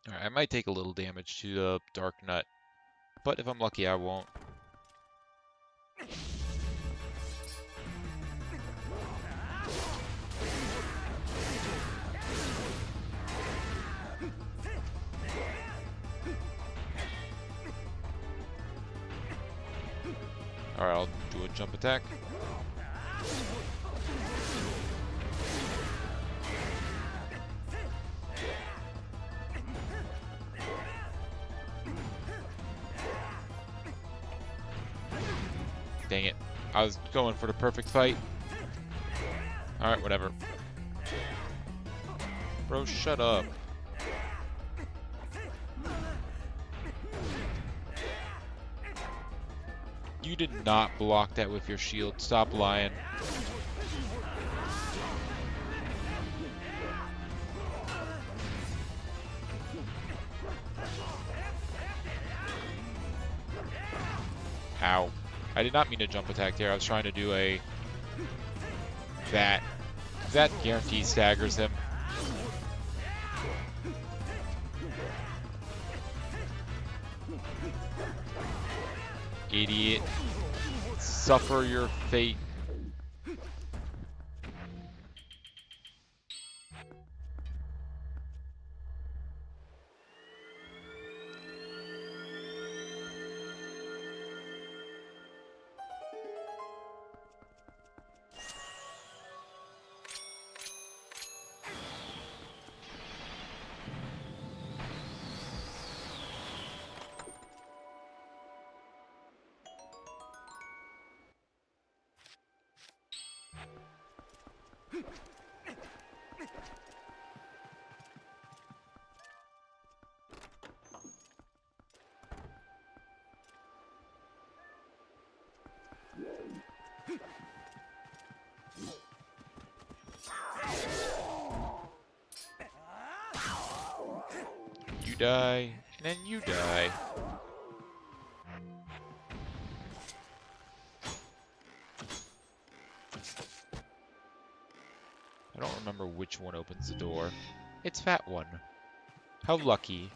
Alright, I might take a little damage to the Dark Nut, but if I'm lucky I won't. Alright, I'll do a jump attack. Dang it. I was going for the perfect fight. Alright, whatever. Bro, shut up. You did not block that with your shield. Stop lying. Ow. I did not mean to jump attack there. I was trying to do a... That. That guarantee staggers him. Idiot. Suffer your fate. You die, and then you die. I don't remember which one opens the door. It's that one. How lucky.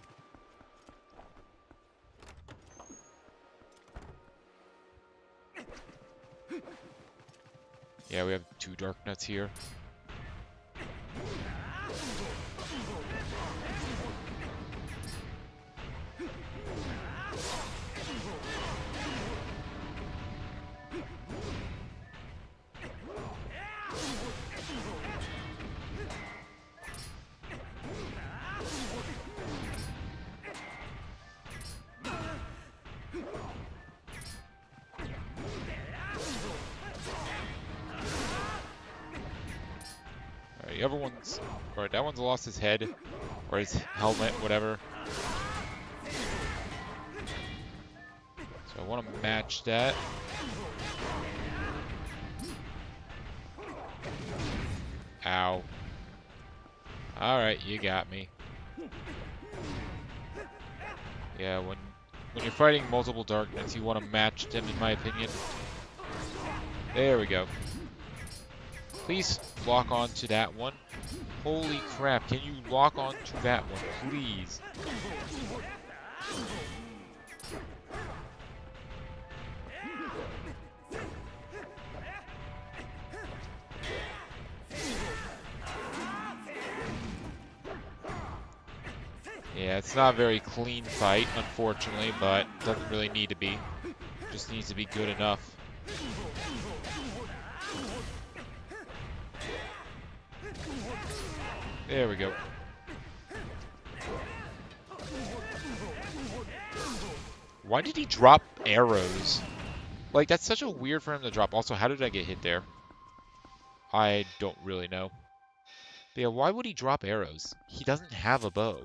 Yeah, we have 2 dark nuts here. The other one's... Alright, that one's lost his head. Or his helmet, whatever. So I want to match that. Ow. Alright, you got me. Yeah, when you're fighting multiple darkness, you want to match them, in my opinion. There we go. Please lock onto that one. Holy crap, can you lock onto that one, please? Yeah, it's not a very clean fight, unfortunately, but doesn't really need to be. Just needs to be good enough. There we go. Why did he drop arrows? Like, that's such a weird for him to drop. Also, how did I get hit there? I don't really know. But yeah, why would he drop arrows? He doesn't have a bow.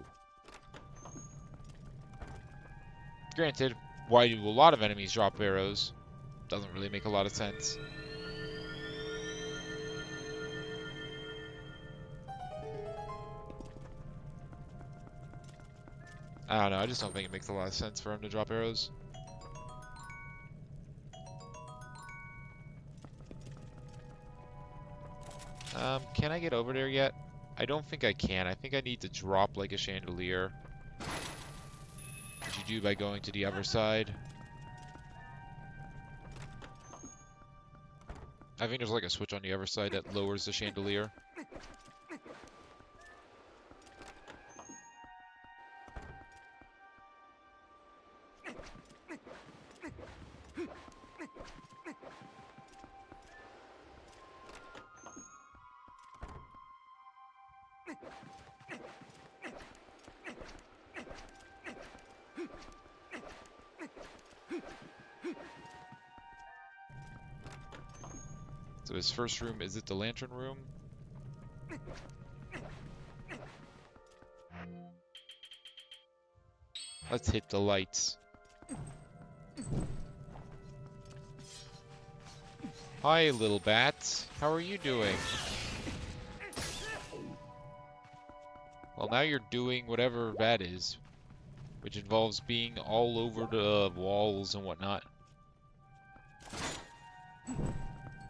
Granted, why do a lot of enemies drop arrows? Doesn't really make a lot of sense. I don't know, I just don't think it makes a lot of sense for him to drop arrows. Can I get over there yet? I don't think I can. I think I need to drop like a chandelier. Which you do by going to the other side. I think there's like a switch on the other side that lowers the chandelier. So his first room, is it the lantern room? Let's hit the lights. Hi, little bats. How are you doing? Well, now you're doing whatever that is, which involves being all over the walls and whatnot. I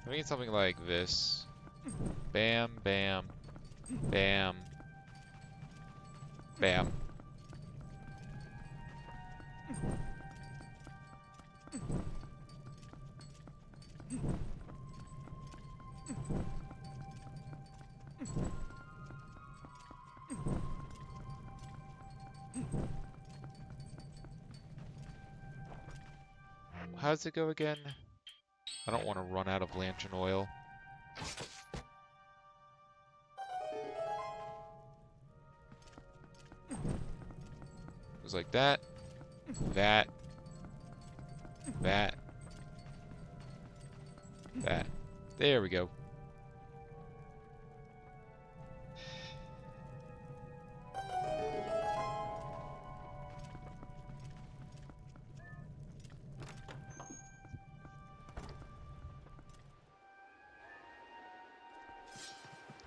think it's something like this. Bam, bam, bam, bam. How does it go again? I don't want to run out of lantern oil. It was like that, that, that, that. There we go.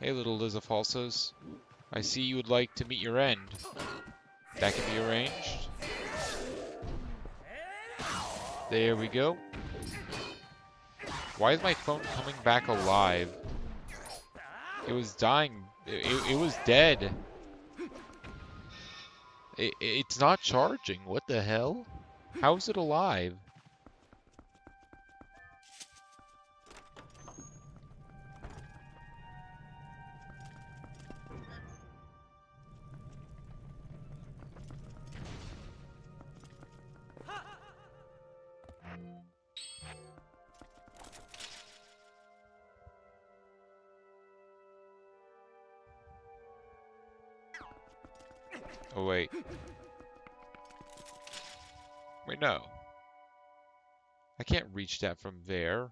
Hey, little Lizafalsos. I see you would like to meet your end. That can be arranged. There we go. Why is my phone coming back alive? It was dying. It was dead. It's not charging. What the hell? How is it alive? Oh, wait. Wait, no. I can't reach that from there.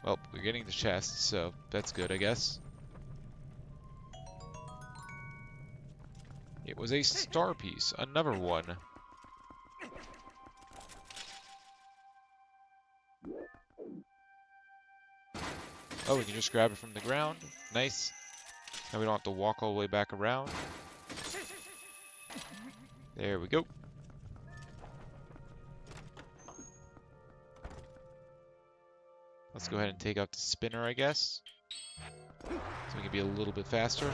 Well, we're getting the chest, so that's good, I guess. It was a star piece, another one. Oh, we can just grab it from the ground. Nice. Now we don't have to walk all the way back around. There we go. Let's go ahead and take out the spinner, I guess. So we can be a little bit faster.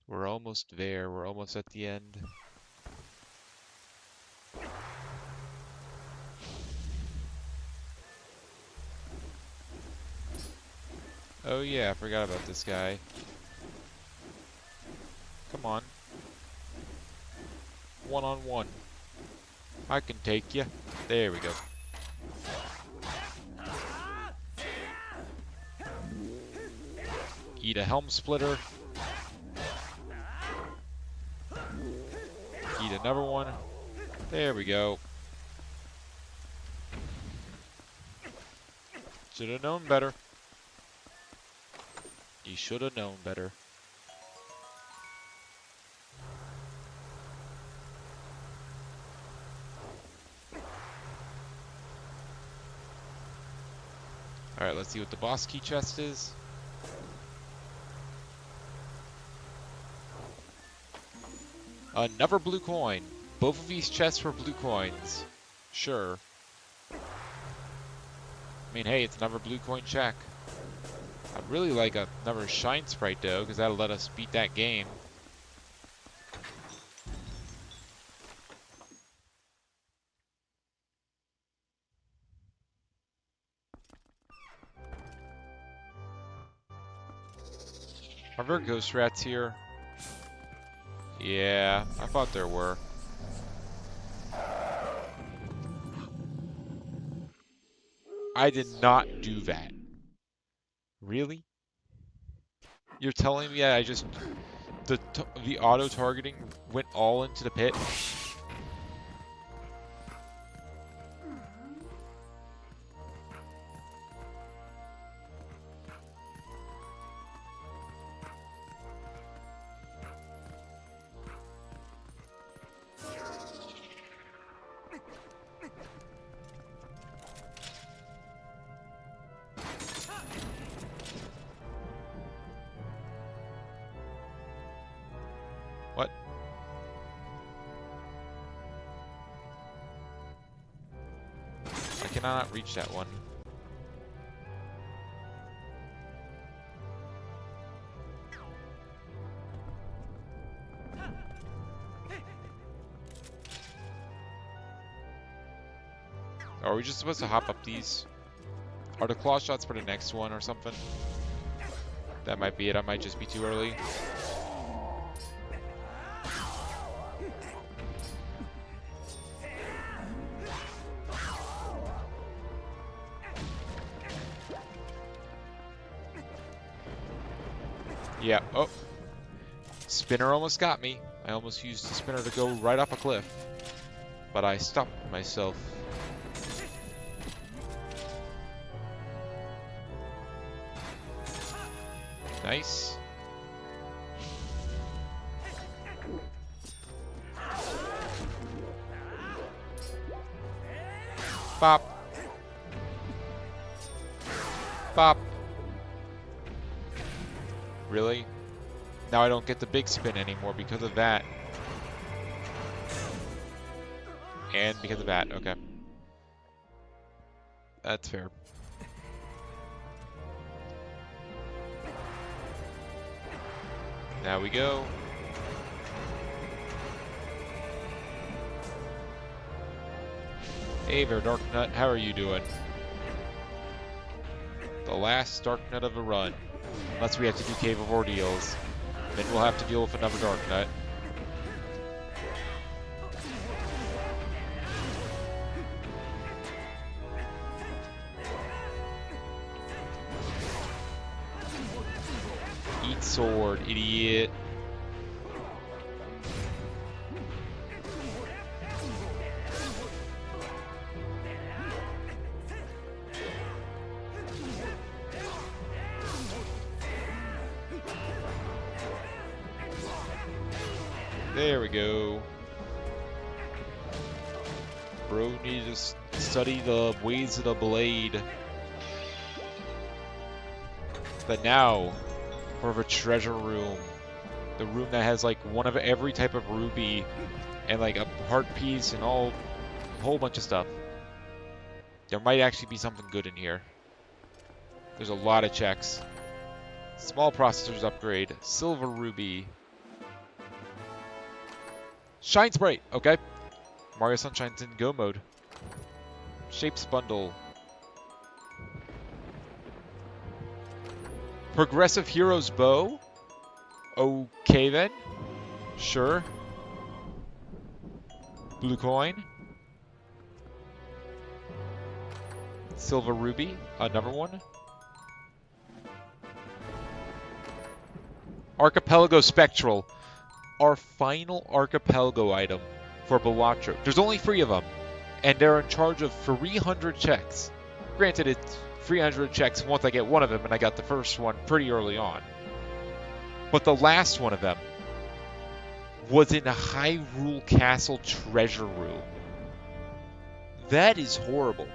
We're almost there. We're almost at the end. Oh yeah, I forgot about this guy. Come on. One-on-one. I can take you. There we go. Eat a helm splitter. Eat another one. There we go. Should have known better. You should have known better. Alright, let's see what the boss key chest is. Another blue coin. Both of these chests were blue coins. Sure. I mean, hey, it's another blue coin check. I'd really like another shine sprite, though, because that'll let us beat that game. Are there ghost rats here? Yeah, I thought there were. I did not do that. Really? You're telling me that I just... The auto-targeting went all into the pit? Can I not reach that one? Are we just supposed to hop up these? Are the claw shots for the next one or something? That might be it. I might just be too early. Yeah. Oh. Spinner almost got me. I almost used the spinner to go right off a cliff. But I stopped myself. Nice. Bop. Bop. Really? Now I don't get the big spin anymore because of that. And because of that, okay. That's fair. Now we go. Hey there, Dark Nut. How are you doing? The last Dark Nut of a run. Unless we have to do Cave of Ordeals. Then we'll have to deal with another Dark Nut. Eat sword, idiot. There we go. Bro needs to study the ways of the blade. But now, for the treasure room. The room that has like one of every type of ruby and like a heart piece and a whole bunch of stuff. There might actually be something good in here. There's a lot of checks. Small processors upgrade. Silver ruby. Shine Sprite! Okay. Mario Sunshine's in go mode. Shapes bundle. Progressive Hero's Bow? Okay then. Sure. Blue coin. Silver ruby. Another one. Archipelago Spectral. Our final Archipelago item for Balatro. There's only 3 of them, and they're in charge of 300 checks. Granted, it's 300 checks once I get one of them, and I got the first one pretty early on. But the last one of them was in a Hyrule Castle treasure room. That is horrible.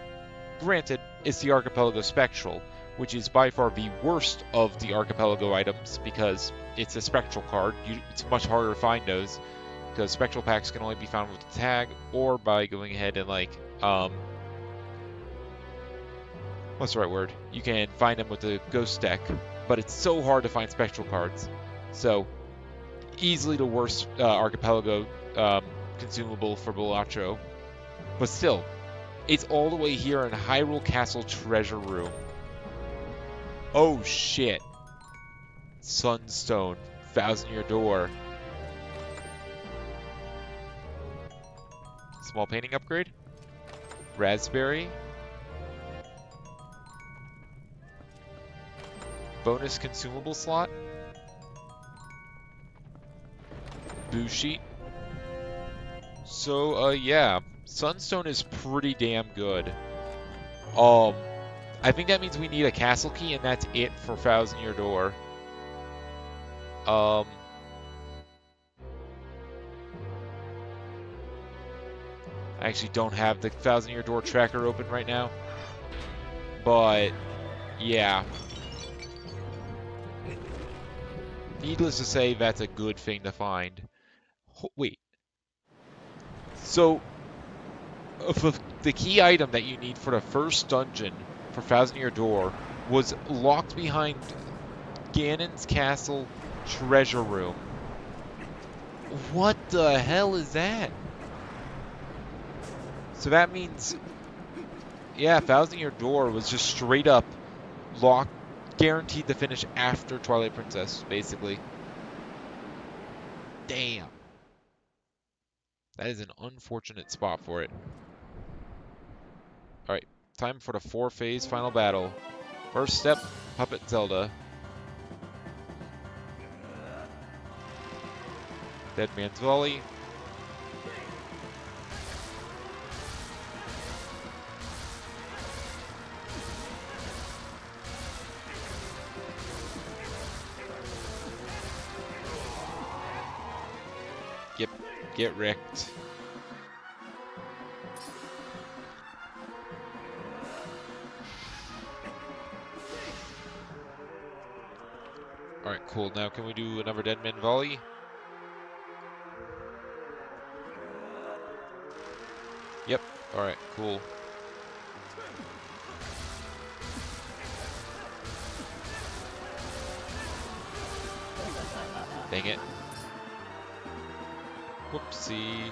Granted, it's the Archipelago Spectral, which is by far the worst of the Archipelago items because it's a Spectral card. It's much harder to find those because Spectral packs can only be found with the tag or by going ahead and like, what's the right word? You can find them with the Ghost deck, but it's so hard to find Spectral cards. So, easily the worst Archipelago consumable for Balatro. But still, it's all the way here in Hyrule Castle treasure room. Oh shit. Sunstone. 1,000-year door. Small painting upgrade. Raspberry. Bonus consumable slot. Boo sheet. So, yeah. Sunstone is pretty damn good. I think that means we need a castle key, and that's it for 1,000-year door. I actually don't have the 1,000-year door tracker open right now. But, yeah. Needless to say, that's a good thing to find. Wait. So, the key item that you need for the first dungeon for Thousand Year Door was locked behind Ganon's castle treasure room. What the hell is that? So that means, yeah, Thousand Year Door was just straight up locked, guaranteed to finish after Twilight Princess, basically. Damn. That is an unfortunate spot for it. Alright, time for the 4-phase final battle. First step, Puppet Zelda. Dead Man's Volley. Get wrecked. Alright, cool. Now can we do another Dead Man Volley? Yep. Alright, cool. Dang it. Whoopsie.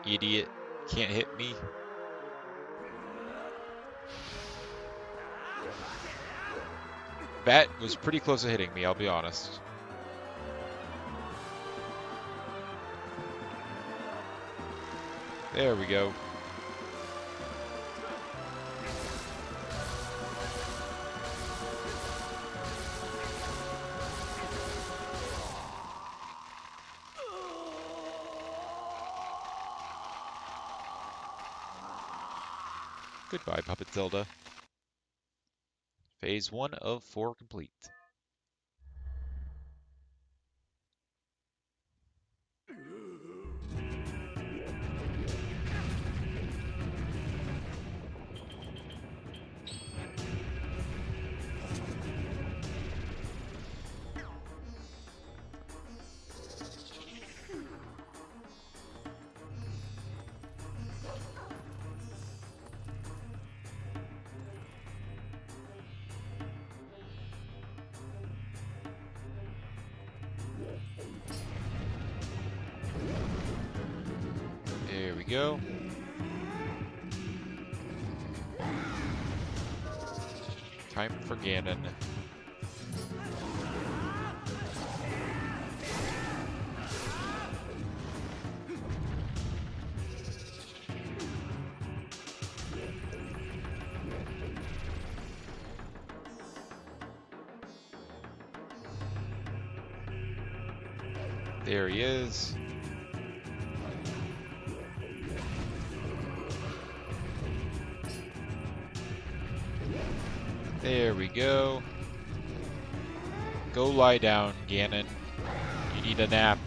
Idiot. Can't hit me. That was pretty close to hitting me, I'll be honest. There we go. Goodbye, Puppet Zelda. Phase 1 of 4 complete. There we go. Time for Ganon. There he is. There we go. Go lie down, Ganon. You need a nap.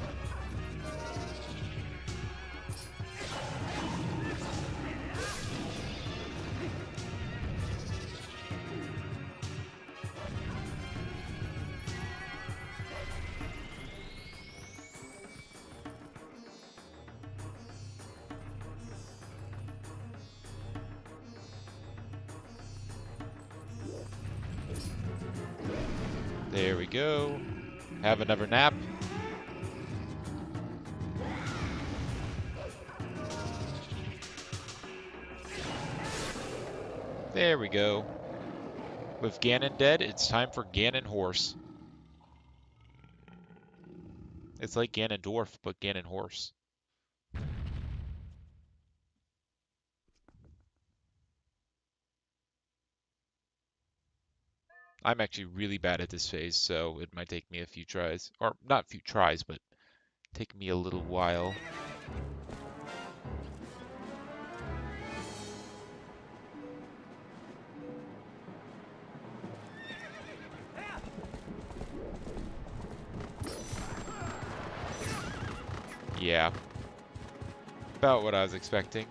There we go. Have another nap. There we go. With Ganon dead, it's time for Ganon Horse. It's like Ganondorf, but Ganon Horse. I'm actually really bad at this phase, so it might take me a few tries. Or not a few tries, but take me a little while. Yeah. About what I was expecting.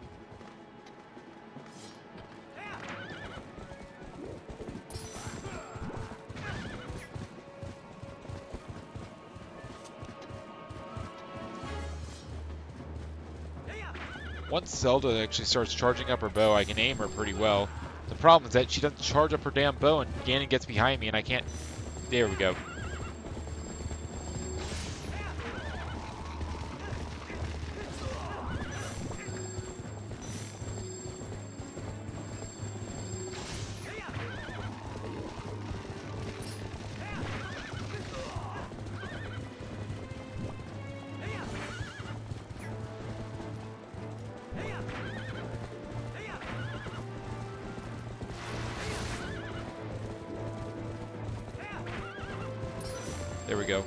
Once Zelda actually starts charging up her bow, I can aim her pretty well. The problem is that she doesn't charge up her damn bow and Ganon gets behind me and I can't... There we go. There we go.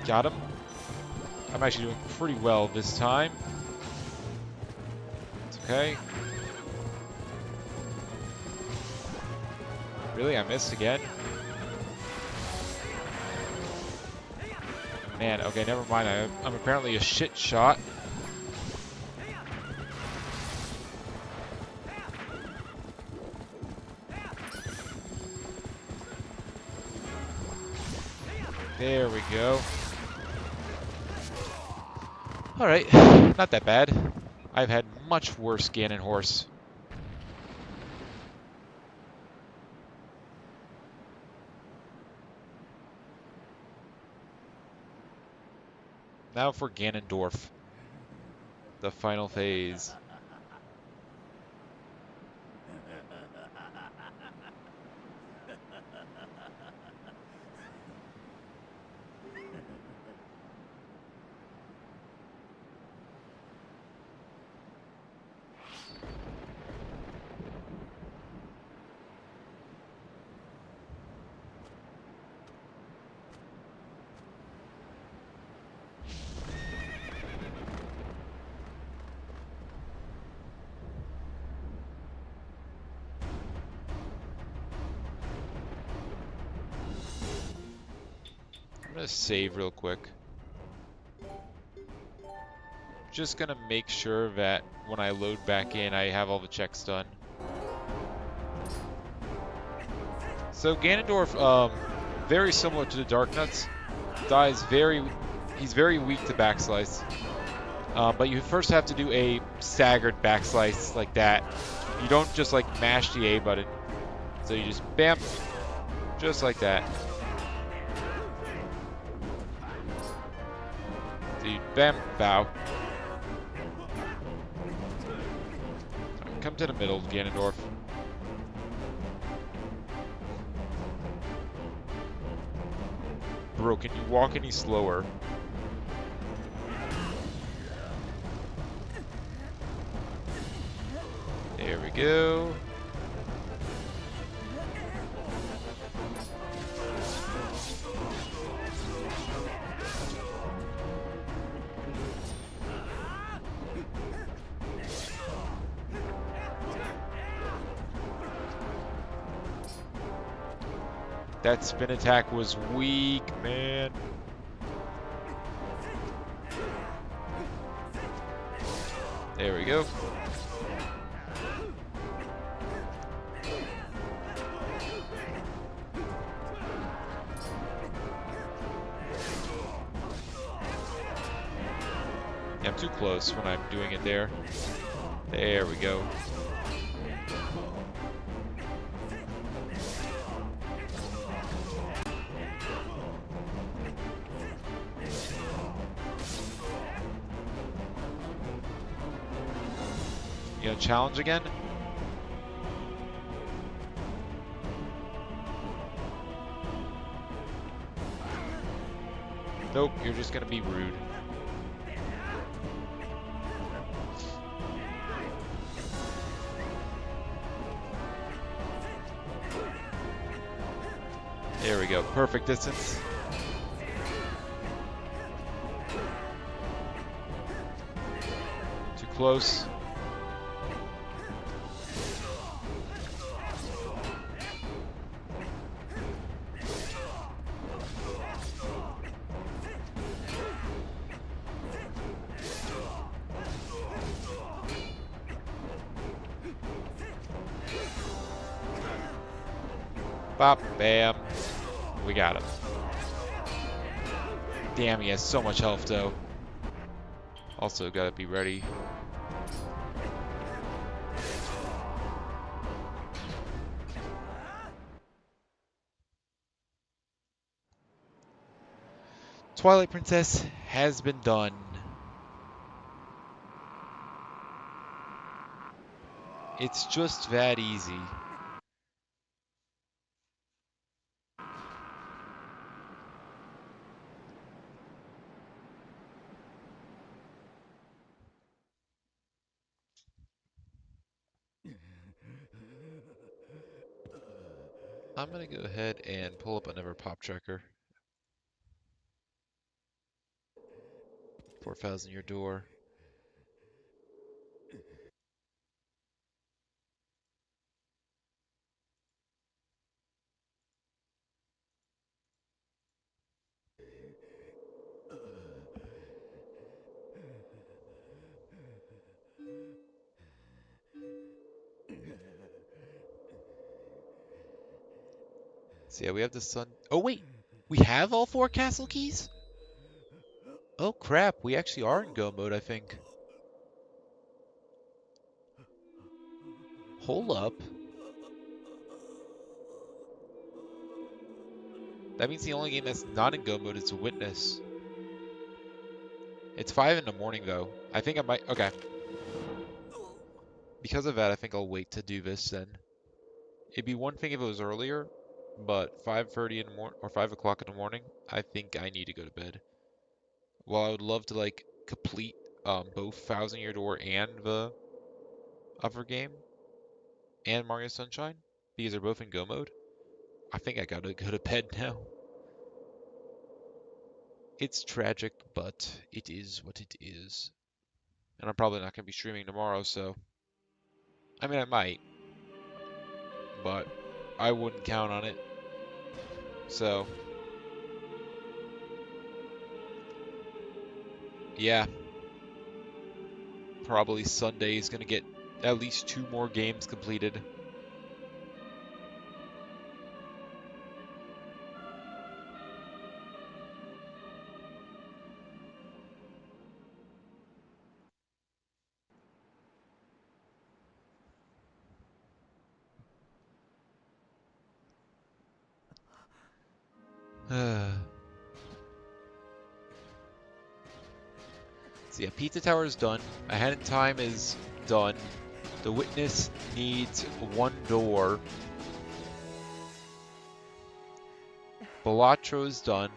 Got him. I'm actually doing pretty well this time. It's okay. Really? I missed again? Man, okay, never mind. I'm apparently a shit shot. There we go. Alright, not that bad. I've had much worse Ganon horse. Now for Ganondorf. The final phase. I'm gonna save real quick. Just gonna make sure that when I load back in, I have all the checks done. So Ganondorf, very similar to the Darknuts, he's very weak to backslice. But you first have to do a staggered backslice like that. You don't just like mash the A button. So you just bam, just like that. So you bam, bow. Come to the middle, Ganondorf. Bro, can you walk any slower? There we go. That spin attack was weak, man. There we go. Yeah, I'm too close when I'm doing it there. There we go. You gonna challenge again? Nope, you're just gonna be rude. There we go. Perfect distance. Too close. Bop, bam. We got him. Damn, he has so much health, though. Also, gotta be ready. Twilight Princess has been done. It's just that easy. I'm gonna go ahead and pull up another pop tracker. 4,000 your door. So yeah, we have the sun. Oh wait, we have all 4 castle keys? Oh crap, we actually are in go mode, I think. Hold up. That means the only game that's not in go mode is Witness. It's 5 in the morning though. I think I might. Okay. Because of that, I think I'll wait to do this then. It'd be one thing if it was earlier, but 5:30 in the morning or 5 o'clock in the morning, I think I need to go to bed. While I would love to like complete both Thousand Year Door and the other game and Mario Sunshine because they're both in go mode, I think I gotta go to bed now. It's tragic, but it is what it is. And I'm probably not gonna be streaming tomorrow, so I mean I might, but I wouldn't count on it. So yeah, probably Sunday is gonna get at least 2 more games completed. So yeah, Pizza Tower is done. Ahead in Time is done. The Witness needs 1 door. Balatro is done.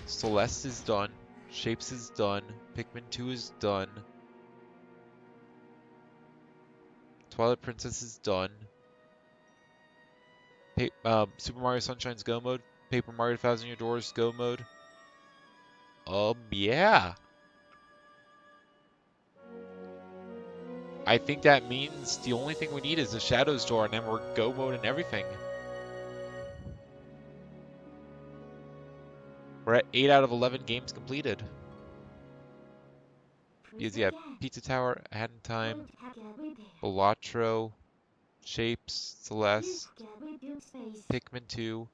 Celeste is done. Shapes is done. Pikmin 2 is done. Twilight Princess is done. Super Mario Sunshine's Go Mode. Paper Mario Thousand Year Doors Go Mode. Yeah. I think that means the only thing we need is the Shadows door, and then we're Go Mode and everything. We're at 8 out of 11 games completed. Because, yeah, Pizza Tower, Ahead in Time, Balatro, Shapes, Celeste, Pikmin 2,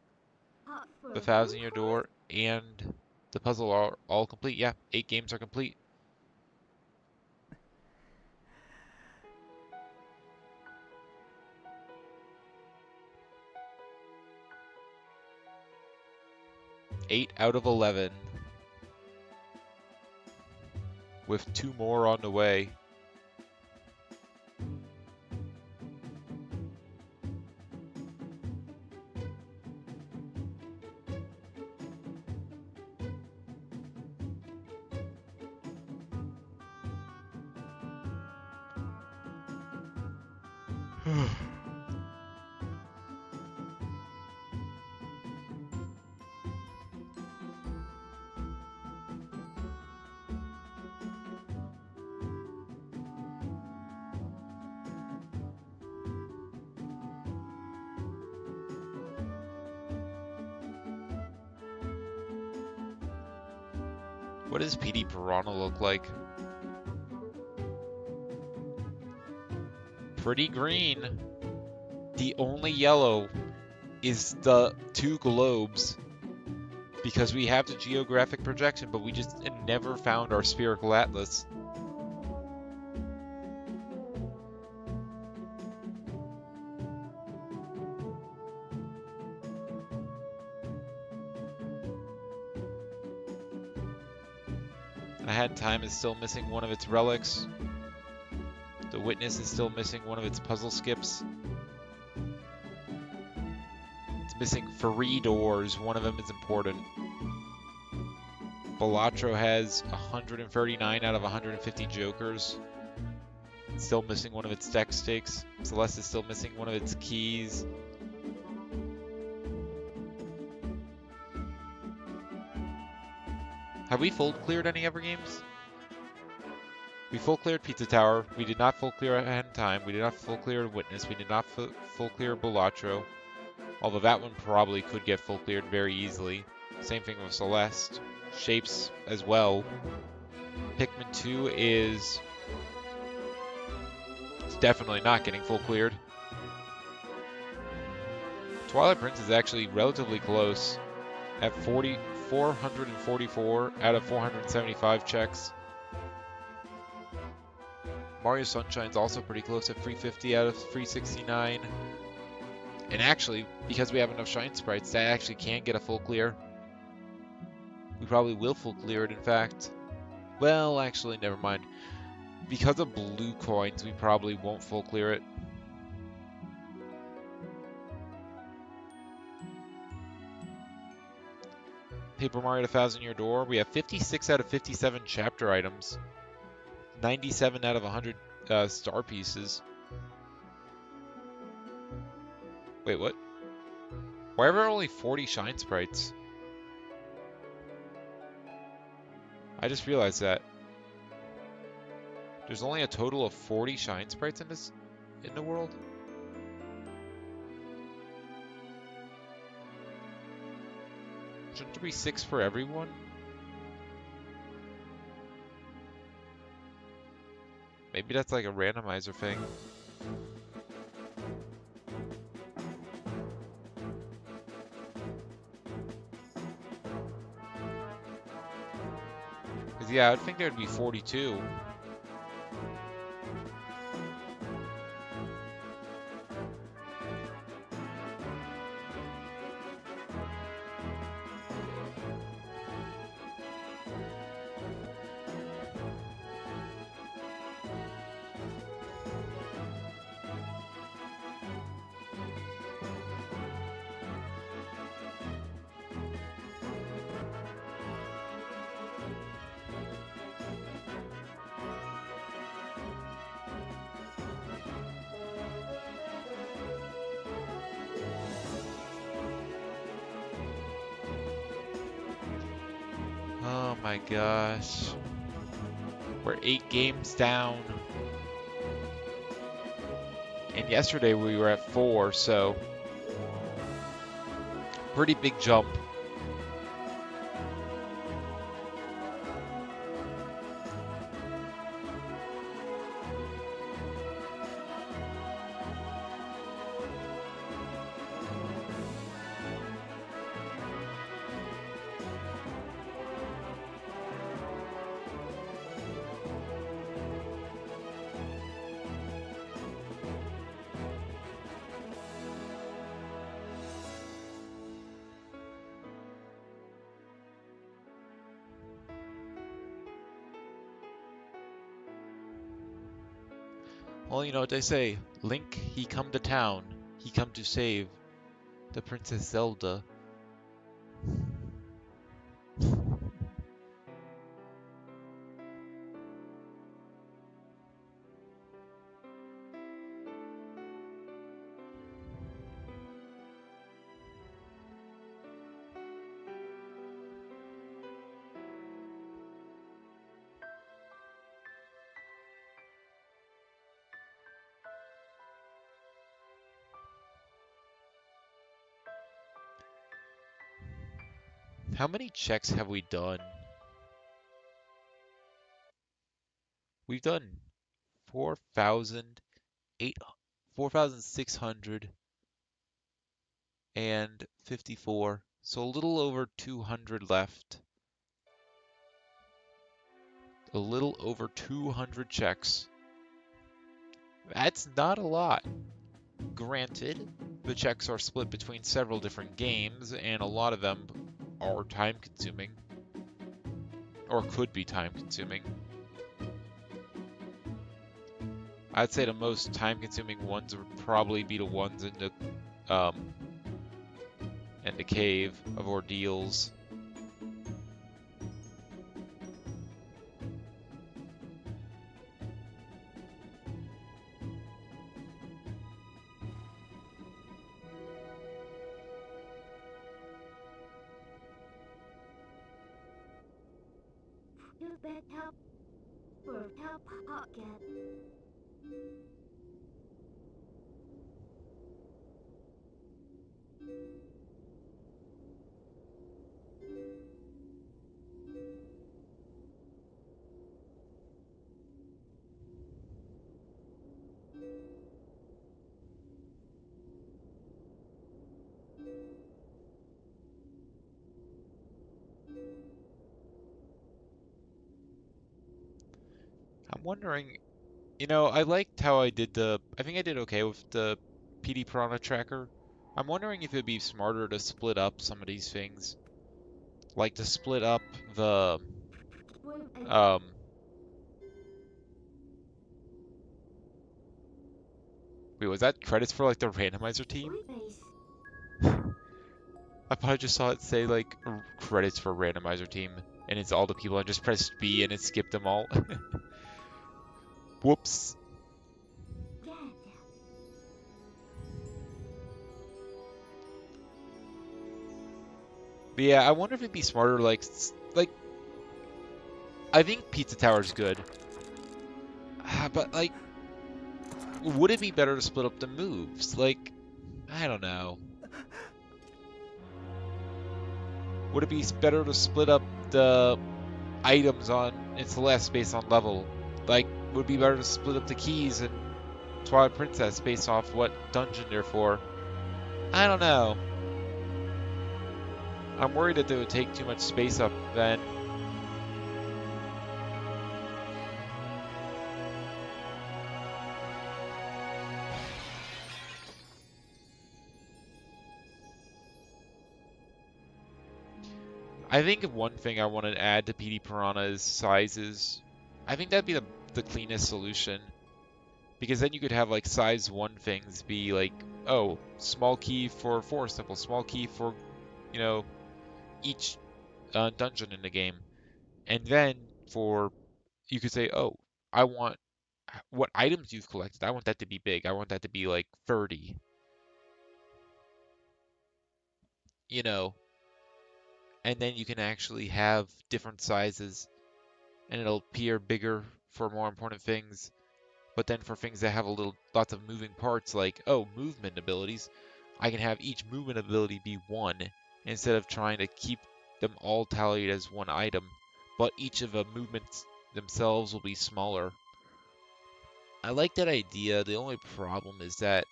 The Thousand Year Door, and the puzzle are all complete. Yeah, 8 games are complete. Eight out of 11. With 2 more on the way. What does PD Piranha look like? Pretty green. The only yellow is the two globes because we have the geographic projection, but we just never found our spherical atlas. I Had Time is still missing one of its relics. The Witness is still missing one of its puzzle skips. It's missing 3 doors. One of them is important. Balatro has 139 out of 150 jokers. It's still missing one of its deck stakes. Celeste is still missing one of its keys. Have we full cleared any ever games? We full cleared Pizza Tower. We did not full clear Ahead in Time. We did not full clear Witness. We did not full clear Balatro. Although that one probably could get full cleared very easily. Same thing with Celeste. Shapes as well. Pikmin 2 is definitely not getting full cleared. Twilight Prince is actually relatively close at 444 out of 475 checks. Mario Sunshine's also pretty close at 350 out of 369. And actually, because we have enough Shine Sprites, that actually can get a full clear. We probably will full clear it, in fact. Well, actually, never mind. Because of blue coins, we probably won't full clear it. Paper Mario at 1,000-Year Door. We have 56 out of 57 chapter items. 97 out of 100 star pieces. Wait, what? Why are there only 40 Shine Sprites? I just realized that. There's only a total of 40 Shine Sprites in the world? Shouldn't there be 6 for everyone? Maybe that's like a randomizer thing. Because yeah, I'd think there'd be 42. Oh my gosh. We're 8 games down. And yesterday we were at 4, so pretty big jump. Well, you know what they say. Link, he come to town. He come to save the Princess Zelda. How many checks have we done? We've done 4,008, 4,654. So a little over 200 left. A little over 200 checks. That's not a lot. Granted, the checks are split between several different games, and a lot of them are time-consuming, or could be time-consuming. I'd say the most time-consuming ones would probably be the ones in the Cave of Ordeals. I'm wondering, I liked how I think I did okay with the PD Piranha tracker. I'm wondering if it'd be smarter to split up some of these things. Like to split up the, um, wait, was that credits for like the randomizer team? I probably just saw it say like credits for randomizer team, and it's all the people. I just pressed B and it skipped them all. Whoops. But yeah, I wonder if it'd be smarter, like, I think Pizza Tower's good. But, like, would it be better to split up the moves? Like, I don't know. Would it be better to split up the items in Celeste based on level? Like, would it be better to split up the keys in Twilight Princess based off what dungeon they're for? I don't know. I'm worried that they would take too much space up then. I think one thing I want to add to PD Piranha is sizes. I think that'd be the cleanest solution. Because then you could have like size 1 things be like, oh, small key for 4 simple, small key for, each dungeon in the game. And then you could say, oh, I want what items you've collected. I want that to be big. I want that to be like 30. And then you can actually have different sizes and it'll appear bigger for more important things. But then for things that have lots of moving parts, like, oh, movement abilities, I can have each movement ability be 1 instead of trying to keep them all tallied as 1 item. But each of the movements themselves will be smaller. I like that idea. The only problem is that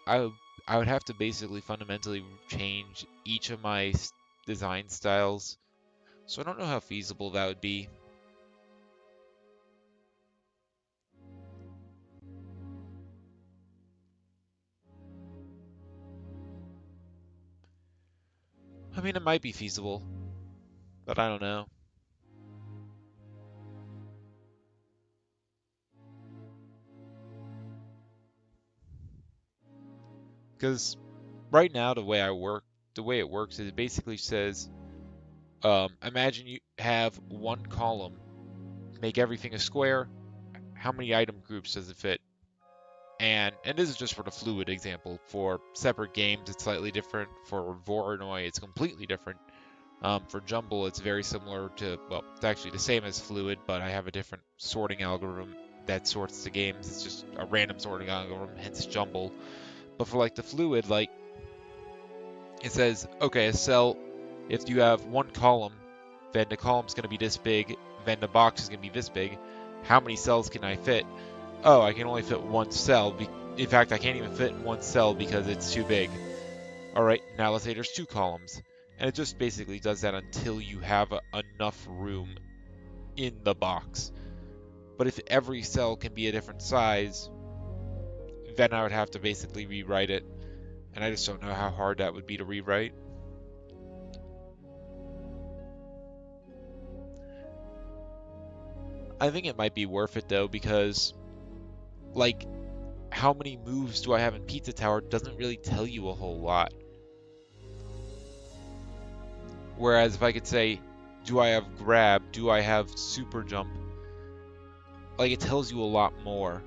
I would have to basically fundamentally change each of my design styles. So I don't know how feasible that would be. I mean, it might be feasible, but I don't know. Because right now, the way it works is it basically says, imagine you have 1 column, make everything a square. How many item groups does it fit? And this is just for the fluid example. For separate games, it's slightly different. For Voronoi, it's completely different. For Jumble, it's very similar to, well, it's actually the same as Fluid, but I have a different sorting algorithm that sorts the games. It's just a random sorting algorithm, hence Jumble. But for like the Fluid, like, it says, okay, a cell, if you have 1 column, then the column's going to be this big, then the box is going to be this big. How many cells can I fit? Oh, I can only fit one cell. In fact, I can't even fit in one cell because it's too big. Alright, now let's say there's 2 columns. And it just basically does that until you have enough room in the box. But if every cell can be a different size, then I would have to basically rewrite it. And I just don't know how hard that would be to rewrite. I think it might be worth it though, because like how many moves do I have in Pizza Tower doesn't really tell you a whole lot. Whereas if I could say, do I have grab, do I have super jump, like it tells you a lot more.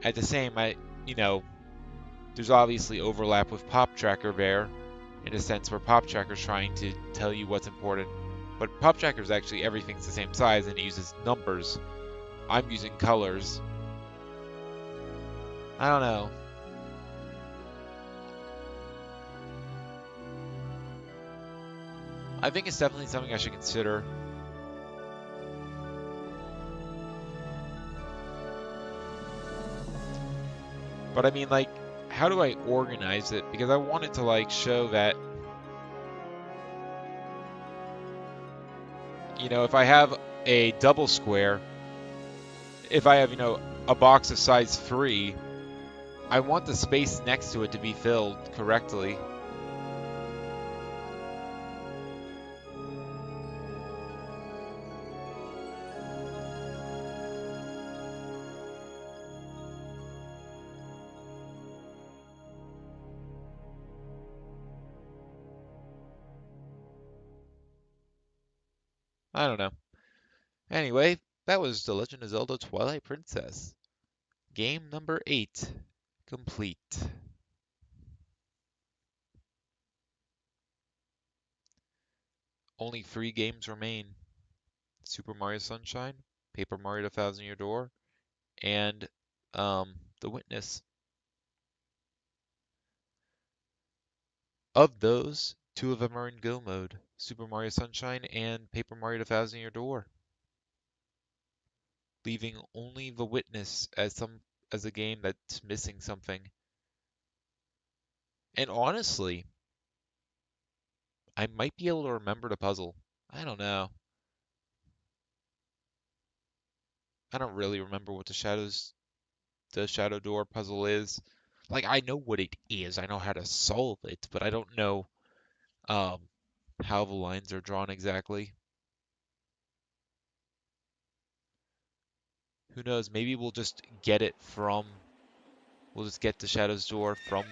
At the same, there's obviously overlap with Pop Tracker there, in a sense where Pop Tracker's trying to tell you what's important. But Pop Tracker's actually everything's the same size and it uses numbers. I'm using colors. I don't know. I think it's definitely something I should consider. But I mean, like, how do I organize it? Because I want it to, like, show that, if I have a double square, if I have, a box of size 3, I want the space next to it to be filled correctly. I don't know. Anyway, that was The Legend of Zelda Twilight Princess. Game number 8 complete. Only 3 games remain. Super Mario Sunshine, Paper Mario The Thousand Year Door, and The Witness. Of those, 2 of them are in Go mode, Super Mario Sunshine and Paper Mario The Thousand Year Door, leaving only The Witness as a game that's missing something. And honestly, I might be able to remember the puzzle. I don't know. I don't really remember what the Shadow Door puzzle is. Like, I know what it is. I know how to solve it, but I don't know um, how the lines are drawn exactly. Who knows? Maybe we'll just get the Shadow's Door from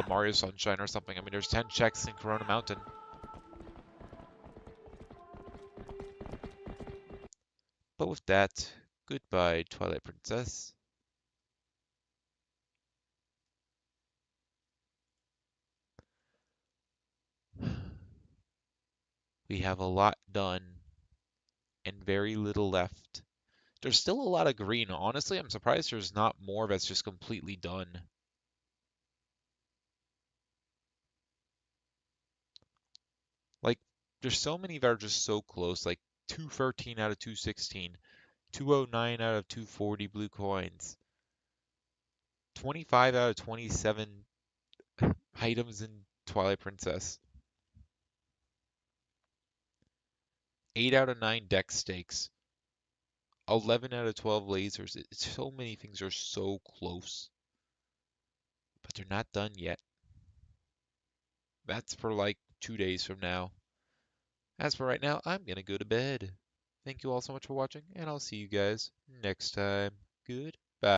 Mario Sunshine or something. I mean, there's 10 checks in Corona Mountain. But with that, goodbye, Twilight Princess. We have a lot done and very little left. There's still a lot of green. Honestly, I'm surprised there's not more that's just completely done. Like, there's so many that are just so close, like 213 out of 216, 209 out of 240 blue coins, 25 out of 27 items in Twilight Princess, 8 out of 9 deck stakes, 11 out of 12 lasers. So many things are so close, but they're not done yet. That's for like 2 days from now. As for right now, I'm gonna go to bed. Thank you all so much for watching, and I'll see you guys next time. Good